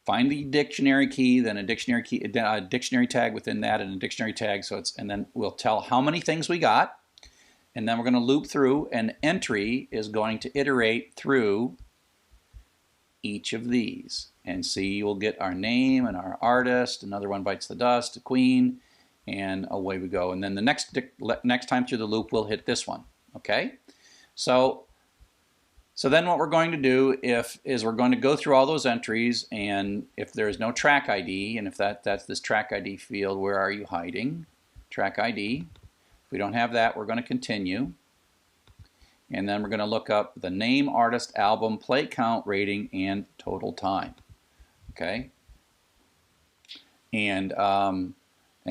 find the dictionary key, then a dictionary key, a dictionary tag within that, and a dictionary tag. So and then we'll tell how many things we got, and then we're going to loop through. And entry is going to iterate through each of these. And see, we'll get our name and our artist. Another one bites the dust, a queen, and away we go. And then the next time through the loop, we'll hit this one. Okay? So then what we're going to do is we're going to go through all those entries, and if there's no track ID, and if that's this track ID field, where are you hiding? Track ID. If we don't have that, we're going to continue. And then we're going to look up the name, artist, album, play count, rating, and total time. Okay? And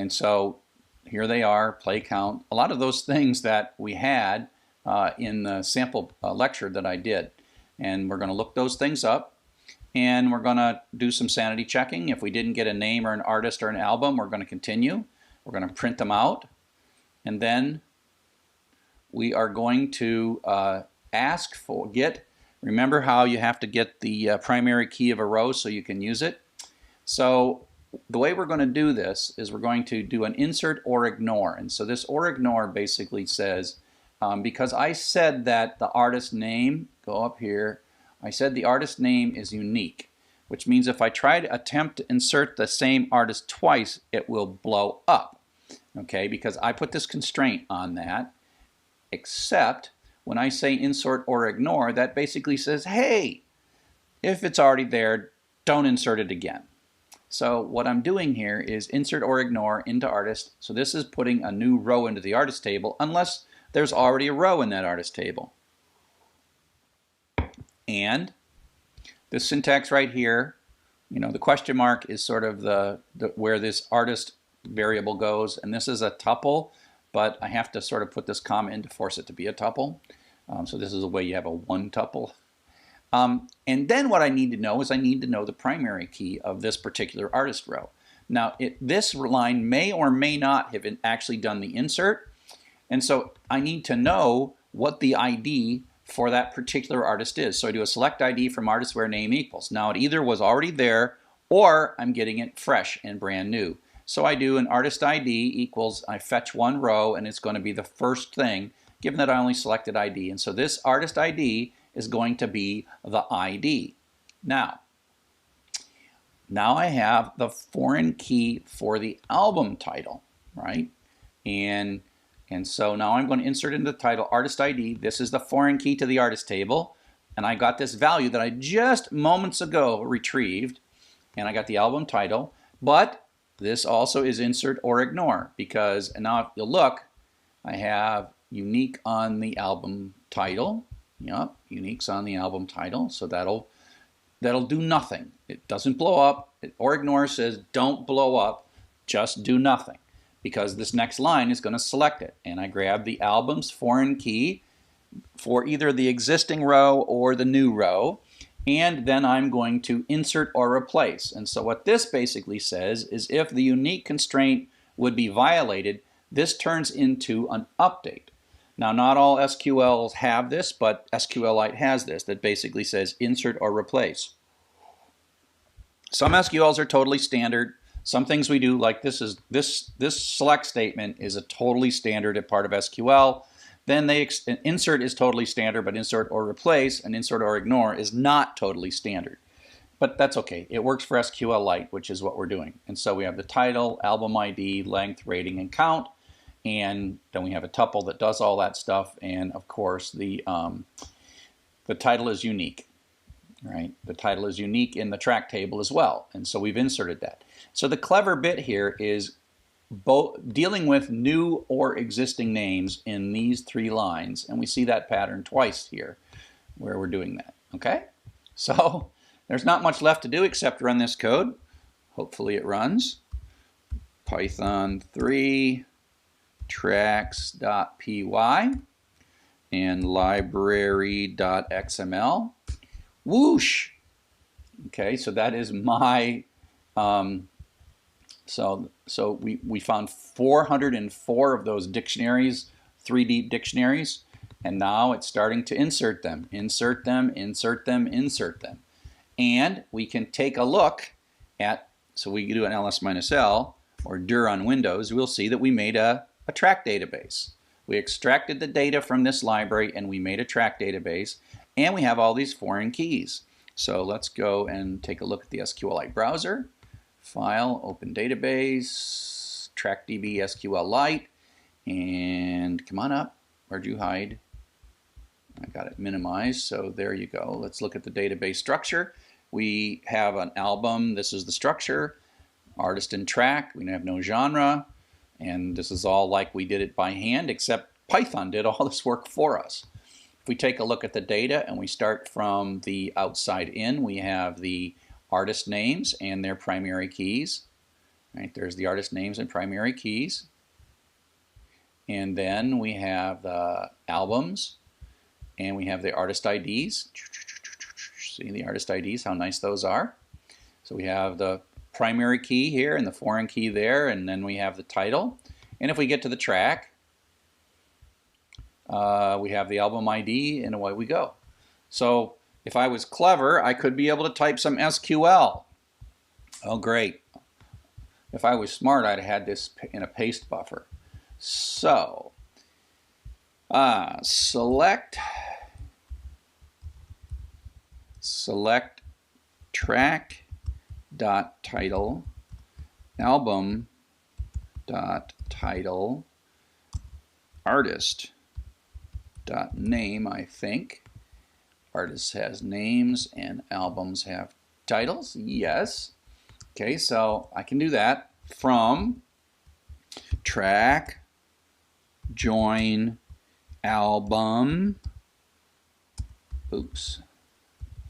so here they are, play count. A lot of those things that we had in the sample lecture that I did. And we're going to look those things up, and we're going to do some sanity checking. If we didn't get a name or an artist or an album, we're going to continue. We're going to print them out, and then we are going to ask for, remember how you have to get the primary key of a row so you can use it? So the way we're going to do this is we're going to do an insert or ignore. And so this or ignore basically says, because I said that the artist name, go up here, I said the artist name is unique, which means if I try to attempt to insert the same artist twice, it will blow up, okay, because I put this constraint on that, except when I say insert or ignore, that basically says, hey, if it's already there, don't insert it again. So what I'm doing here is insert or ignore into artist. So this is putting a new row into the artist table unless there's already a row in that artist table. And this syntax right here, you know, the question mark is sort of the where this artist variable goes, and this is a tuple, but I have to sort of put this comma in to force it to be a tuple. So this is the way you have a one tuple. And then what I need to know is I need to know the primary key of this particular artist row. Now this line may or may not have actually done the insert, and so I need to know what the ID for that particular artist is. So I do a select ID from artist where name equals. Now it either was already there or I'm getting it fresh and brand new. So I do an artist ID equals, I fetch one row, and it's going to be the first thing given that I only selected ID. And so this artist ID is going to be the ID. Now I have the foreign key for the album title, right? And so now I'm going to insert into the title artist ID. This is the foreign key to the artist table. And I got this value that I just moments ago retrieved. And I got the album title. But this also is insert or ignore, because now if you look, I have unique on the album title. Yep, unique's on the album title. So that'll do nothing. It doesn't blow up. Or ignore says don't blow up, just do nothing, because this next line is going to select it. And I grab the album's foreign key for either the existing row or the new row, and then I'm going to insert or replace. And so what this basically says is if the unique constraint would be violated, this turns into an update. Now not all SQLs have this, but SQLite has this that basically says insert or replace. Some SQLs are totally standard. Some things we do, like this select statement is a totally standard part of SQL. Then insert is totally standard, but insert or replace and insert or ignore is not totally standard. But that's okay. It works for SQLite, which is what we're doing. And so we have the title, album ID, length, rating, and count. And then we have a tuple that does all that stuff. And of course, the title is unique, right? The title is unique in the track table as well. And so we've inserted that. So the clever bit here is both dealing with new or existing names in these three lines, and we see that pattern twice here where we're doing that. Okay, so there's not much left to do except run this code. Hopefully it runs. Python 3 tracks.py and library.xml. Whoosh. Okay, so that is my So we found 404 of those dictionaries, 3D dictionaries, and now it's starting to insert them, insert them, insert them, insert them. And we can take a look at, so we do an ls-l or dir on Windows, we'll see that we made a track database. We extracted the data from this library and we made a track database, and we have all these foreign keys. So let's go and take a look at the SQLite browser. File, open database, TrackDB SQLite, and come on up. Where'd you hide? I got it minimized, so there you go. Let's look at the database structure. We have an album, this is the structure, artist and track, we have no genre, and this is all like we did it by hand, except Python did all this work for us. If we take a look at the data and we start from the outside in, we have the artist names and their primary keys. Right, there's the artist names and primary keys. And then we have the albums, and we have the artist IDs. See the artist IDs, how nice those are. So we have the primary key here and the foreign key there, and then we have the title. And if we get to the track, we have the album ID, and away we go. So if I was clever, I could be able to type some SQL. Oh, great. If I was smart, I'd have had this in a paste buffer. So, select track dot title, album dot title, artist dot name. I think artist has names and albums have titles. Yes. Okay, so I can do that from track join album,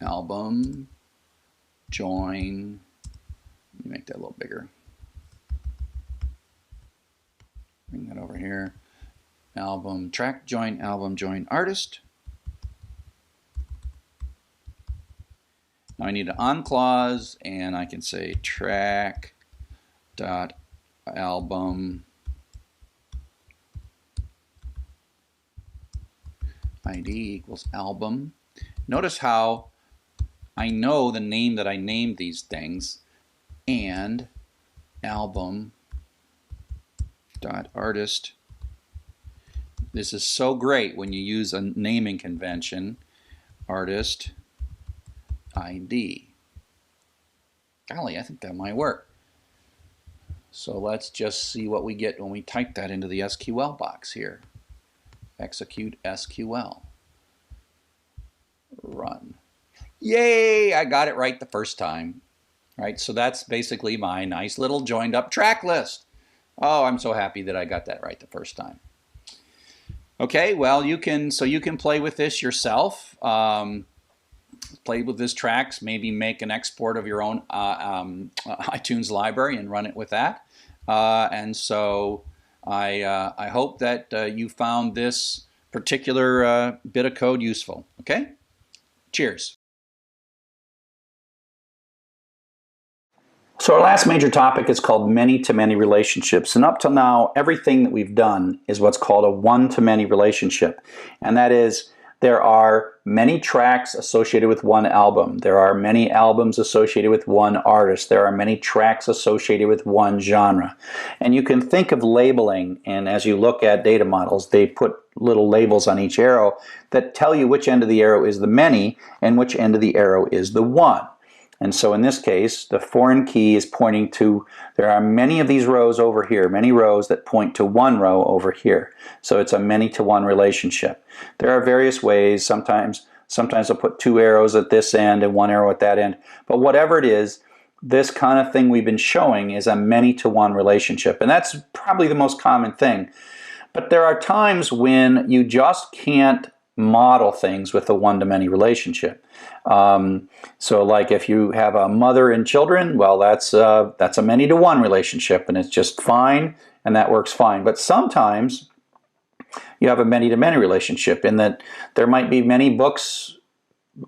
album join, let me make that a little bigger, bring that over here, album, track join album join artist. Now I need an on clause, and I can say track dot album ID equals album. Notice how I know the name that I named these things, and album dot artist. This is so great when you use a naming convention, artist ID. Golly, I think that might work. So let's just see what we get when we type that into the SQL box here. Execute SQL. Run. Yay! I got it right the first time. Right, so that's basically my nice little joined up track list. Oh, I'm so happy that I got that right the first time. Okay, well, you can play with this yourself. Play with this tracks, maybe make an export of your own iTunes library and run it with that. And so I hope that you found this particular bit of code useful. Okay? Cheers. So our last major topic is called many-to-many relationships. And up till now, everything that we've done is what's called a one-to-many relationship. And that is, there are many tracks associated with one album. There are many albums associated with one artist. There are many tracks associated with one genre. And you can think of labeling, and as you look at data models, they put little labels on each arrow that tell you which end of the arrow is the many and which end of the arrow is the one. And so in this case, the foreign key is pointing to, there are many of these rows over here, many rows that point to one row over here. So it's a many-to-one relationship. There are various ways. Sometimes I'll put two arrows at this end and one arrow at that end. But whatever it is, this kind of thing we've been showing is a many-to-one relationship. And that's probably the most common thing. But there are times when you just can't model things with a one-to-many relationship. So like if you have a mother and children, well, that's a many-to-one relationship, and it's just fine, and that works fine. But sometimes you have a many-to-many relationship in that there might be many books.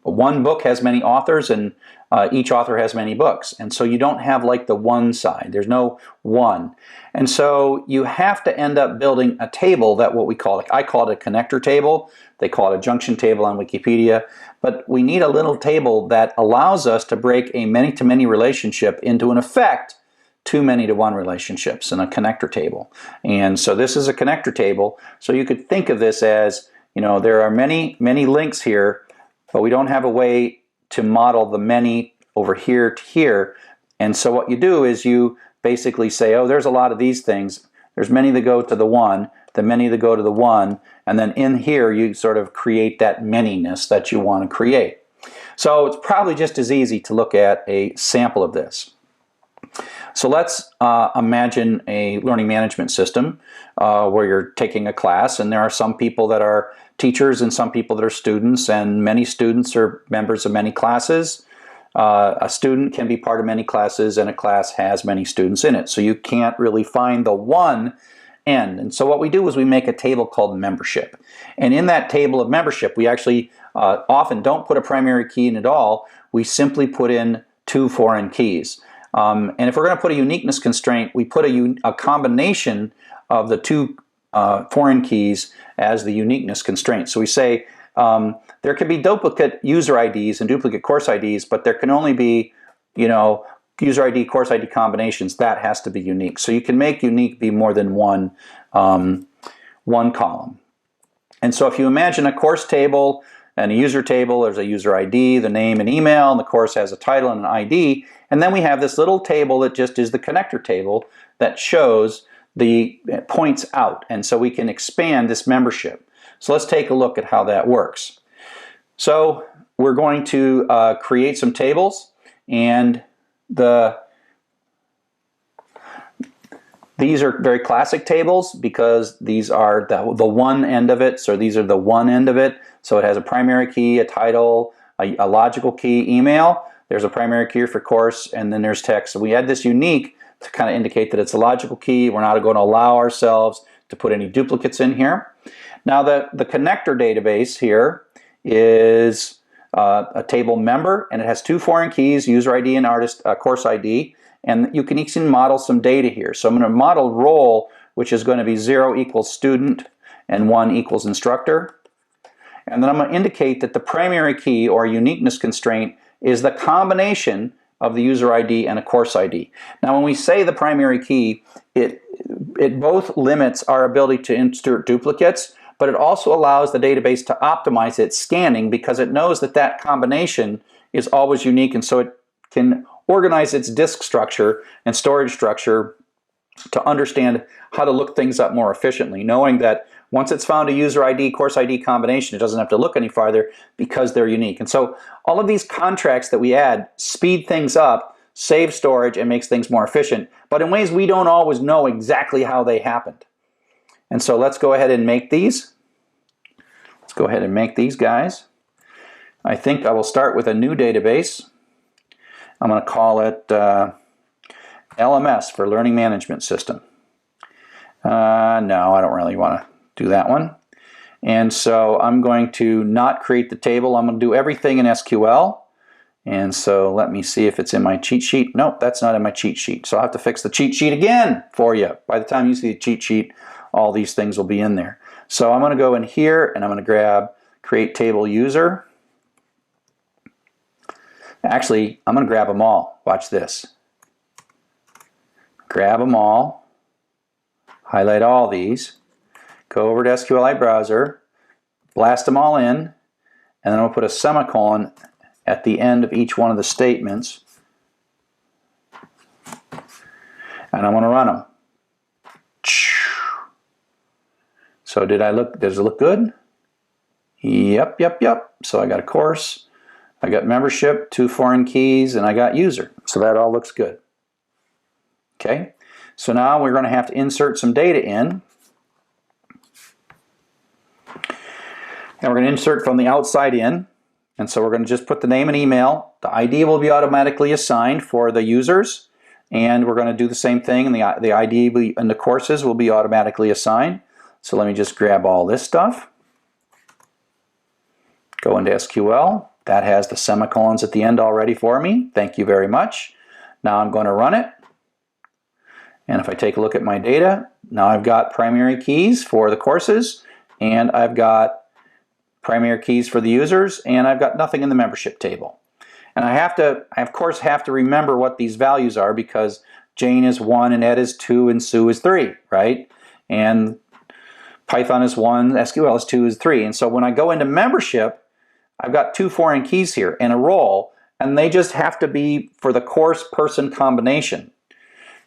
One book has many authors, and each author has many books. And so you don't have like the one side. There's no one. And so you have to end up building a table that what we call it, I call it a connector table. They call it a junction table on Wikipedia. But we need a little table that allows us to break a many-to-many relationship into, in effect, two many-to-one relationships in a connector table. And so this is a connector table. So you could think of this as, you know, there are many links here, but we don't have a way to model the many over here to here. And so what you do is you basically say, oh, there's a lot of these things. There's many that go to the one, the many that go to the one, and then in here you sort of create that manyness that you want to create. So it's probably just as easy to look at a sample of this. So let's imagine a learning management system where you're taking a class, and there are some people that are teachers and some people that are students, and many students are members of many classes. A student can be part of many classes, and a class has many students in it. So you can't really find the one end. And so what we do is we make a table called membership. And in that table of membership, we actually often don't put a primary key in at all. We simply put in 2 foreign keys. And if we're going to put a uniqueness constraint, we put a combination of the 2 foreign keys as the uniqueness constraint. So we say there can be duplicate user IDs and duplicate course IDs, but there can only be, user ID, course ID combinations. That has to be unique. So you can make unique be more than one column. And so if you imagine a course table and a user table, there's a user ID, the name and email, and the course has a title and an ID. And then we have this little table that just is the connector table that shows the points out. And so we can expand this membership. So let's take a look at how that works. So we're going to create some tables, and these are very classic tables because these are the one end of it. So these are the one end of it. So it has a primary key, a title, a logical key, email. There's a primary key for course, and then there's text. So we add this unique to kind of indicate that it's a logical key. We're not going to allow ourselves to put any duplicates in here. Now the connector database here is a table member, and it has 2 foreign keys, user ID and course ID, and you can even model some data here. So I'm going to model role, which is going to be 0 equals student and 1 equals instructor. And then I'm going to indicate that the primary key or uniqueness constraint is the combination of the user ID and a course ID. Now when we say the primary key, it both limits our ability to insert duplicates, but it also allows the database to optimize its scanning because it knows that that combination is always unique, and so it can organize its disk structure and storage structure to understand how to look things up more efficiently, knowing that once it's found a user ID, course ID combination, it doesn't have to look any farther because they're unique. And so all of these contracts that we add speed things up, save storage, and makes things more efficient, but in ways we don't always know exactly how they happened. And so let's go ahead and make these. Let's go ahead and make these guys. I think I will start with a new database. I'm going to call it LMS for Learning Management System. No, I don't really want to do that one. And so I'm going to not create the table. I'm going to do everything in SQL. And so let me see if it's in my cheat sheet. Nope, that's not in my cheat sheet. So I'll have to fix the cheat sheet again for you. By the time you see the cheat sheet, all these things will be in there. So I'm going to go in here and I'm going to grab create table user. Actually, I'm going to grab them all. Watch this. Grab them all. Highlight all these. Go over to SQLite browser. Blast them all in. And then I'm going to put a semicolon at the end of each one of the statements. And I'm going to run them. So does it look good? Yep. So I got a course, I got membership, 2 foreign keys, and I got user. So that all looks good. Okay, so now we're going to have to insert some data in. And we're going to insert from the outside in. And so we're going to just put the name and email. The ID will be automatically assigned for the users. And we're going to do the same thing, and the ID and the courses will be automatically assigned. So let me just grab all this stuff. Go into SQL. That has the semicolons at the end already for me. Thank you very much. Now I'm going to run it. And if I take a look at my data, now I've got primary keys for the courses, and I've got primary keys for the users, and I've got nothing in the membership table. And I of course have to remember what these values are because Jane is 1 and Ed is 2 and Sue is 3, right? And Python is 1, SQL is 2, is 3. And so when I go into membership, I've got 2 foreign keys here and a role, and they just have to be for the course person combination.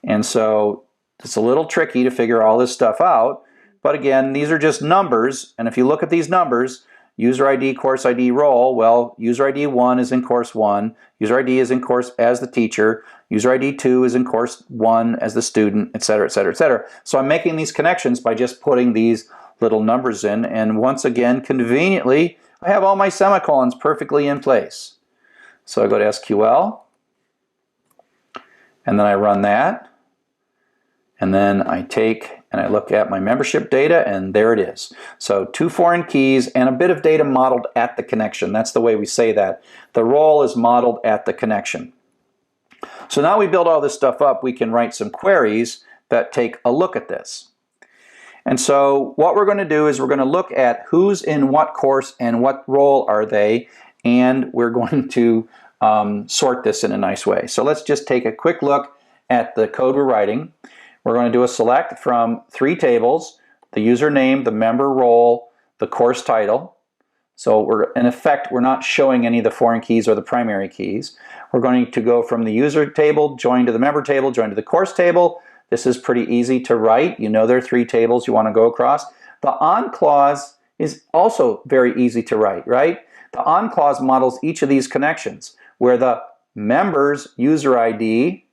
And so it's a little tricky to figure all this stuff out. But again, these are just numbers. And if you look at these numbers, user ID, course ID, role, well, user ID 1 is in course 1. User ID is in course as the teacher. User ID 2 is in course 1 as the student, etc., etc., etc. So I'm making these connections by just putting these little numbers in. And once again, conveniently, I have all my semicolons perfectly in place. So I go to SQL, and then I run that. And then I take and I look at my membership data, and there it is. So 2 foreign keys and a bit of data modeled at the connection. That's the way we say that. The role is modeled at the connection. So now we build all this stuff up, we can write some queries that take a look at this. And so what we're going to do is we're going to look at who's in what course and what role are they, and we're going to sort this in a nice way. So let's just take a quick look at the code we're writing. We're going to do a select from 3 tables: the username, the member role, the course title. So in effect, we're not showing any of the foreign keys or the primary keys. We're going to go from the user table, join to the member table, join to the course table. This is pretty easy to write. You know there are 3 tables you want to go across. The on clause is also very easy to write, right? The on clause models each of these connections, where the member's user ID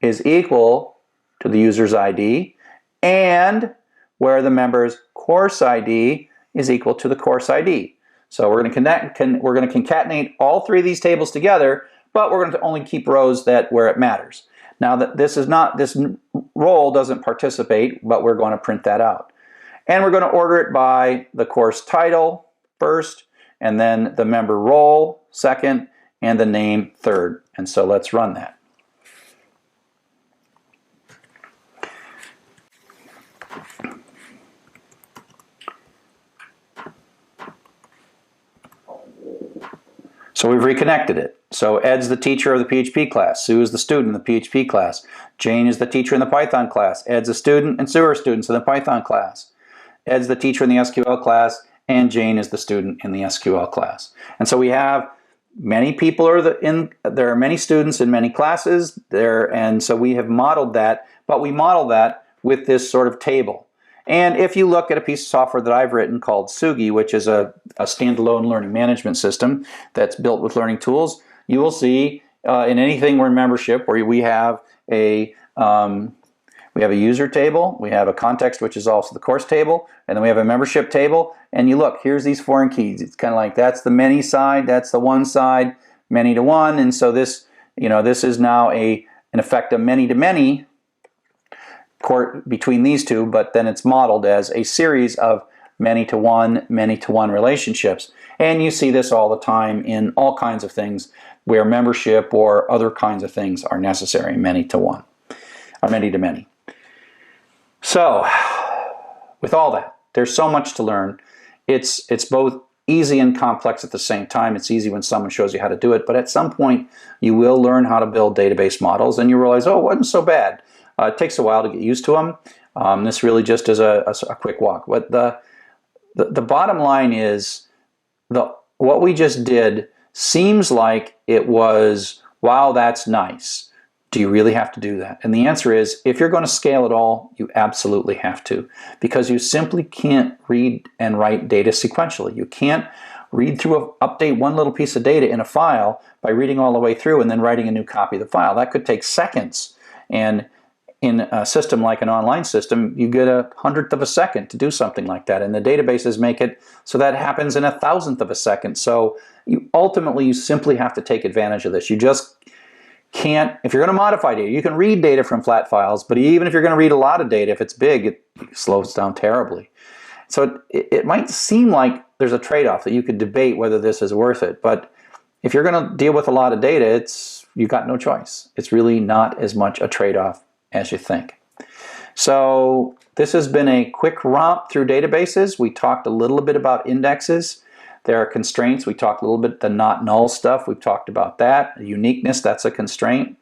is equal to the user's ID, and where the member's course ID is equal to the course ID. So we're going to concatenate all 3 of these tables together, but we're going to only keep rows where it matters. Now that this role doesn't participate, but we're going to print that out. And we're going to order it by the course title first, and then the member role second, and the name third. And so let's run that. So we've reconnected it. So Ed's the teacher of the PHP class. Sue is the student in the PHP class. Jane is the teacher in the Python class. Ed's a student and Sue are students in the Python class. Ed's the teacher in the SQL class, and Jane is the student in the SQL class. And so we have many people there are many students in many classes there, and so we have modeled that, but we model that with this sort of table. And if you look at a piece of software that I've written called Tsugi, which is a standalone learning management system that's built with learning tools, you will see in anything we're in membership where we have a user table, we have a context which is also the course table, and then we have a membership table. And you look, here's these foreign keys. It's kind of like that's the many side, that's the one side, many to one, and so this is now in effect a many to many between these two, but then it's modeled as a series of many to one relationships. And you see this all the time in all kinds of things where membership or other kinds of things are necessary, many to one, or many to many. So, with all that, there's so much to learn. It's both easy and complex at the same time. It's easy when someone shows you how to do it, but at some point you will learn how to build database models and you realize, oh, it wasn't so bad. It takes a while to get used to them. This really just is a quick walk. But the bottom line is what we just did seems like it was, wow, that's nice. Do you really have to do that? And the answer is, if you're going to scale at all, you absolutely have to, because you simply can't read and write data sequentially. You can't read through, update one little piece of data in a file by reading all the way through and then writing a new copy of the file. That could take seconds. And in a system like an online system, you get 1/100th of a second to do something like that. And the databases make it so that happens in 1,000th of a second. So ultimately, you simply have to take advantage of this. You just can't, if you're going to modify data, you can read data from flat files, but even if you're going to read a lot of data, if it's big, it slows down terribly. So it might seem like there's a trade-off that you could debate whether this is worth it. But if you're going to deal with a lot of data, you've got no choice. It's really not as much a trade-off as you think. So this has been a quick romp through databases. We talked a little bit about indexes. There are constraints. We talked a little bit the not null stuff. We've talked about that. Uniqueness, that's a constraint.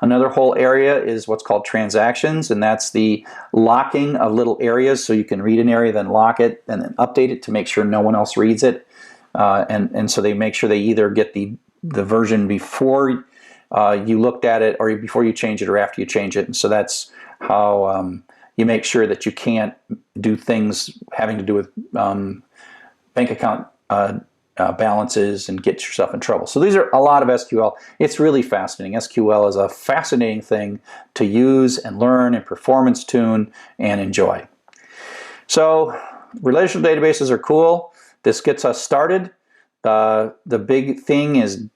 Another whole area is what's called transactions, and that's the locking of little areas, so you can read an area, then lock it, and then update it to make sure no one else reads it. and so they make sure they either get the version before you looked at it, or before you change it, or after you change it. And so that's how you make sure that you can't do things having to do with bank account balances and get yourself in trouble. So these are a lot of SQL. It's really fascinating. SQL is a fascinating thing to use and learn and performance tune and enjoy. So relational databases are cool. This gets us started. The big thing is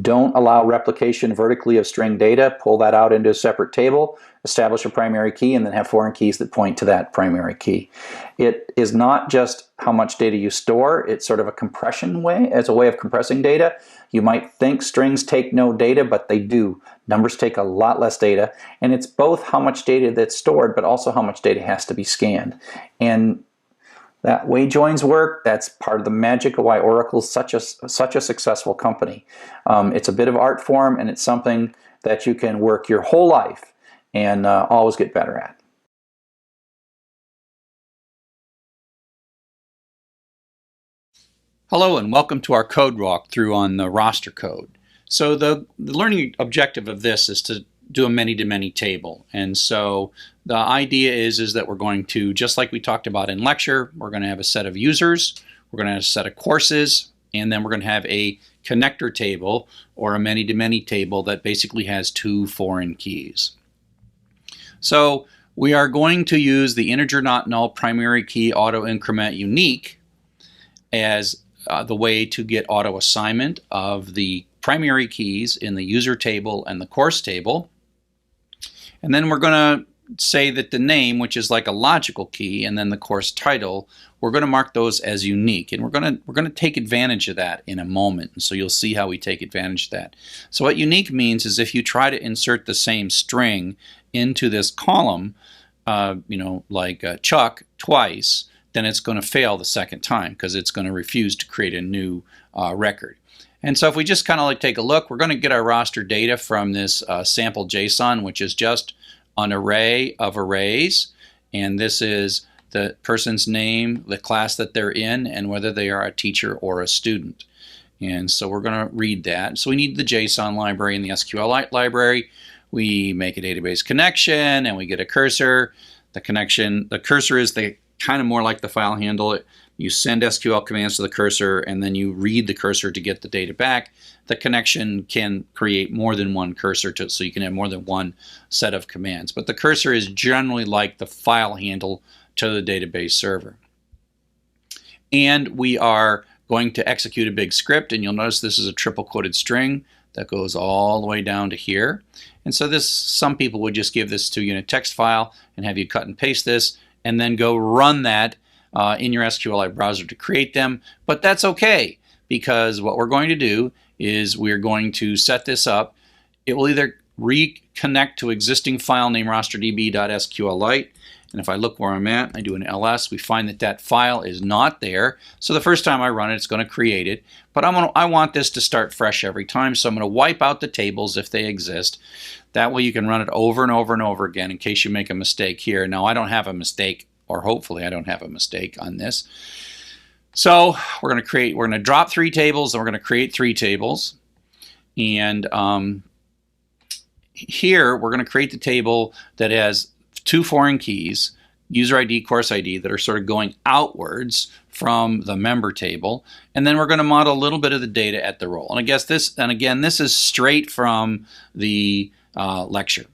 don't allow replication vertically of string data. Pull that out into a separate table, establish a primary key, and then have foreign keys that point to that primary key. It is not just how much data you store. It's sort of a compression way, as a way of compressing data. You might think strings take no data, but they do. Numbers take a lot less data, and it's both how much data that's stored, but also how much data has to be scanned. And that way joins work. That's part of the magic of why Oracle is such a successful company. It's a bit of art form, and it's something that you can work your whole life and always get better at. Hello and welcome to our code walkthrough on the roster code. So the learning objective of this is to do a many-to-many table. And so the idea is that we're going to, just like we talked about in lecture, we're going to have a set of users, we're going to have a set of courses, and then we're going to have a connector table or a many-to-many table that basically has two foreign keys. So we are going to use the integer not null primary key auto increment unique as the way to get auto assignment of the primary keys in the user table and the course table. And then we're going to say that the name, which is like a logical key, and then the course title, we're going to mark those as unique. And we're going to take advantage of that in a moment. And so you'll see how we take advantage of that. So what unique means is if you try to insert the same string into this column, like Chuck twice, then it's going to fail the second time because it's going to refuse to create a new record. And so if we just kind of like take a look, we're going to get our roster data from this sample JSON, which is just an array of arrays. And this is the person's name, the class that they're in, and whether they are a teacher or a student. And so we're going to read that. So we need the JSON library and the SQLite library. We make a database connection and we get a cursor. The cursor is kind of more like the file handle. You send SQL commands to the cursor and then you read the cursor to get the data back. The connection can create more than one cursor so you can have more than one set of commands. But the cursor is generally like the file handle to the database server. And we are going to execute a big script, and you'll notice this is a triple quoted string that goes all the way down to here. And so some people would just give this to you in a text file and have you cut and paste this and then go run that in your SQLite browser to create them. But that's okay, because what we're going to do is we're going to set this up. It will either reconnect to existing file name rosterdb.sqlite, and if I look where I'm at, I do an ls, we find that that file is not there. So the first time I run it, it's going to create it. But I want this to start fresh every time, so I'm going to wipe out the tables if they exist. That way you can run it over and over and over again in case you make a mistake here. Now I don't have a mistake, or hopefully I don't have a mistake on this. So we're going to drop 3 tables, and we're going to create 3 tables. And here we're going to create the table that has 2 foreign keys, user ID, course ID, that are sort of going outwards from the member table. And then we're going to model a little bit of the data at the role. And again, this is straight from the lecture.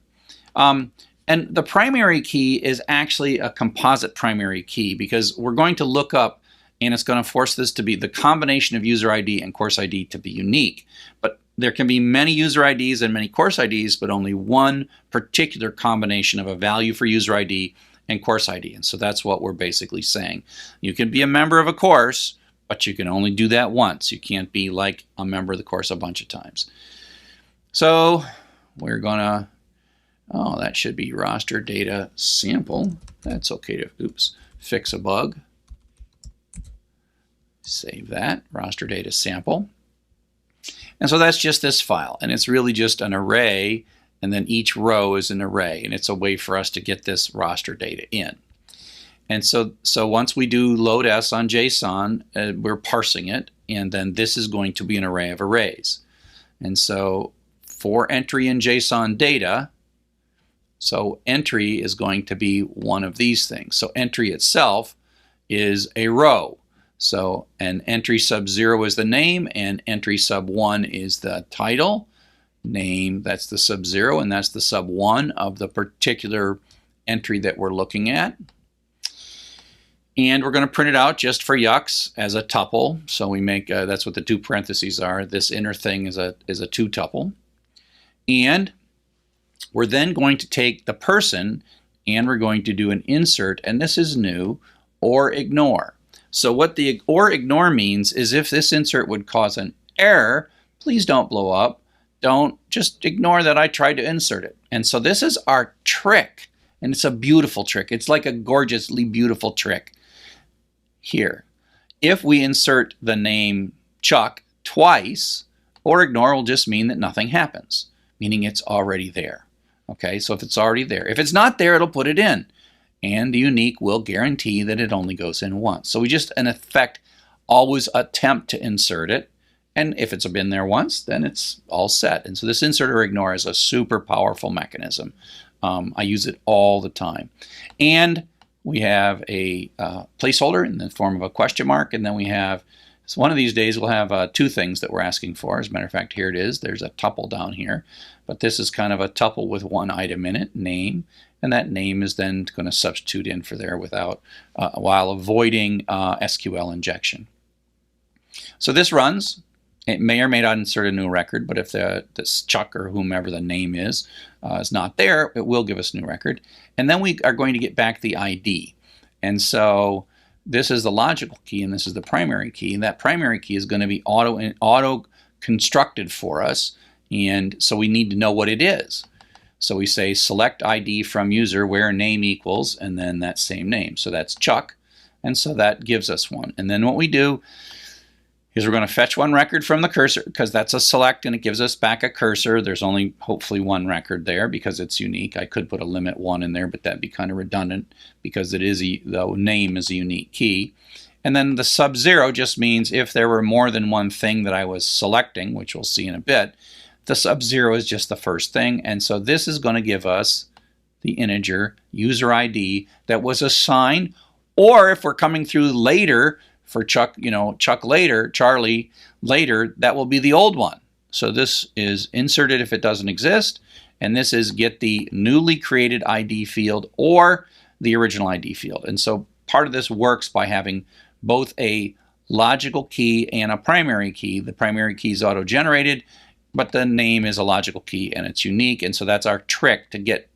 And the primary key is actually a composite primary key, because we're going to look up, and it's going to force this to be the combination of user ID and course ID to be unique. But there can be many user IDs and many course IDs, but only one particular combination of a value for user ID and course ID. And so that's what we're basically saying. You can be a member of a course, but you can only do that once. You can't be like a member of the course a bunch of times. So we're going to, that should be roster data sample. That's okay to, fix a bug. Save that, roster data sample. And so that's just this file, and it's really just an array, and then each row is an array, and it's a way for us to get this roster data in. And so once we do load S on JSON, we're parsing it, and then this is going to be an array of arrays. And so for entry in JSON data, so entry is going to be one of these things. So entry itself is a row. So an entry sub 0 is the name, and entry sub 1 is the title. Name, that's the sub 0, and that's the sub 1 of the particular entry that we're looking at. And we're going to print it out just for yucks as a tuple. So we make, that's what the two parentheses are. This inner thing is a two tuple. And we're then going to take the person and we're going to do an insert, and this is new, or ignore. So what the or ignore means is if this insert would cause an error, please don't blow up. Don't just ignore that I tried to insert it. And so this is our trick, and it's a beautiful trick. It's like a gorgeously beautiful trick here. If we insert the name Chuck twice, or ignore will just mean that nothing happens, meaning it's already there. Okay, so if it's already there. If it's not there, it'll put it in. And the unique will guarantee that it only goes in once. So we just, in effect, always attempt to insert it. And if it's been there once, then it's all set. And so this insert or ignore is a super powerful mechanism. I use it all the time. And we have a placeholder in the form of a question mark. And then we have, so one of these days we'll have two things that we're asking for. As a matter of fact, here it is. There's a tuple down here. But this is kind of a tuple with one item in it, name. And that name is then going to substitute in for there without, while avoiding SQL injection. So this runs. It may or may not insert a new record, but if this Chuck or whomever the name is not there, it will give us a new record. And then we are going to get back the ID. And so this is the logical key, and this is the primary key. And that primary key is going to be auto constructed for us, and so we need to know what it is. So we say select ID from user where name equals, and then that same name. So that's Chuck, and so that gives us one. And then what we do is we're going to fetch one record from the cursor, because that's a select and it gives us back a cursor. There's only hopefully one record there because it's unique. I could put a limit 1 in there, but that'd be kind of redundant because it is the name is a unique key. And then the sub 0 just means if there were more than one thing that I was selecting, which we'll see in a bit, the sub 0 is just the first thing. And so this is going to give us the integer user ID that was assigned, or if we're coming through later for Chuck, Chuck later, Charlie later, that will be the old one. So this is inserted if it doesn't exist, and this is get the newly created ID field or the original ID field. And so part of this works by having both a logical key and a primary key. The primary key is auto-generated, but the name is a logical key and it's unique, and so that's our trick to get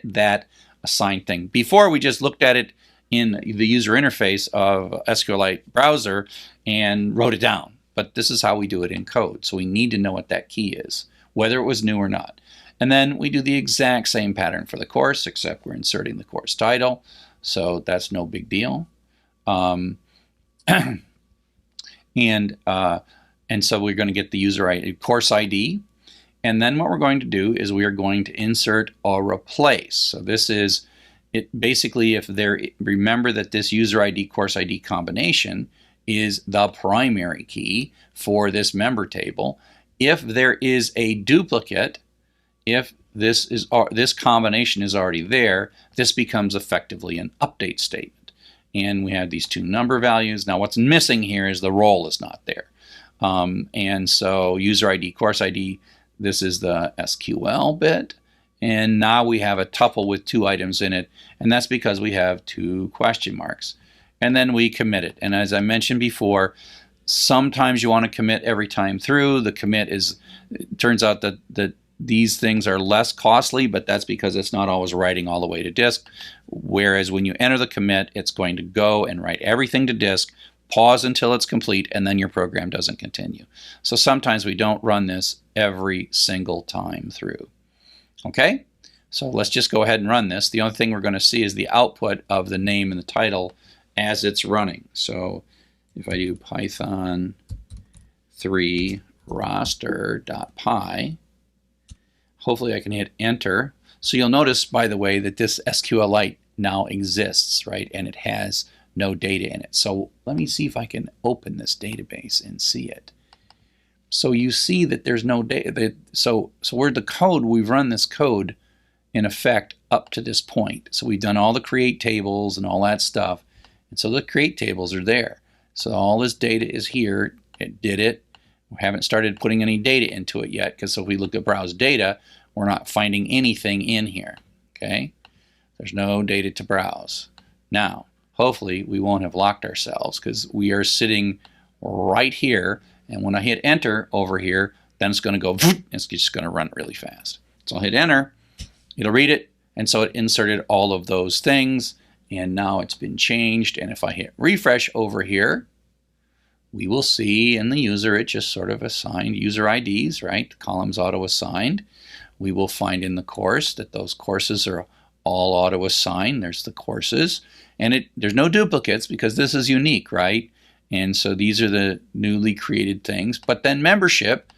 that assigned thing. Before, we just looked at it in the user interface of SQLite browser and wrote it down, but this is how we do it in code. So we need to know what that key is, whether it was new or not. And then we do the exact same pattern for the course, except we're inserting the course title, so that's no big deal. And so we're going to get the user ID, course ID, and then what we're going to do is we are going to insert or replace. So this is it. Basically, remember that this user ID course ID combination is the primary key for this member table. If there is a duplicate, if this combination is already there, this becomes effectively an update statement. And we have these two number values. Now what's missing here is the role is not there. And so user ID, course ID, this is the SQL bit. And now we have a tuple with two items in it, and that's because we have two question marks. And then we commit it. And as I mentioned before, sometimes you want to commit every time through. The commit it turns out that these things are less costly, but that's because it's not always writing all the way to disk. Whereas when you enter the commit, it's going to go and write everything to disk, pause until it's complete, and then your program doesn't continue. So sometimes we don't run this every single time through. Okay, so let's just go ahead and run this. The only thing we're going to see is the output of the name and the title as it's running. So if I do Python 3 roster.py, hopefully I can hit enter. So you'll notice, by the way, that this SQLite now exists, right? And it has no data in it. So let me see if I can open this database and see it. So you see that there's no data. So we're the code, we've run this code in effect up to this point. So we've done all the create tables and all that stuff. And so the create tables are there. So all this data is here. It did it. We haven't started putting any data into it yet, because if we look at browse data, we're not finding anything in here. Okay? There's no data to browse. Now, hopefully we won't have locked ourselves, because we are sitting right here, and when I hit enter over here, then it's going to go, it's just going to run really fast. So I'll hit enter, it'll read it, and so it inserted all of those things, and now it's been changed. And if I hit refresh over here, we will see in the user it just sort of assigned user IDs, right? The columns auto assigned. We will find in the course that those courses are all auto assigned. There's the courses, and there's no duplicates because this is unique, right? And so these are the newly created things. But then membership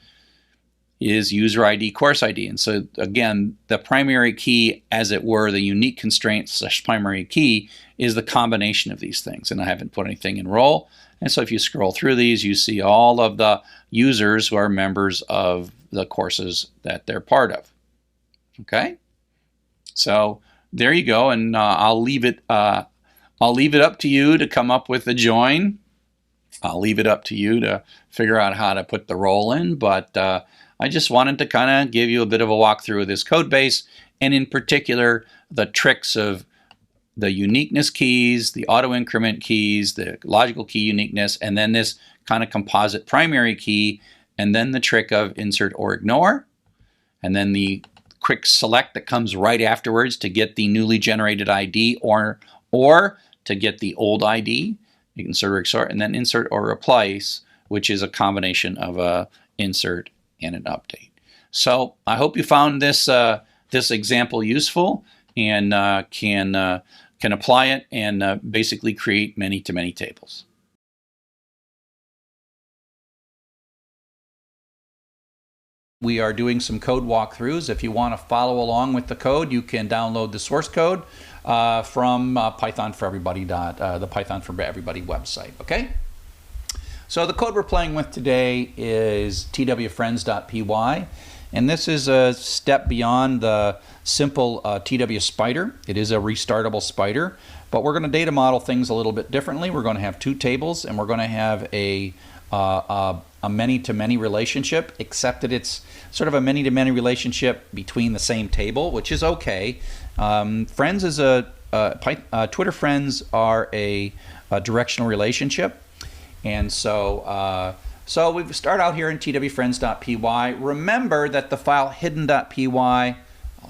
is user ID, course ID. And so again, the primary key, as it were, the unique constraint / primary key is the combination of these things. And I haven't put anything in role. And so if you scroll through these, you see all of the users who are members of the courses that they're part of. Okay? So there you go. And I'll leave it up to you to come up with the join. I'll leave it up to you to figure out how to put the role in, but I just wanted to kind of give you a bit of a walkthrough of this code base, and in particular, the tricks of the uniqueness keys, the auto increment keys, the logical key uniqueness, and then this kind of composite primary key, and then the trick of insert or ignore, and then the quick select that comes right afterwards to get the newly generated ID or to get the old ID. You can insert or sort, and then insert or replace, which is a combination of a insert and an update. So I hope you found this this example useful and can apply it and basically create many-to-many tables. We are doing some code walkthroughs. If you want to follow along with the code, you can download the source code from Python for Everybody, the Python for Everybody website. Okay? So the code we're playing with today is twfriends.py, and this is a step beyond the simple TW spider. It is a restartable spider, but we're going to data model things a little bit differently. We're going to have two tables, and we're going to have a many-to-many relationship, except that it's sort of a many-to-many relationship between the same table, which is okay. Friends is Twitter friends are a directional relationship, and so we start out here in twfriends.py. Remember that the file hidden.py, I'll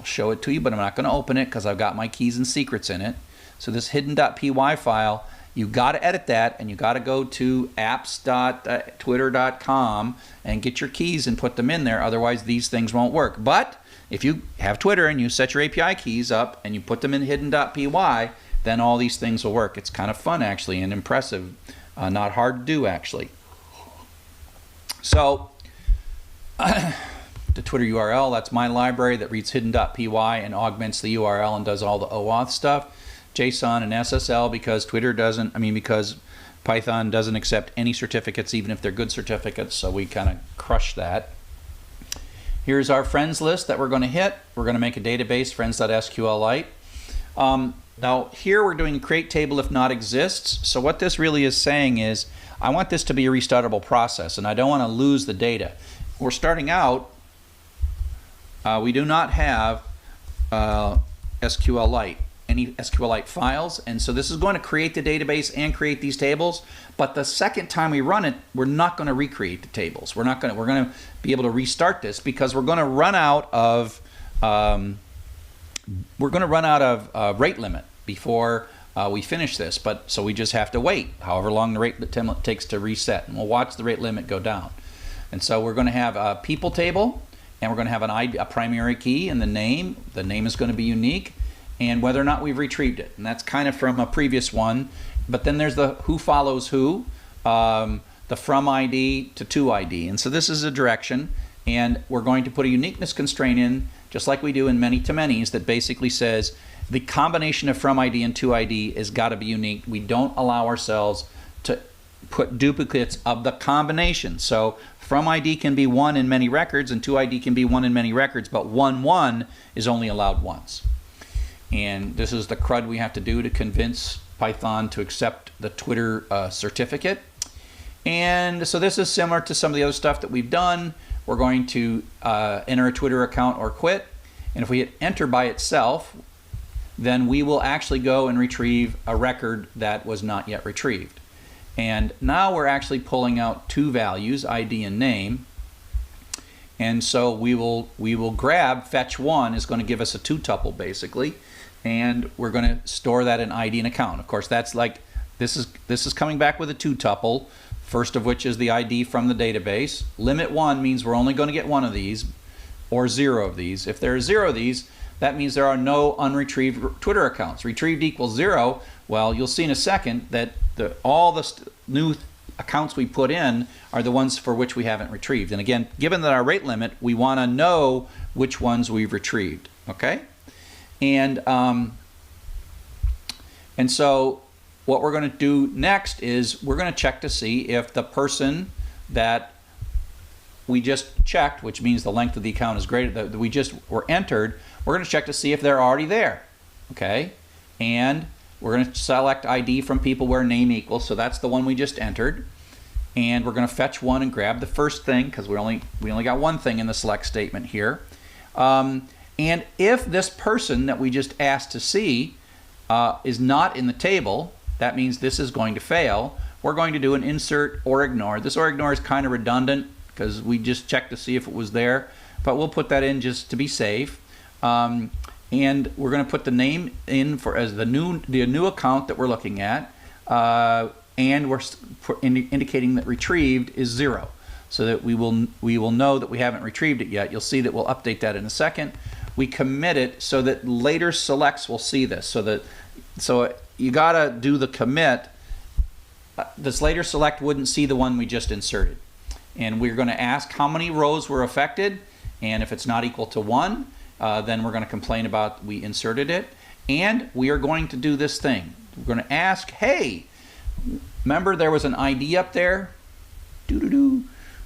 show it to you, but I'm not going to open it because I've got my keys and secrets in it. So this hidden.py file, you got to edit that, and you got to go to apps.twitter.com and get your keys and put them in there. Otherwise, these things won't work. But if you have Twitter and you set your API keys up and you put them in hidden.py, then all these things will work. It's kind of fun, actually, and impressive. Not hard to do, actually. So the Twitter URL, that's my library that reads hidden.py and augments the URL and does all the OAuth stuff. JSON and SSL because because Python doesn't accept any certificates, even if they're good certificates, so we kind of crush that. Here's our friends list that we're going to hit. We're going to make a database, friends.sqlite. Now here we're doing create table if not exists. So what this really is saying is I want this to be a restartable process, and I don't want to lose the data. We're starting out, we do not have SQLite, any SQLite files, and so this is going to create the database and create these tables, but the second time we run it, we're not going to recreate the tables. We're going to be able to restart this because we're going to run out of rate limit before we finish this, but so we just have to wait however long the rate limit takes to reset, and we'll watch the rate limit go down. And so we're going to have a people table, and we're going to have a primary key and the name. The name is going to be unique, and whether or not we've retrieved it. And that's kind of from a previous one. But then there's the who follows who, the from ID to to ID. And so this is a direction, and we're going to put a uniqueness constraint in, just like we do in many-to-manys, that basically says the combination of from ID and to ID has got to be unique. We don't allow ourselves to put duplicates of the combination. So from ID can be 1 in many records, and to ID can be 1 in many records, but 1 is only allowed once. And this is the crud we have to do to convince Python to accept the Twitter certificate. And so this is similar to some of the other stuff that we've done. We're going to enter a Twitter account or quit. And if we hit enter by itself, then we will actually go and retrieve a record that was not yet retrieved. And now we're actually pulling out 2 values, ID and name. And so we will grab fetch1 is going to give us a 2-tuple basically, and we're going to store that in ID and account. Of course, that's like this is coming back with a 2-tuple, first of which is the ID from the database. Limit 1 means we're only going to get 1 of these or 0 of these. If there are 0 of these, that means there are no unretrieved Twitter accounts. Retrieved equals 0. Well, you'll see in a second that all the new accounts we put in are the ones for which we haven't retrieved. And again, given that our rate limit, we want to know which ones we've retrieved. Okay, and so what we're going to do next is we're going to check to see if the person that we just checked, which means the length of the account is greater, that we just were entered, we're going to check to see if they're already there. Okay, and we're going to select ID from people where name equals, so that's the one we just entered. And we're going to fetch 1 and grab the first thing, because we only got one thing in the select statement here. And if this person that we just asked to see is not in the table, that means this is going to fail. We're going to do an insert or ignore. This or ignore is kind of redundant because we just checked to see if it was there, but we'll put that in just to be safe. And we're going to put the name in as the new account that we're looking at, and we're indicating that retrieved is 0, so that we will know that we haven't retrieved it yet. You'll see that we'll update that in a second. We commit it so that later selects will see this. So you got to do the commit. This later select wouldn't see the one we just inserted, and we're going to ask how many rows were affected, and if it's not equal to 1. Then we're going to complain about we inserted it, and we are going to do this thing. We're going to ask, hey, remember there was an ID up there?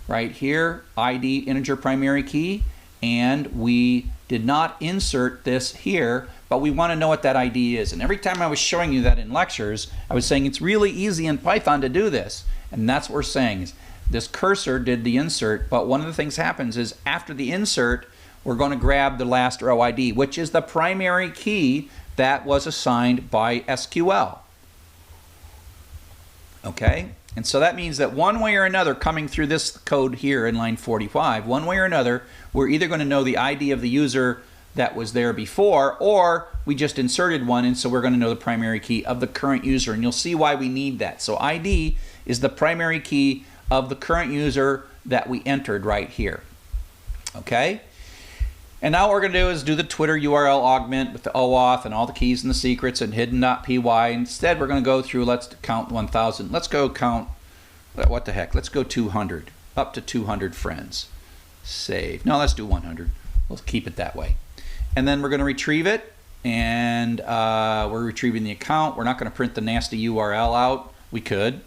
Right here, ID, integer primary key, and we did not insert this here, but we want to know what that ID is. And every time I was showing you that in lectures, I was saying it's really easy in Python to do this, and that's what we're saying. Is this cursor did the insert, but one of the things happens is after the insert, we're going to grab the last row ID, which is the primary key that was assigned by SQL. Okay, and so that means that one way or another, coming through this code here in line 45, one way or another, we're either going to know the ID of the user that was there before, or we just inserted one, and so we're going to know the primary key of the current user, and you'll see why we need that. So ID is the primary key of the current user that we entered right here. Okay? And now what we're going to do is do the Twitter URL augment with the OAuth and all the keys and the secrets and hidden.py. Instead, we're going to go through, let's count 1,000. Let's go count, what the heck, let's go 200, up to 200 friends. Save. No, let's do 100. We'll keep it that way. And then we're going to retrieve it, and we're retrieving the account. We're not going to print the nasty URL out. We could.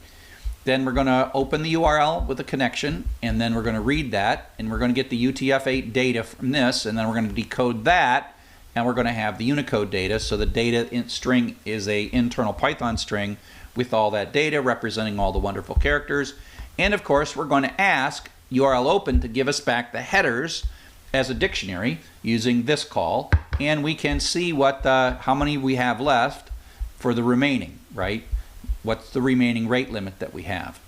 Then we're going to open the URL with a connection, and then we're going to read that, and we're going to get the UTF-8 data from this, and then we're going to decode that, and we're going to have the Unicode data. So the data string is a internal Python string with all that data representing all the wonderful characters. And of course, we're going to ask URL open to give us back the headers as a dictionary using this call, and we can see what how many we have left for the remaining, right? What's the remaining rate limit that we have,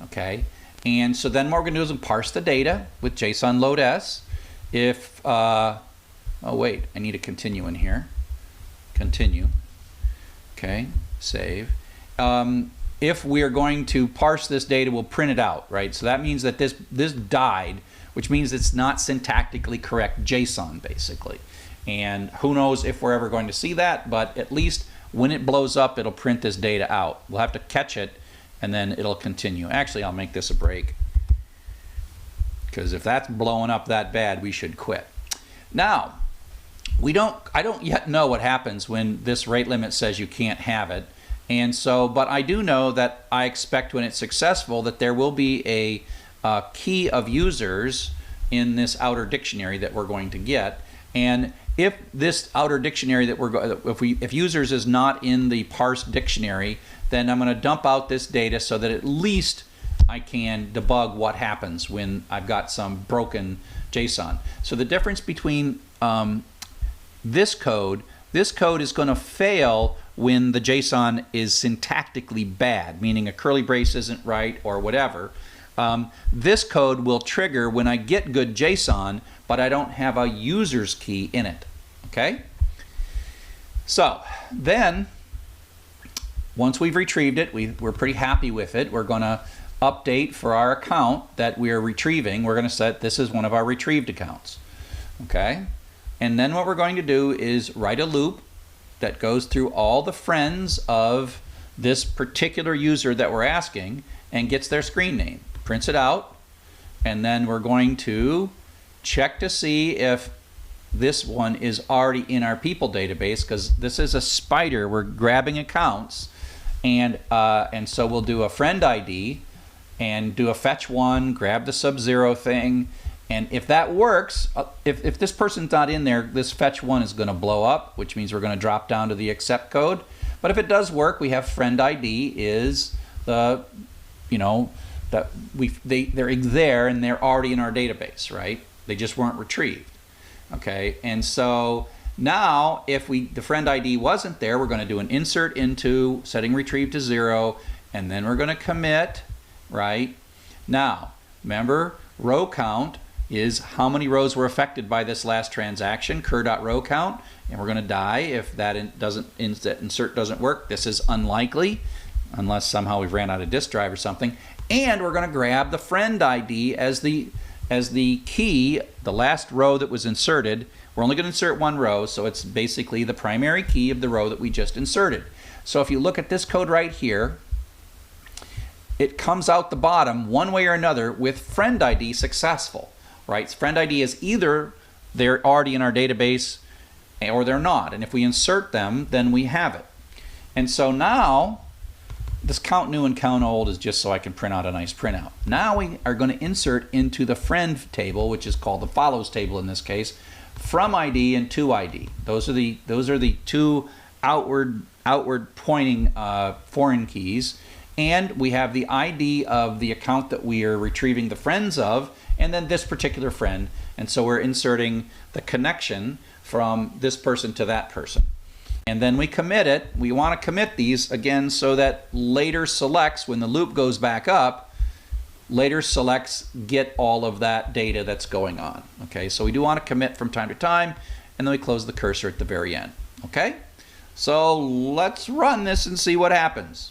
okay? And so then what we're going to do is parse the data with JSON load S. If, oh wait, I need a continue in here. Continue, okay, save. If we are going to parse this data, we'll print it out, right? So that means that this died, which means it's not syntactically correct JSON, basically. And who knows if we're ever going to see that, but at least when it blows up, it'll print this data out. We'll have to catch it, and then it'll continue. Actually, I'll make this a break, because if that's blowing up that bad, we should quit. Now, I don't yet know what happens when this rate limit says you can't have it. And so, but I do know that I expect when it's successful that there will be a key of users in this outer dictionary that we're going to get. And if this outer dictionary that if users is not in the parsed dictionary, then I'm going to dump out this data so that at least I can debug what happens when I've got some broken JSON. So the difference between this code is going to fail when the JSON is syntactically bad, meaning a curly brace isn't right or whatever. This code will trigger when I get good JSON, but I don't have a user's key in it. Okay? So then, once we've retrieved it, we're pretty happy with it. We're going to update for our account that we are retrieving. We're going to set this is one of our retrieved accounts. Okay? And then what we're going to do is write a loop that goes through all the friends of this particular user that we're asking and gets their screen name, prints it out, and then we're going to check to see if this one is already in our people database, because this is a spider. We're grabbing accounts, and so we'll do a friend ID and do a fetch one, grab the sub-zero thing, and if that works, if this person's not in there, this fetch one is going to blow up, which means we're going to drop down to the accept code. But if it does work, we have friend ID is the, that they're there and they're already in our database, right? They just weren't retrieved. Okay, and so now if the friend ID wasn't there, we're going to do an insert into setting retrieve to 0, and then we're going to commit, right? Now, remember, row count is how many rows were affected by this last transaction, cur.row count, and we're going to die if that insert doesn't work. This is unlikely, unless somehow we've ran out of disk drive or something. And we're going to grab the friend ID as the key, the last row that was inserted. We're only going to insert one row, so it's basically the primary key of the row that we just inserted. So if you look at this code right here, it comes out the bottom one way or another with friend ID successful, right? Friend ID is either they're already in our database or they're not. And if we insert them, then we have it. And so now, this count new and count old is just so I can print out a nice printout. Now we are going to insert into the friend table, which is called the follows table in this case, from ID and to ID. Those are the two outward pointing foreign keys. And we have the ID of the account that we are retrieving the friends of, and then this particular friend. And so we're inserting the connection from this person to that person. And then we commit it. We want to commit these again so that later selects, when the loop goes back up, later selects get all of that data that's going on. Okay, so we do want to commit from time to time, and then we close the cursor at the very end. Okay, so let's run this and see what happens.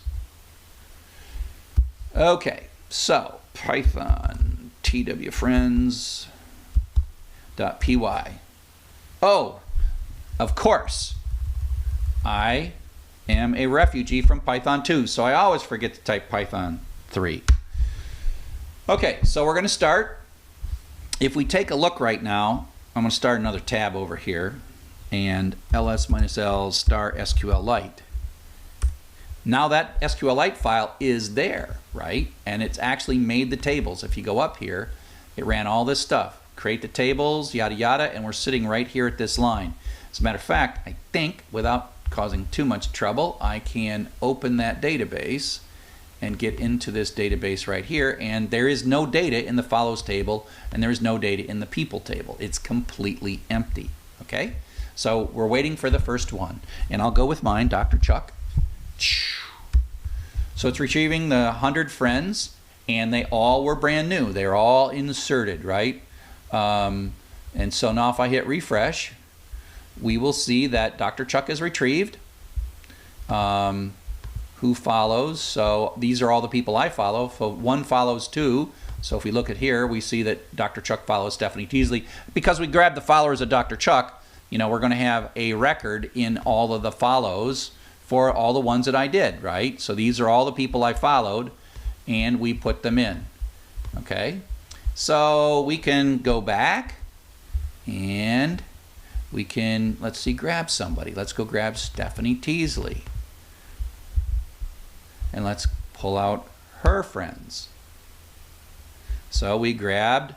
Okay, so Python twfriends.py. Oh, of course, I am a refugee from Python 2, so I always forget to type Python 3. Okay, so we're going to start. If we take a look right now, I'm going to start another tab over here, and ls-l star SQLite. Now that SQLite file is there, right? And it's actually made the tables. If you go up here, it ran all this stuff. Create the tables, yada yada, and we're sitting right here at this line. As a matter of fact, I think without causing too much trouble, I can open that database and get into this database right here, and there is no data in the follows table, and there is no data in the people table. It's completely empty. Okay, so we're waiting for the first one, and I'll go with mine, Dr. Chuck. So it's retrieving the 100 friends, and they all were brand new. They're all inserted, right? And so now if I hit refresh, we will see that Dr. Chuck is retrieved. Who follows? So these are all the people I follow. So one follows two. So if we look at here, we see that Dr. Chuck follows Stephanie Teasley. Because we grabbed the followers of Dr. Chuck, we're going to have a record in all of the follows for all the ones that I did, right? So these are all the people I followed, and we put them in. Okay, so we can go back and we can, let's see, grab somebody. Let's go grab Stephanie Teasley. And let's pull out her friends. So we grabbed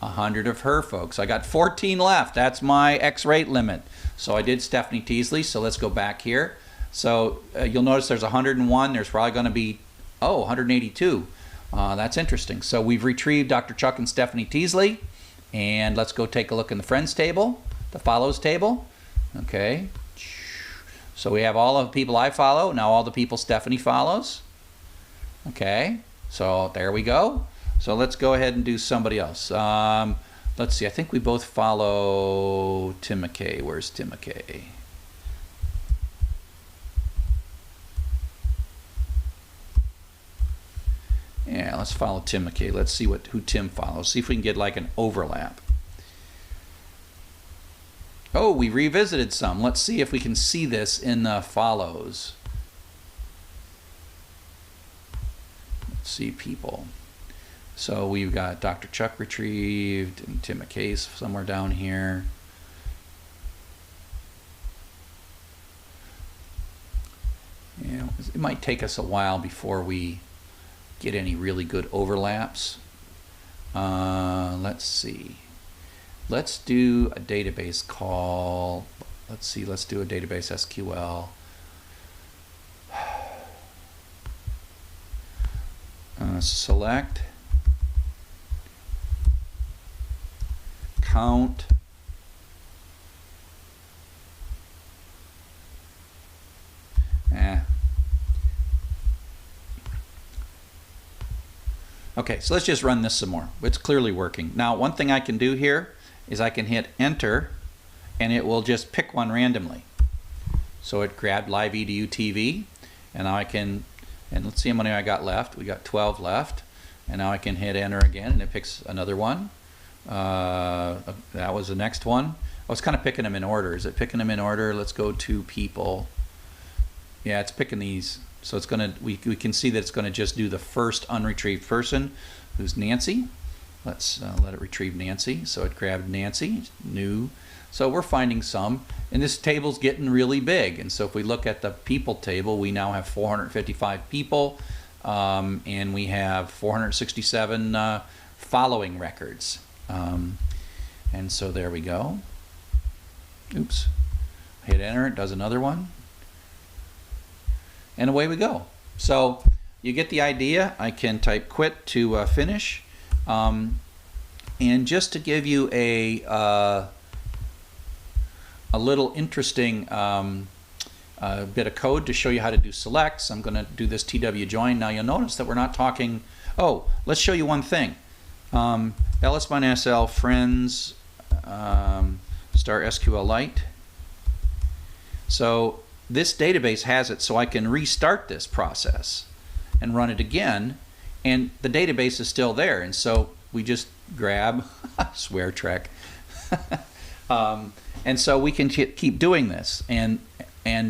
100 of her folks. I got 14 left. That's my X rate limit. So I did Stephanie Teasley. So let's go back here. So you'll notice there's 101. There's probably going to be, 182. That's interesting. So we've retrieved Dr. Chuck and Stephanie Teasley. And let's go take a look in the friends table, the follows table. Okay. So we have all of the people I follow. Now all the people Stephanie follows. Okay. So there we go. So let's go ahead and do somebody else. Let's see. I think we both follow Tim McKay. Where's Tim McKay? Yeah, let's follow Tim McKay. Let's see who Tim follows. See if we can get like an overlap. Oh, we revisited some. Let's see if we can see this in the follows. Let's see people. So we've got Dr. Chuck retrieved and Tim McKay's somewhere down here. Yeah, it might take us a while before we get any really good overlaps. Let's see. Let's do a database call. Let's see, let's do a database SQL. Select count Okay, so let's just run this some more. It's clearly working. Now, one thing I can do here is I can hit enter and it will just pick one randomly. So it grabbed Live EDU TV, and now I can, and let's see how many I got left. We got 12 left, and now I can hit enter again and it picks another one. That was the next one. I was kind of picking them in order. Is it picking them in order? Let's go to people. Yeah, it's picking these. So it's gonna, we can see that it's gonna just do the first unretrieved person, who's Nancy. Let's let it retrieve Nancy. So it grabbed Nancy, new. So we're finding some, and this table's getting really big. And so if we look at the people table, we now have 455 people, and we have 467 following records. And so there we go. Oops. Hit enter, it does another one. And away we go. So you get the idea. I can type quit to finish. And just to give you a little interesting bit of code to show you how to do selects, I'm going to do this TW join. Now you'll notice that we're not talking. Oh, let's show you one thing. ls-sl friends star SQLite. So this database has it, so I can restart this process and run it again, and the database is still there. And so we just grab swear trek and so we can keep doing this, and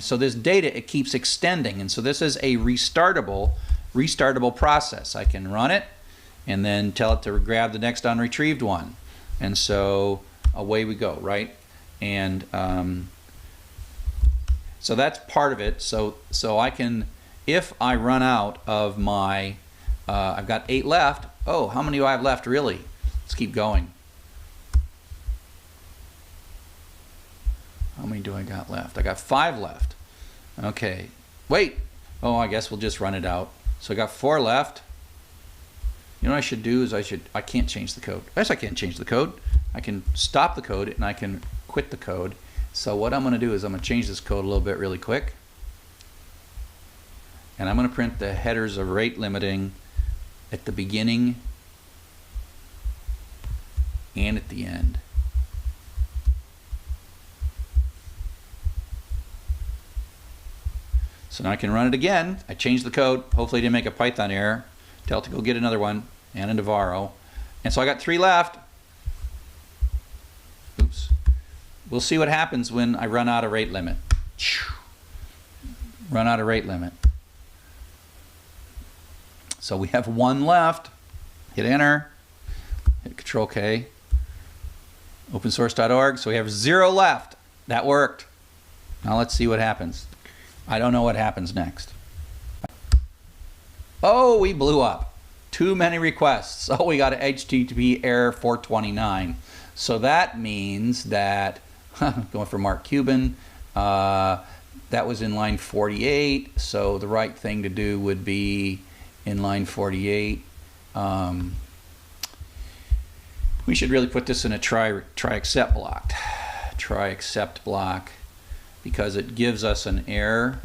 so this data, it keeps extending, and so this is a restartable process. I can run it and then tell it to grab the next unretrieved one, and so away we go, right? And so that's part of it. So I can, if I run out of my, I've got 8 left. Oh, how many do I have left really? Let's keep going. How many do I got left? I got 5 left. Okay, wait. Oh, I guess we'll just run it out. So I got 4 left. You know what I should do is I can't change the code. Yes, I can't change the code. I can stop the code and I can quit the code. So what I'm going to do is I'm going to change this code a little bit really quick. And I'm going to print the headers of rate limiting at the beginning and at the end. So now I can run it again. I changed the code. Hopefully I didn't make a Python error. Tell it to go get another one, and a Navarro. And so I got 3 left. Oops. We'll see what happens when I run out of rate limit. Run out of rate limit. So we have 1 left. Hit enter. Hit Control K. opensource.org. So we have 0 left. That worked. Now let's see what happens. I don't know what happens next. Oh, we blew up. Too many requests. Oh, we got an HTTP error 429. So that means that, going for Mark Cuban, that was in line 48. So the right thing to do would be in line 48. We should really put this in a try except block. Try except block, because it gives us an error.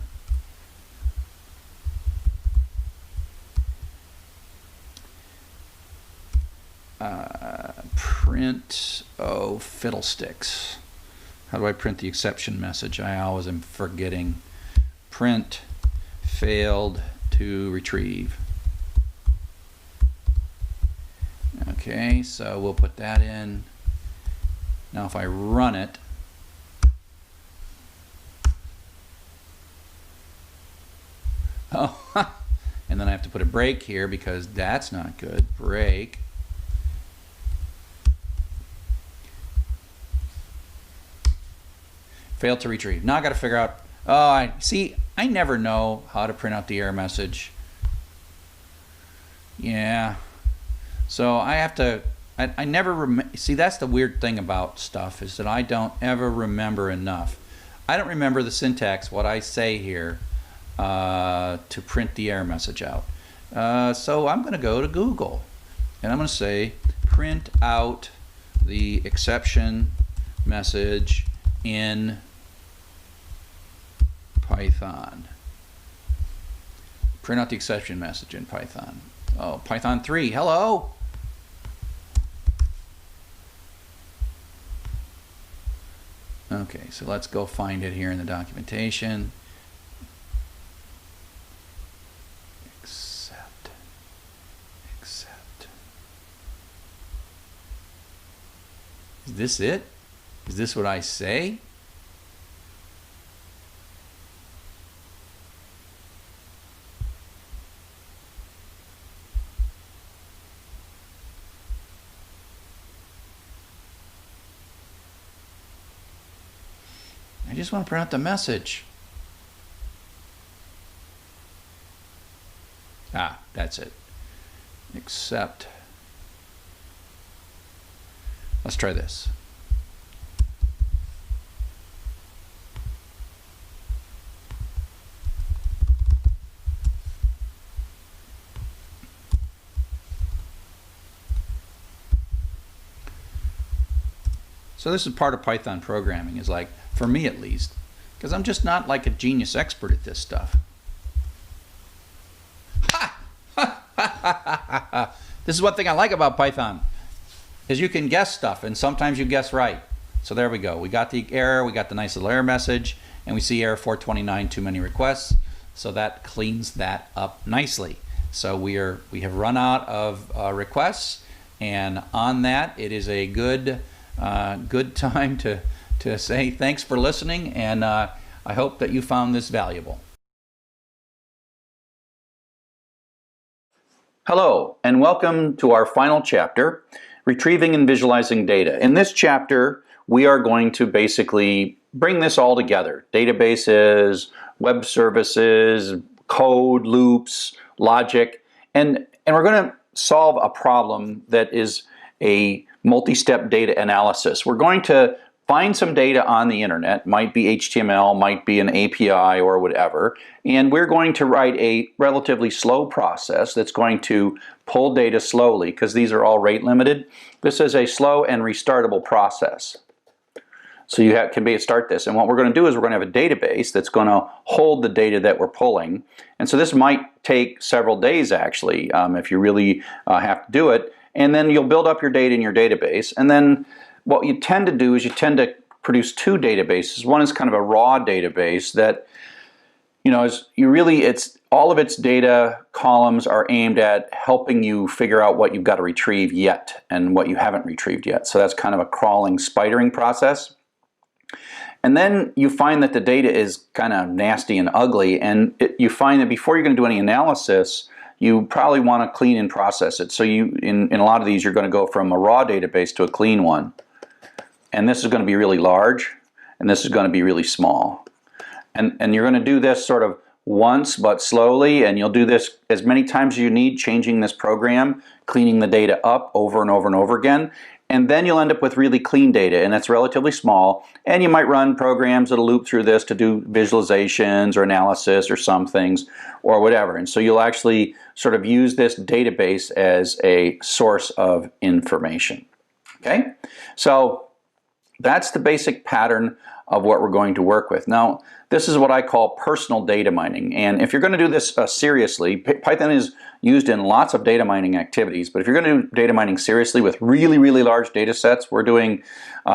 Print, oh fiddlesticks. How do I print the exception message? I always am forgetting. Print failed to retrieve. Okay, so we'll put that in. Now if I run it, oh, and then I have to put a break here because that's not good. Break. Failed to retrieve. Now I got to figure out, oh, I never know how to print out the error message. Yeah. So I have to, I never see, that's the weird thing about stuff, is that I don't ever remember enough. I don't remember the syntax, what I say here, to print the error message out. So I'm going to go to Google and I'm going to say print out the exception message in Python. Print out the exception message in Python. Oh, Python 3, hello. Okay, so let's go find it here in the documentation. Accept. Is this it? Is this what I say? I just want to print out the message. Ah, that's it. Accept. Let's try this. So this is part of Python programming, is like, for me at least, because I'm just not like a genius expert at this stuff. Ha! This is one thing I like about Python, is you can guess stuff, and sometimes you guess right. So there we go. We got the error, we got the nice little error message, and we see error 429, too many requests. So that cleans that up nicely. So we have run out of requests, and on that, it is a good time to say thanks for listening, and I hope that you found this valuable. Hello, and welcome to our final chapter, Retrieving and Visualizing Data. In this chapter, we are going to basically bring this all together. Databases, web services, code, loops, logic, and we're going to solve a problem that is a multi-step data analysis. We're going to find some data on the internet, might be HTML, might be an API or whatever, and we're going to write a relatively slow process that's going to pull data slowly, because these are all rate limited. This is a slow and restartable process. So you can start this, and what we're going to do is we're going to have a database that's going to hold the data that we're pulling, and so this might take several days actually, if you really have to do it. And then you'll build up your data in your database, and then what you tend to do is you tend to produce two databases. One is kind of a raw database that, you know, it's all of its data columns are aimed at helping you figure out what you've got to retrieve yet and what you haven't retrieved yet. So that's kind of a crawling, spidering process. And then you find that the data is kind of nasty and ugly, and you find that before you're going to do any analysis, you probably want to clean and process it. So in a lot of these, you're going to go from a raw database to a clean one. and this is going to be really large, and this is going to be really small. And you're going to do this sort of once but slowly, and you'll do this as many times as you need, changing this program, cleaning the data up over and over and over again, and then you'll end up with really clean data, and it's relatively small, and you might run programs that'll loop through this to do visualizations or analysis or some things or whatever. And so you'll actually sort of use this database as a source of information. Okay, so that's the basic pattern of what we're going to work with. Now, this is what I call personal data mining, and if you're going to do this seriously, Python is used in lots of data mining activities, but if you're going to do data mining seriously with really, really large data sets, we're doing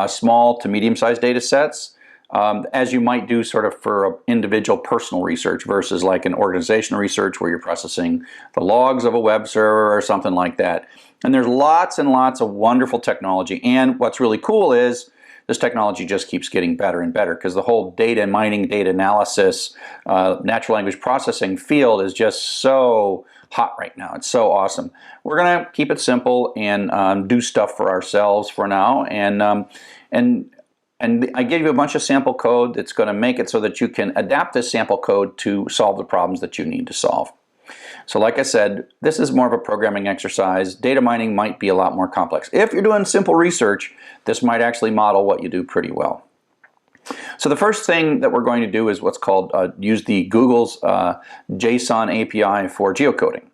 small to medium-sized data sets, as you might do sort of for individual personal research versus like an organizational research where you're processing the logs of a web server or something like that. And there's lots and lots of wonderful technology, and what's really cool is this technology just keeps getting better and better because the whole data mining, data analysis, natural language processing field is just so hot right now. It's so awesome. We're going to keep it simple and do stuff for ourselves for now. And I gave you a bunch of sample code that's going to make it so that you can adapt this sample code to solve the problems that you need to solve. So like I said, this is more of a programming exercise. Data mining might be a lot more complex. If you're doing simple research, this might actually model what you do pretty well. So the first thing that we're going to do is what's called use the Google's JSON API for geocoding.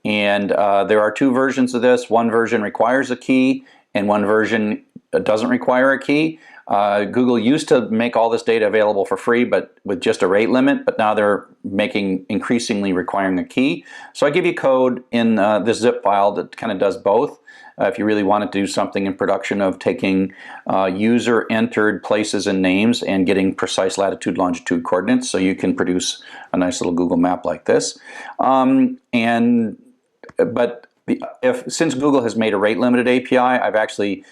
And there are two versions of this. One version requires a key and one version doesn't require a key. Google used to make all this data available for free, but with just a rate limit, but now they're making increasingly requiring a key. So I give you code in this zip file that kind of does both. If you really wanted to do something in production of taking user entered places and names and getting precise latitude, longitude coordinates, so you can produce a nice little Google map like this. Since Google has made a rate limited API, I've actually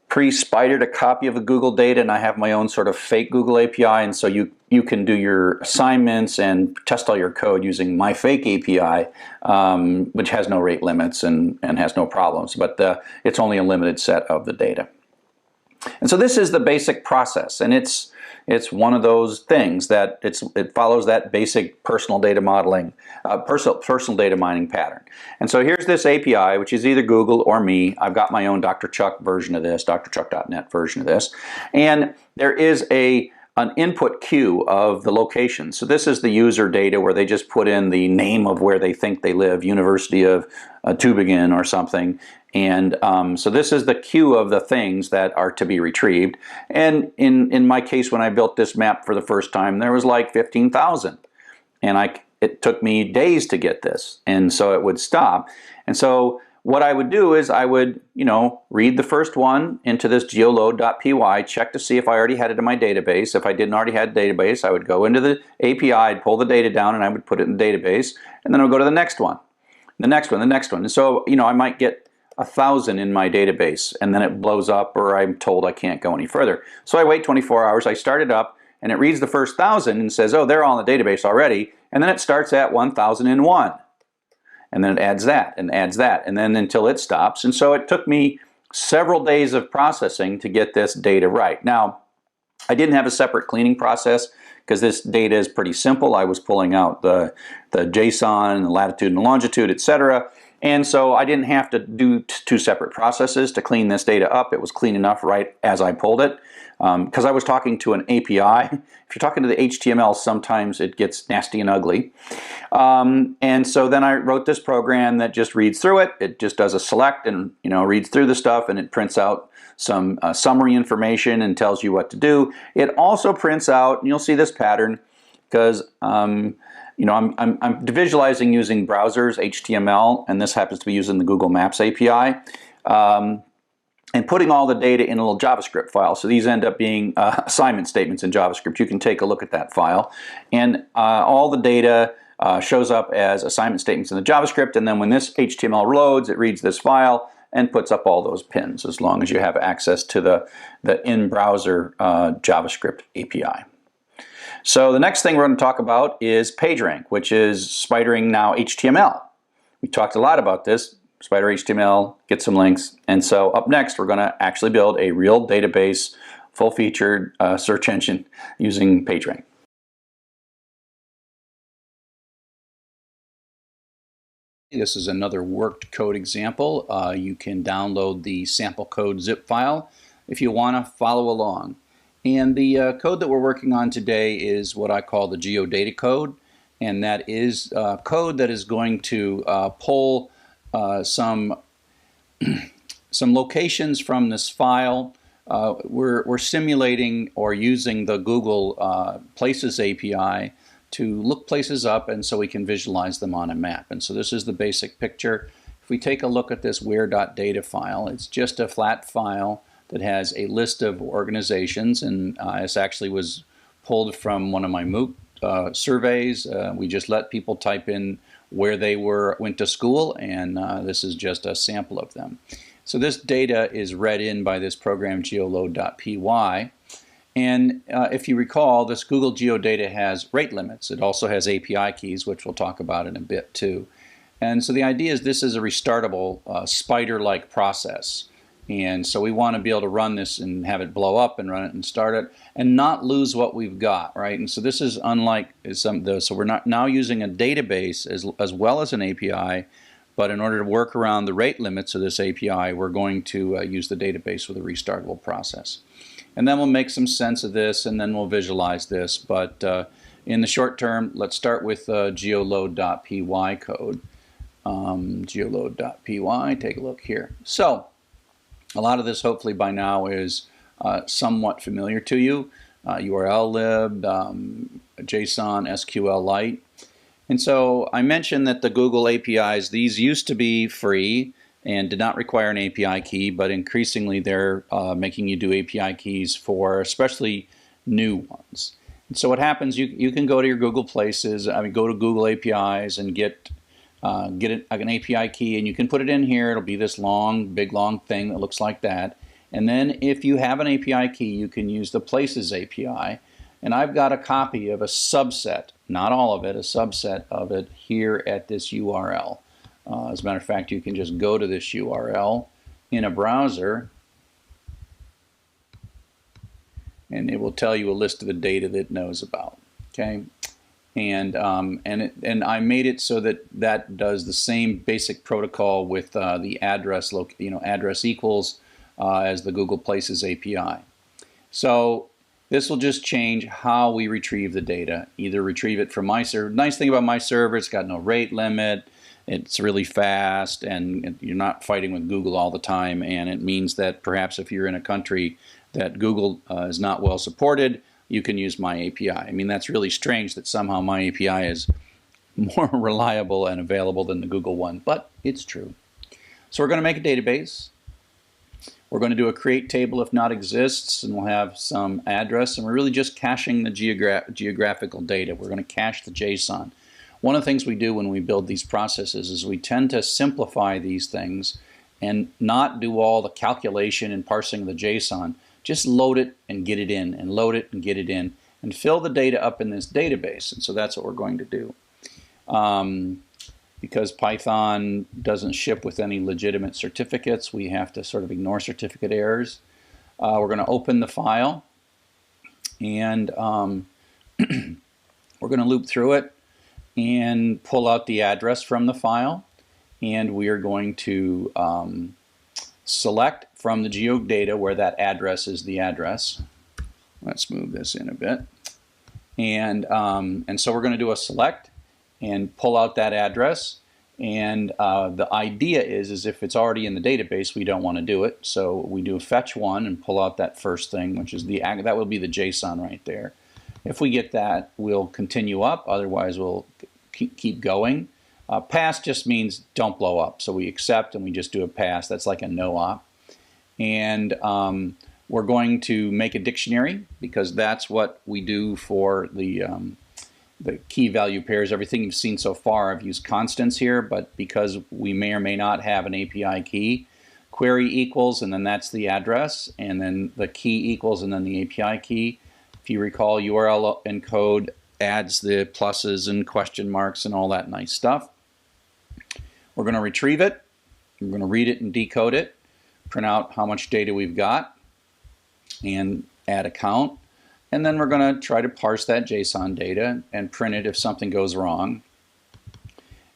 pre-spidered a copy of the Google data, and I have my own sort of fake Google API, and so you can do your assignments and test all your code using my fake API, which has no rate limits and has no problems, but it's only a limited set of the data. And so this is the basic process, and it's one of those things that it follows that basic personal data modeling, personal data mining pattern. And so here's this API, which is either Google or me. I've got my own Dr. Chuck version of this, drchuck.net version of this, and there is an input queue of the location. So this is the user data where they just put in the name of where they think they live, University of Tübingen or something. And so this is the queue of the things that are to be retrieved. And in my case, when I built this map for the first time, there was like 15,000. And it took me days to get this. And so it would stop. And so what I would do is I would, read the first one into this geoload.py, check to see if I already had it in my database. If I didn't already have a database, I would go into the API, I'd pull the data down, and I would put it in the database. And then I would go to the next one, the next one, the next one. And so, I might get 1,000 in my database, and then it blows up, or I'm told I can't go any further. So I wait 24 hours, I start it up, and it reads the first 1,000 and says, oh, they're all in the database already. And then it starts at 1,001. And then it adds that, and adds that, and then until it stops. And so it took me several days of processing to get this data right. Now, I didn't have a separate cleaning process because this data is pretty simple. I was pulling out the JSON, the latitude and longitude, etc. And so I didn't have to do two separate processes to clean this data up. It was clean enough right as I pulled it. Because I was talking to an API. If you're talking to the HTML, sometimes it gets nasty and ugly. And so then I wrote this program that just reads through it. It just does a select and reads through the stuff, and it prints out some summary information and tells you what to do. It also prints out, and you'll see this pattern because I'm visualizing using browsers, HTML, and this happens to be using the Google Maps API. And putting all the data in a little JavaScript file. So these end up being assignment statements in JavaScript. You can take a look at that file. And all the data shows up as assignment statements in the JavaScript. And then when this HTML loads, it reads this file and puts up all those pins as long as you have access to the in-browser JavaScript API. So the next thing we're going to talk about is PageRank, which is spidering now HTML. We talked a lot about this. Spider HTML, get some links. And so up next, we're going to actually build a real database, full-featured search engine using PageRank. This is another worked code example. You can download the sample code zip file if you want to follow along. And the code that we're working on today is what I call the geodata code. And that is code that is going to pull some locations from this file. We're simulating or using the Google Places API to look places up, and so we can visualize them on a map. And so this is the basic picture. If we take a look at this where.data file, it's just a flat file that has a list of organizations, and this actually was pulled from one of my MOOC surveys. We just let people type in where they went to school, and this is just a sample of them. So this data is read in by this program geoload.py. And if you recall, this Google Geodata has rate limits. It also has API keys, which we'll talk about in a bit too. And so the idea is this is a restartable spider-like process. And so we want to be able to run this and have it blow up and run it and start it and not lose what we've got, right? And so this is unlike some of those. So we're not now using a database as well as an API, but in order to work around the rate limits of this API, we're going to use the database with a restartable process. And then we'll make some sense of this, and then we'll visualize this. But in the short term, let's start with geoload.py code. Geoload.py, take a look here. So a lot of this hopefully by now is somewhat familiar to you. URL-lib, JSON, SQLite. And so I mentioned that the Google APIs, these used to be free and did not require an API key, but increasingly they're making you do API keys for especially new ones. And so what happens, you can go to your Google Places, go to Google APIs and get an API key, and you can put it in here. It'll be this long, big, long thing that looks like that. And then if you have an API key, you can use the Places API. And I've got a copy of a subset, not all of it, a subset of it here at this URL. As a matter of fact, you can just go to this URL in a browser, and it will tell you a list of the data that it knows about. Okay, and I made it so that that does the same basic protocol with the address, address equals as the Google Places API. So this will just change how we retrieve the data. Either retrieve it from my server. Nice thing about my server, it's got no rate limit. It's really fast, and you're not fighting with Google all the time, and it means that perhaps if you're in a country that Google is not well supported, you can use my API. I mean, that's really strange that somehow my API is more reliable and available than the Google one, but it's true. So we're going to make a database. We're going to do a create table if not exists, and we'll have some address, and we're really just caching the geographical data. We're going to cache the JSON. One of the things we do when we build these processes is we tend to simplify these things and not do all the calculation and parsing of the JSON. Just load it and get it in, and load it and get it in, and fill the data up in this database. And so that's what we're going to do. Because Python doesn't ship with any legitimate certificates, we have to sort of ignore certificate errors. We're going to open the file, and we're going to loop through it and pull out the address from the file, and we are going to select from the geodata where that address is the address. Let's move this in a bit, and so we're going to do a select and pull out that address. And the idea is if it's already in the database, we don't want to do it, so we do a fetch one and pull out that first thing, which is that will be the JSON right there. If we get that, we'll continue up, otherwise we'll keep going. Pass just means don't blow up, so we accept and we just do a pass. That's like a no op. And we're going to make a dictionary, because that's what we do for the key value pairs. Everything you've seen so far, I've used constants here, but because we may or may not have an API key, query equals, and then that's the address, and then the key equals, and then the API key. If you recall, URL encode adds the pluses and question marks and all that nice stuff. We're going to retrieve it we're going to read it and decode it, print out how much data we've got, and add a count. And then we're going to try to parse that JSON data and print it if something goes wrong.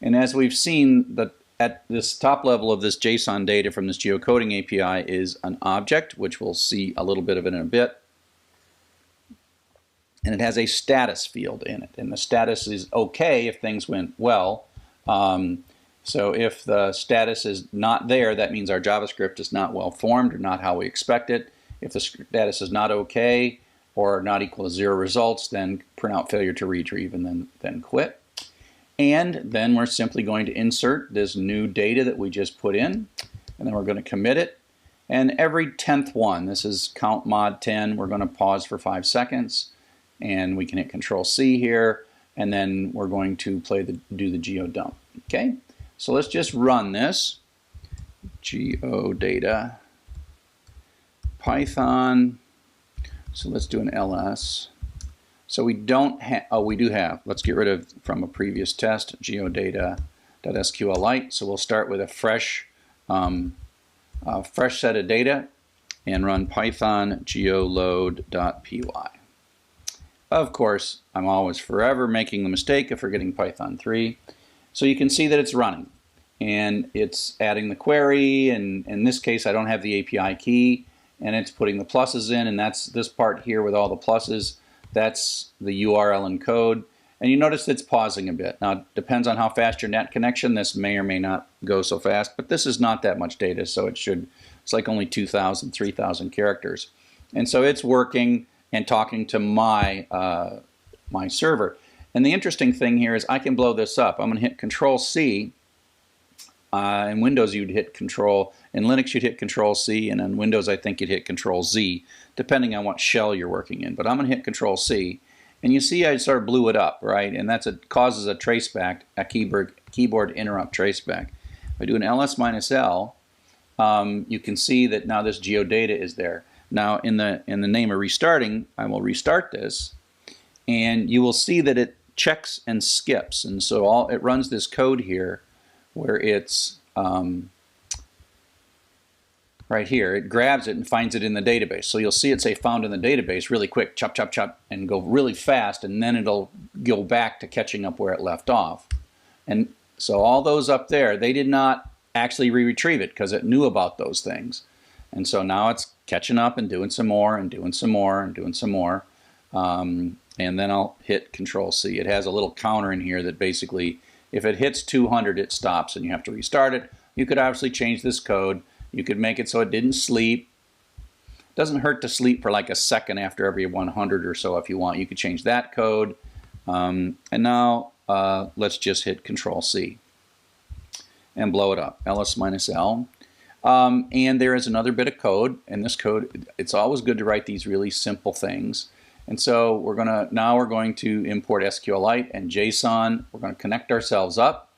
And as we've seen, at this top level of this JSON data from this geocoding API is an object, which we'll see a little bit of it in a bit. And it has a status field in it. And the status is okay if things went well. So if the status is not there, that means our JavaScript is not well formed or not how we expect it. If the status is not okay or not equal to 0 results, then print out failure to retrieve and then quit. And then we're simply going to insert this new data that we just put in, and then we're going to commit it. And every 10th one, this is count mod 10, we're going to pause for 5 seconds, and we can hit Control-C here, and then we're going to do the geodump. Okay, so let's just run this. Geodata Python. So let's do an ls. So we don't have, oh, we do have, let's get rid of from a previous test, geodata.sqlite. So we'll start with a fresh set of data and run python geoload.py. Of course, I'm always forever making the mistake of forgetting Python 3. So you can see that it's running and it's adding the query, and in this case I don't have the API key, and it's putting the pluses in, and that's this part here with all the pluses. That's the URL and code. And you notice it's pausing a bit. Now, it depends on how fast your net connection. This may or may not go so fast, but this is not that much data, so it's like only 2,000, 3,000 characters. And so it's working and talking to my, my server. And the interesting thing here is I can blow this up. I'm going to hit Control-C. In Windows you'd hit Control, in Linux you'd hit Control-C, and in Windows I think you'd hit Control-Z, depending on what shell you're working in. But I'm going to hit Control-C, and you see I sort of blew it up, right? And causes a traceback, a keyboard interrupt traceback. If I do an ls-l, you can see that now this geodata is there. Now in the name of restarting, I will restart this, and you will see that it checks and skips, and so it runs this code here where it's right here. It grabs it and finds it in the database. So you'll see it say found in the database really quick, chop, chop, chop, and go really fast, and then it'll go back to catching up where it left off. And so all those up there, they did not actually retrieve it because it knew about those things. And so now it's catching up and doing some more and doing some more and doing some more. And then I'll hit Control-C. It has a little counter in here that basically, if it hits 200, it stops and you have to restart it. You could obviously change this code. You could make it so it didn't sleep. Doesn't hurt to sleep for like a second after every 100 or so if you want. You could change that code. And now let's just hit Control-C and blow it up, ls-l. And there is another bit of code, and this code, it's always good to write these really simple things. And so now we're going to import SQLite and JSON. We're going to connect ourselves up.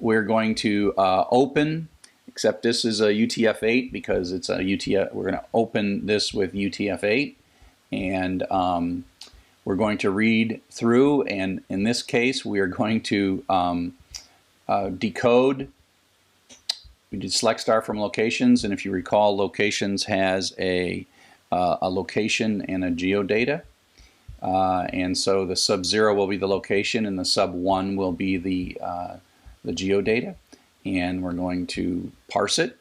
We're going to open, except this is a UTF-8 because it's a UTF. We're going to open this with UTF-8, and we're going to read through. And in this case, we are going to decode. We did select star from locations, and if you recall, locations has a location and a geodata. And so the sub-0 will be the location and the sub-1 will be the geodata. And we're going to parse it,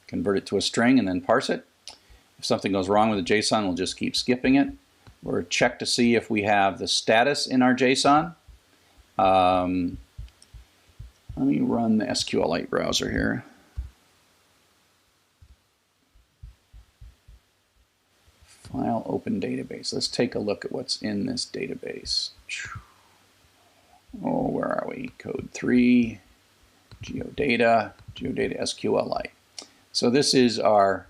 convert it to a string, and then parse it. If something goes wrong with the JSON, we'll just keep skipping it. We'll check to see if we have the status in our JSON. Let me run the SQLite browser here. File open database. Let's take a look at what's in this database. Oh, where are we? Code 3, geodata SQLite. So this is the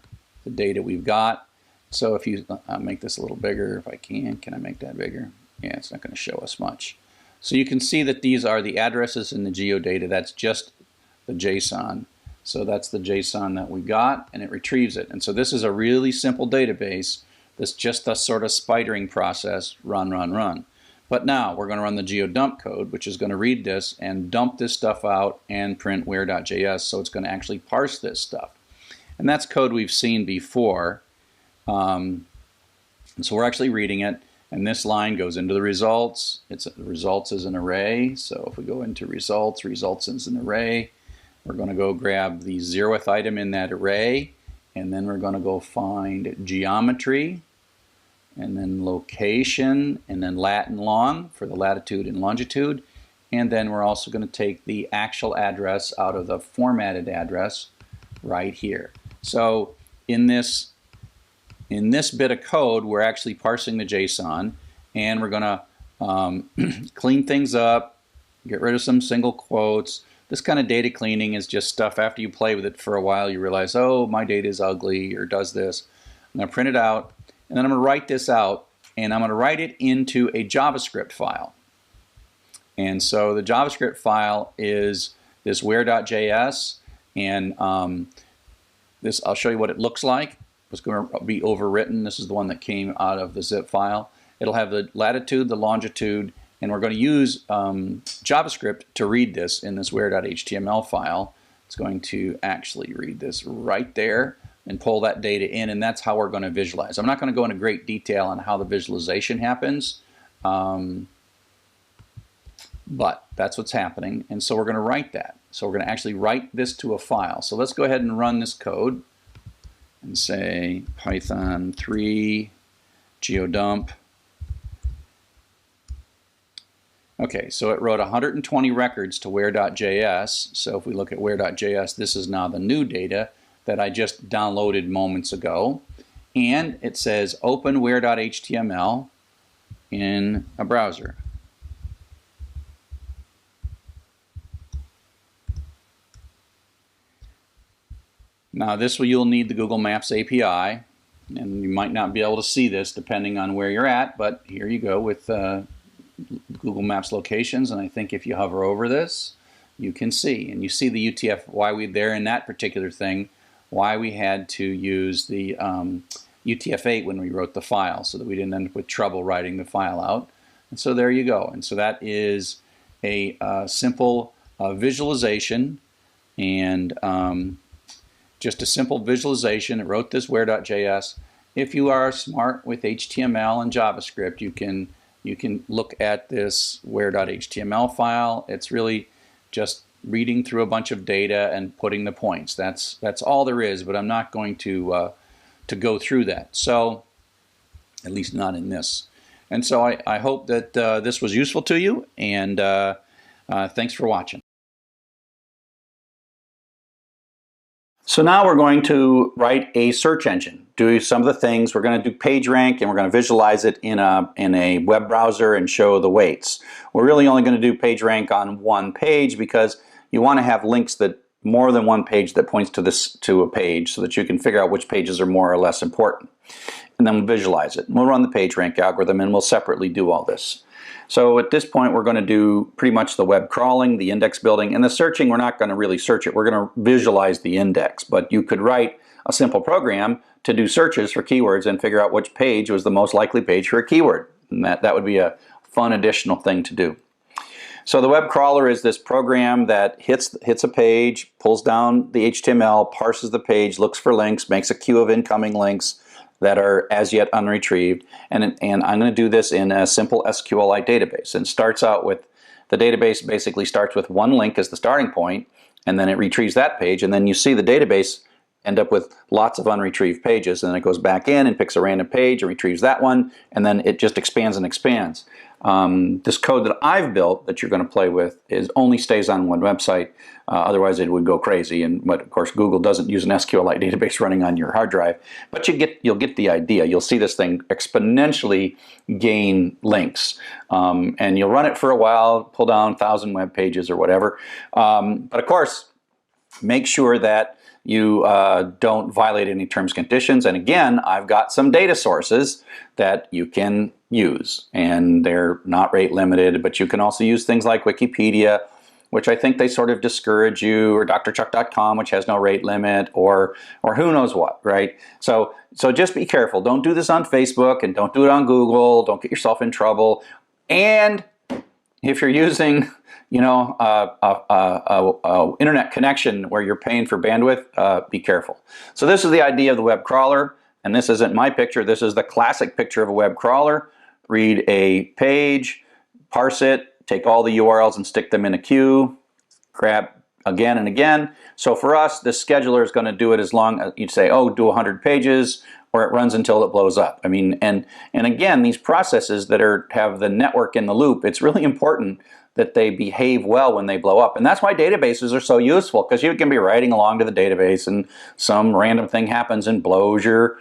data we've got. So if you make this a little bigger, if I can I make that bigger? Yeah, it's not going to show us much. So you can see that these are the addresses in the geodata. That's just the JSON. So that's the JSON that we got, and it retrieves it. And so this is a really simple database. That's just a sort of spidering process, run, run, run. But now we're going to run the geodump code, which is going to read this and dump this stuff out and print where.js. So it's going to actually parse this stuff. And that's code we've seen before. And so we're actually reading it. And this line goes into the results. Results is an array. So if we go into results, results is an array. We're going to go grab the 0th item in that array. And then we're going to go find geometry, and then location, and then lat and long for the latitude and longitude. And then we're also going to take the actual address out of the formatted address right here. So in this bit of code, we're actually parsing the JSON, and we're going to clean things up, get rid of some single quotes. This kind of data cleaning is just stuff after you play with it for a while, you realize, oh, my data is ugly or does this. I'm going to print it out, and then I'm going to write this out, and I'm going to write it into a JavaScript file. And so the JavaScript file is this where.js, and this, I'll show you what it looks like. It's going to be overwritten. This is the one that came out of the zip file. It'll have the latitude, the longitude, and we're going to use JavaScript to read this in this where.html file. It's going to actually read this right there and pull that data in, and that's how we're going to visualize. I'm not going to go into great detail on how the visualization happens, but that's what's happening, and so we're going to write that. So we're going to actually write this to a file. So let's go ahead and run this code and say Python 3 geodump. Okay, so it wrote 120 records to where.js. So if we look at where.js, this is now the new data that I just downloaded moments ago. And it says open where.html in a browser. Now this will, you'll need the Google Maps API, and you might not be able to see this depending on where you're at, but here you go with Google Maps locations, and I think if you hover over this, you can see, and you see the UTF, why we there in that particular thing, why we had to use the UTF-8 when we wrote the file, so that we didn't end up with trouble writing the file out. And so there you go. And so that is a simple visualization, and just a simple visualization. It wrote this where.js. If you are smart with HTML and JavaScript, you can look at this where.html file. It's really just reading through a bunch of data and putting the points. That's all there is, but I'm not going to go through that. So, at least not in this. And so I hope that this was useful to you, and thanks for watching. So now we're going to write a search engine. Do some of the things. We're going to do PageRank, and we're going to visualize it in a web browser and show the weights. We're really only going to do PageRank on one page because you want to have links that more than one page that points to a page, so that you can figure out which pages are more or less important. And then we'll visualize it. We'll run the PageRank algorithm, and we'll separately do all this. So at this point, we're going to do pretty much the web crawling, the index building, and the searching. We're not going to really search it. We're going to visualize the index. But you could write a simple program to do searches for keywords and figure out which page was the most likely page for a keyword. And that would be a fun additional thing to do. So the web crawler is this program that hits a page, pulls down the HTML, parses the page, looks for links, makes a queue of incoming links that are as yet unretrieved, and I'm going to do this in a simple SQLite database, and starts out with, the database basically starts with one link as the starting point, and then it retrieves that page, and then you see the database end up with lots of unretrieved pages, and then it goes back in and picks a random page and retrieves that one, and then it just expands and expands. This code that I've built that you're going to play with only stays on one website, otherwise it would go crazy. But of course Google doesn't use an SQLite database running on your hard drive. But you'll get the idea. You'll see this thing exponentially gain links, and you'll run it for a while, pull down 1,000 web pages or whatever. But of course, make sure that you don't violate any terms and conditions. And again, I've got some data sources that you can use, and they're not rate limited, but you can also use things like Wikipedia, which I think they sort of discourage you, or drchuck.com, which has no rate limit, or who knows what, right? So just be careful. Don't do this on Facebook, and don't do it on Google. Don't get yourself in trouble. And if you're using, you know, a internet connection where you're paying for bandwidth, be careful. So this is the idea of the web crawler, and this isn't my picture. This is the classic picture of a web crawler. Read a page, parse it, take all the URLs and stick them in a queue, grab again and again. So for us, the scheduler is going to do it as long as you'd say, oh, do 100 pages, or it runs until it blows up. I mean, and again, these processes that have the network in the loop, it's really important that they behave well when they blow up. And that's why databases are so useful, because you can be writing along to the database and some random thing happens and blows your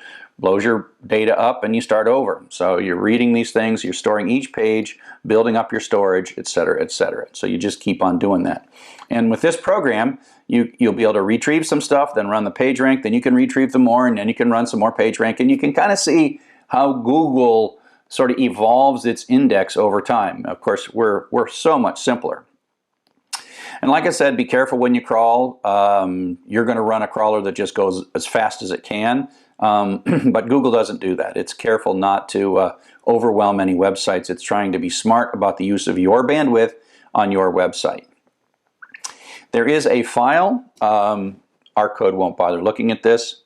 data up and you start over. So you're reading these things, you're storing each page, building up your storage, etc., etc. So you just keep on doing that. And with this program, you'll be able to retrieve some stuff, then run the PageRank, then you can retrieve some more, and then you can run some more PageRank, and you can kind of see how Google sort of evolves its index over time. Of course, we're so much simpler. And like I said, be careful when you crawl. You're going to run a crawler that just goes as fast as it can, but Google doesn't do that. It's careful not to overwhelm any websites. It's trying to be smart about the use of your bandwidth on your website. There is a file. Our code won't bother looking at this.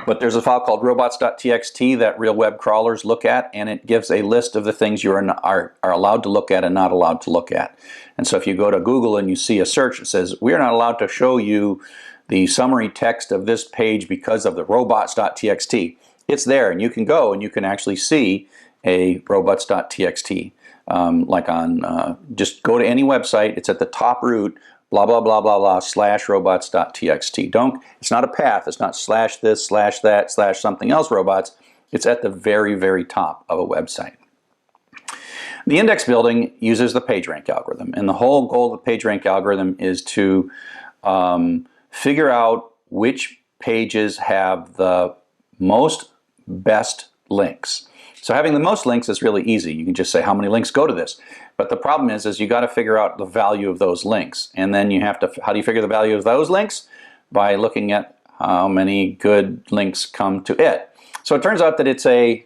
But there's a file called robots.txt that real web crawlers look at, and it gives a list of the things you are allowed to look at and not allowed to look at. And so if you go to Google and you see a search that says, we are not allowed to show you the summary text of this page because of the robots.txt, it's there, and you can go and you can actually see a robots.txt. Like on, just go to any website, it's at the top root, blah, blah, blah, blah, blah, /robots.txt. It's not a path, it's not slash this, slash that, slash something else robots. It's at the very, very top of a website. The index building uses the PageRank algorithm, and the whole goal of the PageRank algorithm is to figure out which pages have the best links. So having the most links is really easy. You can just say how many links go to this. But the problem is you got to figure out the value of those links. And then you have to, how do you figure the value of those links? By looking at how many good links come to it. So it turns out that it's an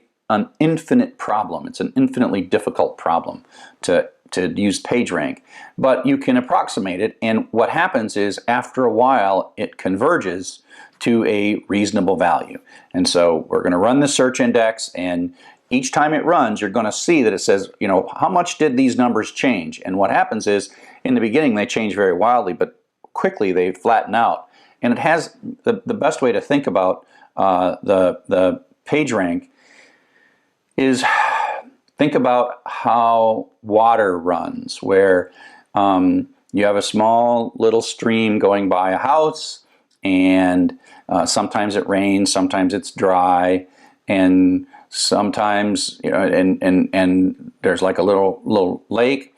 infinite problem. It's an infinitely difficult problem to use PageRank. But you can approximate it, and what happens is after a while it converges to a reasonable value. And so we're going to run the search index, and each time it runs, you're going to see that it says, you know, how much did these numbers change? And what happens is, in the beginning, they change very wildly, but quickly they flatten out. And it has the best way to think about the PageRank is think about how water runs, where you have a small little stream going by a house, and sometimes it rains, sometimes it's dry, and sometimes, you know, and there's like a little lake,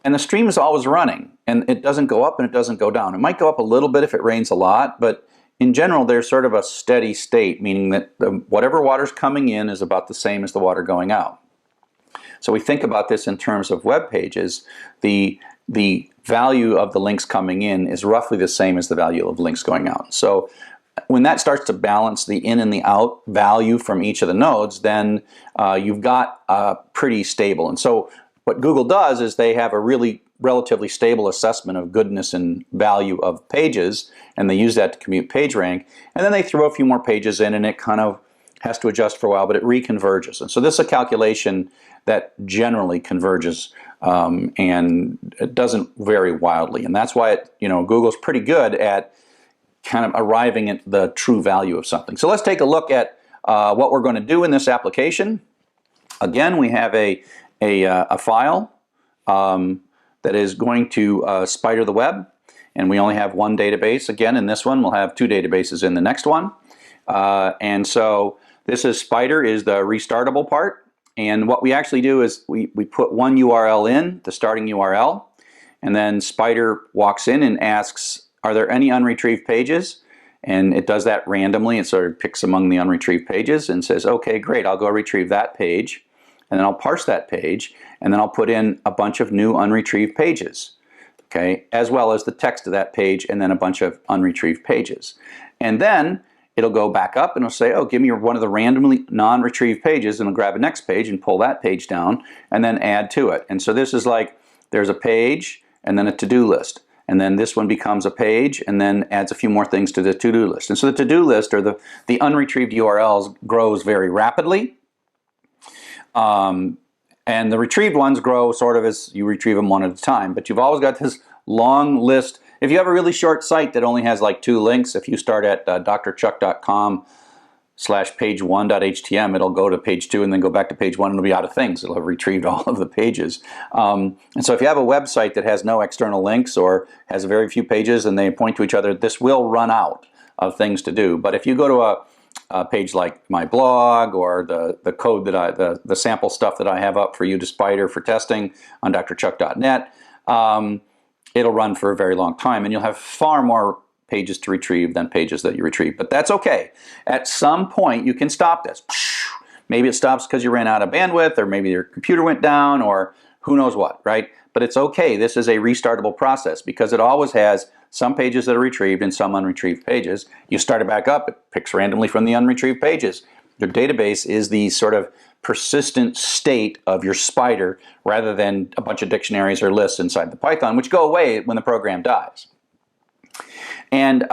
and the stream is always running, and it doesn't go up and it doesn't go down. It might go up a little bit if it rains a lot, but in general there's sort of a steady state, meaning that whatever water's coming in is about the same as the water going out. So we think about this in terms of web pages. The value of the links coming in is roughly the same as the value of links going out. So when that starts to balance the in and the out value from each of the nodes, then you've got pretty stable. And so what Google does is they have a really relatively stable assessment of goodness and value of pages, and they use that to compute PageRank, and then they throw a few more pages in, and it kind of has to adjust for a while, but it reconverges. And so this is a calculation that generally converges, and it doesn't vary wildly. And that's why Google's pretty good at kind of arriving at the true value of something. So let's take a look at what we're going to do in this application. Again, we have a file that is going to spider the web, and we only have one database. Again, in this one, we'll have two databases in the next one. And so this is spider is the restartable part. And what we actually do is we put one URL in, the starting URL, and then spider walks in and asks, are there any unretrieved pages? And it does that randomly. It sort of picks among the unretrieved pages and says, okay, great, I'll go retrieve that page. And then I'll parse that page, and then I'll put in a bunch of new unretrieved pages, okay, as well as the text of that page, and then a bunch of unretrieved pages. And then it'll go back up and it'll say, oh, give me one of the randomly non-retrieved pages, and it'll grab a next page and pull that page down and then add to it. And so this is like there's a page and then a to-do list. And then this one becomes a page and then adds a few more things to the to-do list. And so the to-do list, or the unretrieved URLs, grows very rapidly. And the retrieved ones grow sort of as you retrieve them one at a time. But you've always got this long list. If you have a really short site that only has like 2 links, if you start at drchuck.com/page1.htm, it'll go to page 2 and then go back to page 1 and it'll be out of things. It'll have retrieved all of the pages. And so if you have a website that has no external links or has very few pages and they point to each other, this will run out of things to do. But if you go to a page like my blog or the code that the sample stuff that I have up for you to spider for testing on drchuck.net, it'll run for a very long time, and you'll have far more pages to retrieve than pages that you retrieve. But that's okay. At some point, you can stop this. Maybe it stops because you ran out of bandwidth, or maybe your computer went down, or who knows what, right? But it's okay. This is a restartable process because it always has some pages that are retrieved and some unretrieved pages. You start it back up, it picks randomly from the unretrieved pages. Your database is the sort of persistent state of your spider rather than a bunch of dictionaries or lists inside the Python, which go away when the program dies. And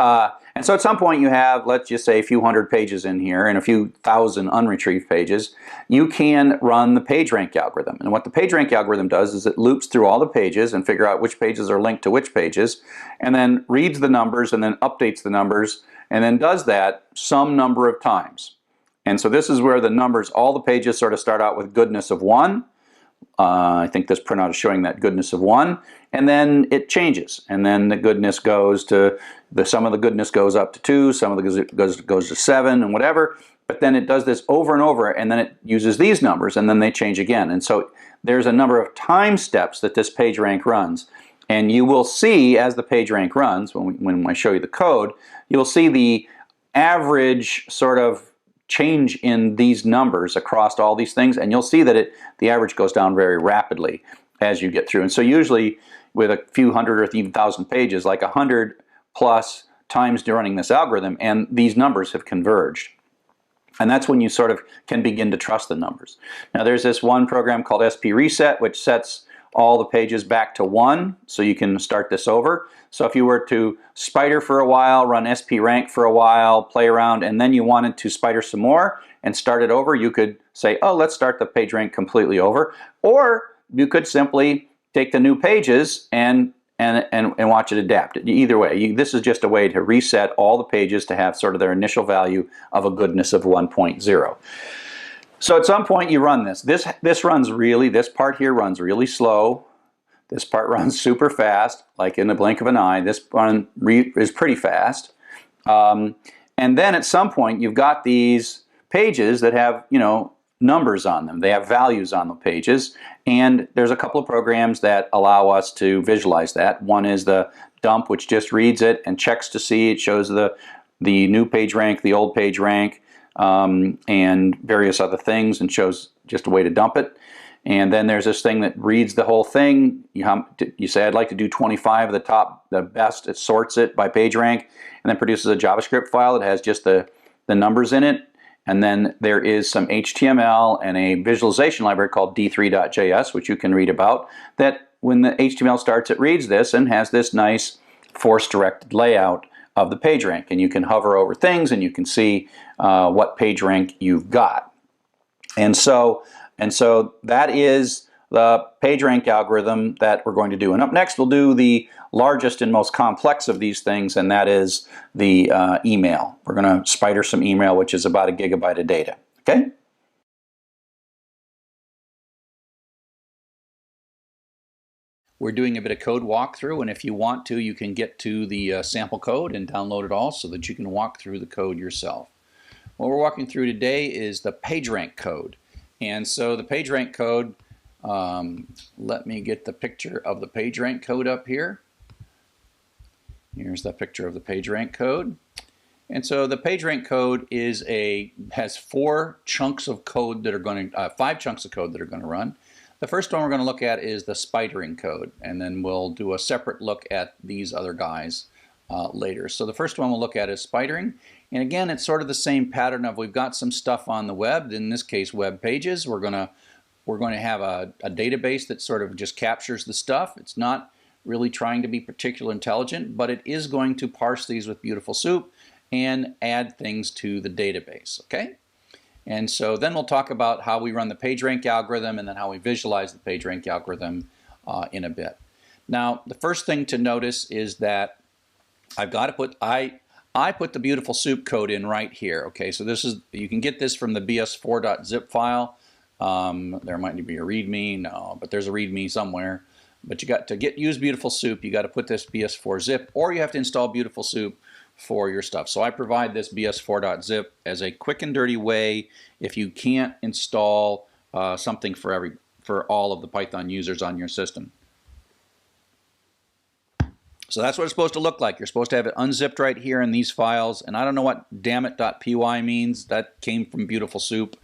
so at some point you have, let's just say, a few hundred pages in here and a few thousand unretrieved pages. You can run the PageRank algorithm. And what the PageRank algorithm does is it loops through all the pages and figure out which pages are linked to which pages, and then reads the numbers and then updates the numbers, and then does that some number of times. And so this is where the numbers, all the pages sort of start out with goodness of 1. I think this printout is showing that goodness of 1, and then it changes, and then the goodness goes to some of the goodness goes up to 2, some of the goes to 7, and whatever. But then it does this over and over, and then it uses these numbers, and then they change again. And so there's a number of time steps that this PageRank runs, and you will see as the PageRank runs, when I show you the code, you'll see the average sort of change in these numbers across all these things, and you'll see that the average goes down very rapidly as you get through. And so usually with a few hundred or even thousand pages, like 100 plus times running this algorithm, and these numbers have converged. And that's when you sort of can begin to trust the numbers. Now there's this one program called SP Reset, which sets all the pages back to 1, so you can start this over. So if you were to spider for a while, run SP Rank for a while, play around, and then you wanted to spider some more and start it over, you could say, oh, let's start the PageRank completely over. Or you could simply take the new pages and watch it adapt. Either way, this is just a way to reset all the pages to have sort of their initial value of a goodness of 1.0. So at some point you run this. This part here runs really slow. This part runs super fast, like in the blink of an eye. This one is pretty fast. And then at some point you've got these pages that have, numbers on them. They have values on the pages. And there's a couple of programs that allow us to visualize that. One is the dump, which just reads it and checks to see. It shows the new PageRank, the old PageRank, and various other things, and shows just a way to dump it. And then there's this thing that reads the whole thing. You say, I'd like to do 25 of the best. It sorts it by PageRank and then produces a JavaScript file that has just the numbers in it. And then there is some HTML and a visualization library called d3.js, which you can read about, that when the HTML starts, it reads this and has this nice force-directed layout of the PageRank. And you can hover over things and you can see what PageRank you've got. And so that is the PageRank algorithm that we're going to do. And up next we'll do the largest and most complex of these things, and that is the email. We're going to spider some email, which is about 1 gigabyte of data. Okay? We're doing a bit of code walkthrough, and if you want to, you can get to the sample code and download it all so that you can walk through the code yourself. What we're walking through today is the PageRank code. And so the PageRank code, let me get the picture of the PageRank code up here. Here's the picture of the PageRank code. And so the PageRank code has 4 chunks of code that are going to, 5 chunks of code that are going to run. The first one we're going to look at is the spidering code, and then we'll do a separate look at these other guys later. So the first one we'll look at is spidering. And again, it's sort of the same pattern of we've got some stuff on the web, in this case web pages. We're going to have a database that sort of just captures the stuff. It's not really trying to be particularly intelligent, but it is going to parse these with Beautiful Soup and add things to the database, okay? And so then we'll talk about how we run the PageRank algorithm and then how we visualize the PageRank algorithm in a bit. Now, the first thing to notice is that I've got to put, I put the Beautiful Soup code in right here, okay? So this is, you can get this from the bs4.zip file. There might be a README, no, but there's a README somewhere. But you got to use Beautiful Soup, you got to put this bs4 zip, or you have to install Beautiful Soup for your stuff. So I provide this bs4.zip as a quick and dirty way if you can't install something for all of the Python users on your system. So that's what it's supposed to look like. You're supposed to have it unzipped right here in these files, and I don't know what dammit.py means. That came from Beautiful Soup.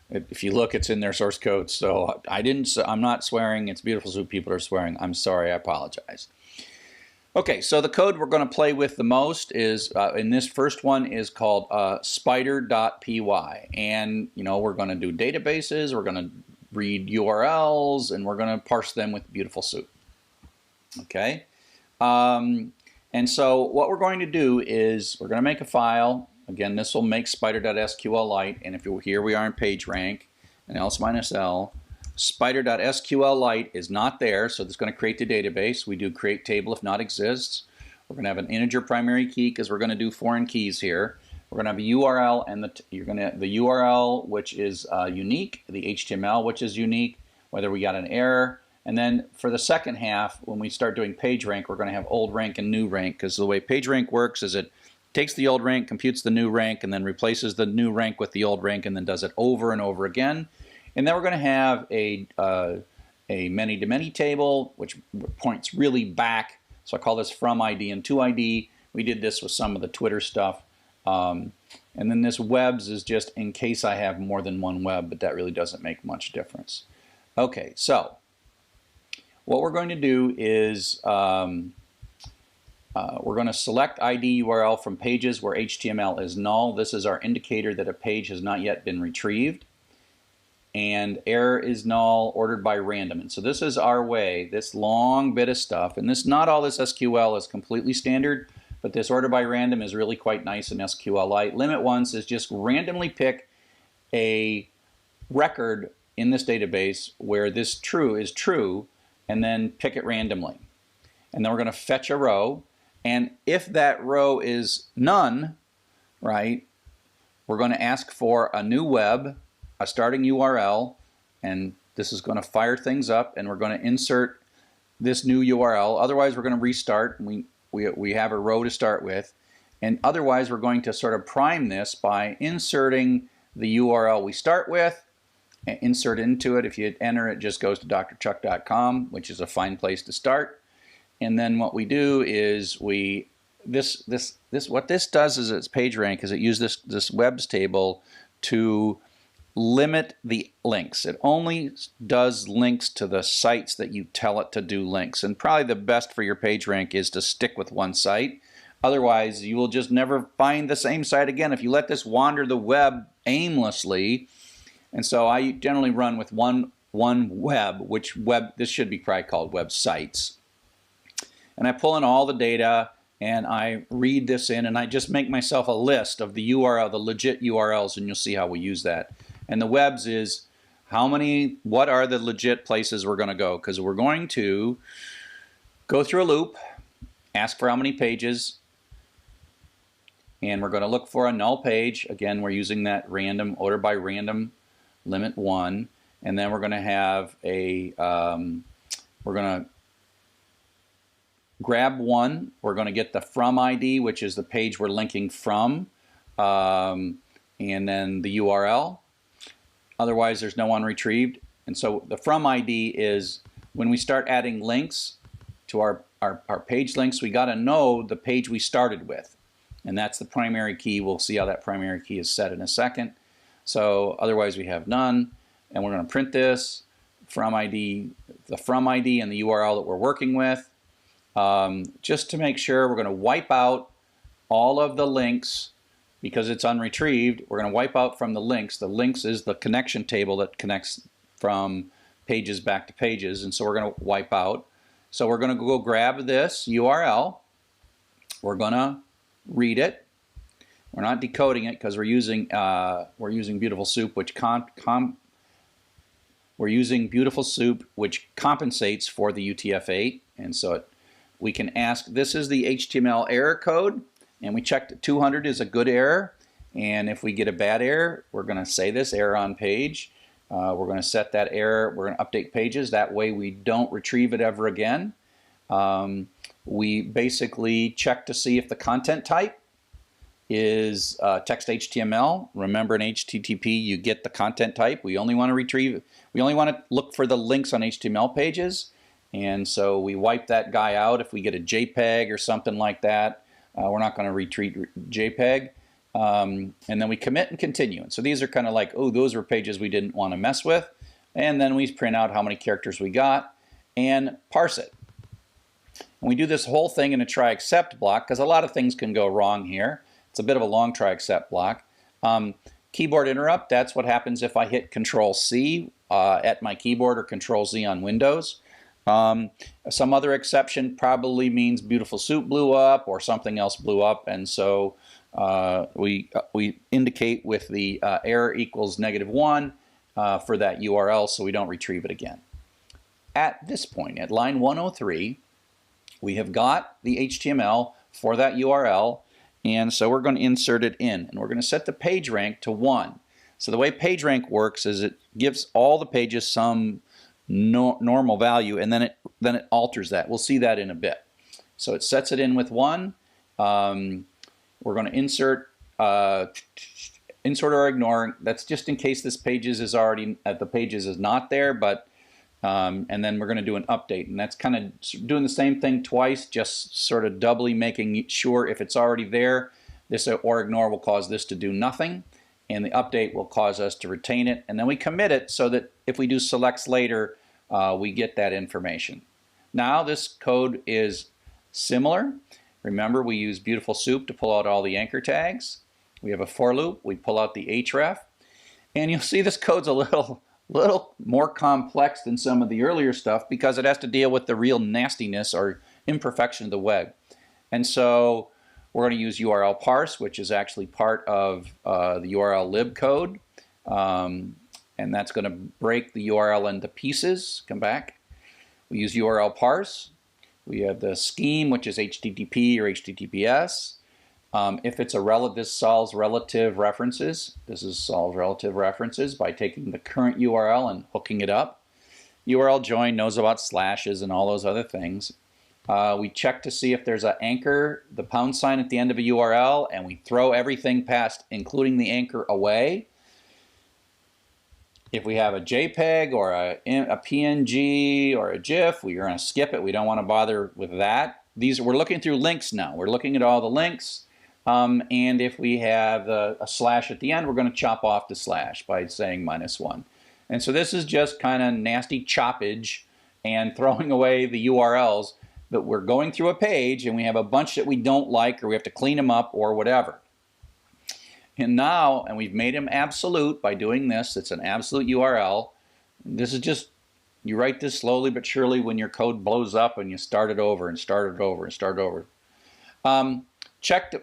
If you look, it's in their source code. So I'm not swearing. It's Beautiful Soup people are swearing. I'm sorry. I apologize. Okay, so the code we're going to play with the most is, in this first one, is called spider.py. And, you know, we're going to do databases, we're going to read URLs, and we're going to parse them with Beautiful Soup. Okay? And so what we're going to do is we're going to make a file. Again, this will make spider.sqlite, and if you're here, we are in PageRank, and else-l. Spider.sqlite is not there, so it's going to create the database. We do create table if not exists. We're going to have an integer primary key because we're going to do foreign keys here. We're going to have a URL, and the URL which is unique, the HTML which is unique, whether we got an error. And then for the second half, when we start doing PageRank, we're going to have old rank and new rank, because the way PageRank works is it takes the old rank, computes the new rank, and then replaces the new rank with the old rank, and then does it over and over again. And then we're going to have a many-to-many table, which points really back. So I call this from ID and to ID. We did this with some of the Twitter stuff. And then this webs is just in case I have more than one web, but that really doesn't make much difference. Okay, so what we're going to do is we're going to select ID URL from pages where HTML is null. This is our indicator that a page has not yet been retrieved. And error is null, ordered by random. And so this is our way, this long bit of stuff. And this, not all this SQL is completely standard, but this order by random is really quite nice in SQLite. Limit once is just randomly pick a record in this database where this true is true, and then pick it randomly. And then we're going to fetch a row. And if that row is none, right, we're going to ask for a new web, a starting URL, and this is going to fire things up, and we're going to insert this new URL. Otherwise, we're going to restart. We have a row to start with, and otherwise, we're going to sort of prime this by inserting the URL we start with, and insert into it. If you enter it, it just goes to drchuck.com, which is a fine place to start. And then what we do is what this does is its PageRank is it uses this webs table to limit the links. It only does links to the sites that you tell it to do links. And probably the best for your PageRank is to stick with one site. Otherwise, you will just never find the same site again if you let this wander the web aimlessly. And so I generally run with one web, this should be probably called websites. And I pull in all the data, and I read this in, and I just make myself a list of the URL, the legit URLs, and you'll see how we use that. And the webs is what are the legit places we're going to go? Because we're going to go through a loop, ask for how many pages, and we're going to look for a null page. Again, we're using that random, order by random, limit 1. And then we're going to have we're going to grab one. We're going to get the from ID, which is the page we're linking from, and then the URL. Otherwise, there's no one retrieved. And so the from ID is when we start adding links to our page links, we got to know the page we started with. And that's the primary key. We'll see how that primary key is set in a second. So otherwise, we have none. And we're going to print this from ID, the from ID and the URL that we're working with. just to make sure, we're going to wipe out all of the links because it's unretrieved. We're going to wipe out from the links. The links is the connection table that connects from pages back to pages, and so we're going to wipe out. So we're going to go grab this URL. We're going to read it. We're not decoding it because we're using Beautiful Soup, which compensates for the UTF-8, and so we can ask. This is the HTML error code, and we checked that 200 is a good error. And if we get a bad error, we're going to say this error on page. We're going to set that error. We're going to update pages. That way we don't retrieve it ever again. We basically check to see if the content type is text HTML. Remember, in HTTP you get the content type. We only want to retrieve, we only want to look for the links on HTML pages, and so we wipe that guy out. If we get a JPEG or something like that, we're not going to retrieve JPEG, and then we commit and continue. And so these are kind of like, oh, those were pages we didn't want to mess with, and then we print out how many characters we got and parse it. And we do this whole thing in a try except block because a lot of things can go wrong here. It's a bit of a long try except block. Keyboard interrupt, that's what happens if I hit Control-C at my keyboard or Control-Z on Windows. Some other exception probably means Beautiful Soup blew up or something else blew up, and so we indicate with the error equals -1 for that URL so we don't retrieve it again. At this point, at line 103, we have got the HTML for that URL, and so we're going to insert it in, and we're going to set the page rank to 1. So the way PageRank works is it gives all the pages some normal value, and then it alters that. We'll see that in a bit. So it sets it in with 1. We're going to insert or ignore. That's just in case this pages is already the pages is not there, but and then we're going to do an update, and that's kind of doing the same thing twice, just sort of doubly making sure if it's already there, this or ignore will cause this to do nothing, and the update will cause us to retain it, and then we commit it so that if we do selects later, we get that information. Now this code is similar. Remember, we use Beautiful Soup to pull out all the anchor tags. We have a for loop. We pull out the href, and you'll see this code's a little more complex than some of the earlier stuff because it has to deal with the real nastiness or imperfection of the web. And so we're going to use URL parse, which is actually part of the URL lib code, and that's going to break the URL into pieces. Come back. We use URL parse. We have the scheme, which is HTTP or HTTPS. If it's this solves relative references. This solves relative references by taking the current URL and hooking it up. URL join knows about slashes and all those other things. We check to see if there's an anchor, the # at the end of a URL, and we throw everything past, including the anchor, away. If we have a JPEG or a PNG or a GIF, we're going to skip it. We don't want to bother with that. We're looking through links now. We're looking at all the links. And if we have a slash at the end, we're going to chop off the slash by saying -1. And so this is just kind of nasty choppage and throwing away the URLs that we're going through a page and we have a bunch that we don't like or we have to clean them up or whatever. And now, and we've made them absolute by doing this. It's an absolute URL. This is just, you write this slowly but surely when your code blows up and you start it over and start it over and start it over.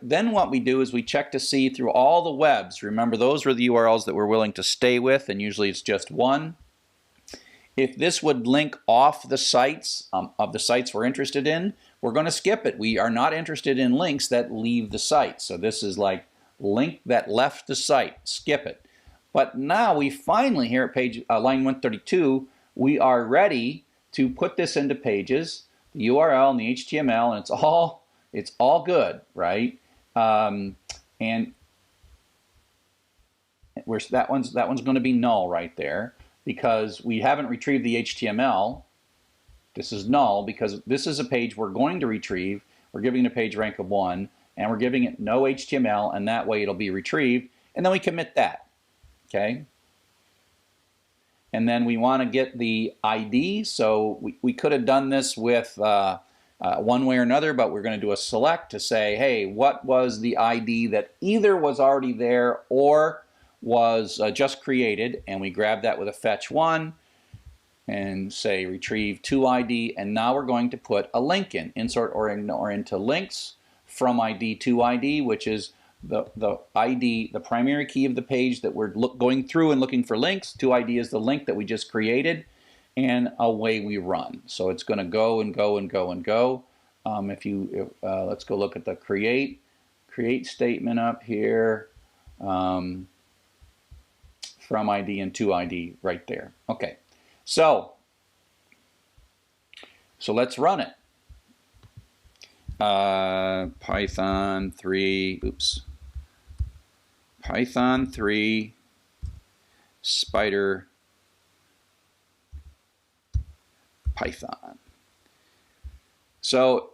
Then what we do is we check to see through all the webs. Remember, those were the URLs that we're willing to stay with, and usually it's just one. If this would link off the sites of the sites we're interested in, we're going to skip it. We are not interested in links that leave the site. So this is like link that left the site. Skip it. But now we finally, here at line 132, we are ready to put this into pages, the URL and the HTML, and it's all good, right? And that one's going to be null right there because we haven't retrieved the HTML. This is null because this is a page we're going to retrieve. We're giving it a page rank of 1, and we're giving it no HTML, and that way it'll be retrieved. And then we commit that, okay? And then we want to get the ID, so we could have done this with one way or another, but we're going to do a select to say, hey, what was the ID that either was already there or was just created, and we grab that with a fetch one and say retrieve to ID, and now we're going to put a link in, insert or into links from ID to ID, which is the ID, the primary key of the page that we're going through and looking for links. To ID is the link that we just created, and away we run. So it's going to go and go and go and go. Let's go look at the create statement up here. From ID and to ID right there. Okay, so let's run it. Python 3, Python 3 Spider Python. So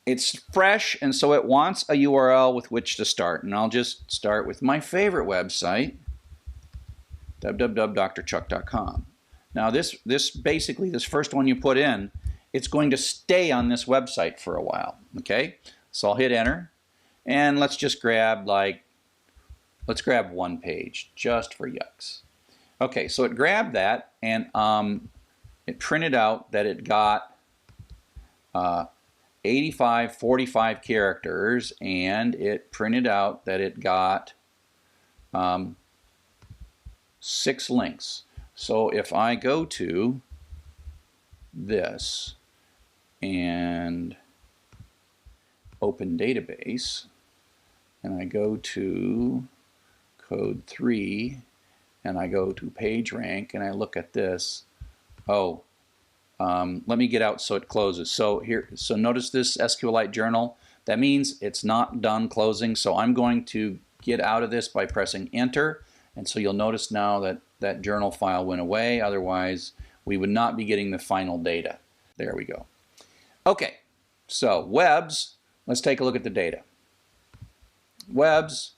it's fresh, and so it wants a URL with which to start, and I'll just start with my favorite website, www.drchuck.com. Now this first one you put in, it's going to stay on this website for a while. Okay, so I'll hit enter, and let's just grab let's grab one page just for yucks. Okay, so it grabbed that, and it printed out that it got 45 characters, and it printed out that it got 6 links. So if I go to this and open database, and I go to code 3, and I go to PageRank, and I look at this, let me get out so it closes. So notice this SQLite journal. That means it's not done closing, so I'm going to get out of this by pressing enter. And so you'll notice now that that journal file went away. Otherwise, we would not be getting the final data. There we go. Okay, so Webs, let's take a look at the data. Webs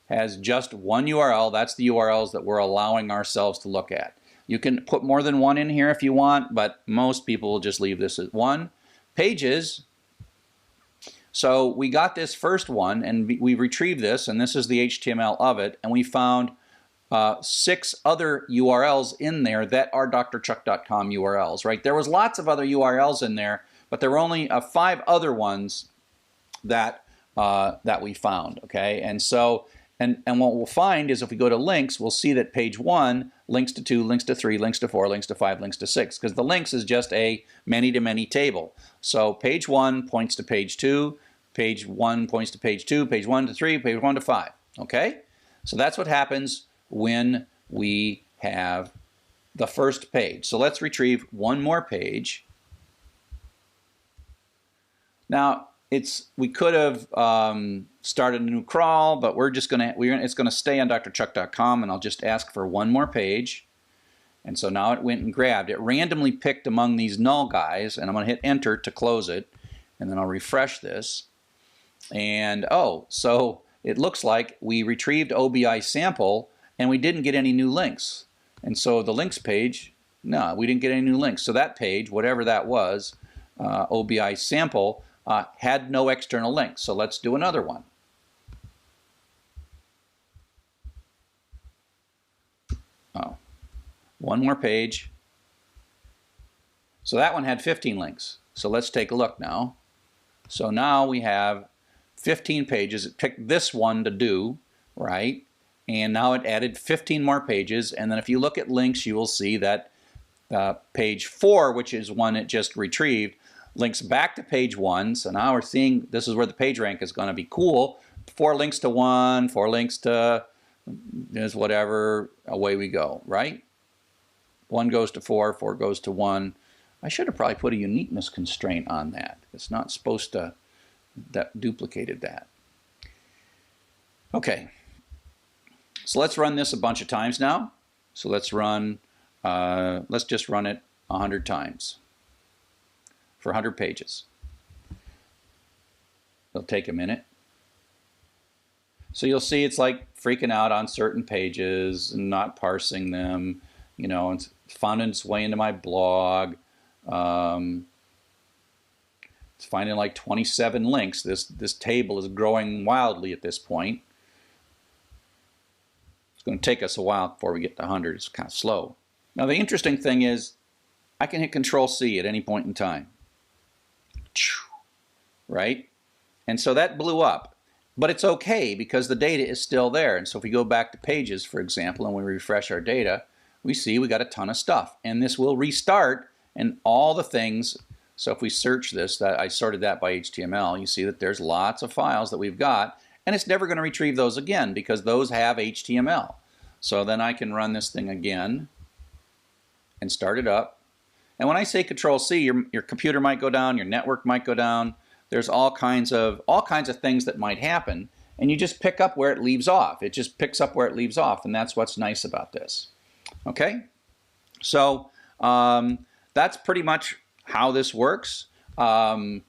has just one URL. That's the URLs that we're allowing ourselves to look at. You can put more than one in here if you want, but most people will just leave this at one. Pages. So we got this first one, and we retrieved this, and this is the HTML of it, and we found 6 other URLs in there that are drchuck.com URLs, right? There was lots of other URLs in there, but there were only 5 other ones that we found, okay? And so, and what we'll find is if we go to links, we'll see that page 1 links to 2, links to 3, links to 4, links to 5, links to 6, because the links is just a many-to-many table. So page 1 points to page 2, page 1 points to page 2, page 1 to 3, page 1 to 5, okay? So that's what happens when we have the first page. So let's retrieve one more page. Now we could have started a new crawl, but it's gonna stay on drchuck.com, and I'll just ask for one more page. And so now it went and grabbed. It randomly picked among these null guys, and I'm gonna hit enter to close it, and then I'll refresh this. And so it looks like we retrieved OBI sample, and we didn't get any new links. And so the links page, no, we didn't get any new links. So that page, whatever that was, OBI sample, had no external links. So let's do another one. One more page. So that one had 15 links. So let's take a look now. So now we have 15 pages. It picked this one to do, right? And now it added 15 more pages. And then if you look at links, you will see that page 4, which is one it just retrieved, links back to page 1. So now we're seeing this is where the PageRank is going to be cool. 4 links to 1, 4 links to is whatever, away we go, right? 1 goes to 4, 4 goes to 1. I should have probably put a uniqueness constraint on that. It's not supposed to, that duplicated that. Okay, so let's run this a bunch of times now. So let's just run it 100 times for 100 pages. It'll take a minute. So you'll see it's like freaking out on certain pages and not parsing them. You know, it's found its way into my blog. It's finding like 27 links. This table is growing wildly at this point. It's going to take us a while before we get to 100. It's kind of slow. Now the interesting thing is I can hit Control-C at any point in time. Right? And so that blew up. But it's okay because the data is still there. And so if we go back to Pages, for example, and we refresh our data, we see we got a ton of stuff. And this will restart, and all the things. So if we search this, that I sorted that by HTML, you see that there's lots of files that we've got, and it's never going to retrieve those again because those have HTML. So then I can run this thing again and start it up. And when I say Control-C, your computer might go down, your network might go down. There's all kinds of things that might happen, and you just pick up where it leaves off. It just picks up where it leaves off, and that's what's nice about this. Okay, so that's pretty much how this works. We've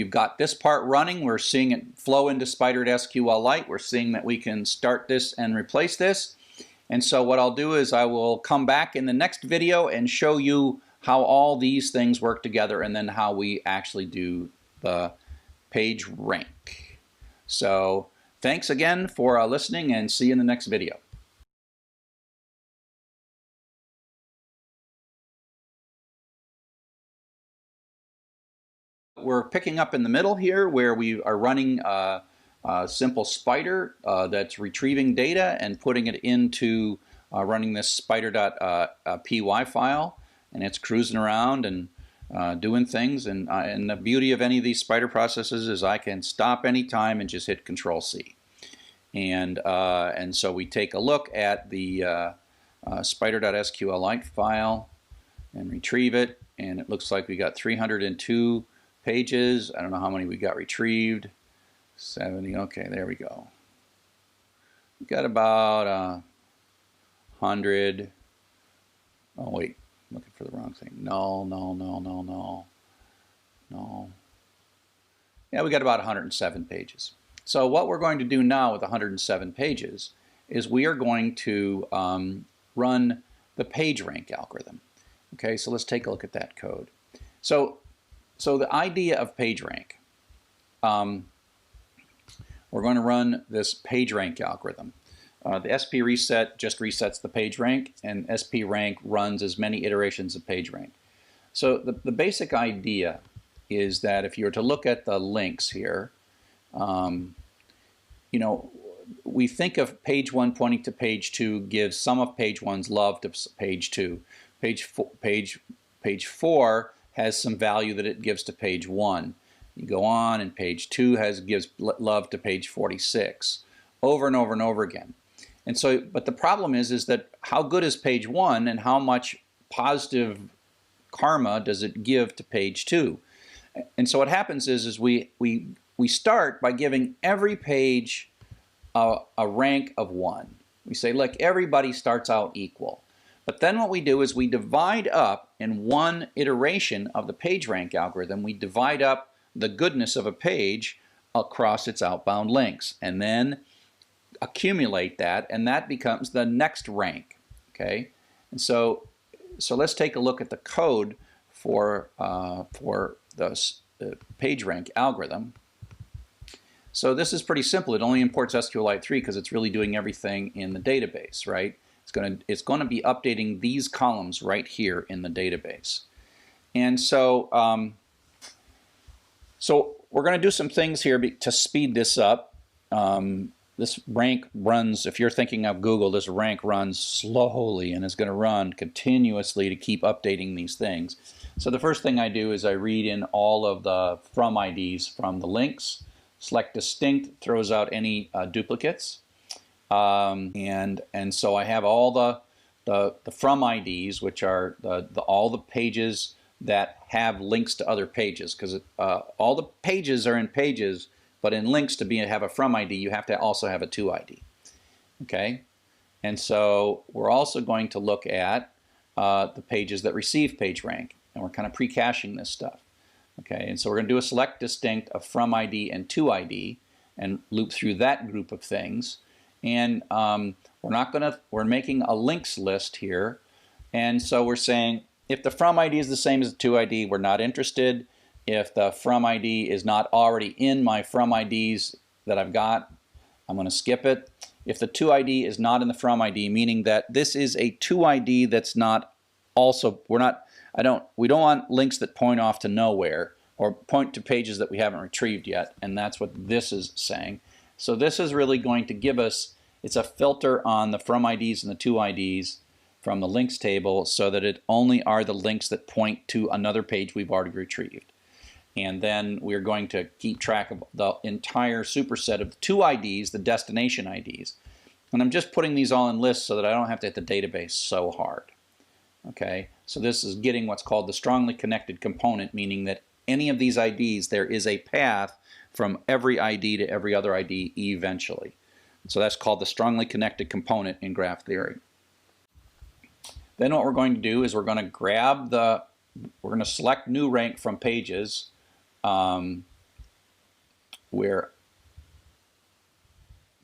got this part running. We're seeing it flow into Spider.SQLite. We're seeing that we can start this and replace this. And so what I'll do is I will come back in the next video and show you how all these things work together, and then how we actually do the page rank. So thanks again for listening, and see you in the next video. We're picking up in the middle here where we are running a simple Spider that's retrieving data and putting it into running this spider.py file, and it's cruising around and doing things. And the beauty of any of these Spider processes is I can stop anytime and just hit Control-C. And so we take a look at the spider.sqlite file and retrieve it, and it looks like we got 302 pages. I don't know how many we got retrieved. 70. Okay, there we go. We got about 100. Oh wait, I'm looking for the wrong thing. No. Yeah, we got about 107 pages. So what we're going to do now with 107 pages is we are going to run the PageRank algorithm. Okay, so let's take a look at that code. So the idea of PageRank, we're going to run this PageRank algorithm. The SP reset just resets the PageRank, and SP rank runs as many iterations of PageRank. So the basic idea is that if you were to look at the links here, you know, we think of page 1 pointing to page 2 gives some of page 1's love to page 2. Page 4 has some value that it gives to page 1. You go on, and page 2 gives love to page 46, over and over and over again. And so, but the problem is that how good is page 1, and how much positive karma does it give to page 2? And so what happens is we start by giving every page a rank of 1. We say, look, everybody starts out equal. But then what we do is we divide up in one iteration of the PageRank algorithm. We divide up the goodness of a page across its outbound links, and then accumulate that, and that becomes the next rank. Okay, and so let's take a look at the code for the PageRank algorithm. So this is pretty simple. It only imports SQLite 3 because it's really doing everything in the database, right? It's going to be updating these columns right here in the database. And so so we're going to do some things here to speed this up. This rank runs, if you're thinking of Google, this rank runs slowly, and it's going to run continuously to keep updating these things. So the first thing I do is I read in all of the from IDs from the links. Select distinct, throws out any duplicates. And so I have all the from IDs, which are all the pages that have links to other pages, because all the pages are in pages, but in links to have a from ID, you have to also have a to ID. Okay, and so we're also going to look at the pages that receive PageRank, and we're kind of pre-caching this stuff. Okay, and so we're going to do a select distinct, a from ID, and to ID, and loop through that group of things. And we're making a links list here, and so we're saying If the from ID is the same as the to ID, we're not interested. If the from ID is not already in my from IDs that I've got, I'm going to skip it. If the to ID is not in the from ID, meaning that this is a to ID that's not also, we don't want links that point off to nowhere or point to pages that we haven't retrieved yet, and that's what this is saying. So this is really going to give us, it's a filter on the from IDs and the to IDs from the links table so that it only are the links that point to another page we've already retrieved. And then we're going to keep track of the entire superset of the to IDs, the destination IDs. And I'm just putting these all in lists so that I don't have to hit the database so hard. Okay, so this is getting what's called the strongly connected component, meaning that any of these IDs, there is a path from every ID to every other ID eventually. So that's called the strongly connected component in graph theory. Then what we're going to do is we're going to select new rank from pages where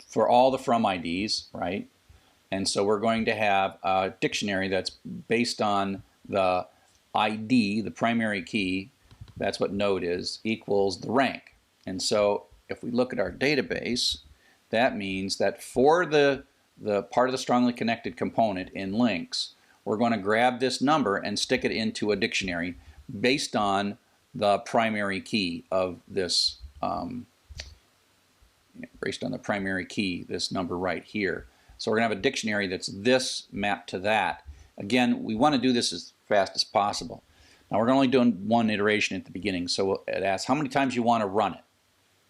for all the from IDs, right? And so we're going to have a dictionary that's based on the ID, the primary key, that's what node is, equals the rank. And so if we look at our database, that means that for the part of the strongly connected component in links, we're going to grab this number and stick it into a dictionary based on the primary key of this, based on the primary key, this number right here. So we're going to have a dictionary that's this mapped to that. Again, we want to do this as fast as possible. Now we're only doing one iteration at the beginning, so it asks how many times you want to run it.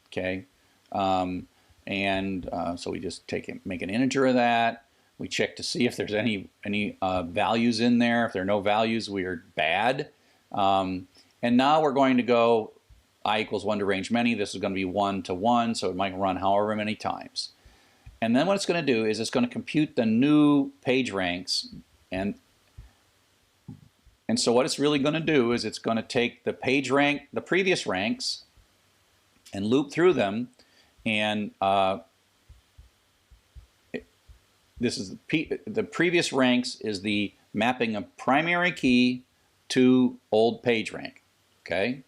Okay, so we just make an integer of that. We check to see if there's any values in there. If there are no values, we are bad. And now we're going to go I equals 1 to range many. This is going to be 1 to 1, so it might run however many times. And then what it's going to do is it's going to compute the new page ranks, and so what it's really going to do is it's going to take the page rank, the previous ranks, and loop through them, and this is the previous ranks is the mapping of primary key to old page rank. Okay,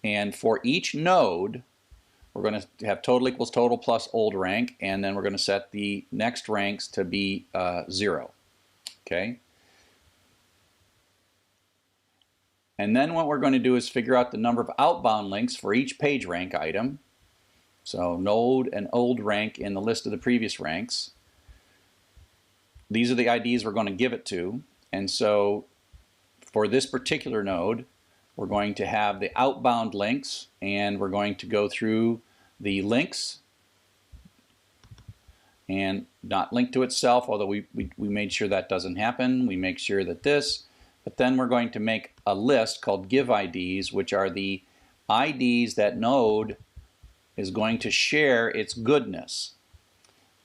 and for each node, we're going to have total equals total plus old rank, and then we're going to set the next ranks to be 0. Okay. And then what we're going to do is figure out the number of outbound links for each page rank item. So node and old rank in the list of the previous ranks. These are the IDs we're going to give it to. And so for this particular node, we're going to have the outbound links, and we're going to go through the links and not link to itself, although we made sure that doesn't happen. We make sure that this, but then we're going to make a list called give IDs, which are the IDs that node is going to share its goodness.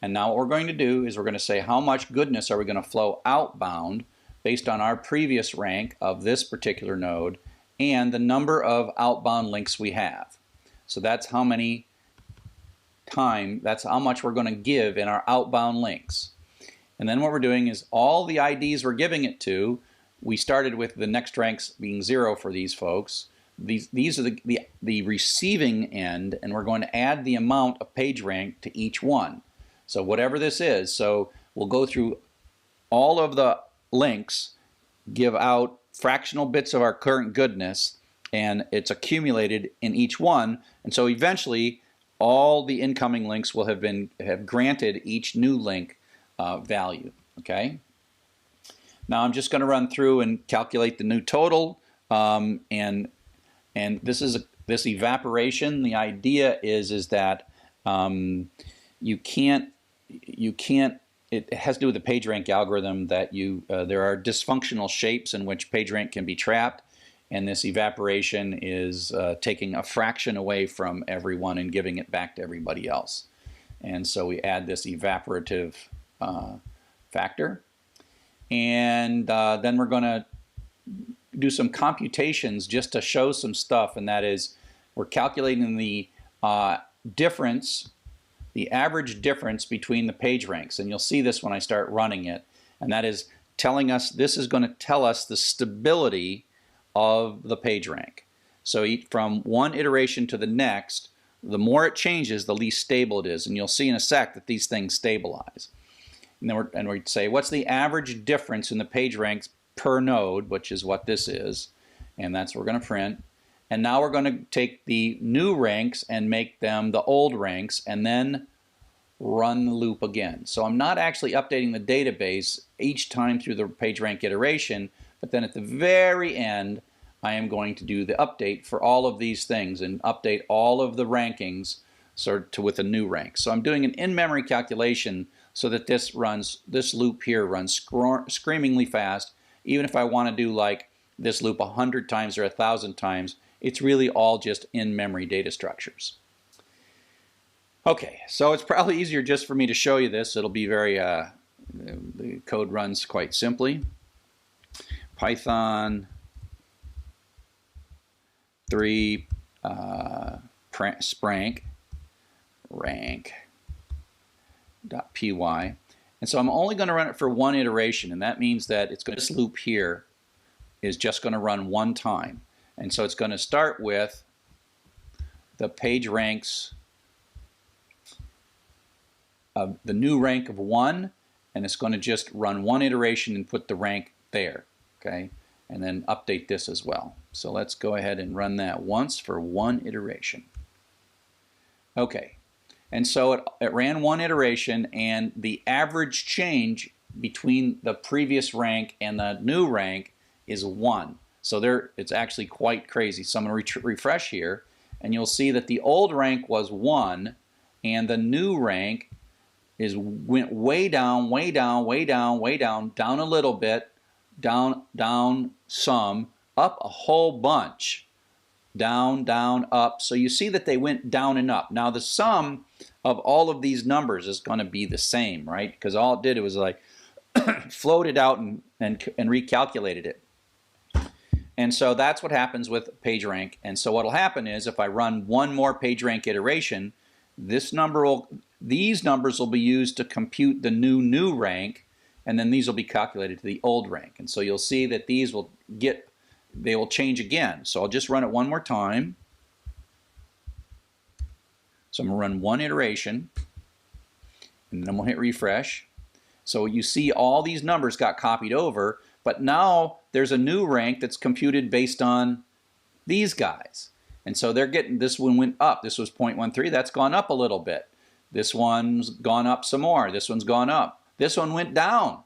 And now what we're going to do is we're going to say how much goodness are we going to flow outbound based on our previous rank of this particular node and the number of outbound links we have. So that's how many that's how much we're going to give in our outbound links. And then what we're doing is all the IDs we're giving it to, we started with the next ranks being 0 for these folks. These are the receiving end, and we're going to add the amount of page rank to each one. So whatever this is, so we'll go through all of the links, give out fractional bits of our current goodness, and it's accumulated in each one. And so eventually all the incoming links will have granted each new link value. Okay. Now I'm just going to run through and calculate the new total, and this is this evaporation. The idea is that you can't. It has to do with the PageRank algorithm that there are dysfunctional shapes in which PageRank can be trapped, and this evaporation is taking a fraction away from everyone and giving it back to everybody else. And so we add this evaporative factor, and then we're going to do some computations just to show some stuff, and that is we're calculating the difference, the average difference between the page ranks, and you'll see this when I start running it, and that is telling us, this is going to tell us the stability of the PageRank. So from one iteration to the next, the more it changes, the least stable it is. And you'll see in a sec that these things stabilize. And then we'd say, what's the average difference in the PageRanks per node, which is what this is. And that's what we're going to print. And now we're going to take the new ranks and make them the old ranks, and then run the loop again. So I'm not actually updating the database each time through the PageRank iteration, but then at the very end, I am going to do the update for all of these things and update all of the rankings with a new rank. So I'm doing an in-memory calculation so that this loop here runs screamingly fast. Even if I want to do like this loop 100 times or 1,000 times, it's really all just in-memory data structures. Okay, so it's probably easier just for me to show you this. It'll be very, the code runs quite simply. Python 3 sprank rank.py. And so I'm only going to run it for one iteration, and that means that this loop here is just going to run one time. And so it's going to start with the PageRanks of the new rank of 1, and it's going to just run one iteration and put the rank there, okay? And then update this as well. So let's go ahead and run that once for one iteration. Okay, and so it ran one iteration, and the average change between the previous rank and the new rank is 1. So it's actually quite crazy. So I'm going to refresh here, and you'll see that the old rank was 1, and the new rank went way down, way down, way down, way down, down a little bit, down, down some, up a whole bunch, down, down, up. So you see that they went down and up. Now the sum of all of these numbers is going to be the same, right? Because all it did was like floated out and recalculated it. And so that's what happens with PageRank. And so what will happen is if I run one more PageRank iteration, these numbers will be used to compute the new rank, and then these will be calculated to the old rank. And so you'll see that these will change again. So I'll just run it one more time. So I'm going to run one iteration, and then I'm going to hit refresh. So you see all these numbers got copied over, but now there's a new rank that's computed based on these guys. And so they're getting, this one went up. This was 0.13. That's gone up a little bit. This one's gone up some more. This one's gone up. This one went down,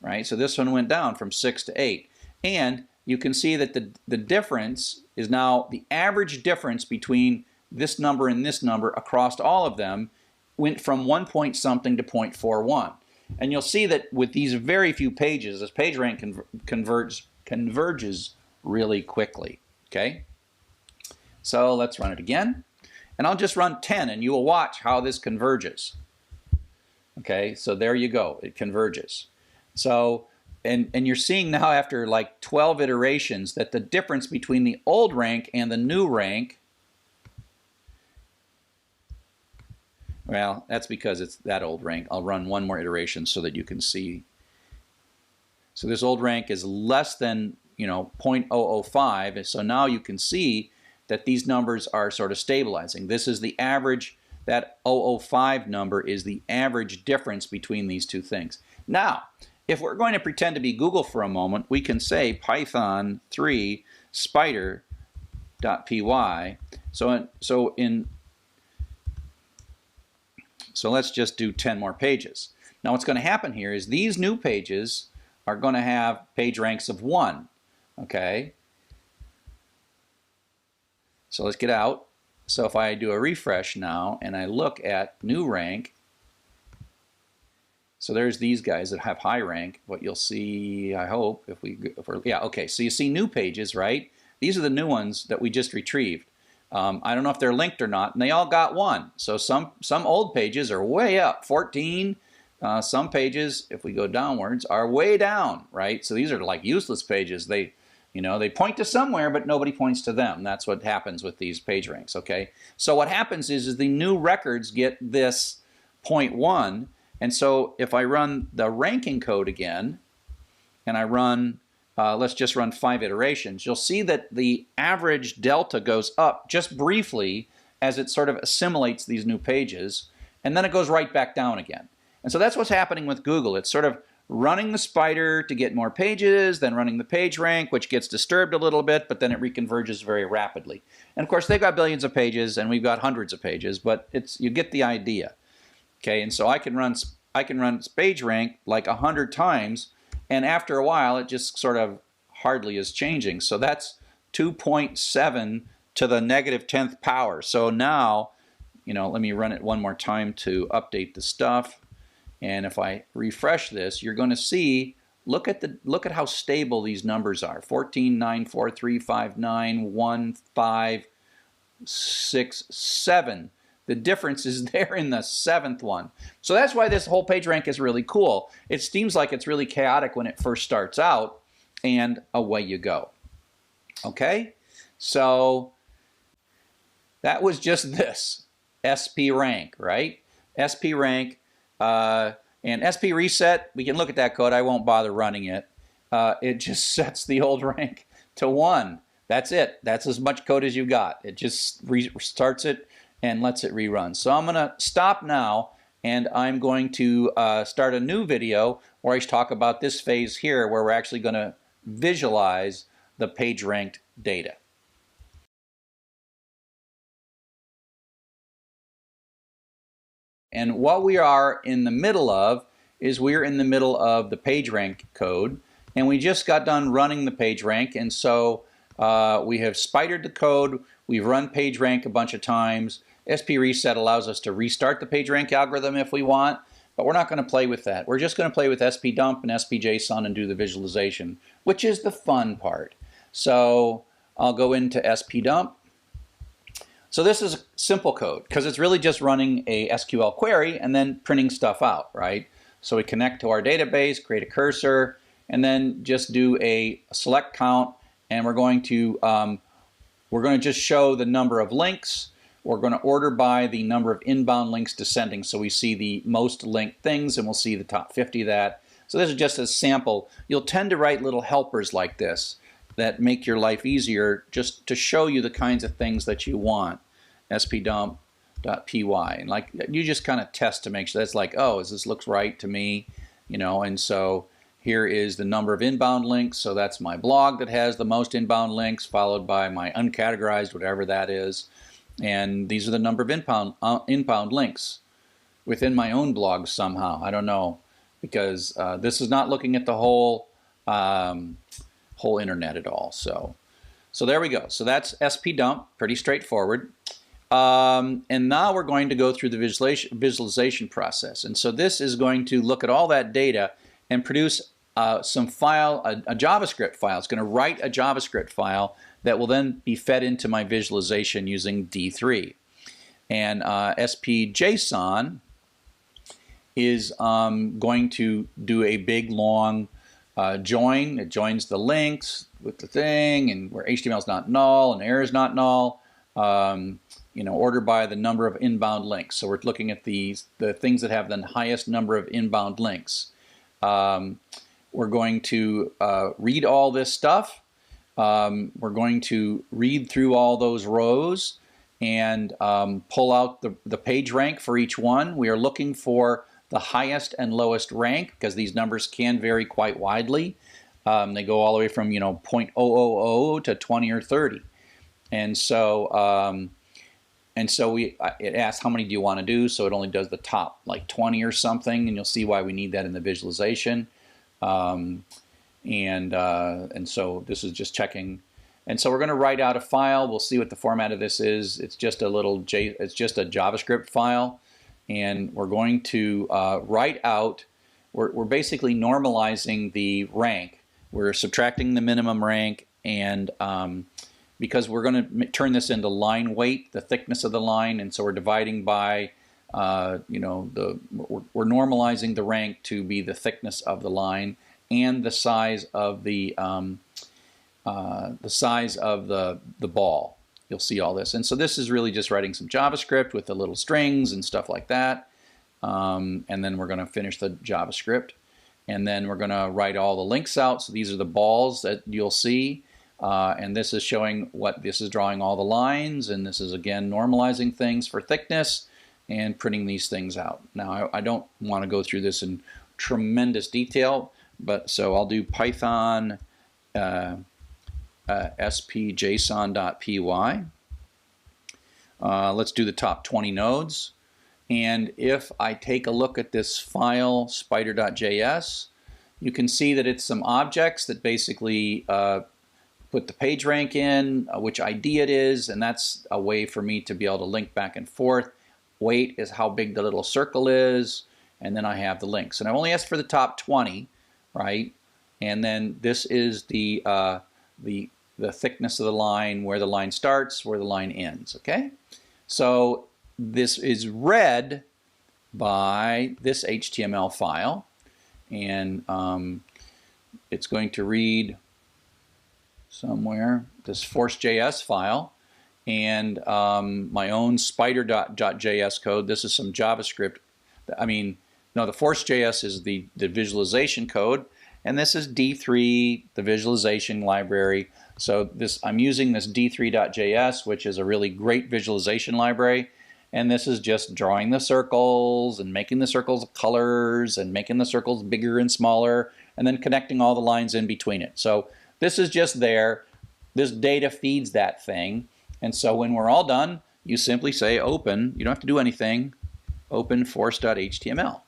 right? So this one went down from 6 to 8. And you can see that the difference is now the average difference between this number and this number across all of them went from 1 point something to 0.41. And you'll see that with these very few pages, this PageRank converges really quickly, okay? So let's run it again. And I'll just run 10, and you will watch how this converges. Okay, so there you go, it converges. So, and you're seeing now after like 12 iterations that the difference between the old rank and the new rank, well, that's because it's that old rank. I'll run one more iteration so that you can see. So this old rank is less than, 0.005, so now you can see that these numbers are sort of stabilizing. This is the average, that 005 number is the average difference between these two things. Now, if we're going to pretend to be Google for a moment, we can say Python 3 spider.py. So let's just do 10 more pages. Now what's going to happen here is these new pages are going to have PageRanks of 1. Okay? So let's get out. So if I do a refresh now and I look at new rank, so there's these guys that have high rank. What you'll see, I hope, yeah, okay. So you see new pages, right? These are the new ones that we just retrieved. I don't know if they're linked or not, and they all got 1. So some old pages are way up, 14. Some pages, if we go downwards, are way down, right? So these are like useless pages. They point to somewhere, but nobody points to them. That's what happens with these PageRanks, okay? So what happens is the new records get this 0.1, and so if I run the ranking code again, and I run, let's just run 5 iterations, you'll see that the average delta goes up just briefly as it sort of assimilates these new pages, and then it goes right back down again. And so that's what's happening with Google. It's sort of running the spider to get more pages, then running the PageRank, which gets disturbed a little bit, but then it reconverges very rapidly. And of course, they've got billions of pages, and we've got hundreds of pages, but you get the idea. Okay, and so I can run PageRank like 100 times, and after a while, it just sort of hardly is changing. So that's 2.7 to the negative 10th power. So now, let me run it one more time to update the stuff. And if I refresh this, you're going to see, look at how stable these numbers are. 14, 9, 4, 3, 5, 9, 1, 5, 6, 7. The difference is there in the 7th one. So that's why this whole PageRank is really cool. It seems like it's really chaotic when it first starts out, and away you go. Okay? So that was just this, SP rank, right? SP rank. And SP reset, we can look at that code. I won't bother running it. It just sets the old rank to 1. That's it. That's as much code as you got. It just restarts it and lets it rerun. So I'm going to stop now, and I'm going to start a new video where I talk about this phase here where we're actually going to visualize the PageRank data. And what we are in the middle of is we're in the middle of the PageRank code, and we just got done running the PageRank, and so we have spidered the code, we've run PageRank a bunch of times. SP reset allows us to restart the PageRank algorithm if we want, but we're not going to play with that. We're just going to play with SP dump and SP JSON and do the visualization, which is the fun part. So I'll go into SP dump. So this is simple code because it's really just running a SQL query and then printing stuff out, right? So we connect to our database, create a cursor, and then just do a select count, and we're going to just show the number of links. We're going to order by the number of inbound links descending, so we see the most linked things, and we'll see the top 50 of that. So this is just a sample. You'll tend to write little helpers like this that make your life easier just to show you the kinds of things that you want. spdump.py, and like you just kind of test to make sure that's like, oh, this looks right to me, and so here is the number of inbound links. So that's my blog that has the most inbound links, followed by my uncategorized, whatever that is, and these are the number of inbound links within my own blog somehow. I don't know, because this is not looking at the whole internet at all. So there we go. So that's SP dump, pretty straightforward. And now we're going to go through the visualization process. And so this is going to look at all that data and produce some file, a JavaScript file. It's going to write a JavaScript file that will then be fed into my visualization using D3. And SP.json is going to do a big long join. It joins the links with the thing, and where HTML is not null and error is not null. Order by the number of inbound links. So we're looking at the things that have the highest number of inbound links. We're going to read all this stuff. We're going to read through all those rows and pull out the page rank for each one. We are looking for the highest and lowest rank because these numbers can vary quite widely. They go all the way from 0.000 to 20 or 30. And so it asks how many do you want to do, so it only does the top like 20 or something, and you'll see why we need that in the visualization. And so this is just checking. And so we're going to write out a file. We'll see what the format of this is. It's just a JavaScript file, and we're going to write out. We're basically normalizing the rank. We're subtracting the minimum rank, and because we're going to turn this into line weight, the thickness of the line, and so we're dividing by, we're normalizing the rank to be the thickness of the line and the size of the ball. You'll see all this, and so this is really just writing some JavaScript with the little strings and stuff like that, and then we're going to finish the JavaScript, and then we're going to write all the links out. So these are the balls that you'll see, and this is showing what this is drawing all the lines, and this is again normalizing things for thickness and printing these things out. Now I don't want to go through this in tremendous detail, but so I'll do Python spjson.py. Let's do the top 20 nodes. And if I take a look at this file, spider.js, you can see that it's some objects that basically put the page rank in, which ID it is, and that's a way for me to be able to link back and forth. Weight is how big the little circle is, and then I have the links. And I only asked for the top 20, right? And then this is the thickness of the line, where the line starts, where the line ends, okay? So this is read by this HTML file, and it's going to read somewhere this force.js file, and my own spider.js code. This is some JavaScript. I mean, no, the force.js is the visualization code, and this is D3, the visualization library. So I'm using this d3.js, which is a really great visualization library. And this is just drawing the circles and making the circles colors and making the circles bigger and smaller, and then connecting all the lines in between it. So this is just there. This data feeds that thing. And so when we're all done, you simply say open. You don't have to do anything. Open force.html.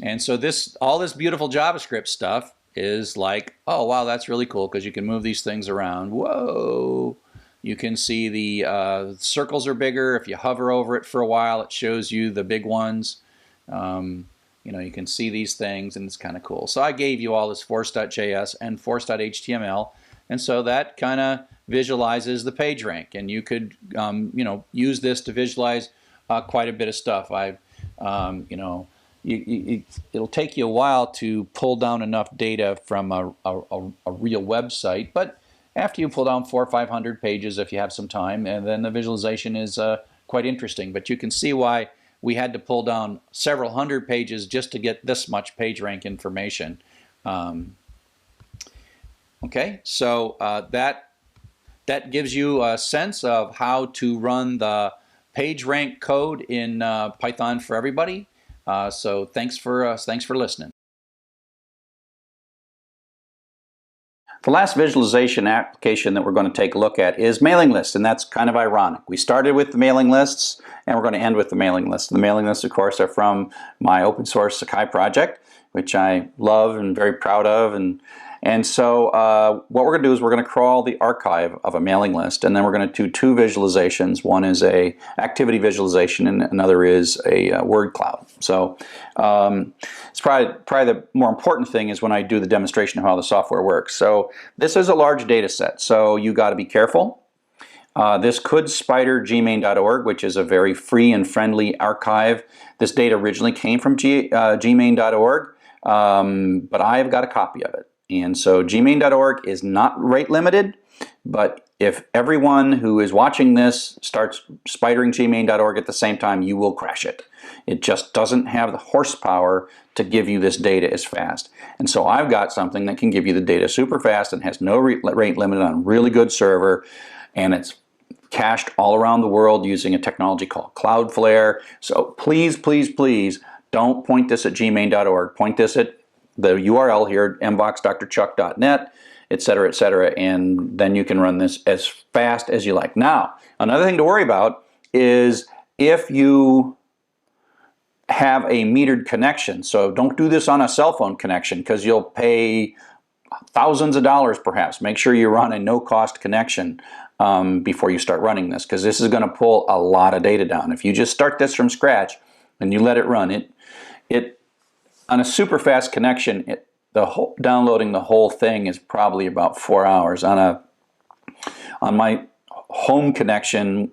And so all this beautiful JavaScript stuff is like, oh wow, that's really cool, because you can move these things around. Whoa! You can see the circles are bigger. If you hover over it for a while, it shows you the big ones. You know, you can see these things, and it's kind of cool. So I gave you all this force.js and force.html, and so that kind of visualizes the page rank. And you could, you know, use this to visualize quite a bit of stuff. You know, it'll take you a while to pull down enough data from a real website, but after you pull down 400 or 500 pages, if you have some time, and then the visualization is quite interesting. But you can see why we had to pull down several hundred pages just to get this much page rank information. Okay, so that gives you a sense of how to run the page rank code in Python for everybody. So thanks for listening. The last visualization application that we're going to take a look at is mailing lists, and that's kind of ironic. We started with the mailing lists, and we're going to end with the mailing lists. The mailing lists, of course, are from my open source Sakai project, which I love and very proud of. And so what we're going to do is we're going to crawl the archive of a mailing list, and then we're going to do two visualizations. One is a activity visualization, and another is a word cloud. So it's probably the more important thing is when I do the demonstration of how the software works. So this is a large data set, so you got to be careful. This could spider gmain.org, which is a very free and friendly archive. This data originally came from gmain.org, but I've got a copy of it. And so gmain.org is not rate limited, but if everyone who is watching this starts spidering gmain.org at the same time, you will crash it. It just doesn't have the horsepower to give you this data as fast. And so I've got something that can give you the data super fast and has no rate limit on a really good server, and it's cached all around the world using a technology called Cloudflare. So please, please, please don't point this at gmain.org. Point this at the URL here, mvoxdrchuck.net, etc., and then you can run this as fast as you like. Now, another thing to worry about is if you have a metered connection. So don't do this on a cell phone connection, because you'll pay thousands of dollars perhaps. Make sure you run a no-cost connection before you start running this, because this is going to pull a lot of data down. If you just start this from scratch and you let it run, it on a super fast connection, downloading the whole thing is probably about 4 hours. On my home connection,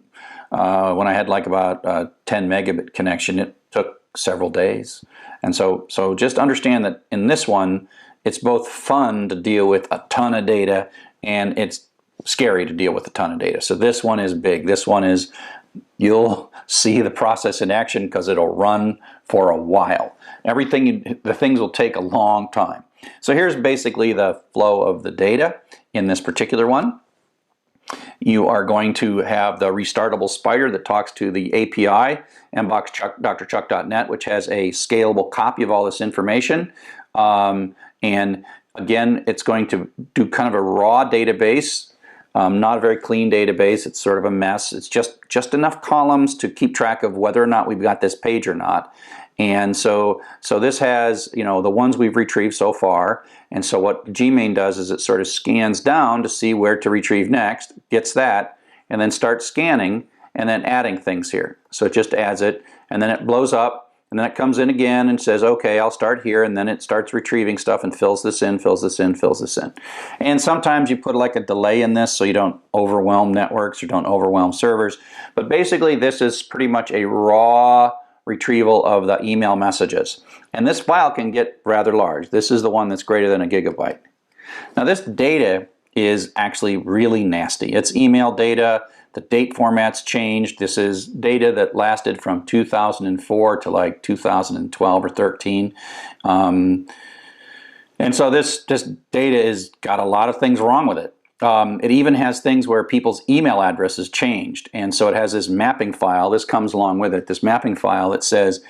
when I had like about a 10 megabit connection, it took several days. And so just understand that in this one, it's both fun to deal with a ton of data, and it's scary to deal with a ton of data. So this one is big. This one is you'll see the process in action because it'll run for a while. The things will take a long time. So here's basically the flow of the data in this particular one. You are going to have the restartable spider that talks to the API, mbox.drchuck.net, which has a scalable copy of all this information. And again, it's going to do kind of a raw database, not a very clean database. It's sort of a mess. It's just enough columns to keep track of whether or not we've got this page or not. And so this has, the ones we've retrieved so far. And so what Gmain does is it sort of scans down to see where to retrieve next, gets that, and then starts scanning and then adding things here. So it just adds it, and then it blows up, and then it comes in again and says, okay, I'll start here, and then it starts retrieving stuff and fills this in, fills this in, fills this in. And sometimes you put like a delay in this so you don't overwhelm networks or don't overwhelm servers. But basically this is pretty much a raw retrieval of the email messages. And this file can get rather large. This is the one that's greater than a gigabyte. Now this data is actually really nasty. It's email data. The date format's changed. This is data that lasted from 2004 to like 2012 or 13. And so this data has got a lot of things wrong with it. It even has things where people's email addresses changed. And so it has this mapping file. This comes along with it. This mapping file that says,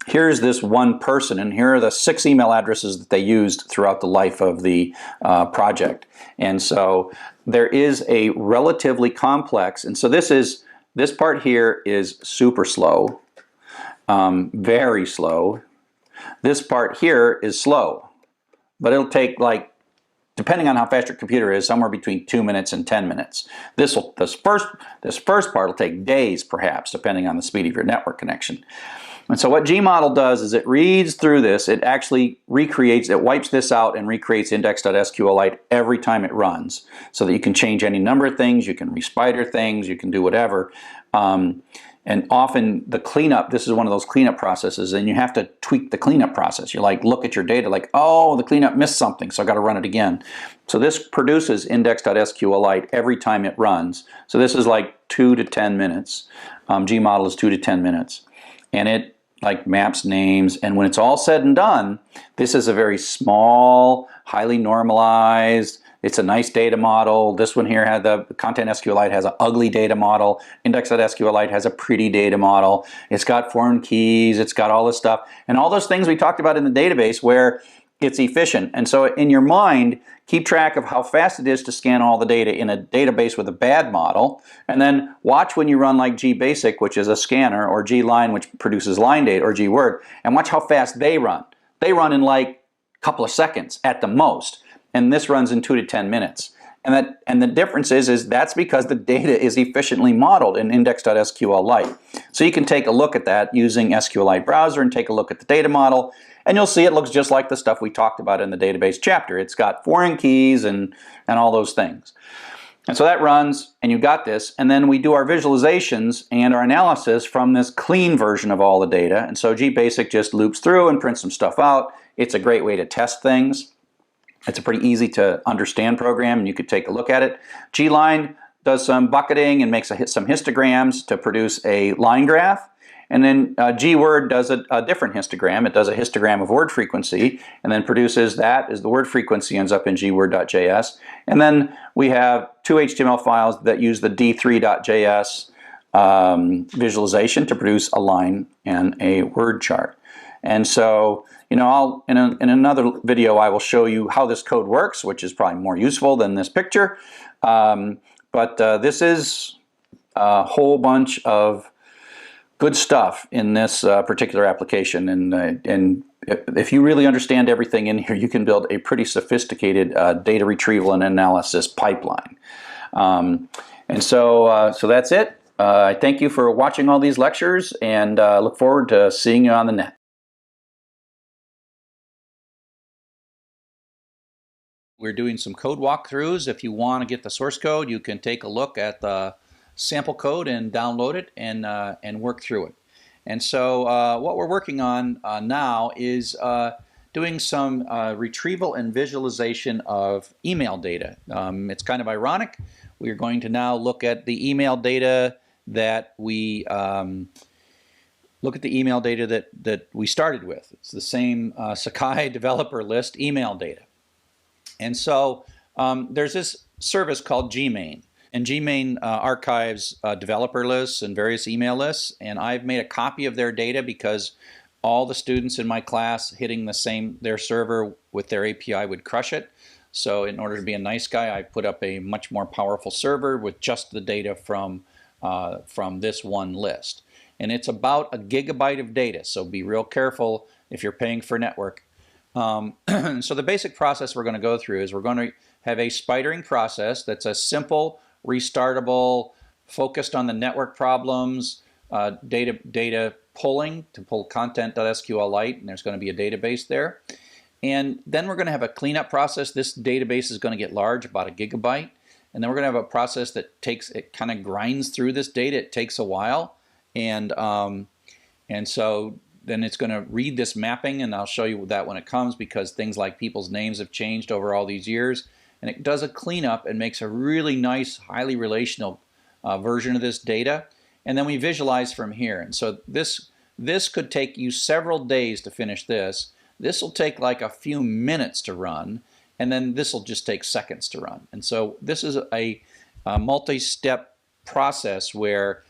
here's this one person, and here are the 6 email addresses that they used throughout the life of the project. And so there is a relatively complex, and so this part here is super slow, very slow. This part here is slow, but it'll take, like, depending on how fast your computer is, somewhere between 2 minutes and 10 minutes. This first part will take days, perhaps, depending on the speed of your network connection. And so what Gmodel does is it reads through this, it actually recreates, it wipes this out and recreates index.sqlite every time it runs, so that you can change any number of things, you can respider things, you can do whatever. And often the cleanup, this is one of those cleanup processes, and you have to tweak the cleanup process. You like look at your data like, oh, the cleanup missed something, so I've got to run it again. So this produces index.sqlite every time it runs. So this is like 2 to 10 minutes. Gmodel is 2 to 10 minutes. And it like maps names, and when it's all said and done, this is a very small, highly normalized, it's a nice data model. This one here had the Content SQLite has an ugly data model. Index.SQLite has a pretty data model. It's got foreign keys, it's got all this stuff, and all those things we talked about in the database where it's efficient. And so in your mind, keep track of how fast it is to scan all the data in a database with a bad model, and then watch when you run like GBasic, which is a scanner, or GLine, which produces line data, or GWord, and watch how fast they run. They run in like a couple of seconds at the most, and this runs in 2 to 10 minutes. And the difference is that's because the data is efficiently modeled in index.SQLite. So you can take a look at that using SQLite browser and take a look at the data model, and you'll see it looks just like the stuff we talked about in the database chapter. It's got foreign keys and all those things. And so that runs, and you got this, and then we do our visualizations and our analysis from this clean version of all the data. And so GBasic just loops through and prints some stuff out. It's a great way to test things. It's a pretty easy to understand program, and you could take a look at it. GLine does some bucketing and makes some histograms to produce a line graph. And then GWord does a different histogram. It does a histogram of word frequency and then produces that as the word frequency ends up in gword.js. And then we have 2 HTML files that use the d3.js visualization to produce a line and a word chart. And so, in another video I will show you how this code works, which is probably more useful than this picture. But this is a whole bunch of good stuff in this particular application, and if you really understand everything in here, you can build a pretty sophisticated data retrieval and analysis pipeline. And so that's it. I thank you for watching all these lectures, and look forward to seeing you on the net. We're doing some code walkthroughs. If you want to get the source code, you can take a look at the sample code and download it and work through it. And so what we're working on now is doing some retrieval and visualization of email data. It's kind of ironic. We're going to now look at the email data that we look at the email data that we started with. It's the same Sakai developer list email data. And so there's this service called Gmain. And Gmain archives developer lists and various email lists. And I've made a copy of their data because all the students in my class hitting their server with their API would crush it. So in order to be a nice guy, I put up a much more powerful server with just the data from this one list. And it's about a gigabyte of data, so be real careful if you're paying for network. So the basic process we're going to go through is we're going to have a spidering process that's a simple, restartable, focused on the network problems, data pulling to pull content.sqlite, and there's going to be a database there. And then we're going to have a cleanup process. This database is going to get large, about a gigabyte. And then we're going to have a process that kind of grinds through this data. It takes a while. And so then it's going to read this mapping, and I'll show you that when it comes, because things like people's names have changed over all these years. And it does a cleanup and makes a really nice, highly relational version of this data. And then we visualize from here. And so this could take you several days to finish this. This will take like a few minutes to run, and then this will just take seconds to run. And so this is a multi-step process where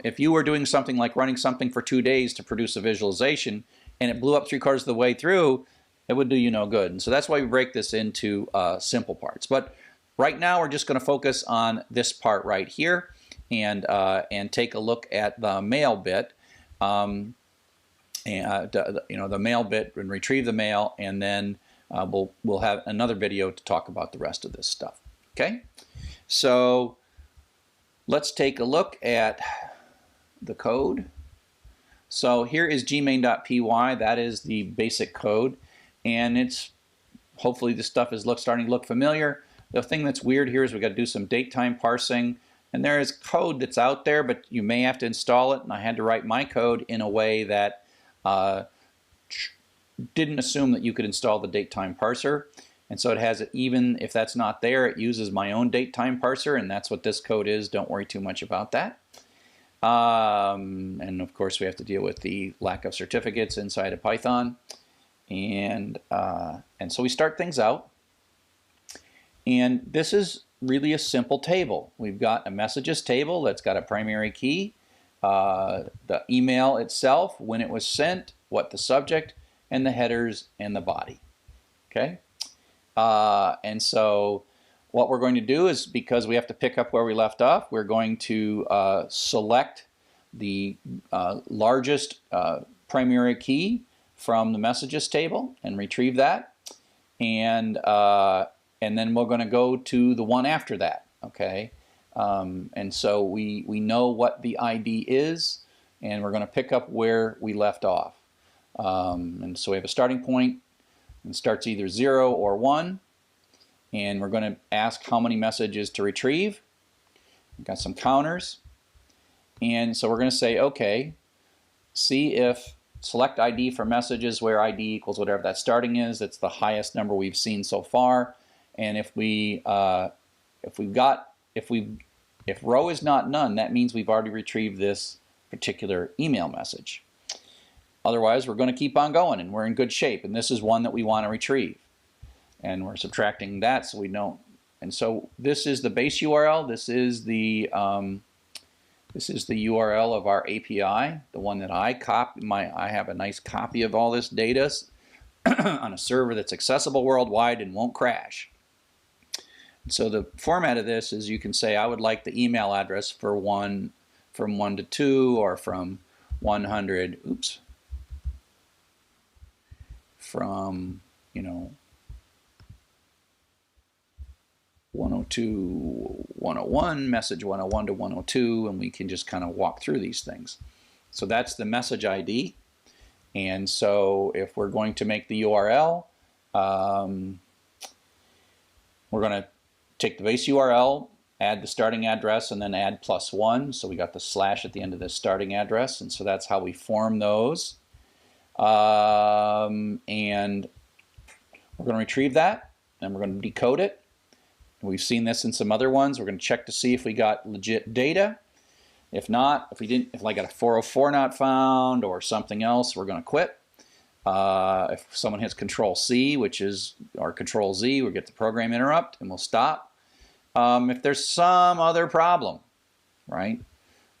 if you were doing something like running something for 2 days to produce a visualization and it blew up 3/4 of the way through, it would do you no good. And so that's why we break this into simple parts. But right now we're just going to focus on this part right here and take a look at the mail bit. The mail bit and retrieve the mail, and then we'll have another video to talk about the rest of this stuff. Okay, so let's take a look at the code. So here is gmain.py. That is the basic code, and it's hopefully this stuff is starting to look familiar. The thing that's weird here is we've got to do some date time parsing. And there is code that's out there, but you may have to install it. And I had to write my code in a way that didn't assume that you could install the datetime parser. And so it has, even if that's not there, it uses my own datetime parser, and that's what this code is. Don't worry too much about that. And of course, we have to deal with the lack of certificates inside of Python. And so we start things out. And this is really a simple table. We've got a messages table that's got a primary key, the email itself, when it was sent, what the subject, and the headers and the body. Okay? And so what we're going to do is, because we have to pick up where we left off, we're going to select the largest primary key from the messages table and retrieve that. And then we're going to go to the one after that, okay? And so we know what the ID is, and we're going to pick up where we left off. And so we have a starting point, and it starts either 0 or 1, and we're going to ask how many messages to retrieve. We've got some counters, and so we're going to say, okay, see if select ID for messages where ID equals whatever that starting is. It's the highest number we've seen so far. And if row is not none, that means we've already retrieved this particular email message. Otherwise, we're going to keep on going, and we're in good shape. And this is one that we want to retrieve. And we're subtracting that so we don't. And so this is the base URL. This is the URL of our API, the one that I copy. I have a nice copy of all this data on a server that's accessible worldwide and won't crash. So the format of this is, you can say I would like the email address for from 1 to 2, or from 100, from 102, 101, message 101 to 102, and we can just kind of walk through these things. So that's the message ID. And so if we're going to make the URL, we're going to take the base URL, add the starting address, and then add +1. So we got the slash at the end of the starting address, and so that's how we form those. And we're going to retrieve that, and we're going to decode it. And we've seen this in some other ones. We're going to check to see if we got legit data. If not, if I got a 404 not found or something else, we're going to quit. If someone hits Control-C, or Control-Z, we'll get the program interrupt and we'll stop. If there's some other problem, right,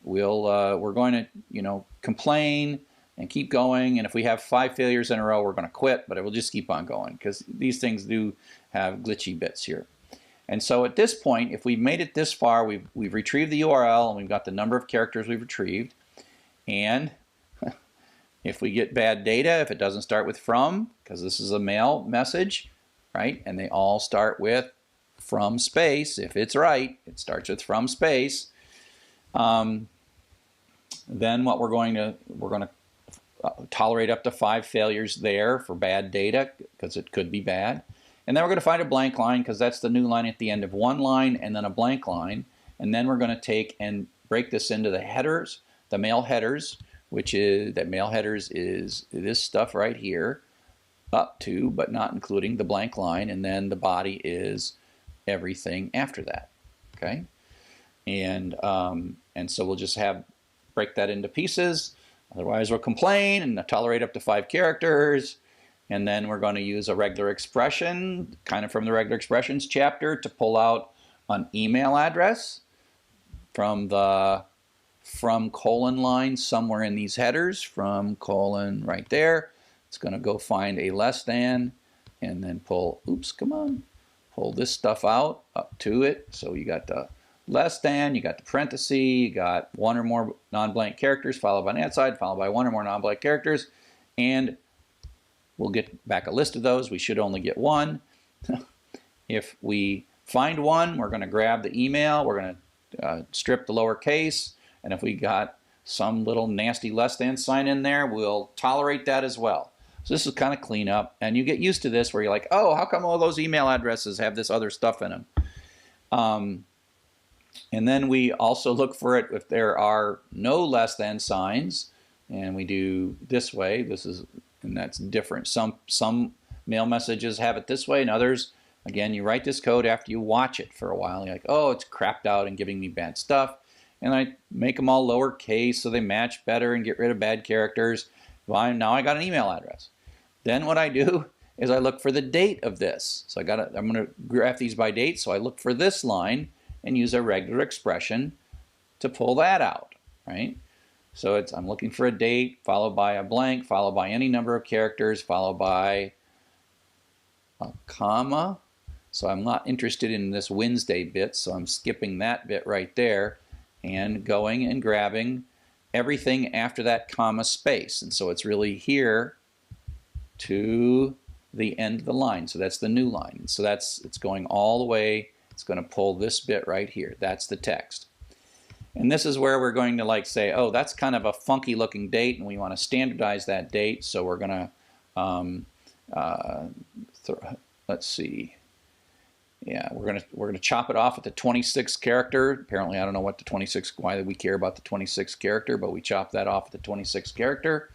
we're going to, complain and keep going. And if we have 5 failures in a row, we're going to quit, but it will just keep on going because these things do have glitchy bits here. And so at this point, if we've made it this far, we've retrieved the URL and we've got the number of characters we've retrieved. And if we get bad data, if it doesn't start with from, because this is a mail message, right? And they all start with from space. If it's right, it starts with from space. Then what we're going to tolerate up to 5 failures there for bad data, because it could be bad. And then we're going to find a blank line, because that's the new line at the end of one line and then a blank line. And then we're going to take and break this into the headers, the mail headers, mail headers is this stuff right here, up to but not including the blank line, and then the body is everything after that. Okay, and so we'll just break that into pieces. Otherwise, we'll complain and tolerate up to 5 characters. And then we're going to use a regular expression, kind of from the regular expressions chapter, to pull out an email address from the from : line somewhere in these headers, from : right there. It's going to go find a less than and then pull this stuff out up to it. So you got the less than, you got the parenthesis, you got 1 or more non-blank characters followed by an @ sign, followed by 1 or more non-blank characters, and we'll get back a list of those. We should only get 1. If we find 1, we're going to grab the email, we're going to strip the lowercase, and if we got some little nasty less than sign in there, we'll tolerate that as well. So this is kind of cleanup, and you get used to this where you're like, oh, how come all those email addresses have this other stuff in them? And then we also look for it if there are no less than signs, and we do this way. And that's different. Some mail messages have it this way, and others, again, you write this code after you watch it for a while. You're like, oh, it's crapped out and giving me bad stuff. And I make them all lowercase so they match better and get rid of bad characters. Well, now I got an email address. Then what I do is I look for the date of this. So I'm going to graph these by date. So I look for this line and use a regular expression to pull that out, right? So I'm looking for a date, followed by a blank, followed by any number of characters, followed by a comma. So I'm not interested in this Wednesday bit, so I'm skipping that bit right there and going and grabbing everything after that comma space. And so it's really here to the end of the line. So that's the new line. And so it's going all the way. It's going to pull this bit right here. That's the text. And this is where we're going to say, oh, that's kind of a funky looking date, and we want to standardize that date. So we're going to, let's see. Yeah, we're going to chop it off at the 26th character. Apparently, I don't know why we care about the 26th character, but we chop that off at the 26th character.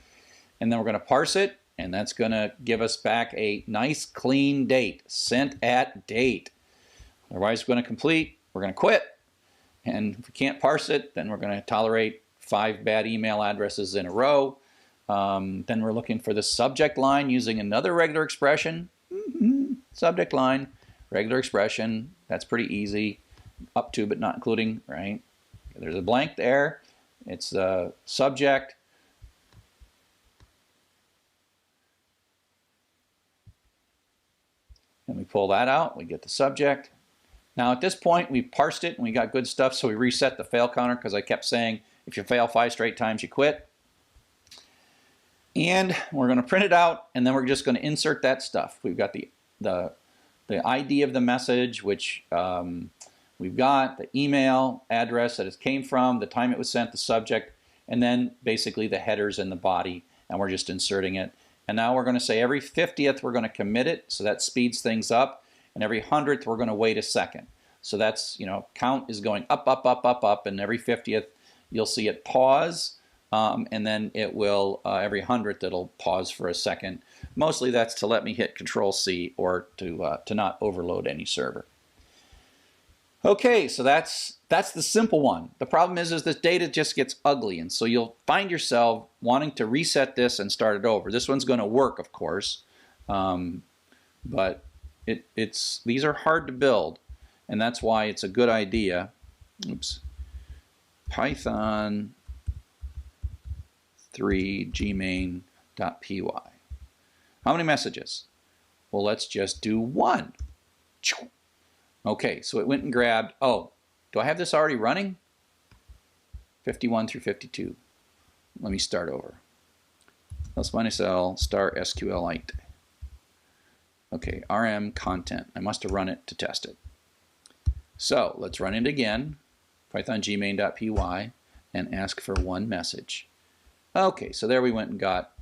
And then we're going to parse it, and that's going to give us back a nice clean date, sent at date. Otherwise, we're going to complete, we're going to quit. And if we can't parse it, then we're going to tolerate 5 bad email addresses in a row. Then we're looking for the subject line using another regular expression. Subject line, regular expression. That's pretty easy. Up to but not including, right? There's a blank there. It's the subject. And we pull that out. We get the subject. Now at this point we parsed it and we got good stuff, so we reset the fail counter because I kept saying if you fail 5 straight times you quit. And we're going to print it out, and then we're just going to insert that stuff. We've got the ID of the message, which we've got the email address that it came from, the time it was sent, the subject, and then basically the headers and the body, and we're just inserting it. And now we're going to say every 50th we're going to commit it, so that speeds things up. And every 100th we're going to wait a second. So that's, count is going up, up, up, up, up, and every 50th you'll see it pause, and then it will, every 100th it'll pause for a second. Mostly that's to let me hit Control-C or to not overload any server. Okay, so that's the simple one. The problem is this data just gets ugly, and so you'll find yourself wanting to reset this and start it over. This one's going to work, of course, but these are hard to build, and that's why it's a good idea. Oops. Python 3 gmain.py. How many messages? Well, let's just do one. Okay, so it went and grabbed, oh, do I have this already running? 51 through 52. Let me start over. ls-l star SQLite. Okay, rm content. I must have run it to test it. So let's run it again, python gmain.py, and ask for one message. Okay, so there we went and got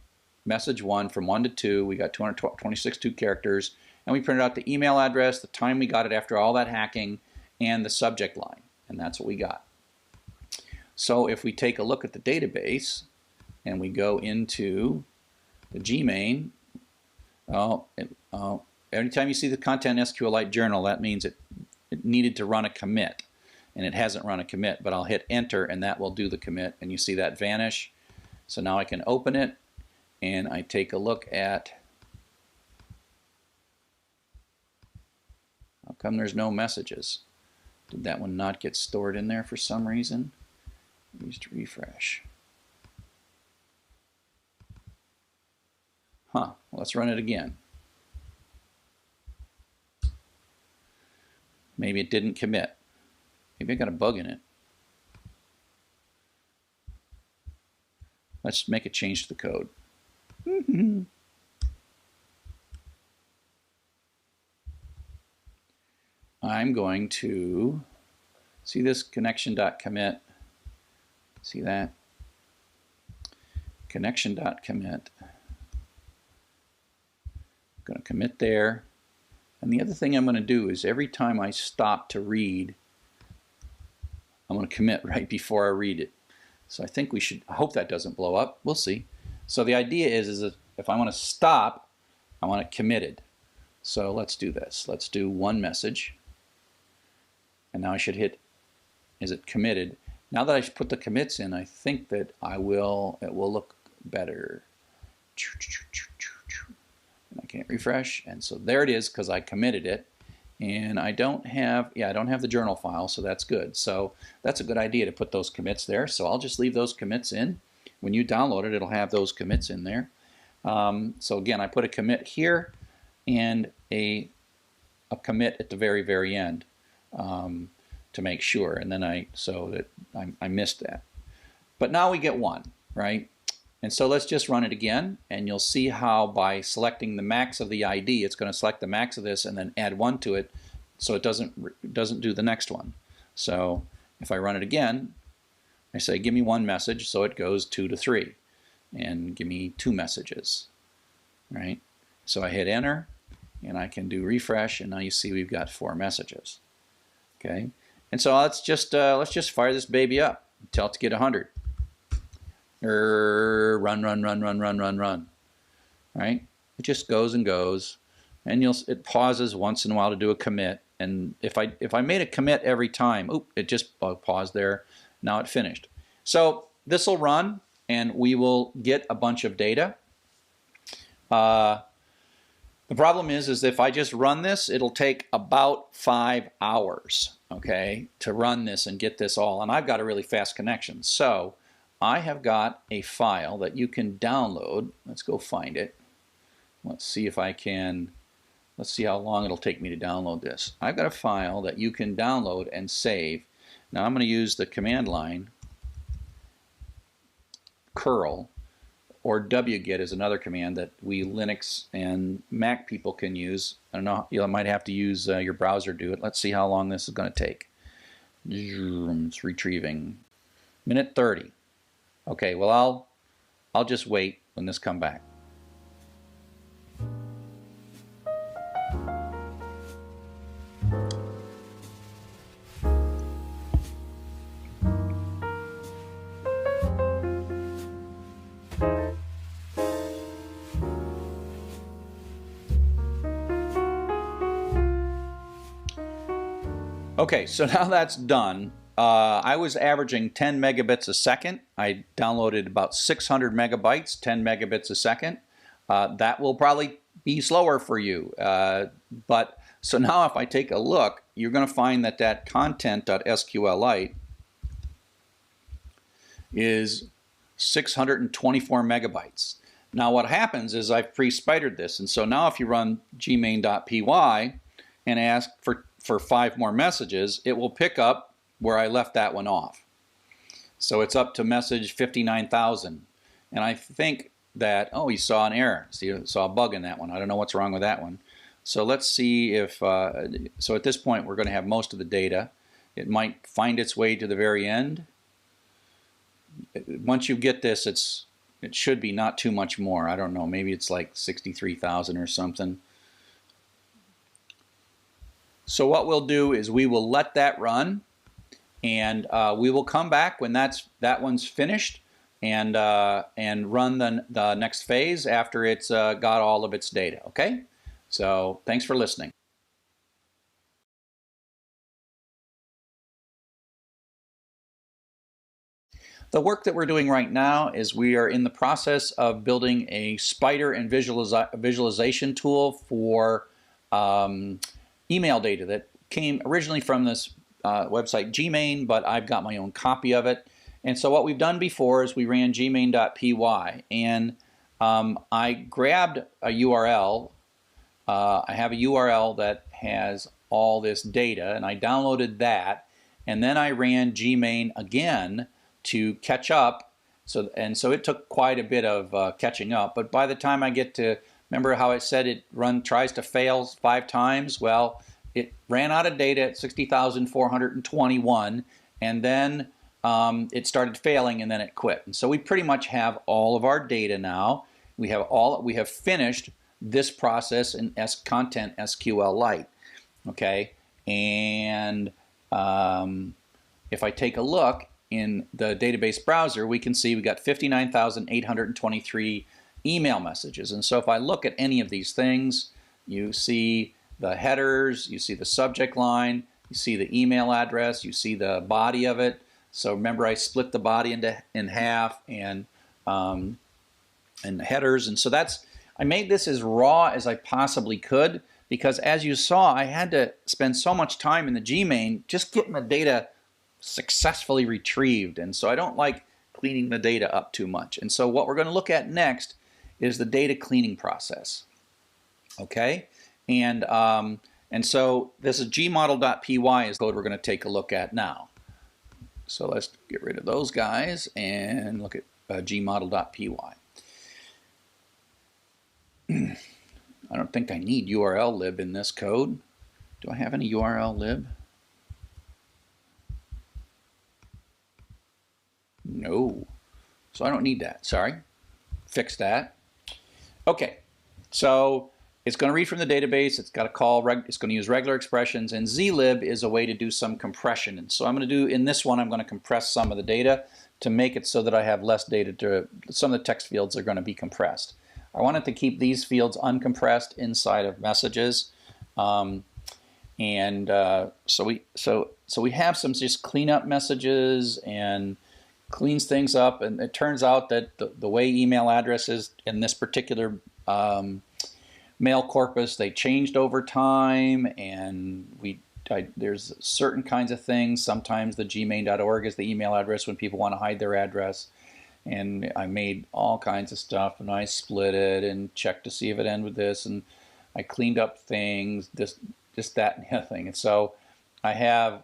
message 1 from 1 to 2. We got 226 characters. And we printed out the email address, the time we got it after all that hacking, and the subject line. And that's what we got. So if we take a look at the database and we go into the Gmain, every time you see the content SQLite journal, that means it needed to run a commit. And it hasn't run a commit, but I'll hit enter and that will do the commit. And you see that vanish. So now I can open it and I take a look at. How come there's no messages? Did that one not get stored in there for some reason? Just refresh. Huh, well, let's run it again. Maybe it didn't commit. Maybe I got a bug in it. Let's make a change to the code. I'm going to see this connection.commit. See that? Connection.commit. I'm going to commit there. And the other thing I'm going to do is every time I stop to read, I'm going to commit right before I read it. So I think we should, I hope that doesn't blow up. We'll see. So the idea is that if I want to stop, I want it committed. So let's do this. Let's do one message. And now I should hit, is it committed? Now that I've put the commits in, I think that it will look better. And I can't refresh, and so there it is because I committed it. And I don't have the journal file, so that's good. So that's a good idea to put those commits there. So I'll just leave those commits in. When you download it, it'll have those commits in there. So again, I put a commit here and a commit at the very, very end. To make sure, and then I missed that. But now we get one, right? And so let's just run it again, and you'll see how by selecting the max of the ID, it's going to select the max of this and then add 1 to it, so it doesn't do the next one. So if I run it again, I say give me one message, so it goes 2 to 3, and give me 2 messages, right? So I hit enter, and I can do refresh, and now you see we've got 4 messages. Okay, and so let's just fire this baby up. Tell it to get 100. Run. Right? It just goes and goes, and it pauses once in a while to do a commit. And if I made a commit every time, it just paused there. Now it finished. So this will run, and we will get a bunch of data. The problem is if I just run this, it'll take about 5 hours, okay, to run this and get this all. And I've got a really fast connection. So I have got a file that you can download. Let's go find it. Let's see if I can, let's see how long it'll take me to download this. I've got a file that you can download and save. Now I'm going to use the command line curl, or wget is another command that we Linux and Mac people can use. I don't know, you might have to use your browser to do it. Let's see how long this is going to take. It's retrieving. Minute 30. Okay, well I'll just wait when this comes back. Okay, so now that's done. I was averaging 10 megabits a second. I downloaded about 600 megabytes, 10 megabits a second. That will probably be slower for you. But so now if I take a look, you're going to find that that content.sqlite is 624 megabytes. Now what happens is I've pre-spidered this, and so now if you run gmain.py and ask for 5 more messages, it will pick up where I left that one off. So it's up to message 59,000. And I think that, oh, you saw an error. See, you saw a bug in that one. I don't know what's wrong with that one. So let's see if, so at this point we're going to have most of the data. It might find its way to the very end. Once you get this, it should be not too much more. I don't know, maybe it's like 63,000 or something. So what we'll do is we will let that run, and we will come back when that one's finished, and run the next phase after it's got all of its data. Okay? So thanks for listening. The work that we're doing right now is we are in the process of building a spider and visualization tool for email data that came originally from this website Gmain, but I've got my own copy of it. And so what we've done before is we ran gmain.py, and I grabbed a URL. I have a URL that has all this data, and I downloaded that, and then I ran Gmain again to catch up. So it took quite a bit of catching up, but by the time I get to, remember how I said it tries to fail 5 times? Well, it ran out of data at 60,421, and then it started failing, and then it quit. And so we pretty much have all of our data now. We have finished this process in content SQLite. Okay, and if I take a look in the database browser, we can see we got 59,823 email messages. And so if I look at any of these things, you see the headers, you see the subject line, you see the email address, you see the body of it. So remember, I split the body in half, and the headers, and so I made this as raw as I possibly could, because as you saw, I had to spend so much time in the Gmain just getting the data successfully retrieved, and so I don't like cleaning the data up too much. And so what we're going to look at next is the data cleaning process. Okay, and so this is gmodel.py is the code we're going to take a look at now. So let's get rid of those guys and look at gmodel.py. I don't think I need URL lib in this code. Do I have any URL lib? No. So I don't need that. Sorry. Fix that. Okay. So it's going to read from the database. It's got to call. It's going to use regular expressions, and zlib is a way to do some compression. And so I'm going to do in this one. I'm going to compress some of the data to make it so that I have less data. Some of the text fields are going to be compressed. I wanted to keep these fields uncompressed inside of messages, so we have some just cleanup messages and cleans things up. And it turns out that the way email addresses in this particular mail corpus, they changed over time, and there's certain kinds of things. Sometimes the gmain.org is the email address when people want to hide their address. And I made all kinds of stuff, and I split it and checked to see if it ended with this, and I cleaned up things, this, that, and the other thing. And so I have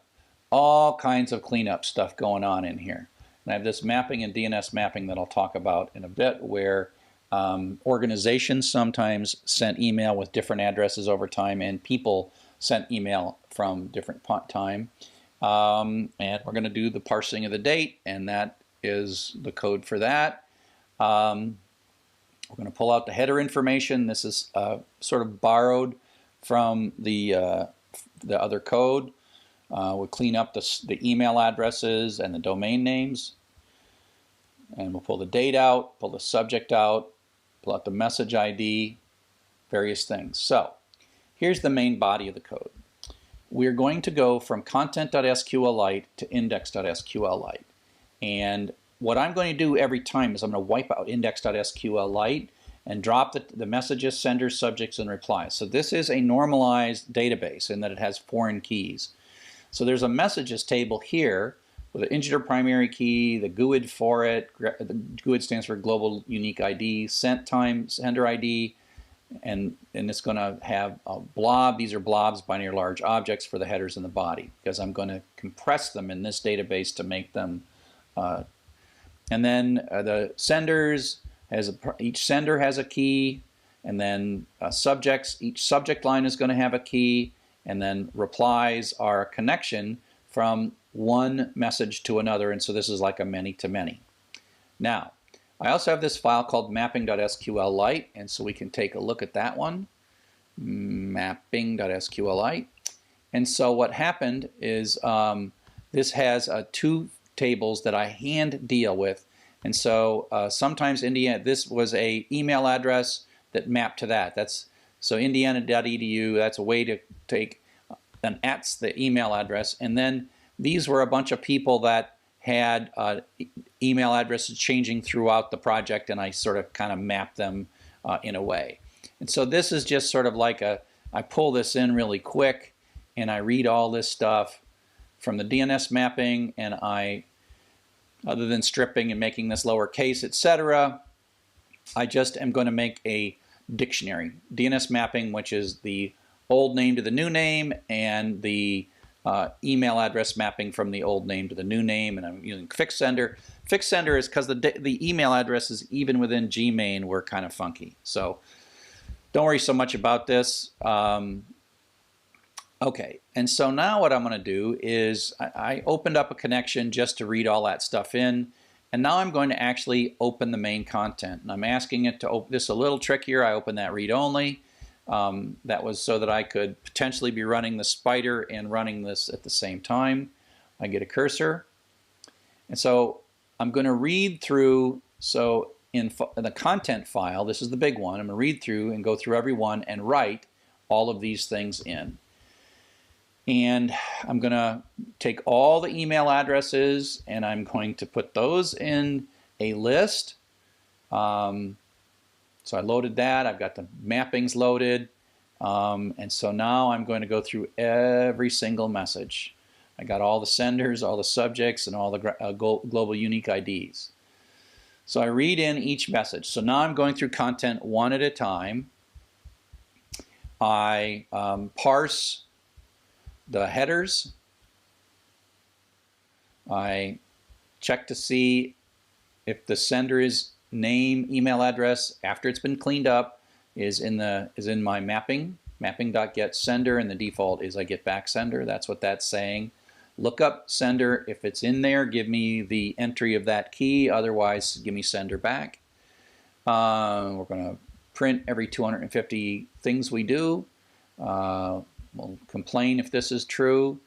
all kinds of cleanup stuff going on in here. And I have this mapping and DNS mapping that I'll talk about in a bit, where organizations sometimes sent email with different addresses over time, and people sent email from different time. And we're going to do the parsing of the date, and that is the code for that. We're going to pull out the header information. This is sort of borrowed from the other code. We'll clean up the email addresses and the domain names, and we'll pull the date out, pull the subject out, pull out the message ID, various things. So here's the main body of the code. we're going to go from content.sqlite to index.sqlite. And what I'm going to do every time is I'm going to wipe out index.sqlite and drop the messages, senders, subjects, and replies. So this is a normalized database in that it has foreign keys. So there's a messages table here with an integer primary key, the GUID for it. The GUID stands for Global Unique ID, sent time, sender ID, and it's going to have a blob. These are blobs, binary large objects for the headers and the body, because I'm going to compress them in this database to make them. And then the senders, each sender has a key, and then subjects, each subject line is going to have a key, and then replies are a connection from one message to another, and so this is like a many-to-many. Now, I also have this file called mapping.sqlite, and so we can take a look at that one, mapping.sqlite. And so what happened is this has two tables that I hand deal with, and so sometimes this was a email address that mapped to that. So indiana.edu, that's a way to take that's the email address, and then these were a bunch of people that had email addresses changing throughout the project, and I sort of kind of mapped them in a way. And so this is just sort of like I pull this in really quick, and I read all this stuff from the DNS mapping, and other than stripping and making this lowercase, etc., I just am going to make a dictionary. DNS mapping, which is the old name to the new name, and the email address mapping from the old name to the new name, and I'm using fixed sender. Fixed sender is because the email addresses, even within Gmain, were kind of funky. So don't worry so much about this. Okay, and so now what I'm going to do is I opened up a connection just to read all that stuff in, and now I'm going to actually open the main content. And I'm asking it to open this a little trickier. I open that read only. That was so that I could potentially be running the spider and running this at the same time. I get a cursor, and so I'm going to read through. So in the content file, this is the big one. I'm going to read through and go through every one and write all of these things in. And I'm going to take all the email addresses and I'm going to put those in a list. So I loaded that. I've got the mappings loaded. And so now I'm going to go through every single message. I got all the senders, all the subjects, and all the global unique IDs. So I read in each message. So now I'm going through content one at a time. I parse the headers. I check to see if the sender's name, email address, after it's been cleaned up, is in my mapping.get sender, and the default is I get back sender. That's what that's saying. Look up sender. If it's in there, give me the entry of that key. Otherwise, give me sender back. We're going to print every 250 things we do. We'll complain if this is true.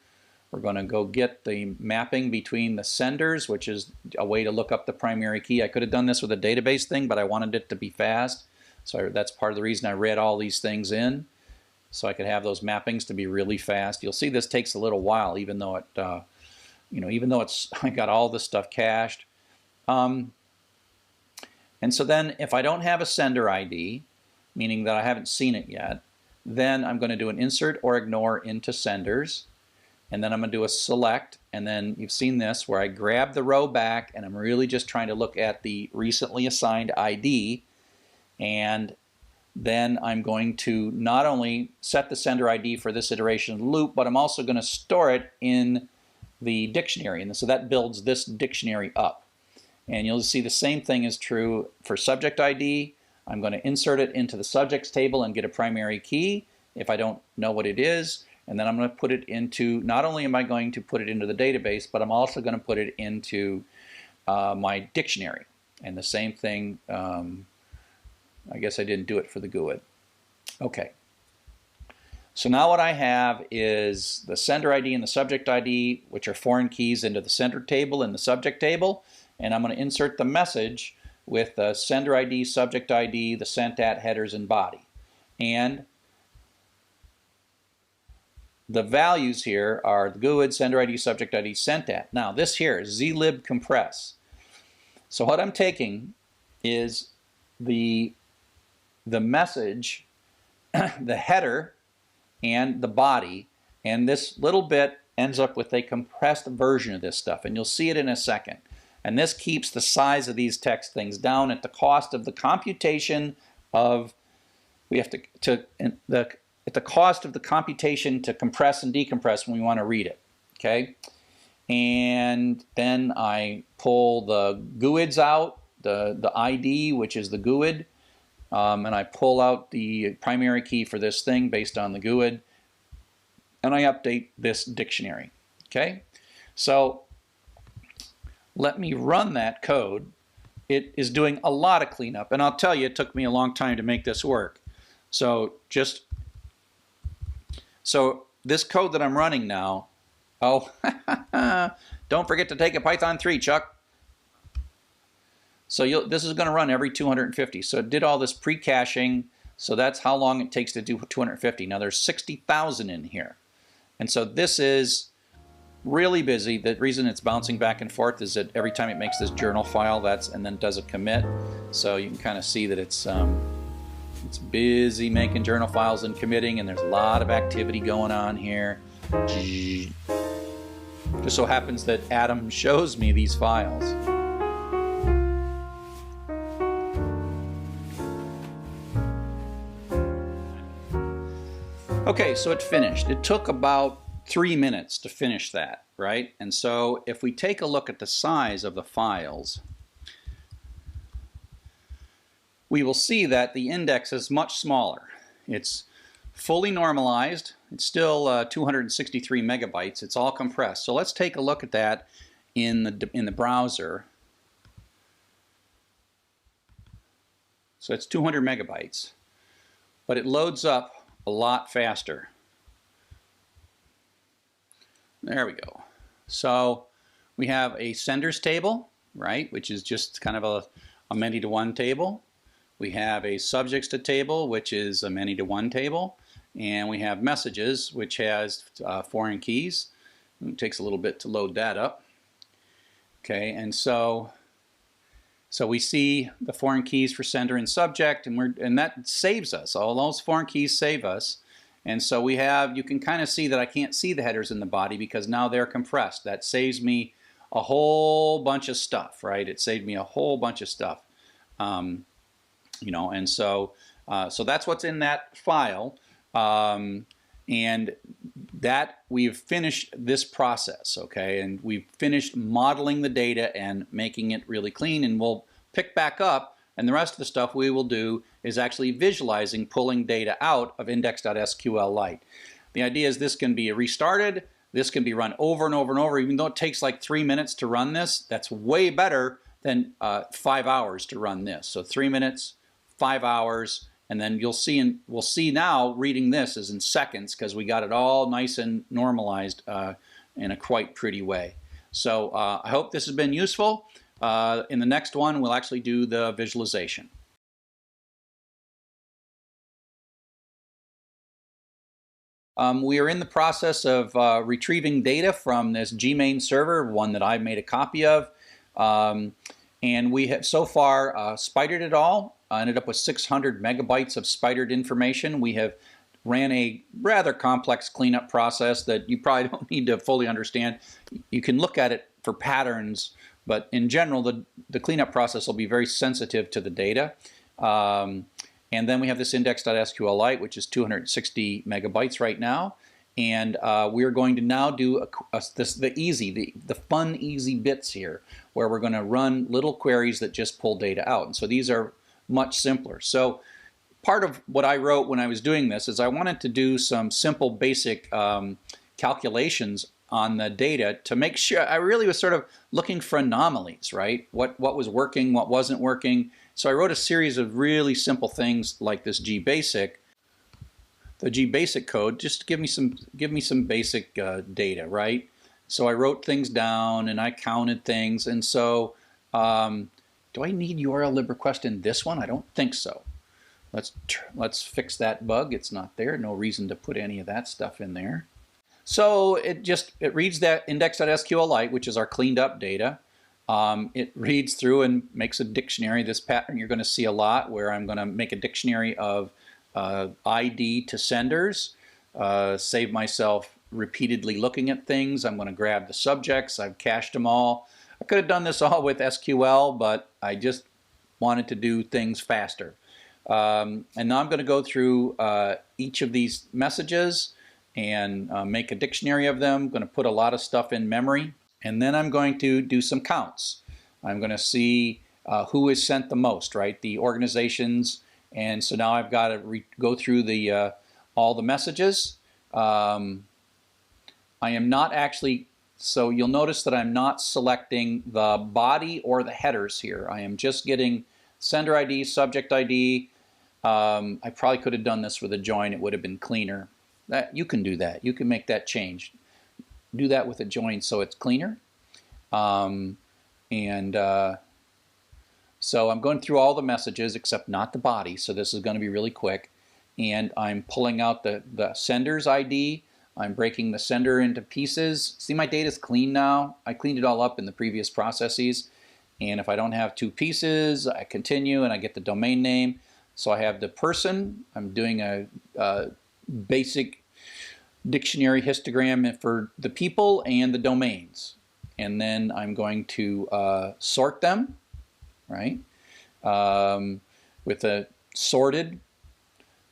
We're going to go get the mapping between the senders, which is a way to look up the primary key. I could have done this with a database thing, but I wanted it to be fast. So that's part of the reason I read all these things in, so I could have those mappings to be really fast. You'll see this takes a little while, even though it, even though it's I got all this stuff cached. And so then, if I don't have a sender ID, meaning that I haven't seen it yet, then I'm going to do an insert or ignore into senders, and then I'm going to do a select, and then you've seen this where I grab the row back and I'm really just trying to look at the recently assigned ID, and then I'm going to not only set the sender ID for this iteration of the loop, but I'm also going to store it in the dictionary, and so that builds this dictionary up. And you'll see the same thing is true for subject ID. I'm going to insert it into the subjects table and get a primary key if I don't know what it is. And then I'm going to put it into, not only am I going to put it into the database, but I'm also going to put it into my dictionary. And the same thing, I guess I didn't do it for the GUID. Okay. So now what I have is the sender ID and the subject ID, which are foreign keys, into the sender table and the subject table. And I'm going to insert the message with the sender ID, subject ID, the sent at, headers, and body. And the values here are the GUID, sender ID, subject ID, sent at. Now this here is zlib compress. So what I'm taking is the message, the header, and the body, and this little bit ends up with a compressed version of this stuff, and you'll see it in a second. And this keeps the size of these text things down at the cost of the computation of, at the cost of the computation to compress and decompress when we want to read it, okay? And then I pull the GUIDs out, the ID, which is the GUID, and I pull out the primary key for this thing based on the GUID, and I update this dictionary, okay? So let me run that code. It is doing a lot of cleanup, and I'll tell you, it took me a long time to make this work. So this code that I'm running now, oh, don't forget to take a Python 3, Chuck. So this is going to run every 250. So it did all this pre-caching, so that's how long it takes to do 250. Now there's 60,000 in here. And so this is really busy. The reason it's bouncing back and forth is that every time it makes this journal file, and then does a commit. So you can kind of see that it's busy making journal files and committing, and there's a lot of activity going on here. Just so happens that Adam shows me these files. Okay, so it finished. It took about 3 minutes to finish that, right? And so if we take a look at the size of the files, we will see that the index is much smaller. It's fully normalized. It's still 263 megabytes. It's all compressed. So let's take a look at that in the browser. So it's 200 megabytes, but it loads up a lot faster. There we go. So we have a senders table, right, which is just kind of a many-to-one table. We have a subjects to table, which is a many-to-one table. And we have messages, which has foreign keys. It takes a little bit to load that up. Okay, and so we see the foreign keys for sender and subject, and that saves us. All those foreign keys save us. And so we have, you can kind of see that I can't see the headers in the body because now they're compressed. That saves me a whole bunch of stuff, right? It saved me a whole bunch of stuff. You know, and so that's what's in that file. And that we've finished this process, okay? And we've finished modeling the data and making it really clean, and we'll pick back up, and the rest of the stuff we will do is actually visualizing, pulling data out of index.SQLite. The idea is this can be restarted, this can be run over and over and over, even though it takes like 3 minutes to run this. That's way better than 5 hours to run this. So 3 minutes, 5 hours, and then we'll see now reading this is in seconds because we got it all nice and normalized in a quite pretty way. So I hope this has been useful. In the next one, we'll actually do the visualization. We are in the process of retrieving data from this Gmain server, one that I've made a copy of. And we have so far spidered it all. Ended up with 600 megabytes of spidered information. We have ran a rather complex cleanup process that you probably don't need to fully understand. You can look at it for patterns, but in general, the cleanup process will be very sensitive to the data. And then we have this index.SQLite, which is 260 megabytes right now. And we're going to now do the fun, easy bits here, where we're going to run little queries that just pull data out. And so these are much simpler. So part of what I wrote when I was doing this is I wanted to do some simple basic calculations on the data to make sure. I really was sort of looking for anomalies, right? What was working, what wasn't working. So I wrote a series of really simple things like this GBasic. The GBasic code just give me some basic data, right? So I wrote things down and I counted things, and so do I need URL lib request in this one? I don't think so. Let's fix that bug. It's not there. No reason to put any of that stuff in there. So it reads that index.sqlite, which is our cleaned up data. It reads through and makes a dictionary. This pattern you're going to see a lot, where I'm going to make a dictionary of ID to senders, save myself repeatedly looking at things. I'm going to grab the subjects. I've cached them all. I could have done this all with SQL, but I just wanted to do things faster. And now I'm going to go through each of these messages and make a dictionary of them. I'm going to put a lot of stuff in memory, and then I'm going to do some counts. I'm going to see who is sent the most, right? The organizations. And so now I've got to go through the all the messages. I am not actually, so you'll notice that I'm not selecting the body or the headers here. I am just getting sender ID, subject ID. I probably could have done this with a join. It would have been cleaner. You can do that. You can make that change. Do that with a join so it's cleaner. So I'm going through all the messages except not the body, so this is going to be really quick. And I'm pulling out the sender's ID. I'm breaking the sender into pieces. See, my data is clean now. I cleaned it all up in the previous processes. And if I don't have two pieces, I continue and I get the domain name. So I have the person. I'm doing a basic dictionary histogram for the people and the domains. And then I'm going to sort them, right? With a sorted,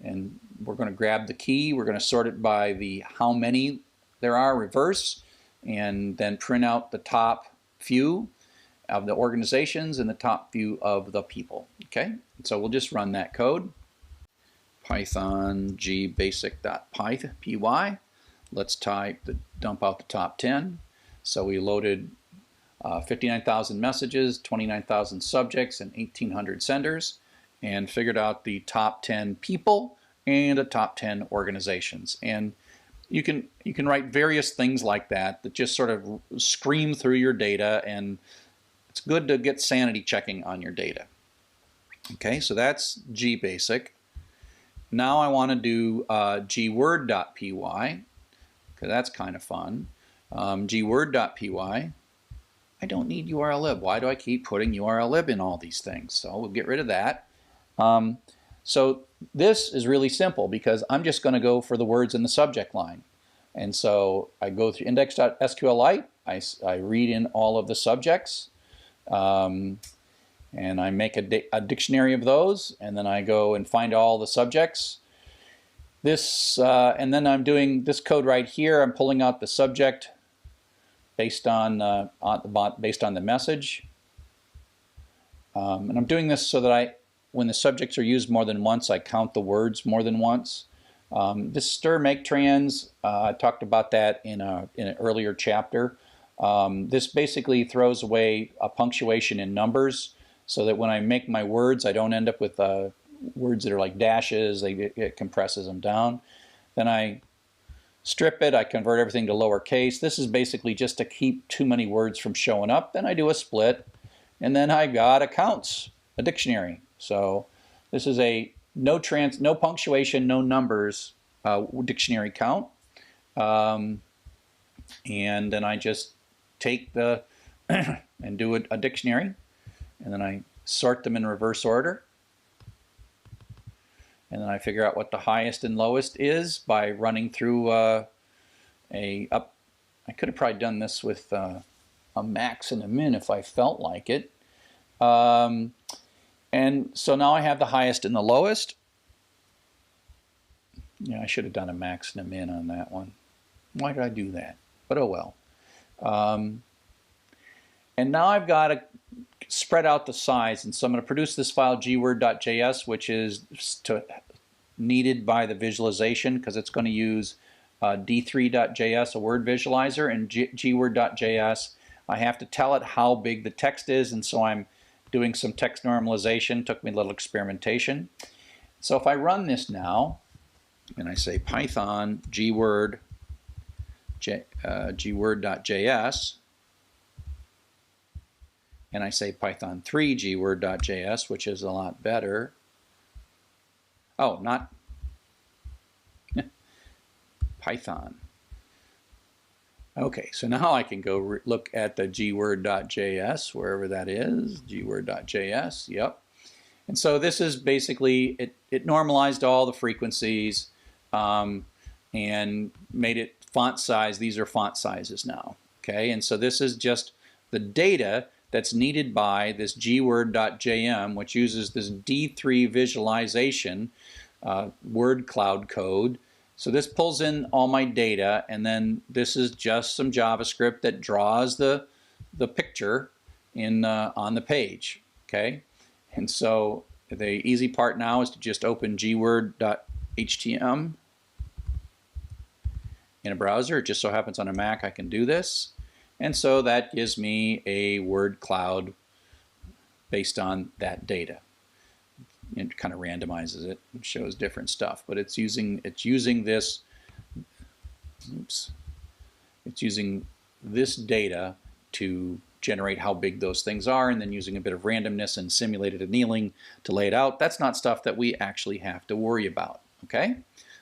and we're going to grab the key. We're going to sort it by the how many there are, reverse, and then print out the top few of the organizations and the top few of the people. Okay, so we'll just run that code. Python gbasic.py. Let's dump out the top 10. So we loaded 59,000 messages, 29,000 subjects, and 1,800 senders, and figured out the top 10 people and the top 10 organizations. And you can write various things like that that just sort of scream through your data, and it's good to get sanity checking on your data. Okay, so that's gbasic. Now I want to do gword.py, because that's kind of fun. gword.py. I don't need URLlib. Why do I keep putting URLlib in all these things? So we'll get rid of that. So this is really simple because I'm just going to go for the words in the subject line. And so I go through index.sqlite. I read in all of the subjects. And I make a dictionary of those. And then I go and find all the subjects. And then I'm doing this code right here. I'm pulling out the subject based on the message, and I'm doing this so that when the subjects are used more than once, I count the words more than once. This stir make trans, I talked about that in an earlier chapter. This basically throws away a punctuation in numbers, so that when I make my words, I don't end up with words that are like dashes. It compresses them down. Then I strip it, I convert everything to lowercase. This is basically just to keep too many words from showing up. Then I do a split, and then I got a dictionary. So this is a no punctuation, no numbers dictionary count. And then I just take and do a dictionary, and then I sort them in reverse order. And then I figure out what the highest and lowest is by running through I could have probably done this with a max and a min if I felt like it. And so now I have the highest and the lowest. Yeah, I should have done a max and a min on that one. Why did I do that? But oh well. And now I've got to spread out the size, and so I'm going to produce this file gword.js, which is needed by the visualization because it's going to use d3.js, a word visualizer, and gword.js. I have to tell it how big the text is, and so I'm doing some text normalization. Took me a little experimentation. So if I run this now, and I say Python gword.js, and I say Python 3 gword.js, which is a lot better. Oh, not Python. Okay, so now I can go look at the gword.js, wherever that is, gword.js, yep. And so this is basically, it normalized all the frequencies and made it font size. These are font sizes now, okay? And so this is just the data that's needed by this gword.jm, which uses this D3 visualization word cloud code. So this pulls in all my data, and then this is just some JavaScript that draws the picture in on the page, okay? And so the easy part now is to just open gword.htm in a browser. It just so happens on a Mac I can do this. And so that gives me a word cloud based on that data. It kind of randomizes it and shows different stuff, but it's using this, oops, it's using this data to generate how big those things are, and then using a bit of randomness and simulated annealing to lay it out. That's not stuff that we actually have to worry about, okay?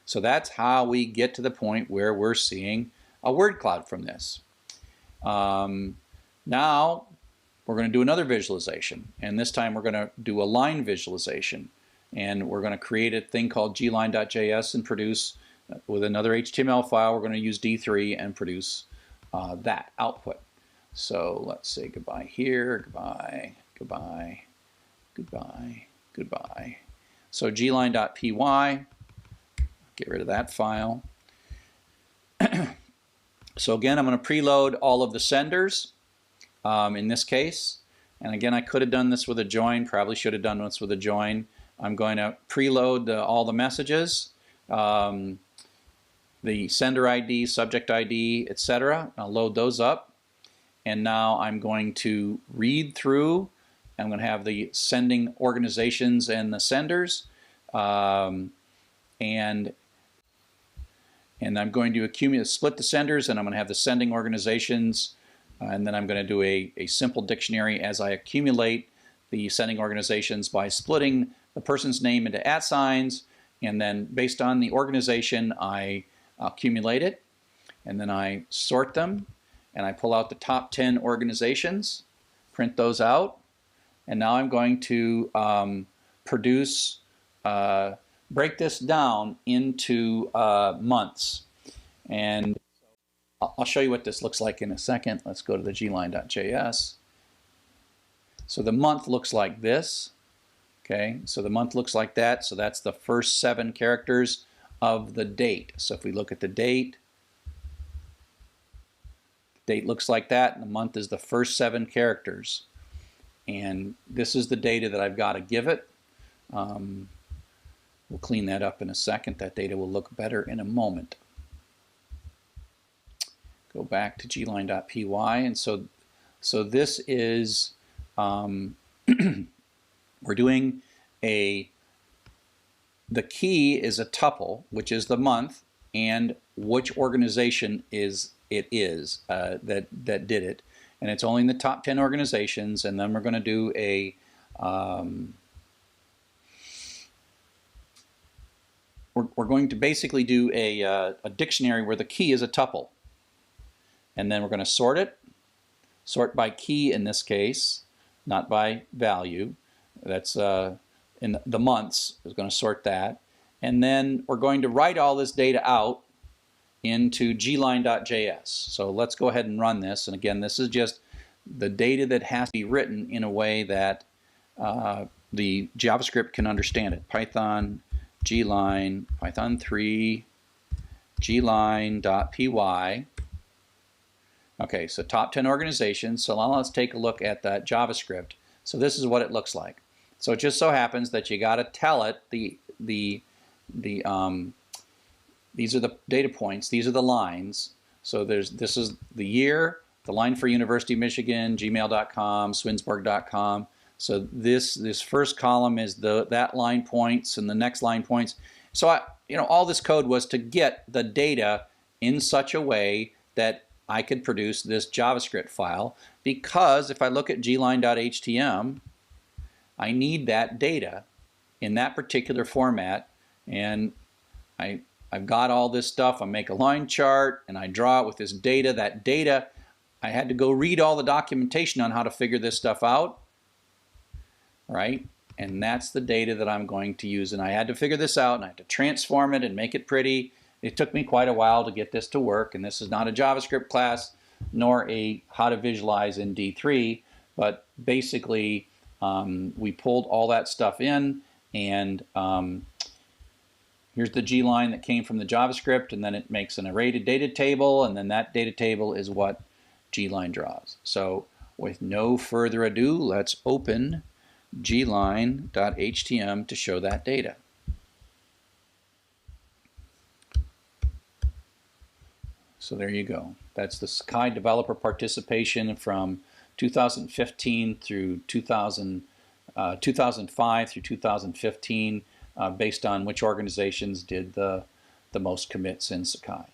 So that's how we get to the point where we're seeing a word cloud from this. Now we're going to do another visualization, and this time we're going to do a line visualization, and we're going to create a thing called gline.js and produce with another HTML file. We're going to use D3 and produce that output. So let's say goodbye here, goodbye, goodbye, goodbye, goodbye. So gline.py, get rid of that file. So again, I'm going to preload all of the senders in this case. And again, I could have done this with a join, probably should have done this with a join. I'm going to preload all the messages, the sender ID, subject ID, etc. I'll load those up. And now I'm going to read through. I'm going to have the sending organizations and the senders. And I'm going to split the senders, and I'm going to have the sending organizations, and then I'm going to do a simple dictionary as I accumulate the sending organizations by splitting the person's name into @ signs, and then based on the organization I accumulate it, and then I sort them, and I pull out the top 10 organizations, print those out, and now I'm going to produce break this down into months. And I'll show you what this looks like in a second. Let's go to the gline.js. So the month looks like this. Okay, so the month looks like that. So that's the first 7 characters of the date. So if we look at the date looks like that, and the month is the first 7 characters. And this is the data that I've got to give it. We'll clean that up in a second. That data will look better in a moment. Go back to gline.py, and so this is we're doing the key is a tuple, which is the month, and which organization that did it, and it's only in the top 10 organizations. And then we're going to do we're going to basically do a dictionary where the key is a tuple. And then we're going to sort it. Sort by key in this case, not by value. That's in the months is going to sort that. And then we're going to write all this data out into gline.js. So let's go ahead and run this. And again, this is just the data that has to be written in a way that the JavaScript can understand it. Python gline, Python 3, gline.py. Okay, so top 10 organizations. So now let's take a look at that JavaScript. So this is what it looks like. So it just so happens that you got to tell it these are the data points. These are the lines. So this is the year, the line for University of Michigan, gmail.com, swinsburg.com. So this first column is that line points, and the next line points. So all this code was to get the data in such a way that I could produce this JavaScript file, because if I look at gline.htm, I need that data in that particular format, and I I've got all this stuff. I make a line chart and I draw it with this data. That data, I had to go read all the documentation on how to figure this stuff out, right? And that's the data that I'm going to use. And I had to figure this out, and I had to transform it and make it pretty. It took me quite a while to get this to work. And this is not a JavaScript class, nor a how to visualize in D3. But basically, we pulled all that stuff in, and here's the G line that came from the JavaScript, and then it makes an array to data table, and then that data table is what G line draws. So with no further ado, let's open gline.htm to show that data. So there you go. That's the Sakai developer participation from 2015 through 2005 through 2015, based on which organizations did the most commits in Sakai.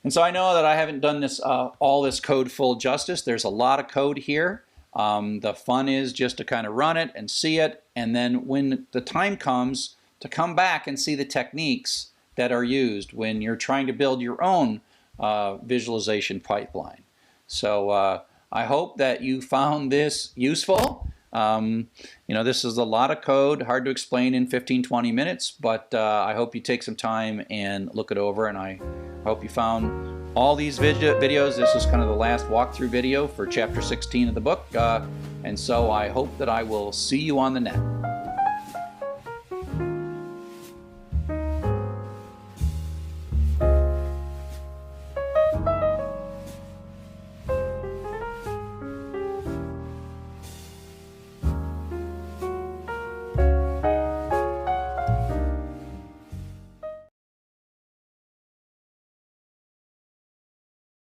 And so I know that I haven't done this all this code full justice. There's a lot of code here. The fun is just to kind of run it and see it, and then when the time comes to come back and see the techniques that are used when you're trying to build your own visualization pipeline. So I hope that you found this useful. You know, this is a lot of code, hard to explain in 15-20 minutes, but I hope you take some time and look it over, and I hope you found all these videos. This is kind of the last walkthrough video for chapter 16 of the book, and so I hope that I will see you on the net.